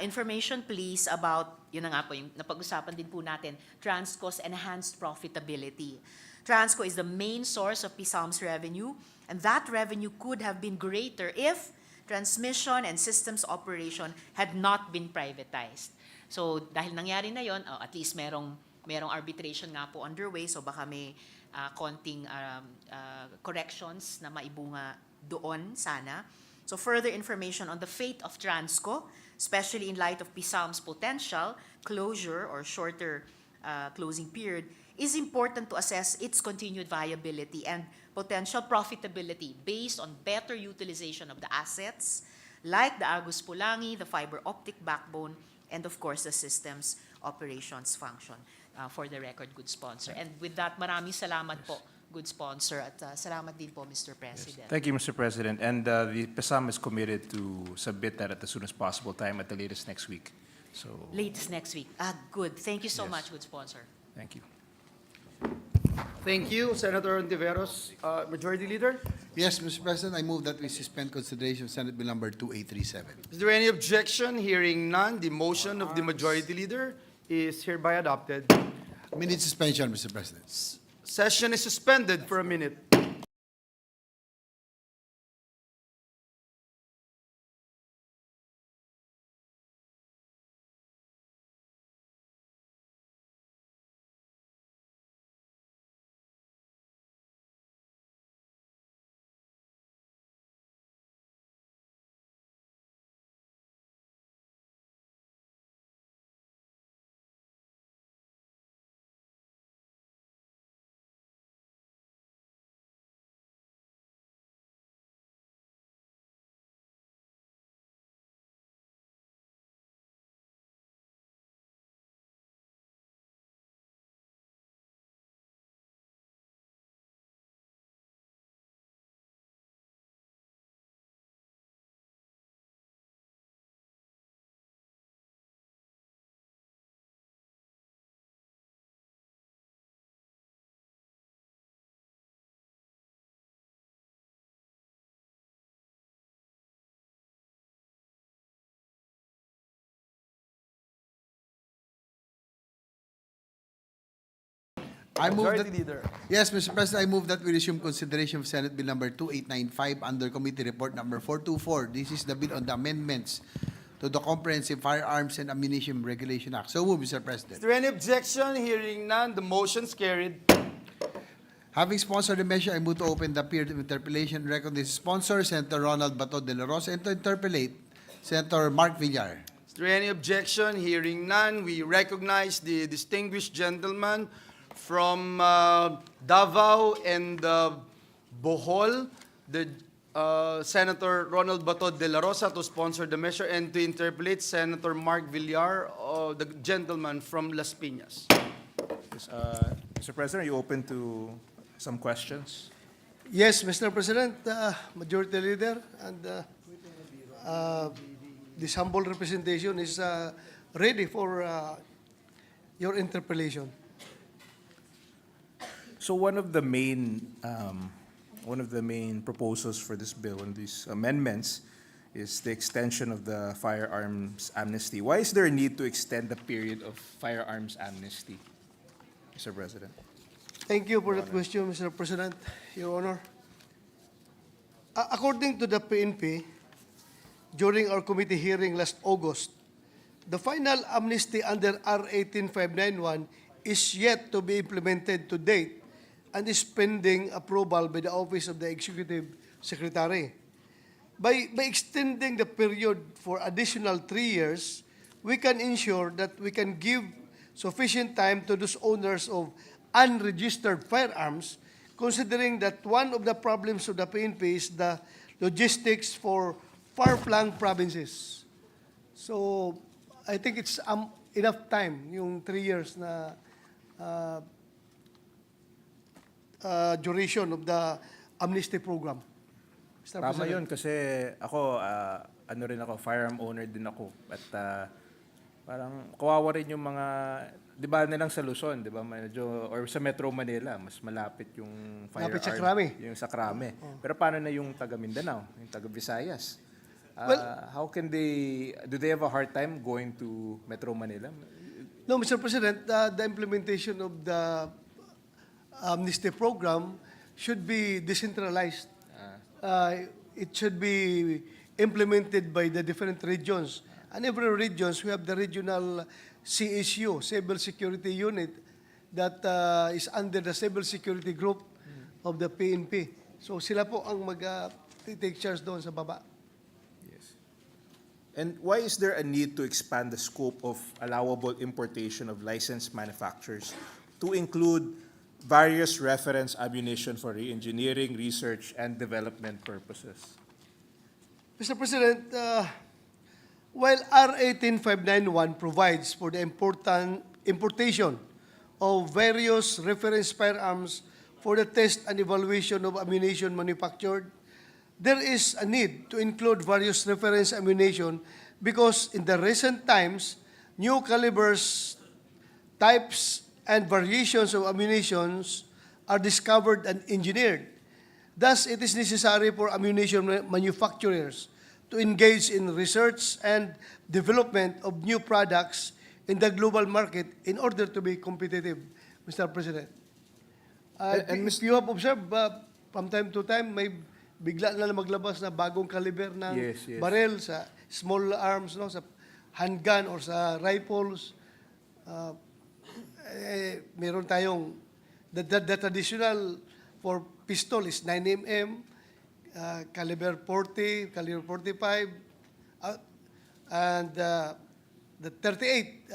information please about, yun na nga po, yung napag-usapan din po natin, Transco's enhanced profitability. Transco is the main source of PSAM's revenue, and that revenue could have been greater if transmission and systems operation had not been privatized. So dahil nangyari na yon, at least merong arbitration nga po underway, so baka may konting corrections na maibunga doon sana. So further information on the fate of Transco, especially in light of PSAM's potential closure or shorter closing period, is important to assess its continued viability and potential profitability based on better utilization of the assets, like the Agus Pulangi, the fiber optic backbone, and of course the systems operations function. For the record, good sponsor. And with that, maraming salamat po, good sponsor, at salamat din po, Mr. President. Thank you, Mr. President. And the PSAM is committed to submit that at the soonest possible time, at the latest next week. So, Latest next week. Good. Thank you so Yes. much, good sponsor. thank you. Thank you, Senator Ontiveros. Majority Leader, Yes, Mr. President, I move that we suspend consideration of Senate Bill number 2837. is there any objection? Hearing none, the motion of the Majority Leader is hereby adopted. Minute suspension, Mr. President. Session is suspended for a minute. I move Majority that, Leader. yes, Mr. President, I move that we resume consideration of Senate Bill number 2895 under Committee Report number 424. This is the bill on the amendments to the Comprehensive Firearms and Ammunition Regulation Act. So move, Mr. Is President. there any objection? Hearing none, the motion is carried. Having sponsored the measure, I move to open the period of interpellation. Recognize sponsor, Senator Ronald Bato de la Rosa, and to interpellate Senator Mark Villar. Is there any objection? Hearing none, we recognize the distinguished gentleman from Davao and Bohol, the Senator Ronald Bato de la Rosa, to sponsor the measure, and to interpellate Senator Mark Villar, the gentleman from Las Piñas. Yes, Mr. President, are you open to some questions? Yes, Mr. President, Majority Leader, and this humble representation is ready for your interpellation. So one of the main proposals for this bill and these amendments is the extension of the firearms amnesty. Why is there a need to extend the period of firearms amnesty, Mr. President? Thank you for that question, Mr. President, Your Honor. According to the PNP, during our committee hearing last August, the final amnesty under R 18591 is yet to be implemented to date and is pending approval by the Office of the Executive Secretary. By extending the period for additional 3 years, we can ensure that we can give sufficient time to those owners of unregistered firearms, considering that one of the problems of the PNP is the logistics for far-flung provinces. So, I think it's enough time, yung 3 years na duration of the amnesty program. Mr. Tama President. yun kasi ako, firearm owner din ako. At parang kawawa rin yung mga, di ba nilang sa Luzon, di ba, medyo, or sa Metro Manila, mas malapit yung firearm. Malapit sa Krame. Yung sa Krame. Pero paano na yung taga Mindanao, yung taga Visayas? How can they, do they have a hard time going to Metro Manila? No, Mr. President, the implementation of the amnesty program should be decentralized. It should be implemented by the different regions. And every regions, we have the regional CSU, Civil Security Unit, that is under the Civil Security Group of the PNP. So sila po ang mag-take charge doon sa baba. Yes. And why is there a need to expand the scope of allowable importation of licensed manufacturers to include various reference ammunition for re-engineering, research, and development purposes? Mr. President, while R 18591 provides for the importation of various reference firearms for the test and evaluation of ammunition manufactured, there is a need to include various reference ammunition because in the recent times, new calibers, types, and variations of ammunitions are discovered and engineered. Thus, it is necessary for ammunition manufacturers to engage in research and development of new products in the global market in order to be competitive, Mr. President. If you have observed, from time to time, may bigla na maglabas na bagong caliber ng barrel sa small arms, no, sa handgun or sa rifles. Meron tayong, the traditional for pistol is 9mm, caliber 40, caliber 45, and the 38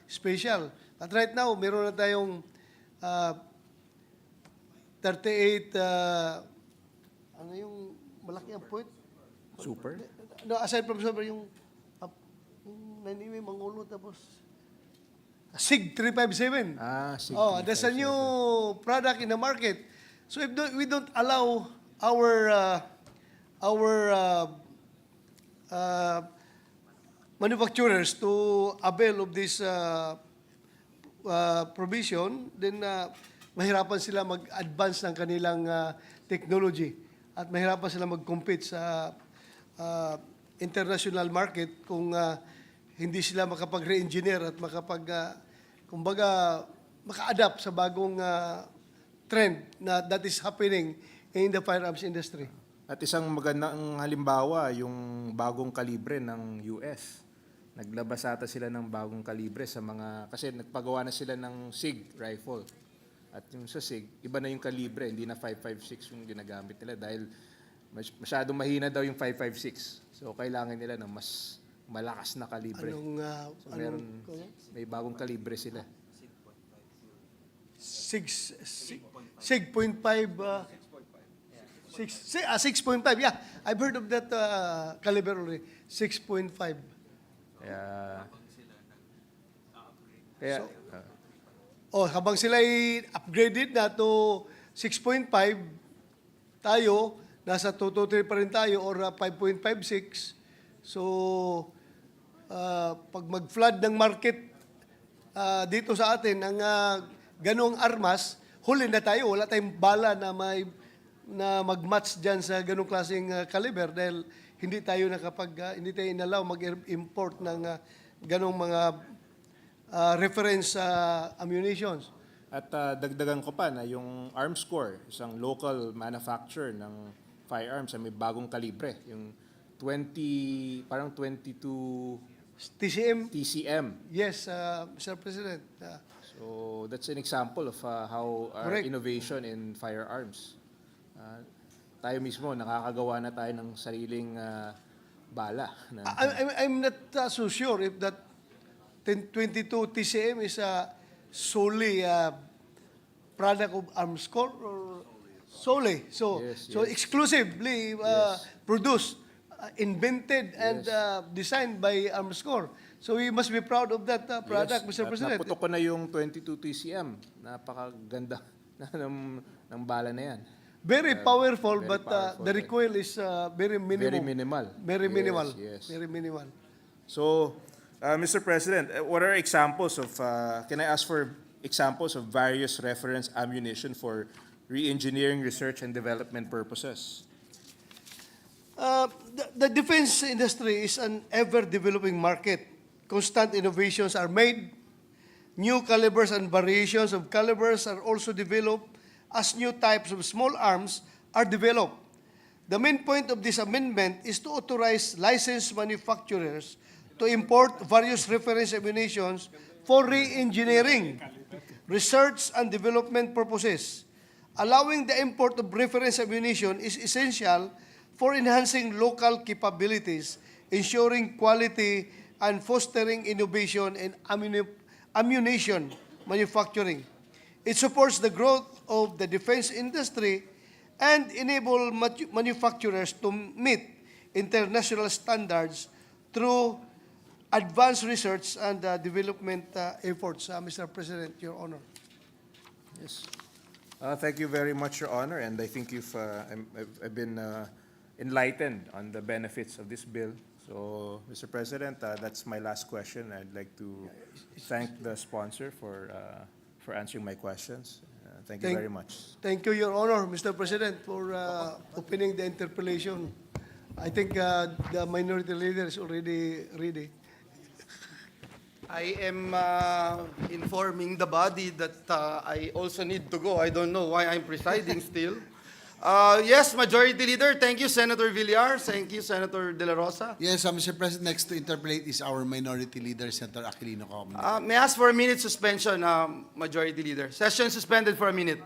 special. At right now, meron na tayong 38, ano yung malaki ang point? Super? No, aside from super, yung 9mm Mangulo, tapos SIG 357. SIG That's a new product in the market. So if we don't allow our manufacturers to avail of this provision, then mahirapan sila mag-advance ng kanilang technology at mahirapan sila mag-compete sa international market kung hindi sila makapag-re-engineer at kumbaga, maka-adapt sa bagong trend na that is happening in the firearms industry. At isang magandang halimbawa, yung bagong kalibre ng US. Naglabas ata sila ng bagong kalibre sa mga, kasi nagpagawa na sila ng SIG rifle. At yung sa SIG, iba na yung kalibre, hindi na 5.56 yung ginagamit nila dahil masyadong mahina daw yung 5.56. So kailangan nila ng mas malakas na kalibre. May bagong kalibre sila. 6.5, 6.5, yeah. I've heard of that caliber already. 6.5. Habang sila ay upgraded na to 6.5, tayo, nasa 2.3 pa rin tayo or 5.56. So, pag mag-flood ng market dito sa atin, ang ganong armas, huli na tayo. Wala tayong bala na mag-match dyan sa ganong klaseng caliber dahil hindi tayo hindi tayo inalaw mag-import ng ganong mga reference ammunitions. At dagdagan ko pa na yung Arms Corps, isang local manufacturer ng firearms, may bagong kalibre. Yung 22 TCM. Yes, Mr. President. So that's an example of how our innovation in firearms. Tayo mismo, nakakagawa na tayo ng sariling bala. I'm not so sure if that 22 TCM is solely product of Arms Corps or solely. So exclusively produced, invented, and designed by Arms Corps. So we must be proud of that product, Mr. President. Naputok ko na yung 22 TCM. Napakaganda ng bala na yan. Very powerful, but the recoil is very minimal. Very minimal. Very minimal. Yes. Very minimal. So, Mr. President, what are examples of, can I ask for examples of various reference ammunition for re-engineering, research, and development purposes? The defense industry is an ever-developing market. Constant innovations are made. New calibers and variations of calibers are also developed as new types of small arms are developed. The main point of this amendment is to authorize licensed manufacturers to import various reference ammunitions for re-engineering, research and development purposes. Allowing the import of reference ammunition is essential for enhancing local capabilities, ensuring quality, and fostering innovation in ammunition manufacturing. It supports the growth of the defense industry and enable manufacturers to meet international standards through advanced research and development efforts. Mr. President, Your Honor. Yes. Thank you very much, Your Honor, and I think I've been enlightened on the benefits of this bill. So, Mr. President, that's my last question. I'd like to thank the sponsor for answering my questions. Thank you very much. Thank you, Your Honor, Mr. President, for opening the interpellation. I think the minority leader is already ready. I am informing the body that I also need to go. I don't know why I'm presiding still. Yes, Majority Leader. Thank you, Senator Villar. Thank you, Senator De La Rosa. Yes, Mr. President, next to interpolate is our Minority Leader, Senator Aquilino. May I ask for a minute suspension, Majority Leader? Session suspended for a minute.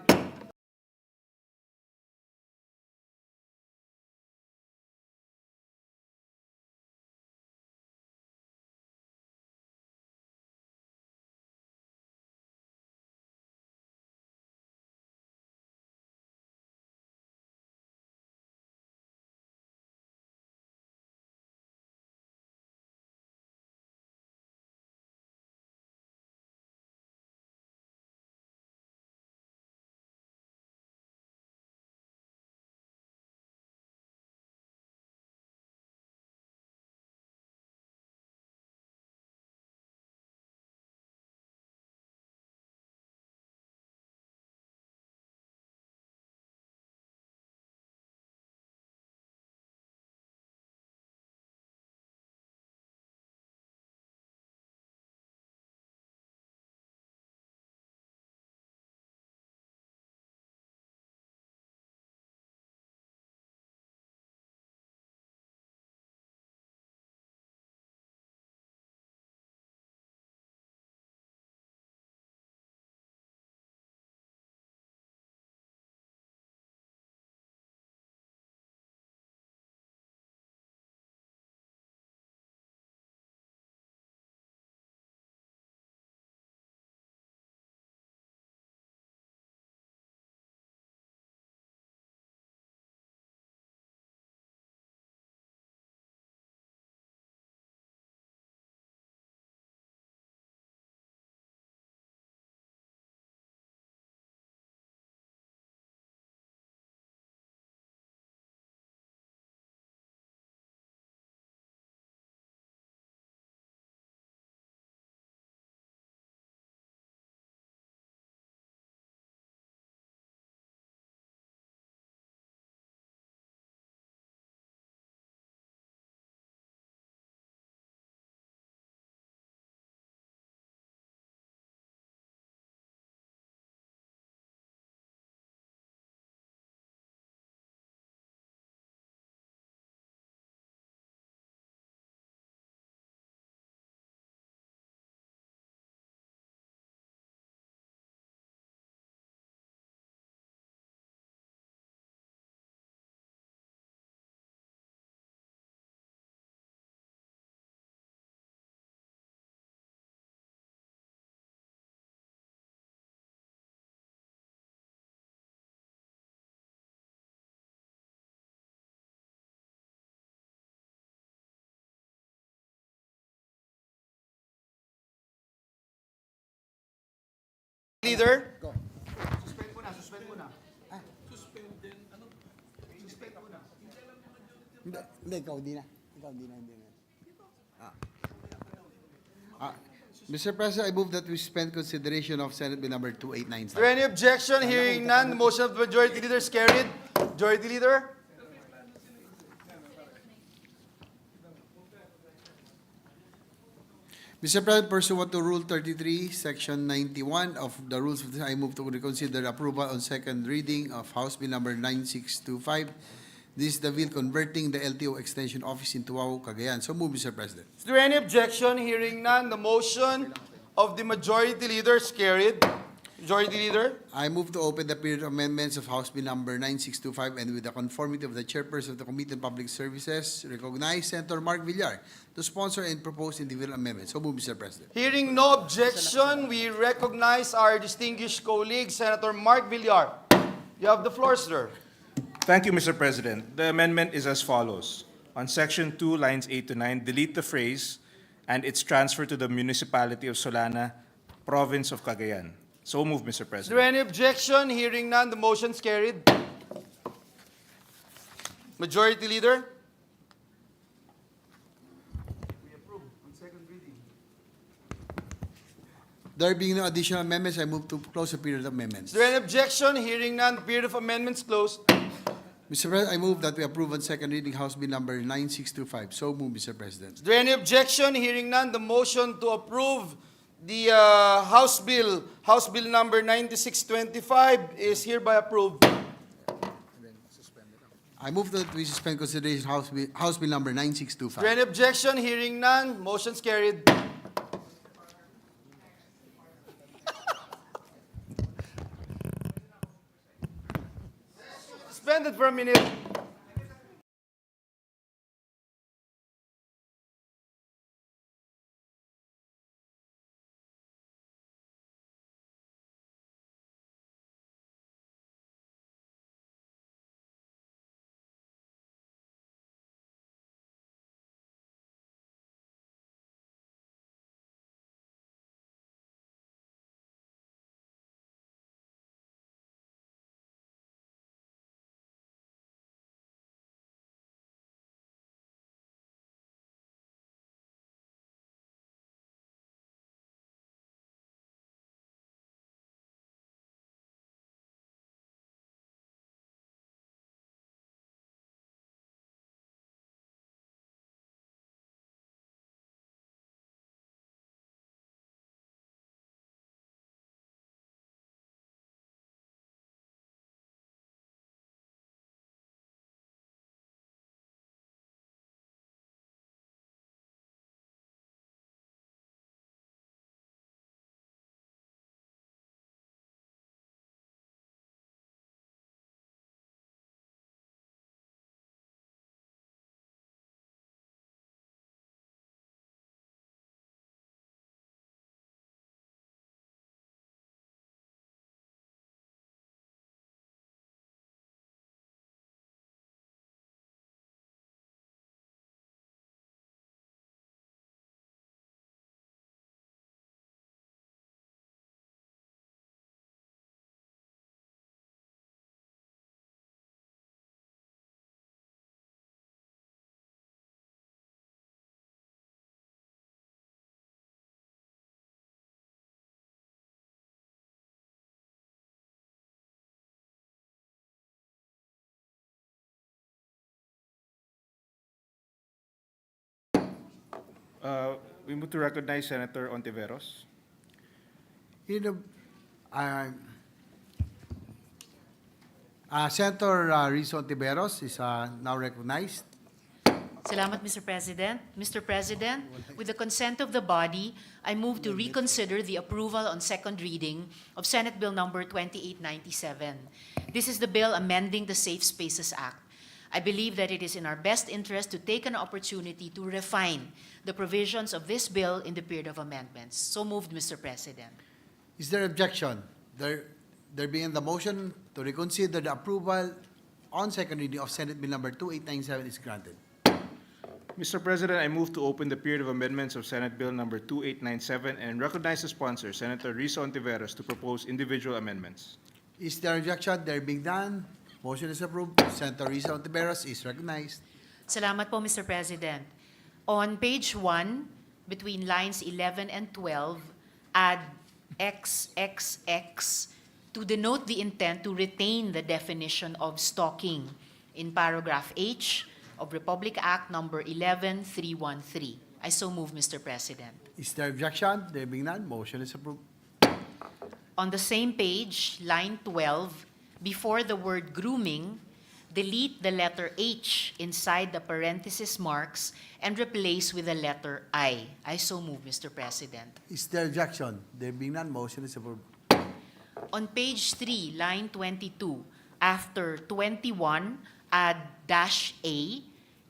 Leader. Hindi, ikaw di na. Mr. President, I move that we suspend consideration of Senate Bill number 2897. Is there any objection? Hearing none, the motion of the Majority Leader is carried. Majority Leader. Mr. President, pursuant to Rule 33, Section 91 of the Rules of the, I move to reconsider the approval on second reading of House Bill number 9625. This is the bill converting the LTO Extension Office into Wau, Cagayan. So move, Mr. President. Is there any objection? Hearing none, the motion of the Majority Leader is carried. Majority Leader? I move to open the period of amendments of House Bill number 9625 and with the conformity of the chairperson of the Committee on Public Services, recognize Senator Mark Villar to sponsor and propose individual amendments. So move, Mr. President. Hearing no objection, we recognize our distinguished colleague, Senator Mark Villar. You have the floor, sir. Thank you, Mr. President. The amendment is as follows. On Section 2, lines 8 to 9, delete the phrase, and its transfer to the municipality of Solana, province of Cagayan. So move, Mr. Is there President. any objection? Hearing none, the motion is carried. Majority Leader? There being no additional amendments, I move to close the period of amendments. Is there any objection? Hearing none, the period of amendments closed. Mr. President, I move that we approve on second reading House Bill number 9625. So move, Mr. President. Is there any objection? Hearing none, the motion to approve the House Bill number 9625 is hereby approved. I move that we suspend consideration House Bill number Is there 9625. any objection? Hearing none, motion's carried. Suspended for a minute. We move to recognize Senator Ontiveros. Senator Rizzo Tiberos is now recognized. Salamat, Mr. President. Mr. President, with the consent of the body, I move to reconsider the approval on second reading of Senate Bill number 2897. This is the bill amending the Safe Spaces Act. I believe that it is in our best interest to take an opportunity to refine the provisions of this bill in the period of amendments. So moved, Mr. President. Is there objection? There being the motion to reconsider the approval on second reading of Senate Bill number 2897 is granted. Mr. President, I move to open the period of amendments of Senate Bill number 2897 and recognize the sponsor, Senator Rizzo Ontiveros, to propose individual amendments. Is there objection? There being done, motion is approved. Senator Rizzo Tiberos is recognized. Salamat po, Mr. President. On page 1, between lines 11 and 12, add XXX to denote the intent to retain the definition of stalking in paragraph H of Republic Act number 11313. I so move, Mr. President. Is there objection? There being none, motion is approved. On the same page, line 12, before the word grooming, delete the letter H inside the parenthesis marks and replace with the letter I. I so move, Mr. President. Is there objection? There being none, motion is approved. On page 3, line 22, after 21, add -A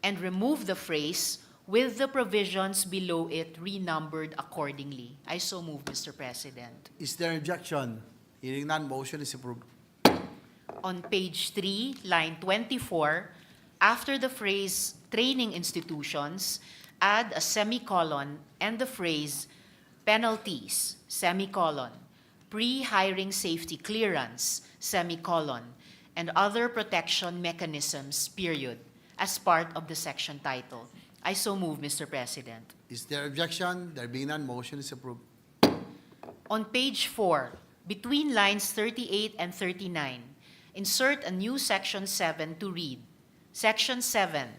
and remove the phrase with the provisions below it renumbered accordingly. I so move, Mr. President. Is there objection? Hearing none, motion is approved. On page 3, line 24, after the phrase training institutions, add a semicolon and the phrase penalties, semicolon, pre-hiring safety clearance, semicolon, and other protection mechanisms, period, as part of the section title. I so move, Mr. President. Is there objection? There being none, motion is approved. On page 4, between lines 38 and 39, insert a new section 7 to read, Section 7,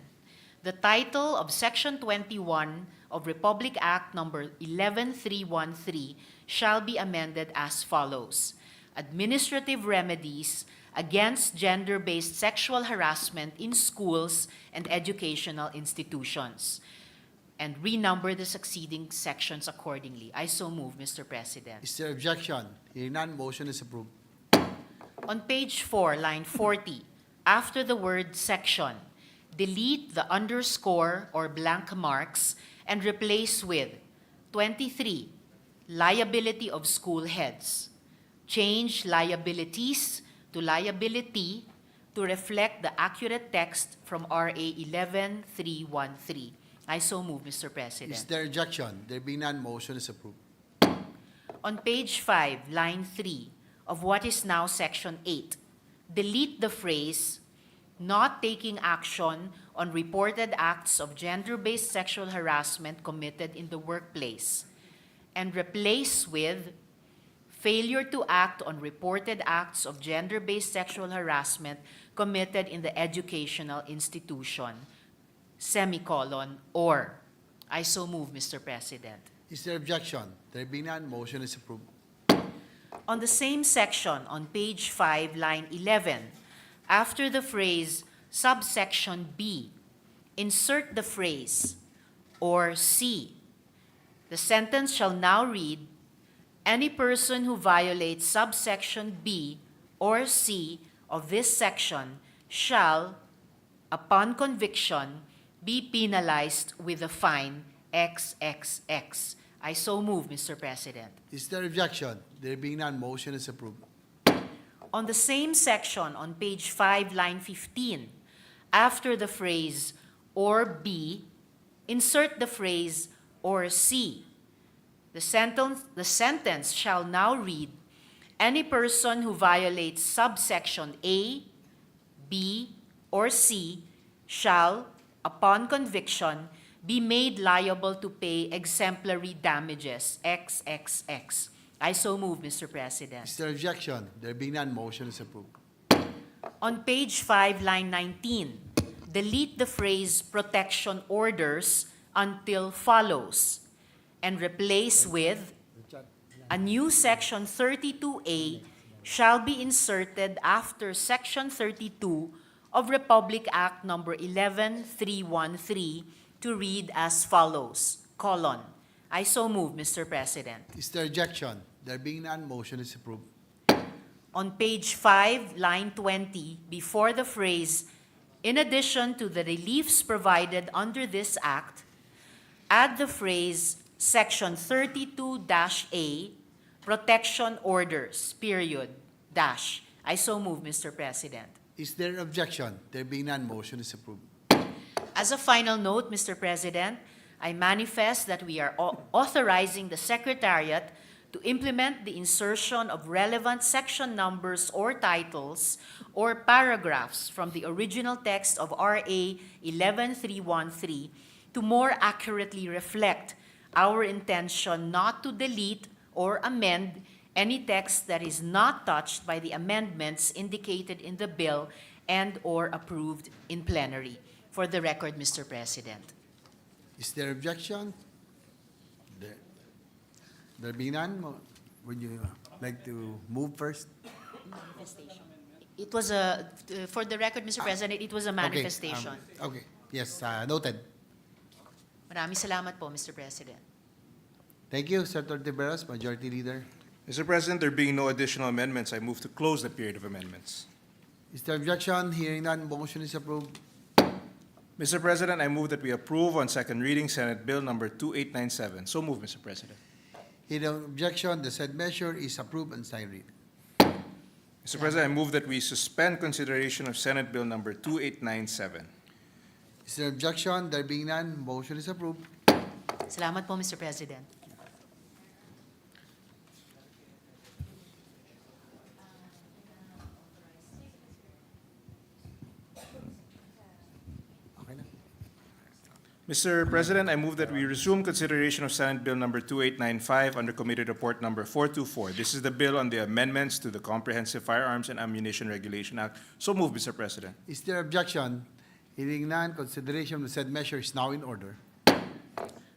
the title of Section 21 of Republic Act Number 11313 shall be amended as follows. Administrative remedies against gender-based sexual harassment in schools and educational institutions, and renumber the succeeding sections accordingly. I so move, Mr. President. Is there objection? Hearing none, motion is approved. On page 4, line 40, after the word section, delete the underscore or blank marks and replace with 23, liability of school heads. Change liabilities to liability to reflect the accurate text from RA 11313. I so move, Mr. President. Is there objection? There being none, motion is approved. On page 5, line 3 of what is now section 8, delete the phrase not taking action on reported acts of gender-based sexual harassment committed in the workplace and replace with failure to act on reported acts of gender-based sexual harassment committed in the educational institution, semicolon, or. I so move, Mr. President. Is there objection? There being none, motion is approved. On the same section, on page 5, line 11, after the phrase subsection B, insert the phrase or C. The sentence shall now read, any person who violates subsection B or C of this section shall, upon conviction, be penalized with a fine XXX. I so move, Mr. President. Is there objection? There being none, motion is approved. On the same section, on page 5, line 15, after the phrase or B, insert the phrase or C. The sentence shall now read, any person who violates subsection A, B, or C shall, upon conviction, be made liable to pay exemplary damages, XXX. I so move, Mr. President. Is there objection? There being none, motion is approved. On page 5, line 19, delete the phrase protection orders until follows and replace with a new section 32A shall be inserted after section 32 of Republic Act number 11313 to read as follows, colon. I so move, Mr. President. Is there objection? There being none, motion is approved. On page 5, line 20, before the phrase, in addition to the reliefs provided under this act, add the phrase, section 32-A, protection orders, period, dash. I so move, Mr. President. Is there objection? There being none, motion is approved. As a final note, Mr. President, I manifest that we are authorizing the Secretariat to implement the insertion of relevant section numbers or titles or paragraphs from the original text of RA 11313 to more accurately reflect our intention not to delete or amend any text that is not touched by the amendments indicated in the bill and or approved in plenary. For the record, Mr. President. Is there objection? There being none, would you like to move first? Manifestation. It was a, for the record, Mr. President, it was a manifestation. Okay, yes, noted. Maraming salamat po, Mr. President. Thank you, Senator Tiberos, Majority Leader. Mr. President, there being no additional amendments, I move to close the period of amendments. Is there objection? Hearing none, motion is approved. Mr. President, I move that we approve on second reading Senate Bill number 2897. So move, Mr. President. Hearing objection, the said measure is approved on second reading. Mr. President, I move that we suspend consideration of Senate Bill number 2897. Is there objection? There being none, motion is approved. Salamat po, Mr. President. Okay na. Mr. President, I move that we resume consideration of Senate Bill number 2895 under Committee Report number 424. This is the bill on the amendments to the Comprehensive Firearms and Ammunition Regulation Act. So move, Mr. President. Is there objection? Hearing none, consideration of the said measure is now in order.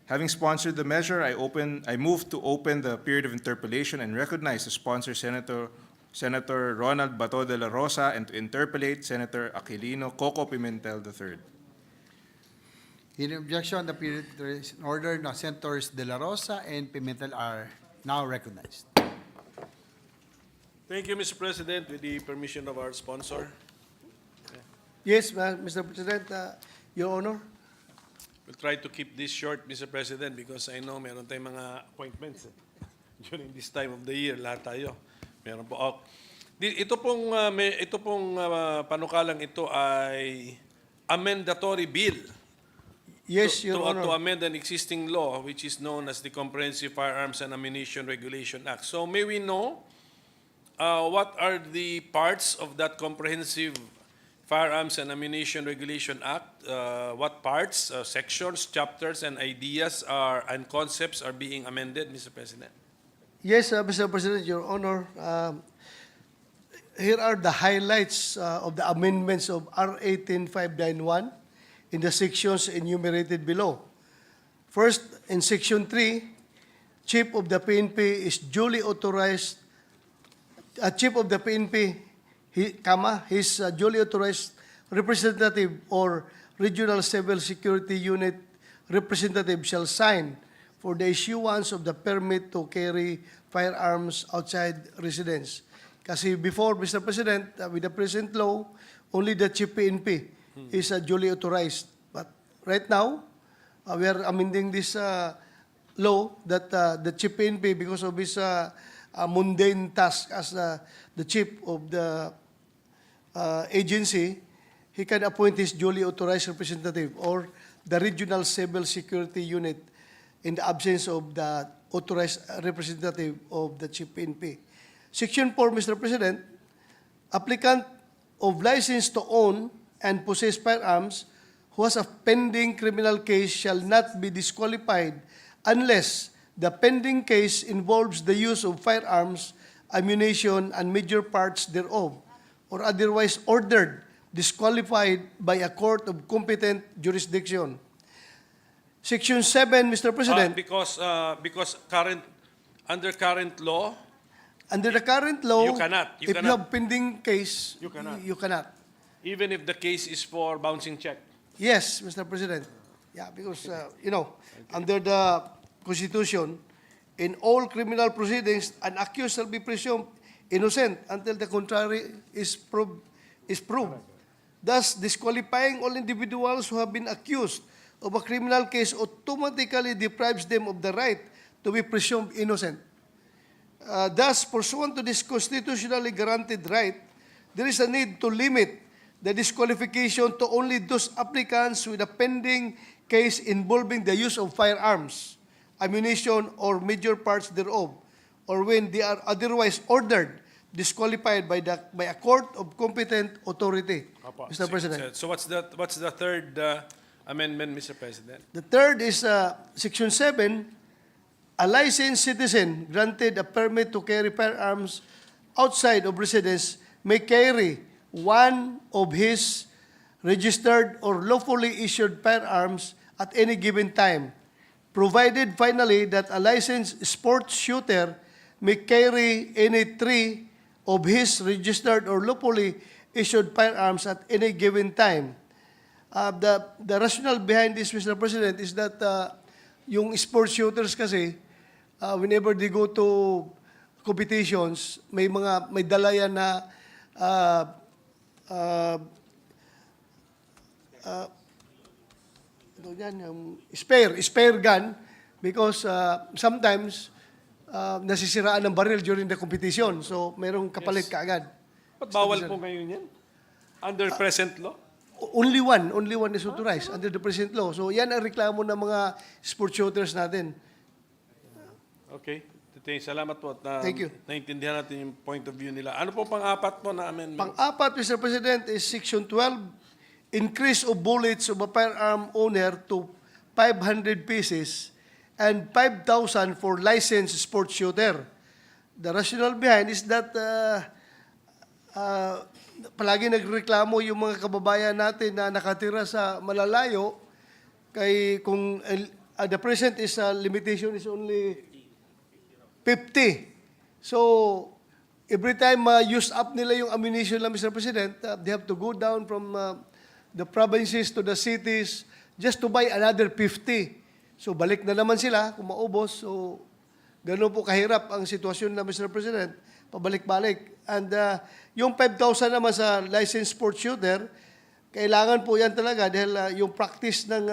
Having sponsored the measure, I move to open the period of interpellation and recognize the sponsor, Senator Ronald Bato de la Rosa, and to interpellate Senator Aquilino Coco Pimentel III. Hearing objection, the period is in order. Now, Senators De La Rosa and Pimentel are now recognized. Thank you, Mr. President. With the permission of our sponsor, Yes, Mr. President, Your Honor. we'll try to keep this short, Mr. President, because I know meron tayong mga appointments during this time of the year. Lahat tayo. Meron po. Ito pong panukalang ito ay amendatory bill. Yes, Your Honor. To amend an existing law, which is known as the Comprehensive Firearms and Ammunition Regulation Act. So may we know what are the parts of that Comprehensive Firearms and Ammunition Regulation Act? What parts, sections, chapters, and ideas and concepts are being amended, Mr. President? Yes, Mr. President, Your Honor. Here are the highlights of the amendments of R 18591 in the sections enumerated below. First, in Section 3, Chief of the PNP is duly authorized, Chief of the PNP, his duly authorized representative or Regional Civil Security Unit representative shall sign for the issuance of the permit to carry firearms outside residence. Kasi before, Mr. President, with the present law, only the Chief PNP is duly authorized. But right now, we are amending this law that the Chief PNP, because of his mundane task as the chief of the agency, he can appoint his duly authorized representative or the Regional Civil Security Unit in the absence of the authorized representative of the Chief PNP. Section 4, Mr. President, applicant of license to own and possess firearms who has a pending criminal case shall not be disqualified unless the pending case involves the use of firearms, ammunition, and major parts thereof, or otherwise ordered disqualified by a court of competent jurisdiction. Section 7, Mr. President. Because under current law, Under the current law, You cannot. if you have pending case, You cannot. you cannot. even if the case is for bouncing check. Yes, Mr. President. Yeah, because, under the Constitution, in all criminal proceedings, an accused shall be presumed innocent until the contrary is proved. Thus, disqualifying all individuals who have been accused of a criminal case automatically deprives them of the right to be presumed innocent. Thus, pursuant to this constitutionally granted right, there is a need to limit the disqualification to only those applicants with a pending case involving the use of firearms, ammunition, or major parts thereof, or when they are otherwise ordered disqualified by a court of competent authority. Mr. President. So what's the third amendment, Mr. President? The third is Section 7, a licensed citizen granted a permit to carry firearms outside of residence may carry one of his registered or lawfully issued firearms at any given time, provided finally that a licensed sports shooter may carry any three of his registered or lawfully issued firearms at any given time. The rationale behind this, Mr. President, is that yung sports shooters kasi, whenever they go to competitions, may dala yan na spare gun, because sometimes nasisiraan ng baril during the competition. So, merong kapalit kaagad. Ba't bawal po ngayon yan? Under present law? Only one is authorized under the present law. So, yan ang reklamo ng mga sports shooters natin. Okay. Salamat po at Thank you. naintindihan natin yung point of view nila. Ano po pang-apat po na amendment? Pang-apat, Mr. President, is Section 12, increase of bullets of a firearm owner to 500 pieces and 5,000 for licensed sports shooter. The rationale behind is that palagi nagreklamo yung mga kababayan natin na nakatira sa malalayo, kay kung the present is limitation is only 50. So, every time use up nila yung ammunition lang, Mr. President, they have to go down from the provinces to the cities just to buy another 50. So, balik na naman sila kung maubos. So, gano'n po kahirap ang sitwasyon na, Mr. President, pabalik-balik. And yung 5,000 naman sa licensed sports shooter, kailangan po yan talaga dahil yung practice ng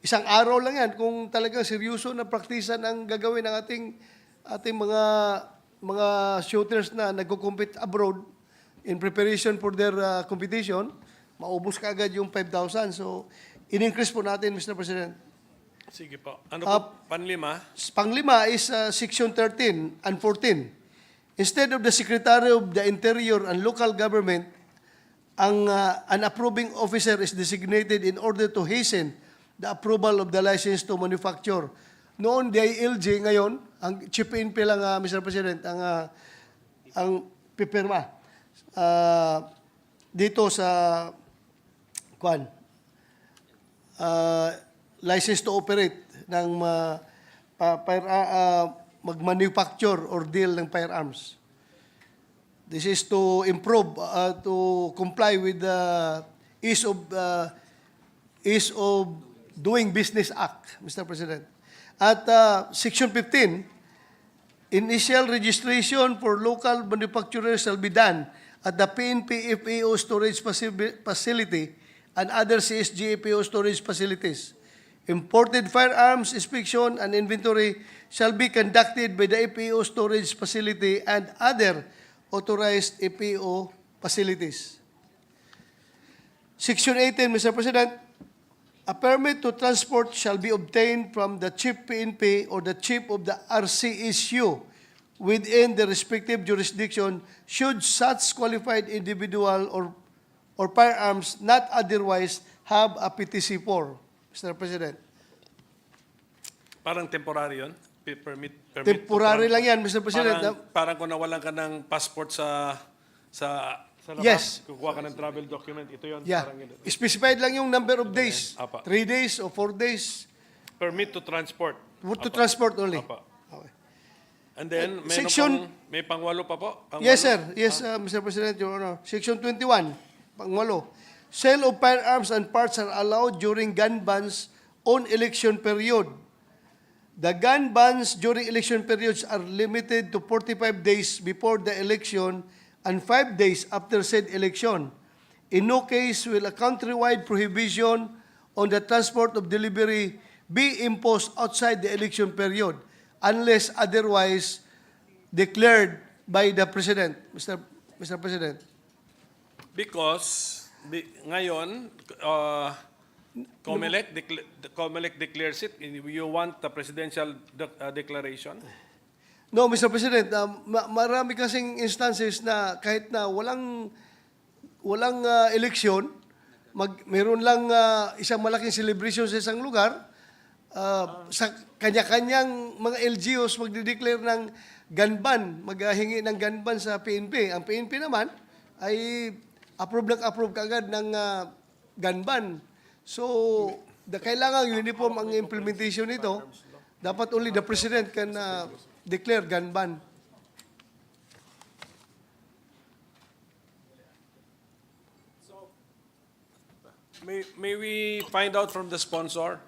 isang araw lang yan kung talagang seryoso na praktisan ang gagawin ng ating mga shooters na nagko-compete abroad in preparation for their competition, maubos kaagad yung 5,000. So, in-increase po natin, Mr. President. Sige po. Ano po? Panlima? Panglima is Section 13 and 14. Instead of the Secretary of the Interior and Local Government, an approving officer is designated in order to hasten the approval of the license to manufacture. Noon, DILG, ngayon, ang Chief PNP lang, Mr. President, ang pipirma. Dito sa license to operate ng mag-manufacture or deal ng firearms. This is to improve, to comply with the ease of doing business act, Mr. President. At Section 15, initial registration for local manufacturers shall be done at the PNP FAO storage facility and other CSG FAO storage facilities. Imported firearms inspection and inventory shall be conducted by the FAO storage facility and other authorized FAO facilities. Section 18, Mr. President, a permit to transport shall be obtained from the Chief PNP or the Chief of the RCSU within the respective jurisdiction should such qualified individual or firearms not otherwise have a PTC-4, Mr. President. Parang temporary yun? Permit Temporary lang yan, Mr. President. Parang kung nawalan ka ng passport sa labas, Yes. kukuha ka ng travel document, ito yun. Yeah. Parang yun. Specified lang yung number of days. Apa. 3 days or 4 days. Permit to transport. To transport only. Apa. And then, may pangwalo pa po? Pangwalo? Yes, sir. Yes, Mr. President, Your Honor. Section 21, pangwalo. Sale of firearms and parts are allowed during gun bans on election period. The gun bans during election periods are limited to 45 days before the election and 5 days after said election. In no case will a countrywide prohibition on the transport of delivery be imposed outside the election period unless otherwise declared by the President, Mr. President. Because ngayon, COMELEC declares it. You want the presidential declaration? No, Mr. President, marami kasing instances na kahit na walang eleksyon, meron lang isang malaking celebration sa isang lugar, sa kanya-kanyang mga LGUs magde-declare ng gun ban, maghingi ng gun ban sa PNP. Ang PNP naman ay approve kaagad ng gun ban. So, kailangan uniform ang implementation nito. Dapat only the President can declare gun ban. May we find out from the sponsor,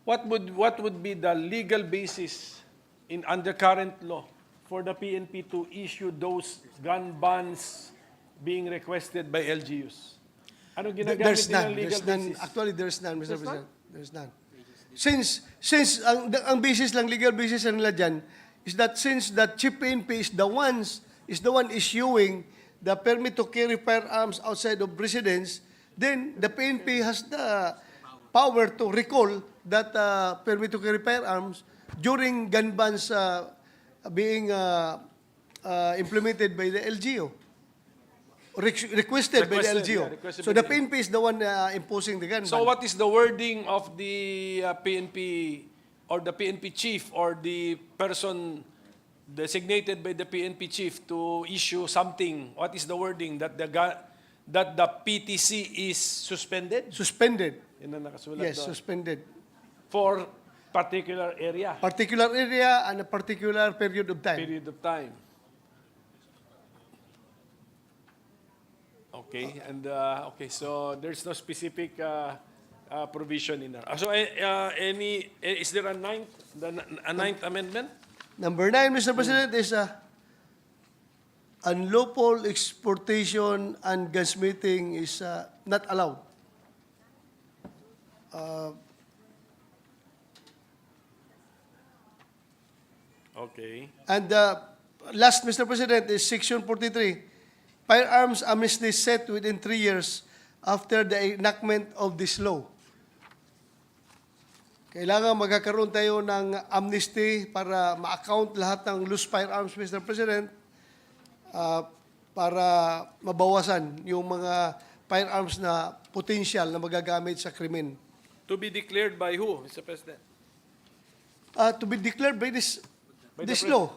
what would be the legal basis in under current law for the PNP to issue those gun bans being requested by LGUs? Ano ginagamit There's nilang none. legal There's none. basis? Actually, there's none, Mr. President. There's none. Since ang basis lang, legal basis na nila dyan, is that since the chief PNP is the one issuing the permit to carry firearms outside of residence, then the PNP has the power to recall that permit to carry firearms during gun bans being implemented by the LGU. Requested by the LGU. yeah, requested So by the the PNP is the one imposing the gun ban. So what is the wording of the PNP or the PNP chief or the person designated by the PNP chief to issue something? What is the wording that the PTC is suspended? Suspended. Yun ang nakasulat Yes, doon. suspended. For particular area, Particular area and a particular period of time. period of time. Okay, and okay, so there's no specific provision in there. So is there a ninth amendment? Number 9, Mr. President, is unlawful exportation and gunsmithing is not allowed. Okay. And last, Mr. President, is Section 43. Firearms amnesty set within 3 years after the enactment of this law. Kailangan magkakaroon tayo ng amnesty para ma-account lahat ng loose firearms, Mr. President, para mabawasan yung mga firearms na potential na magagamit sa krimen. To be declared by who, Mr. President? To be declared by this law,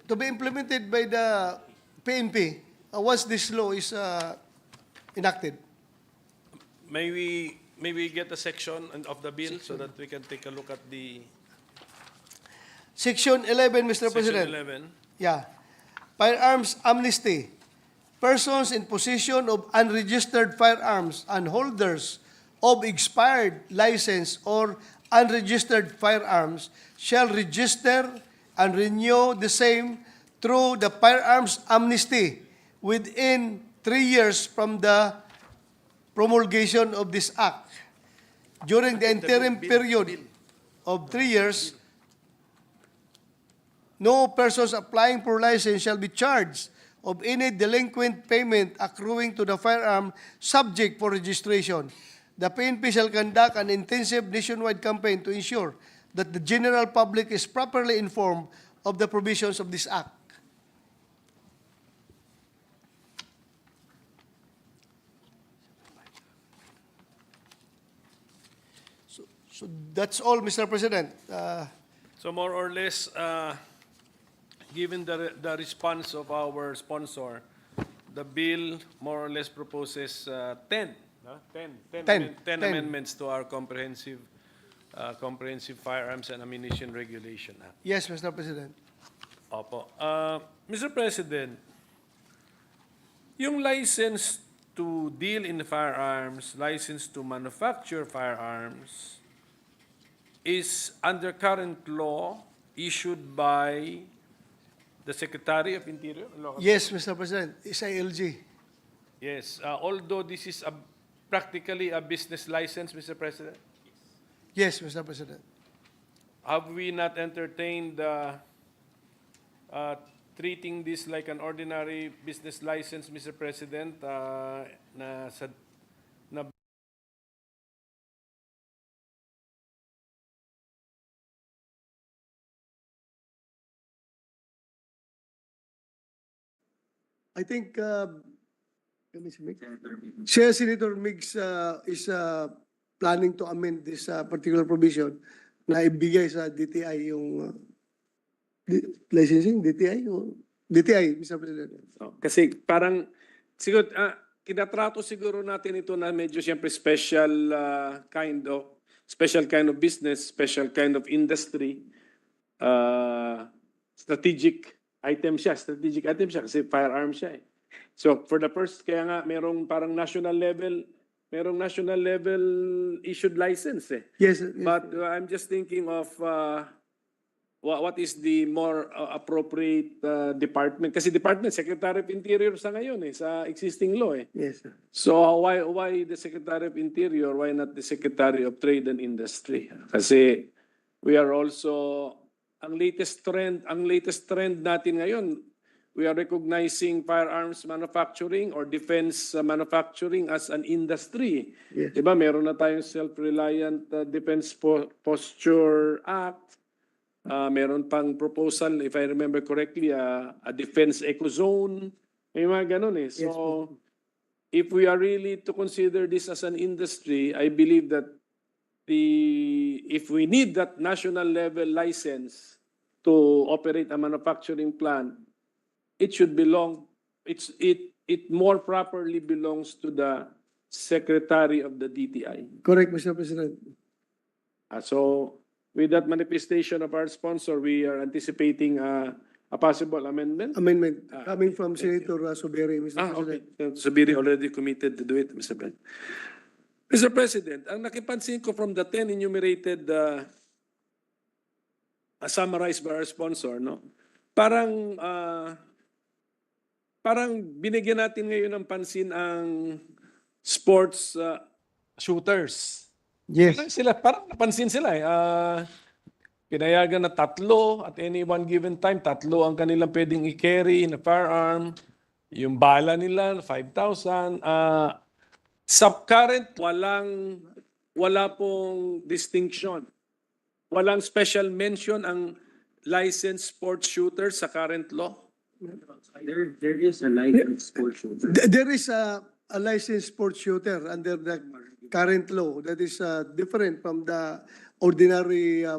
to be implemented by the PNP once this law is enacted. May we get a section of the bill so that we can take a look at the Section 11, Mr. Section President. 11? Yeah. Firearms amnesty. Persons in possession of unregistered firearms and holders of expired license or unregistered firearms shall register and renew the same through the firearms amnesty within 3 years from the promulgation of this act. During the interim period of 3 years, no persons applying for license shall be charged of any delinquent payment accruing to the firearm subject for registration. The PNP shall conduct an intensive nationwide campaign to ensure that the general public is properly informed of the provisions of this act. So that's all, Mr. President. So more or less, given the response of our sponsor, the bill more or less proposes 10 amendments to our comprehensive Firearms and Ammunition Regulation Act. Yes, Mr. President. Opo. Mr. President, yung license to deal in firearms, license to manufacture firearms, is under current law issued by the Secretary of Interior? Yes, Mr. President. SILG. Yes. Although this is practically a business license, Mr. President, Yes, Mr. President. have we not entertained treating this like an ordinary business license, Mr. President, na I think Senator Mix is planning to amend this particular provision na ibigay sa DTI yung licensing, DTI, Mr. President. Kasi parang, siguro, kinatrato siguro natin ito na medyo siyempre special kind of business, special kind of industry. Strategic item siya kasi firearm siya eh. So for the first, kaya nga merong national level issued license eh. Yes. But I'm just thinking of what is the more appropriate department? Kasi Department, Secretary of Interior sa ngayon eh, sa existing law eh. Yes, sir. So why the Secretary of Interior? Why not the Secretary of Trade and Industry? Kasi we are also ang latest trend natin ngayon, we are recognizing firearms manufacturing or defense manufacturing as an industry. Yes. Diba, meron na tayong self-reliant Defense Posture Act. Meron pang proposal, if I remember correctly, a defense eco-zone. May mga ganun eh. So, if we are really to consider this as an industry, I believe that if we need that national level license to operate a manufacturing plant, it should belong, it more properly belongs to the Secretary of the DTI. Correct, Mr. President. So, with that manifestation of our sponsor, we are anticipating a possible amendment. Amendment coming from Senator Subiri, Mr. President. Okay. Subiri already committed to do it, Mr. President. Mr. President, ang nakipansin ko from the 10 enumerated summarized by our sponsor, no? Parang binigyan natin ngayon ng pansin ang sports shooters. Yes. Parang napansin sila eh. Pinayagan na 3 at any one given time, 3 ang kanilang pwedeng i-carry na firearm. Yung bala nila, 5,000. Sa current, wala pong distinction. Walang special mention ang licensed sports shooter sa current law. There is a licensed sports shooter. There is a licensed sports shooter under the current law that is different from the ordinary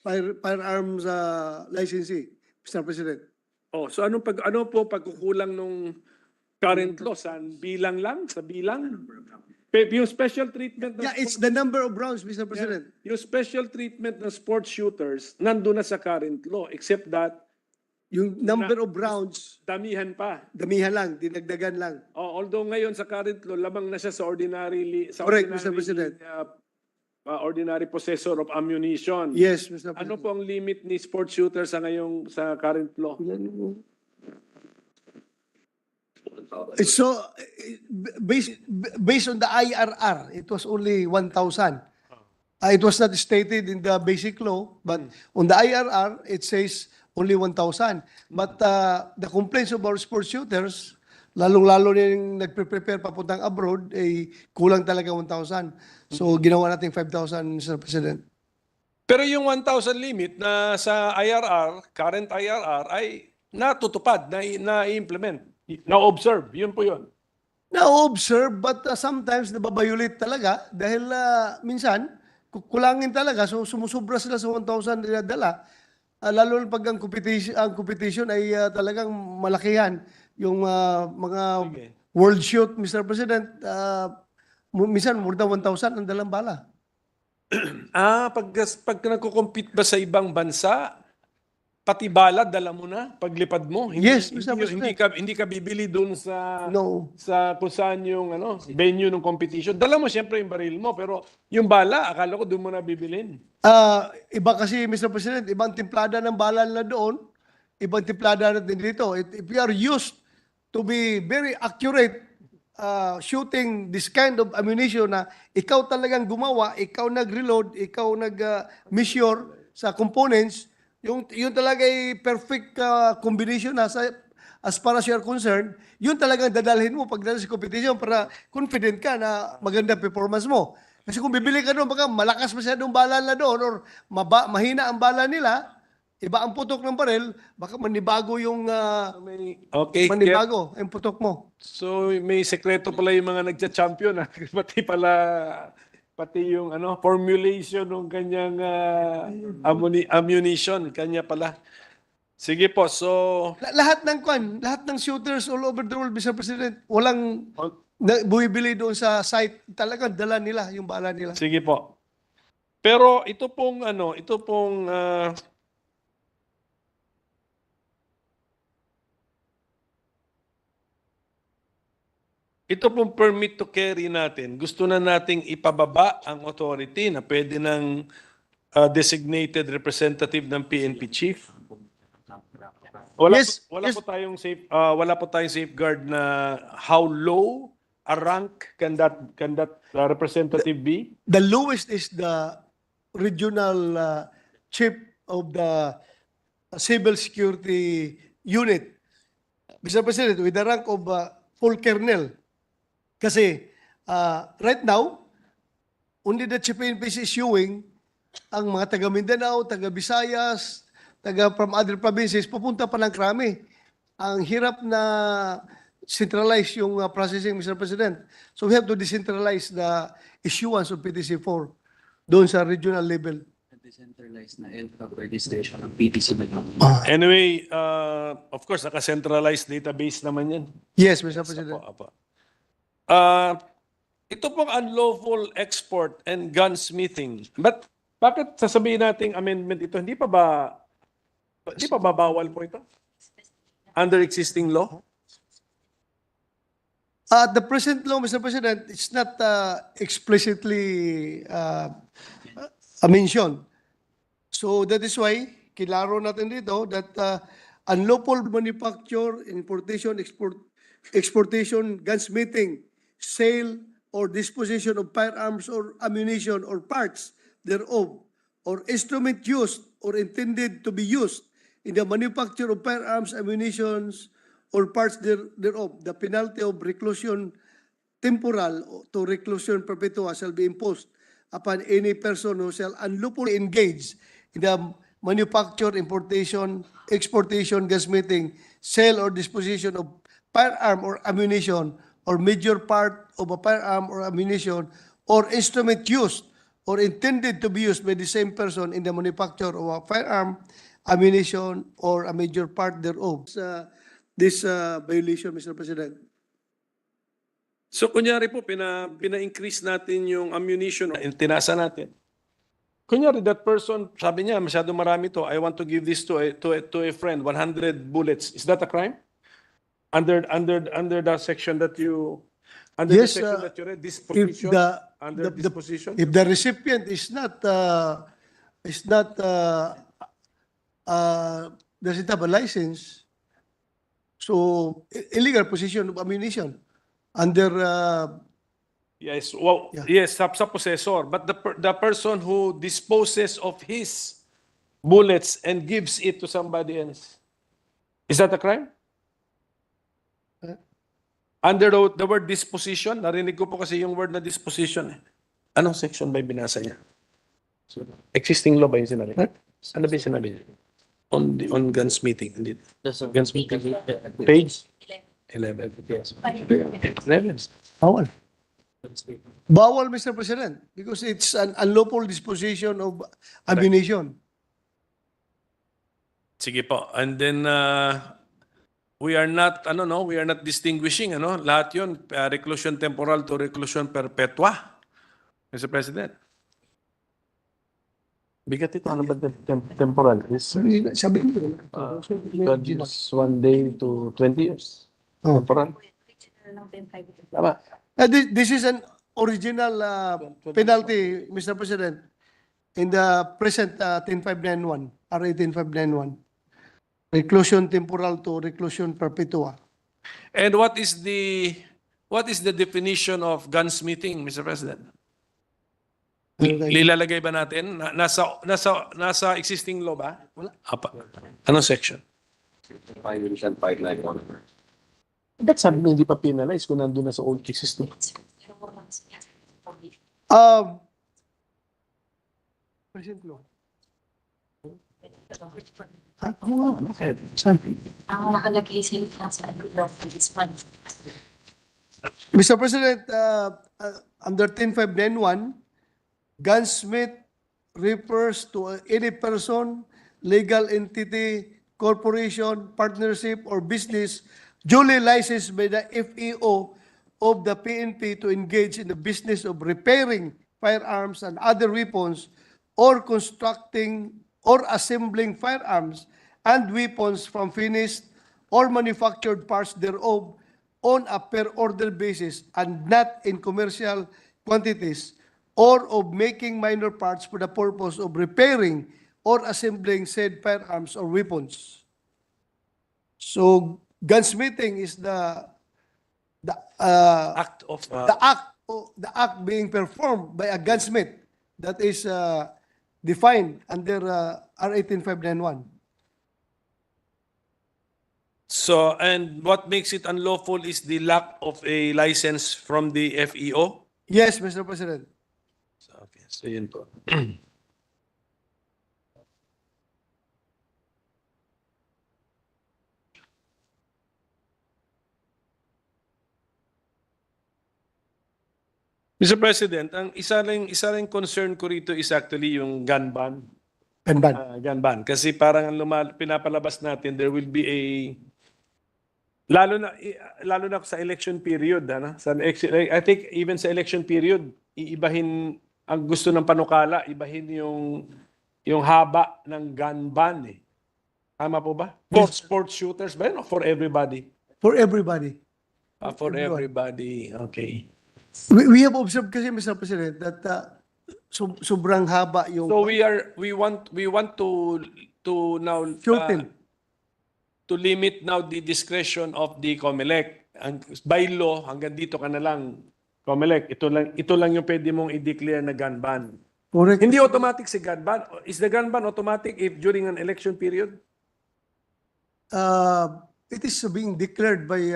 firearms licensee, Mr. President. Oh, so ano po pagkukulang nung current law? Sa bilang lang? Sa bilang? Yung special treatment ng It's the number of rounds, Mr. President. yung special treatment ng sports shooters nandun na sa current law except that Yung number of rounds, damihan pa. damihan lang, dinagdagan lang. Although ngayon sa current law lamang na siya sa Correct, Mr. President. Ordinary possessor of ammunition. Yes, Mr. President. Ano po ang limit ni sports shooter sa current law? So, based on the IRR, it was only 1,000. It was not stated in the basic law, but on the IRR, it says only 1,000. But the complaints of our sports shooters, lalong-lalo na yung nagpe-prepare papuntang abroad, kulang talaga 1,000. So, ginawa natin 5,000, Mr. President. Pero yung 1,000 limit na sa IRR, current IRR, ay natutupad, na-implement, na-observe. Yun po yun. Na-observe, but sometimes nababayulit talaga dahil minsan, kulangin talaga. So, sumusubra sila sa 1,000 na dala. Lalo pag ang competition ay talagang malakihan. Yung mga world shoot, Mr. President, minsan more than 1,000 ang dalang bala. Pag nagko-compete ba sa ibang bansa, pati bala dala mo na paglipad mo. Yes, Mr. President. Hindi ka bibili doon sa No. sa kung saan yung venue ng competition. Dala mo siyempre yung baril mo, pero yung bala akala ko doon mo na bibilin. Iba kasi, Mr. President, ibang timplada ng bala na doon, ibang timplada natin dito. If we are used to be very accurate shooting this kind of ammunition na ikaw talagang gumawa, ikaw nag-reload, ikaw nag-measure sa components, yung talaga ay perfect combination na as far as you are concerned, yun talagang dadalhin mo pagdating sa competition para confident ka na maganda performance mo. Kasi kung bibili ka doon, baka malakas masyadong bala na doon or mahina ang bala nila, iba ang putok ng baril, baka manibago yung manibago yung putok mo. So may sekreto pala yung mga nagcha-champion. Pati yung formulation ng kanyang ammunition, kanya pala. Sige po, so Lahat ng lahat ng shooters all over the world, Mr. President, walang buibili doon sa site. Talagang dala nila yung bala nila. sige po. Pero ito pong ito pong permit to carry natin, gusto na nating ipababa ang authority na pwede ng designated representative ng PNP chief. Yes, Wala po tayong safeguard na how low a rank can that representative be? The lowest is the regional chief of the civil security unit. Mr. President, with the rank of full colonel. Kasi right now, only the chief PNP is issuing ang mga taga Mindanao, taga Visayas, taga from other provinces, pupunta pa ng krami. Ang hirap na centralize yung processing, Mr. President. So we have to decentralize the issuance of PTC-4 doon sa regional level. Decentralized na station ng PTC na lang. Anyway, of course, naka-centralized database naman yan. Yes, Mr. President. Apo. Ito pong unlawful export and gunsmithing. But bakit sasabihin nating amendment ito? Hindi pa ba bawal po ito? Under existing law? The present law, Mr. President, it's not explicitly mentioned. So that is why, kilaro natin dito that unlawful manufacture, importation, exportation, gunsmithing, sale, or disposition of firearms or ammunition or parts thereof, or instrument used or intended to be used in the manufacture of firearms, ammunitions, or parts thereof. The penalty of reclusion temporal to reclusion perpetua shall be imposed upon any person who shall unlawfully engage in the manufacture, importation, exportation, gunsmithing, sale, or disposition of firearm or ammunition, or major part of a firearm or ammunition, or instrument used or intended to be used by the same person in the manufacture of a firearm, ammunition, or a major part thereof. This violation, Mr. President. So kunyari po, pina-increase natin yung ammunition, tinasa natin. Kunyari, that person, sabi niya, masyado marami to, I want to give this to a friend, 100 bullets. Is that a crime? Under the section that you, Yes, the section that you read, disposition, disposition? If the recipient doesn't have a license, so illegal possession of ammunition under Yes, well, yes, sa possessor. But the person who disposes of his bullets and gives it to somebody else, is that a crime? Under the word disposition, narinig ko po kasi yung word na disposition. Anong section ba yung binasa niya? Existing law ba yung sinabi? Ano ba yung sinabi niya? On gunsmithing. Gunsmithing. Page 11. Yes. 11. Bawal. Bawal, Mr. President, because it's an unlawful disposition of ammunition. Sige po. And then we are not distinguishing lahat 'yon, reclusion temporal to reclusion perpetua. Mr. President. Bigat ito. Ano ba temporal? Sabi ko. 1 day to 20 years. Temporal. Tama. This is an original penalty, Mr. President, in the present 10591, RA 10591. Reclusion temporal to reclusion perpetua. And what is the definition of gunsmithing, Mr. President? Lilalagay ba natin? Nasa existing law ba? Wala. Apa. Anong section? Violation 591. Ba't sabi mo hindi pa penalize kung nandun na sa old existing? Present law. Mr. President, under 10591, gunsmith refers to any person, legal entity, corporation, partnership, or business duly licensed by the FEO of the PNP to engage in the business of repairing firearms and other weapons, or constructing or assembling firearms and weapons from finished or manufactured parts thereof on a per order basis and not in commercial quantities, or of making minor parts for the purpose of repairing or assembling said firearms or weapons. So gunsmithing is Act of the act being performed by a gunsmith that is defined under R 18591. so, and what makes it unlawful is the lack of a license from the FEO? Yes, Mr. President. Okay, so yun po. Mr. President, ang isa ring concern ko rito is actually yung gun ban. Gun ban. Kasi parang ang pinapalabas natin, there will be a lalo na sa election period, ano? I think even sa election period, iibahin ang gusto ng panukala, ibahin yung haba ng gun ban eh. Tama po ba? For sports shooters ba yun o for everybody? For everybody. For everybody. Okay. We have observed kasi, Mr. President, that sobrang haba yung... So we want to now Shorten. to limit now the discretion of the COMELEC. By law, hanggang dito ka na lang, COMELEC, ito lang yung pwede mong i-declare na gun ban. Correct. Hindi automatic si gun ban. Is the gun ban automatic if during an election period? It is being declared by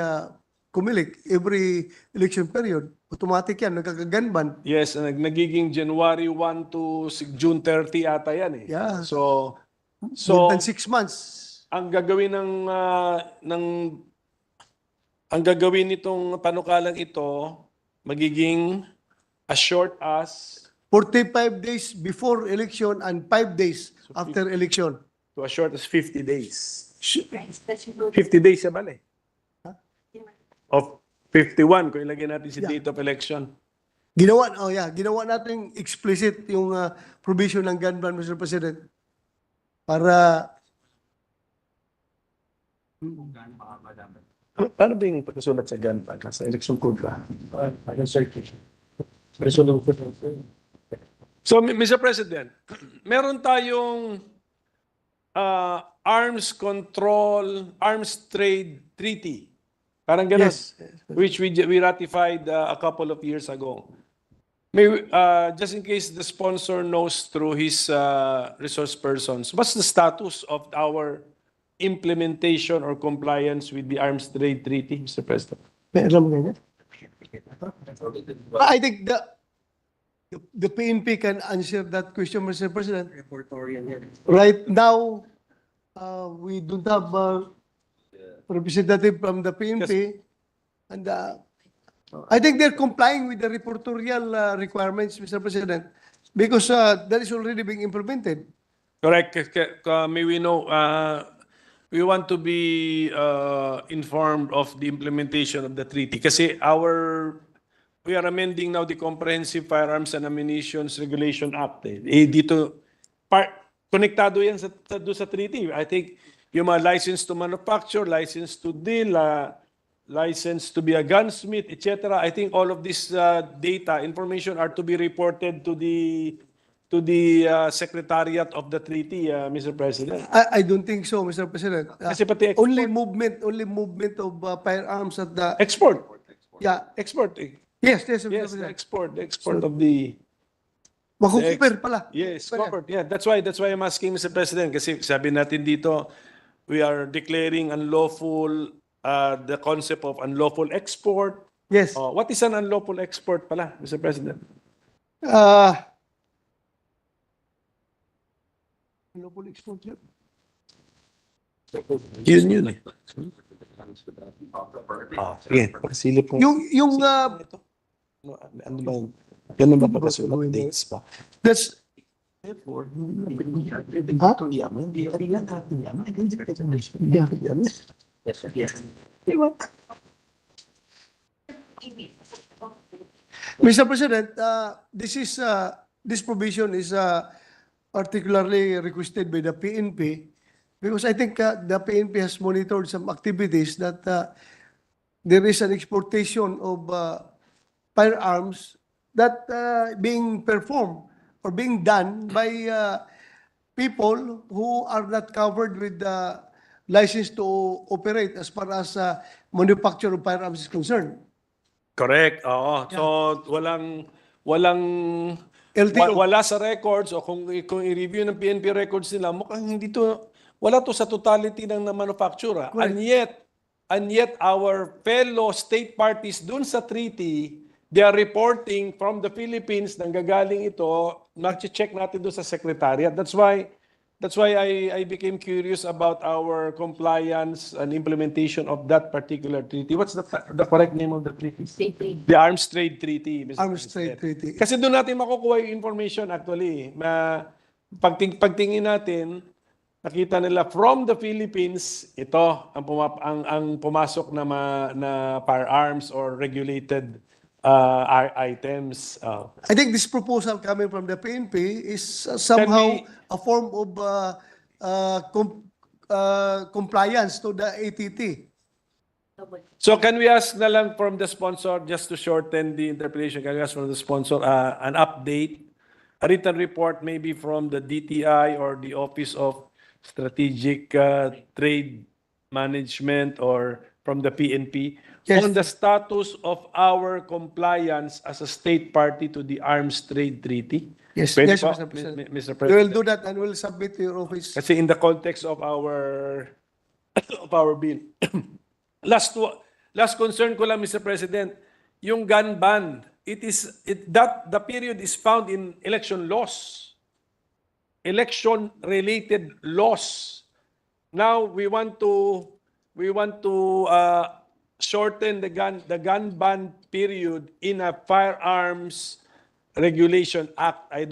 COMELEC every election period. Automatic yan, nagkakaganban. Yes, nagiging January 1 to June 30 ata yan eh. Yeah. So More than 6 months. ang gagawin ang gagawin nitong panukalang ito magiging as short as 45 days before election and 5 days after election. to as short as 50 days. 50 days sa bale. Of 51 kung ilagay natin si date of election. Ginawa natin explicit yung provision ng gun ban, Mr. President. Para Paano ba yung pagkasulat sa gun ban? Sa election code ba? So, Mr. President, meron tayong arms control, arms trade treaty. Parang ganun. Yes. Which we ratified a couple of years ago. Just in case the sponsor knows through his resource persons, what's the status of our implementation or compliance with the arms trade treaty, Mr. President? alam mo ganyan? I think the PNP can answer that question, Mr. President. Right now, we don't have a representative from the PNP, and I think they're complying with the reportorial requirements, Mr. President, because that is already being implemented. Correct. May we know, we want to be informed of the implementation of the treaty. Kasi we are amending now the Comprehensive Firearms and Ammunition Regulation Act. Dito, konektado yan sa treaty. I think yung mga license to manufacture, license to deal, license to be a gunsmith, etc. I think all of this data, information are to be reported to the Secretariat of the treaty, Mr. President. I don't think so, Mr. President. Kasi pati only movement of firearms at the export. Yeah. Export. Yes, Mr. Yes, President. the export of the... Makukuper pala. Yes, covered. Yeah, that's why I'm asking, Mr. President, kasi sabi natin dito, we are declaring unlawful the concept of unlawful export. Yes. What is an unlawful export pala, Mr. President? Unlawful export. Yun eh. Sige, pasilip mo. Yung Ano ba? Ganun ba pagkasulat? Dates pa? that's Mr. President, this provision is particularly requested by the PNP because I think the PNP has monitored some activities that there is an exportation of firearms that being performed or being done by people who are not covered with the license to operate as far as manufacture of firearms is concerned. Correct. Oo. So walang LTO. wala sa records o kung i-review ng PNP records nila, mukhang hindi to wala to sa totality ng manufacturer. And yet our fellow state parties dun sa treaty, they are reporting from the Philippines, nanggagaling ito, check natin dun sa secretariat. That's why I became curious about our compliance and implementation of that particular treaty. What's the correct name of the treaty? The Arms Trade Treaty. Mr. Arms Trade President. Treaty. Kasi doon natin makukuha yung information actually. Pagtingin natin, nakita nila from the Philippines, ito ang pumasok na firearms or regulated items. I think this proposal coming from the PNP is somehow a form of compliance to the ATT. So can we ask na lang from the sponsor, just to shorten the interpretation, can we ask from the sponsor an update, a written report maybe from the DTI or the Office of Strategic Trade Management or from the PNP on the status of our compliance as a state party to the Arms Trade Treaty? Yes, Pwede yes, po, Mr. President. Mr. We President. will do that and we'll submit to your office. Kasi in the context of our bill. Last concern ko lang, Mr. President, yung gun ban, the period is found in election laws. Election-related laws. Now we want to shorten the gun ban period in a Firearms Regulation Act. I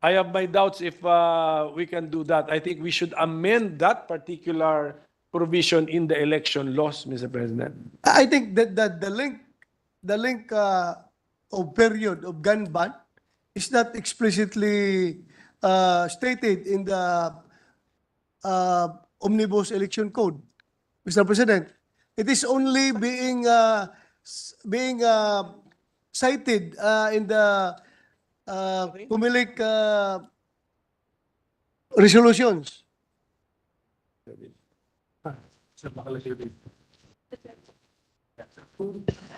have my doubts if we can do that. I think we should amend that particular provision in the election laws, Mr. President. I think that the link of period of gun ban is not explicitly stated in the Omnibus Election Code, Mr. President. It is only being cited in the Pumilik resolutions.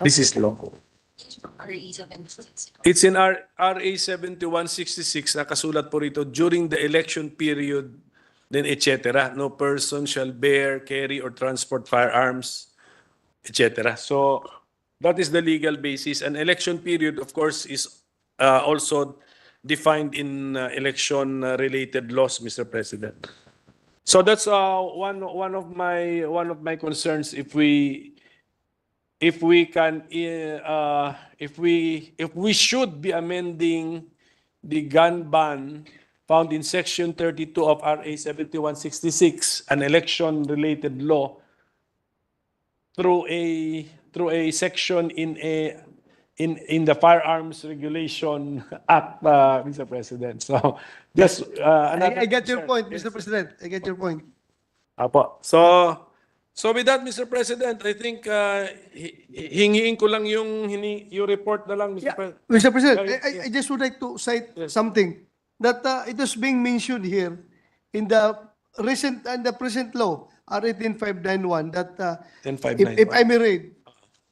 This is law. It's in RA 7166, nakasulat po rito, during the election period, then etc. No person shall bear, carry, or transport firearms, etc. So that is the legal basis. An election period, of course, is also defined in election-related laws, Mr. President. So that's one of my concerns. If we should be amending the gun ban found in Section 32 of RA 7166, an election-related law, through a section in the Firearms Regulation Act, Mr. President. So just I get your point, Mr. President. I get your point. Apo. So with that, Mr. President, I think hingiin ko lang yung report na lang, Mr. President. Mr. President, I just would like to cite something that it was being mentioned here in the present law, R 18591, that if I may read,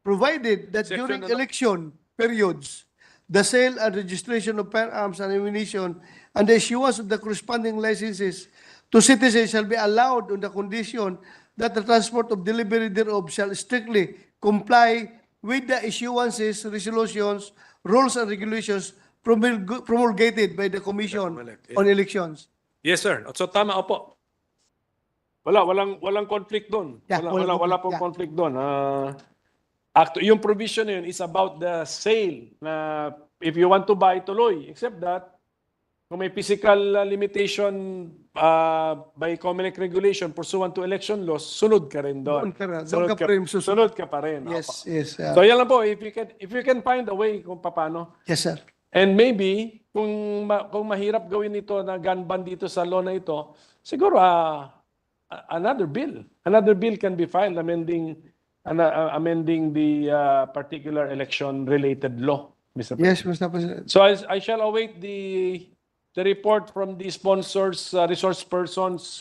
provided that during election periods, the sale and registration of firearms and ammunition and the issuance of the corresponding licenses to citizens shall be allowed on the condition that the transport of delivery thereof shall strictly comply with the issuances, resolutions, rules, and regulations promulgated by the Commission on Elections. Yes, sir. So tama, opo. Walang conflict doon. Yeah, Wala pong conflict doon. Yung provision na yun is about the sale na if you want to buy, tuloy. Except that, kung may physical limitation by COMELEC regulation pursuant to election laws, sunod ka rin doon. Doon ka pa rin susunod. Sunod ka pa rin. Yes, Opo. yes. So yan lang po, if you can find a way kung paano. Yes, sir. And maybe, kung mahirap gawin ito na gun ban dito sa law na ito, siguro another bill can be filed amending the particular election-related law, Mr. President. Yes, Mr. President. So I shall await the report from the sponsors, resource persons.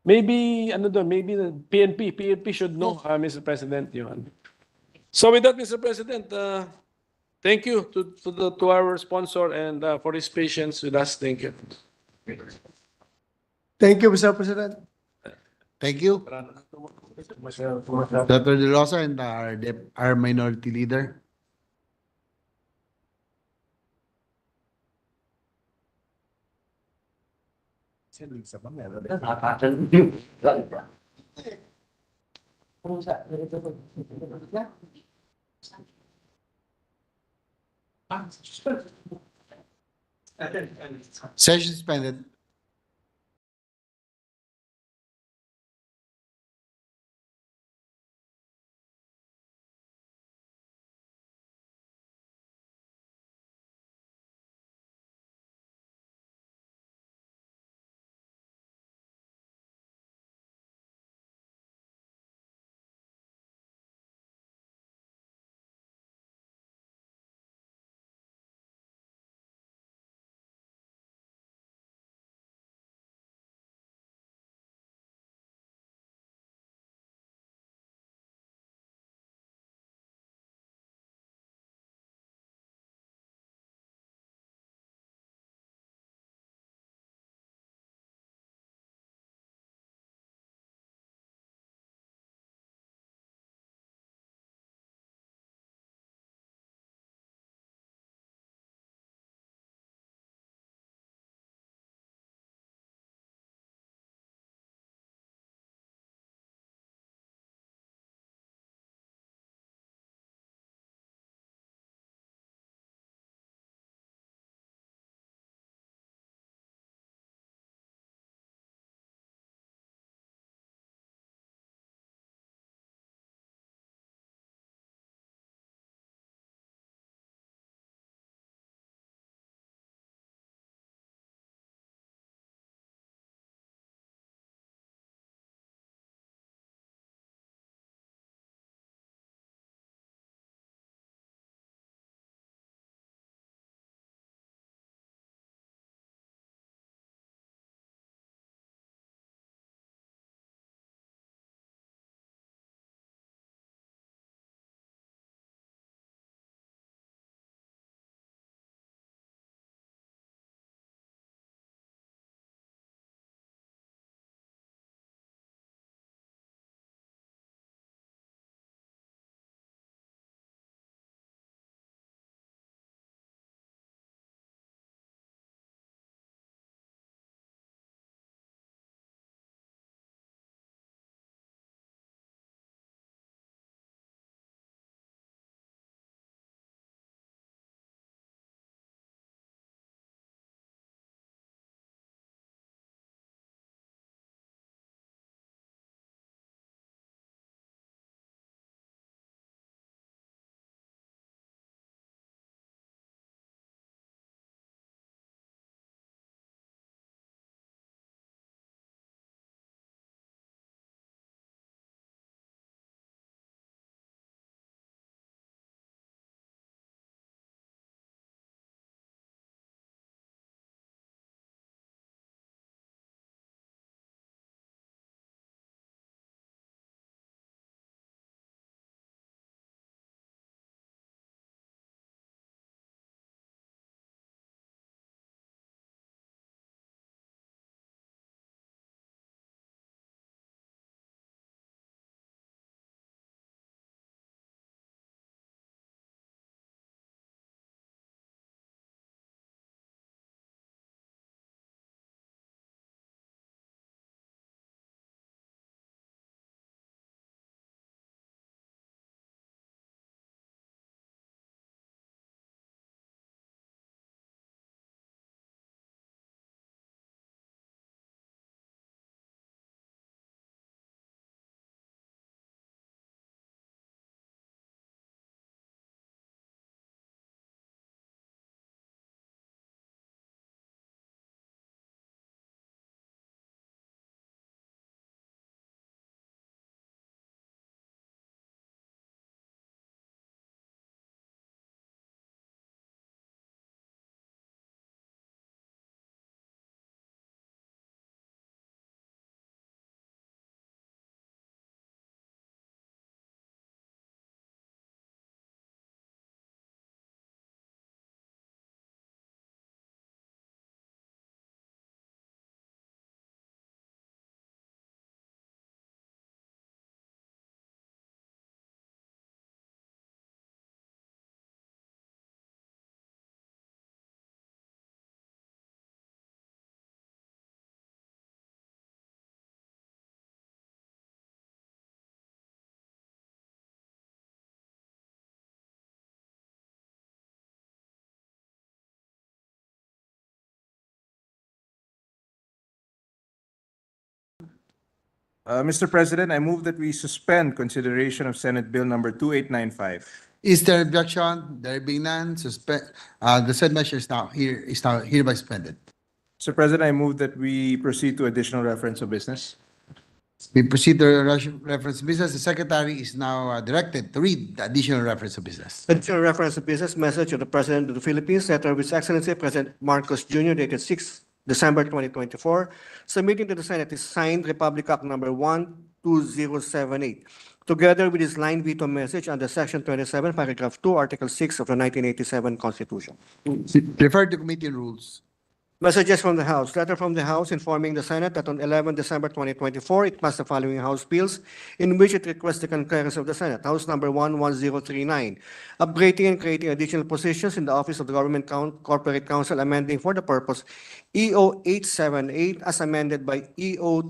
Maybe maybe the PNP should know, Mr. President. Yun. So with that, Mr. President, thank you to our sponsor and for his patience with us. Thank you. Thank you, Mr. President. Thank you. Senator De Rosa and our minority leader. Session suspended. Mr. President, I move that we suspend consideration of Senate Bill number 2895. Is there objection? There being none, the said measure is now hereby suspended. Mr. President, I move that we proceed to additional reference of business. We proceed to reference business. The secretary is now directed to read the additional reference of business. Additional reference to business message of the President of the Philippines, letter of His Excellency President Marcos Jr., dated 6 December 2024, submitting to the Senate is signed Republic Act number 12078, together with his line veto message under Section 27, Paragraph 2, Article 6 of the 1987 Constitution. Refer to Committee on Rules. Messages from the House. Letter from the House informing the Senate that on 11 December 2024, it passed the following House bills in which it requests the concurrence of the Senate. House number 11039, upgrading and creating additional positions in the Office of the Government Corporate Counsel, amending for the purpose EO 878 as amended by EO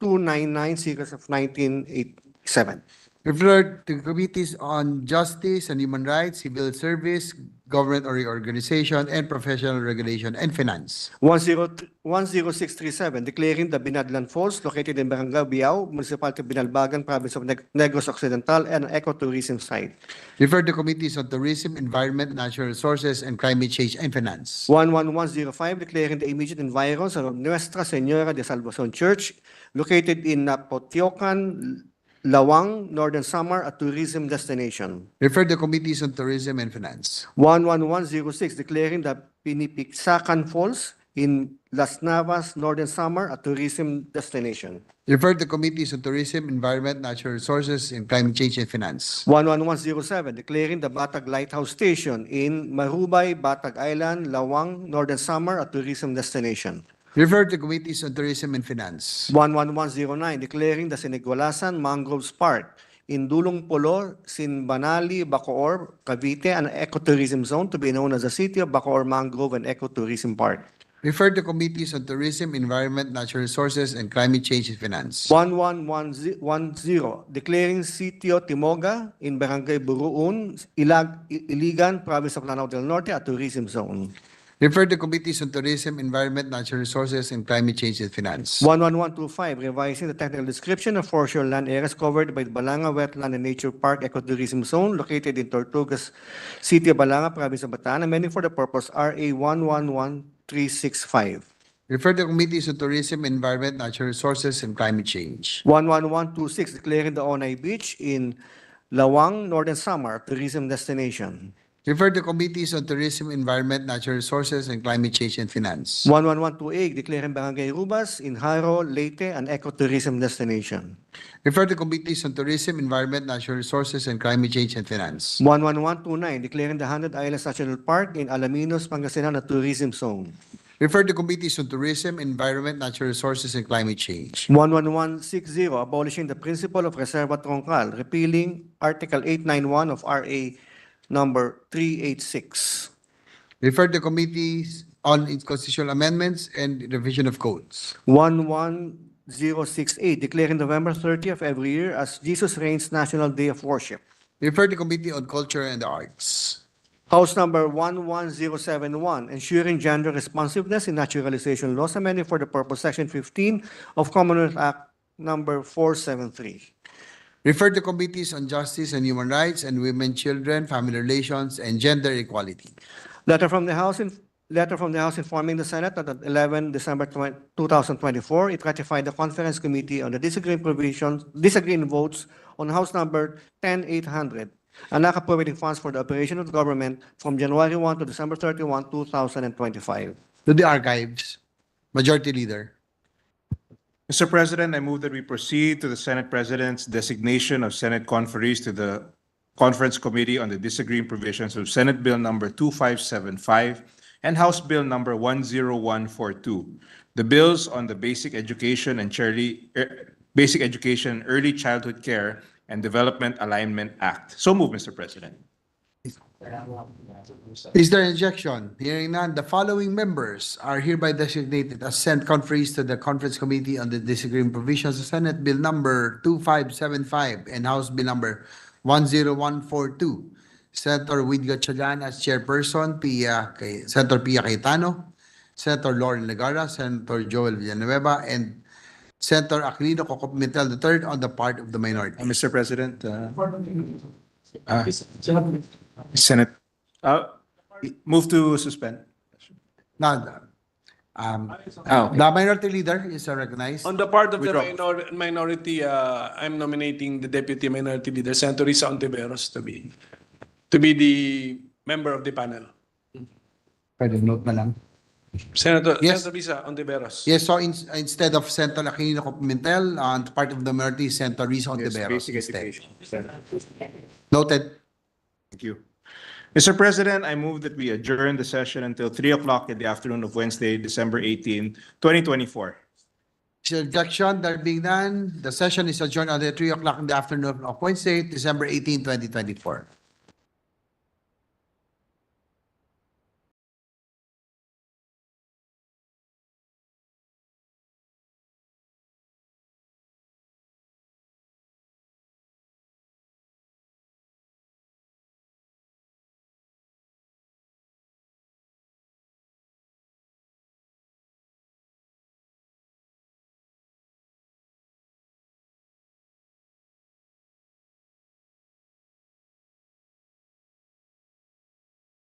299, series of 1987. Refer to Committees on Justice and Human Rights, Civil Service, Government or Reorganization, and Professional Regulation and Finance. 10637, declaring the Binadlan Falls located in Barangay Biao, Municipality of Binalbagan, Province of Negros Occidental, and an ecotourism site. Refer to Committees on Tourism, Environment, Natural Resources, and Climate Change and Finance. 11105, declaring the immediate environs of Nuestra Señora de Salvación Church, located in Napotiocan, Lawang, Northern Samar, a tourism destination. Refer to Committees on Tourism and Finance. 11106, declaring the Pinipigsacan Falls in Las Navas, Northern Samar, a tourism destination. Refer to Committees on Tourism, Environment, Natural Resources, and Climate Change and Finance. 11107, declaring the Batag Lighthouse Station in Marubay, Batag Island, Lawang, Northern Samar, a tourism destination. Refer to Committees on Tourism and Finance. 11109, declaring the Sinigwalasan Mangroves Park in Dulong Polo, Sinbanali, Bacoor, Cavite, an ecotourism zone to be known as the City of Bacoor Mangrove and Ecotourism Park. Refer to Committees on Tourism, Environment, Natural Resources, and Climate Change and Finance. 11110, declaring Sitio Timoga in Barangay Buruun, Iligan, Province of Lanao del Norte, a tourism zone. Refer to Committees on Tourism, Environment, Natural Resources, and Climate Change and Finance. 11125, revising the technical description of foreshore land areas covered by the Balanga Wetland and Nature Park Ecotourism Zone located in Tortugas City of Balanga, Province of Bataan, amending for the purpose RA 111365. Refer to Committees on Tourism, Environment, Natural Resources, and Climate Change. 11126, declaring the Onay Beach in Lawang, Northern Samar, tourism destination. Refer to Committees on Tourism, Environment, Natural Resources, and Climate Change and Finance. 11128, declaring Barangay Rubas in Haro, Leyte, an ecotourism destination. Refer to Committees on Tourism, Environment, Natural Resources, and Climate Change and Finance. 11129, declaring the 100 Islands National Park in Alaminos, Pangasinan, a tourism zone. Refer to Committees on Tourism, Environment, Natural Resources, and Climate Change. 11160, abolishing the principle of Reserva Troncal, repealing Article 891 of RA number 386. Refer to Committees on Constitutional Amendments and Revision of Codes. 11068, declaring November 30th of every year as Jesus Reigns National Day of Worship. Refer to Committee on Culture and the Arts. House number 11071, ensuring gender responsiveness in naturalization laws, amending for the purpose Section 15 of Commonwealth Act number 473. Refer to Committees on Justice and Human Rights and Women, Children, Family Relations, and Gender Equality. Letter from the House informing the Senate that on 11 December 2024, it ratified the Conference Committee on the disagreeing votes on House number 10800, and appropriating funds for the operation of the government from January 1 to December 31, 2025. To the Archives. Majority Leader. Mr. President, I move that we proceed to the Senate President's designation of Senate conferees to the Conference Committee on the disagreeing provisions of Senate Bill number 2575 and House Bill number 10142. The bills on the Basic Education, Early Childhood Care, and Development Alignment Act. So move, Mr. President. Is there an objection? Hearing none, the following members are hereby designated as Senate conferees to the Conference Committee on the disagreeing provisions of Senate Bill number 2575 and House Bill number 10142. Senator Widga Chagan as Chairperson, Senator Pia Cayetano, Senator Lauren Legara, Senator Joel Villanueva, and Senator Aquilino Pimentel III on the part of the minority. Mr. President, Senate, move to suspend. Now, the minority leader is recognized. On the part of the Withdraw. minority, I'm nominating the Deputy Minority Leader, Senator Risa Ontiveros, to be the member of the panel. Pwede note na lang. Senator Yes. Senator Risa Ontiveros. Yes, so instead of Senator Aquilino Pimentel, on the part of the minority, Senator Risa Ontiveros Basic instead. education. Noted. Thank you. Mr. President, I move that we adjourn the session until 3 o'clock in the afternoon of Wednesday, December 18, 2024. Objection, there being none, the session is adjourned until 3 o'clock in the afternoon of Wednesday, December 18, 2024.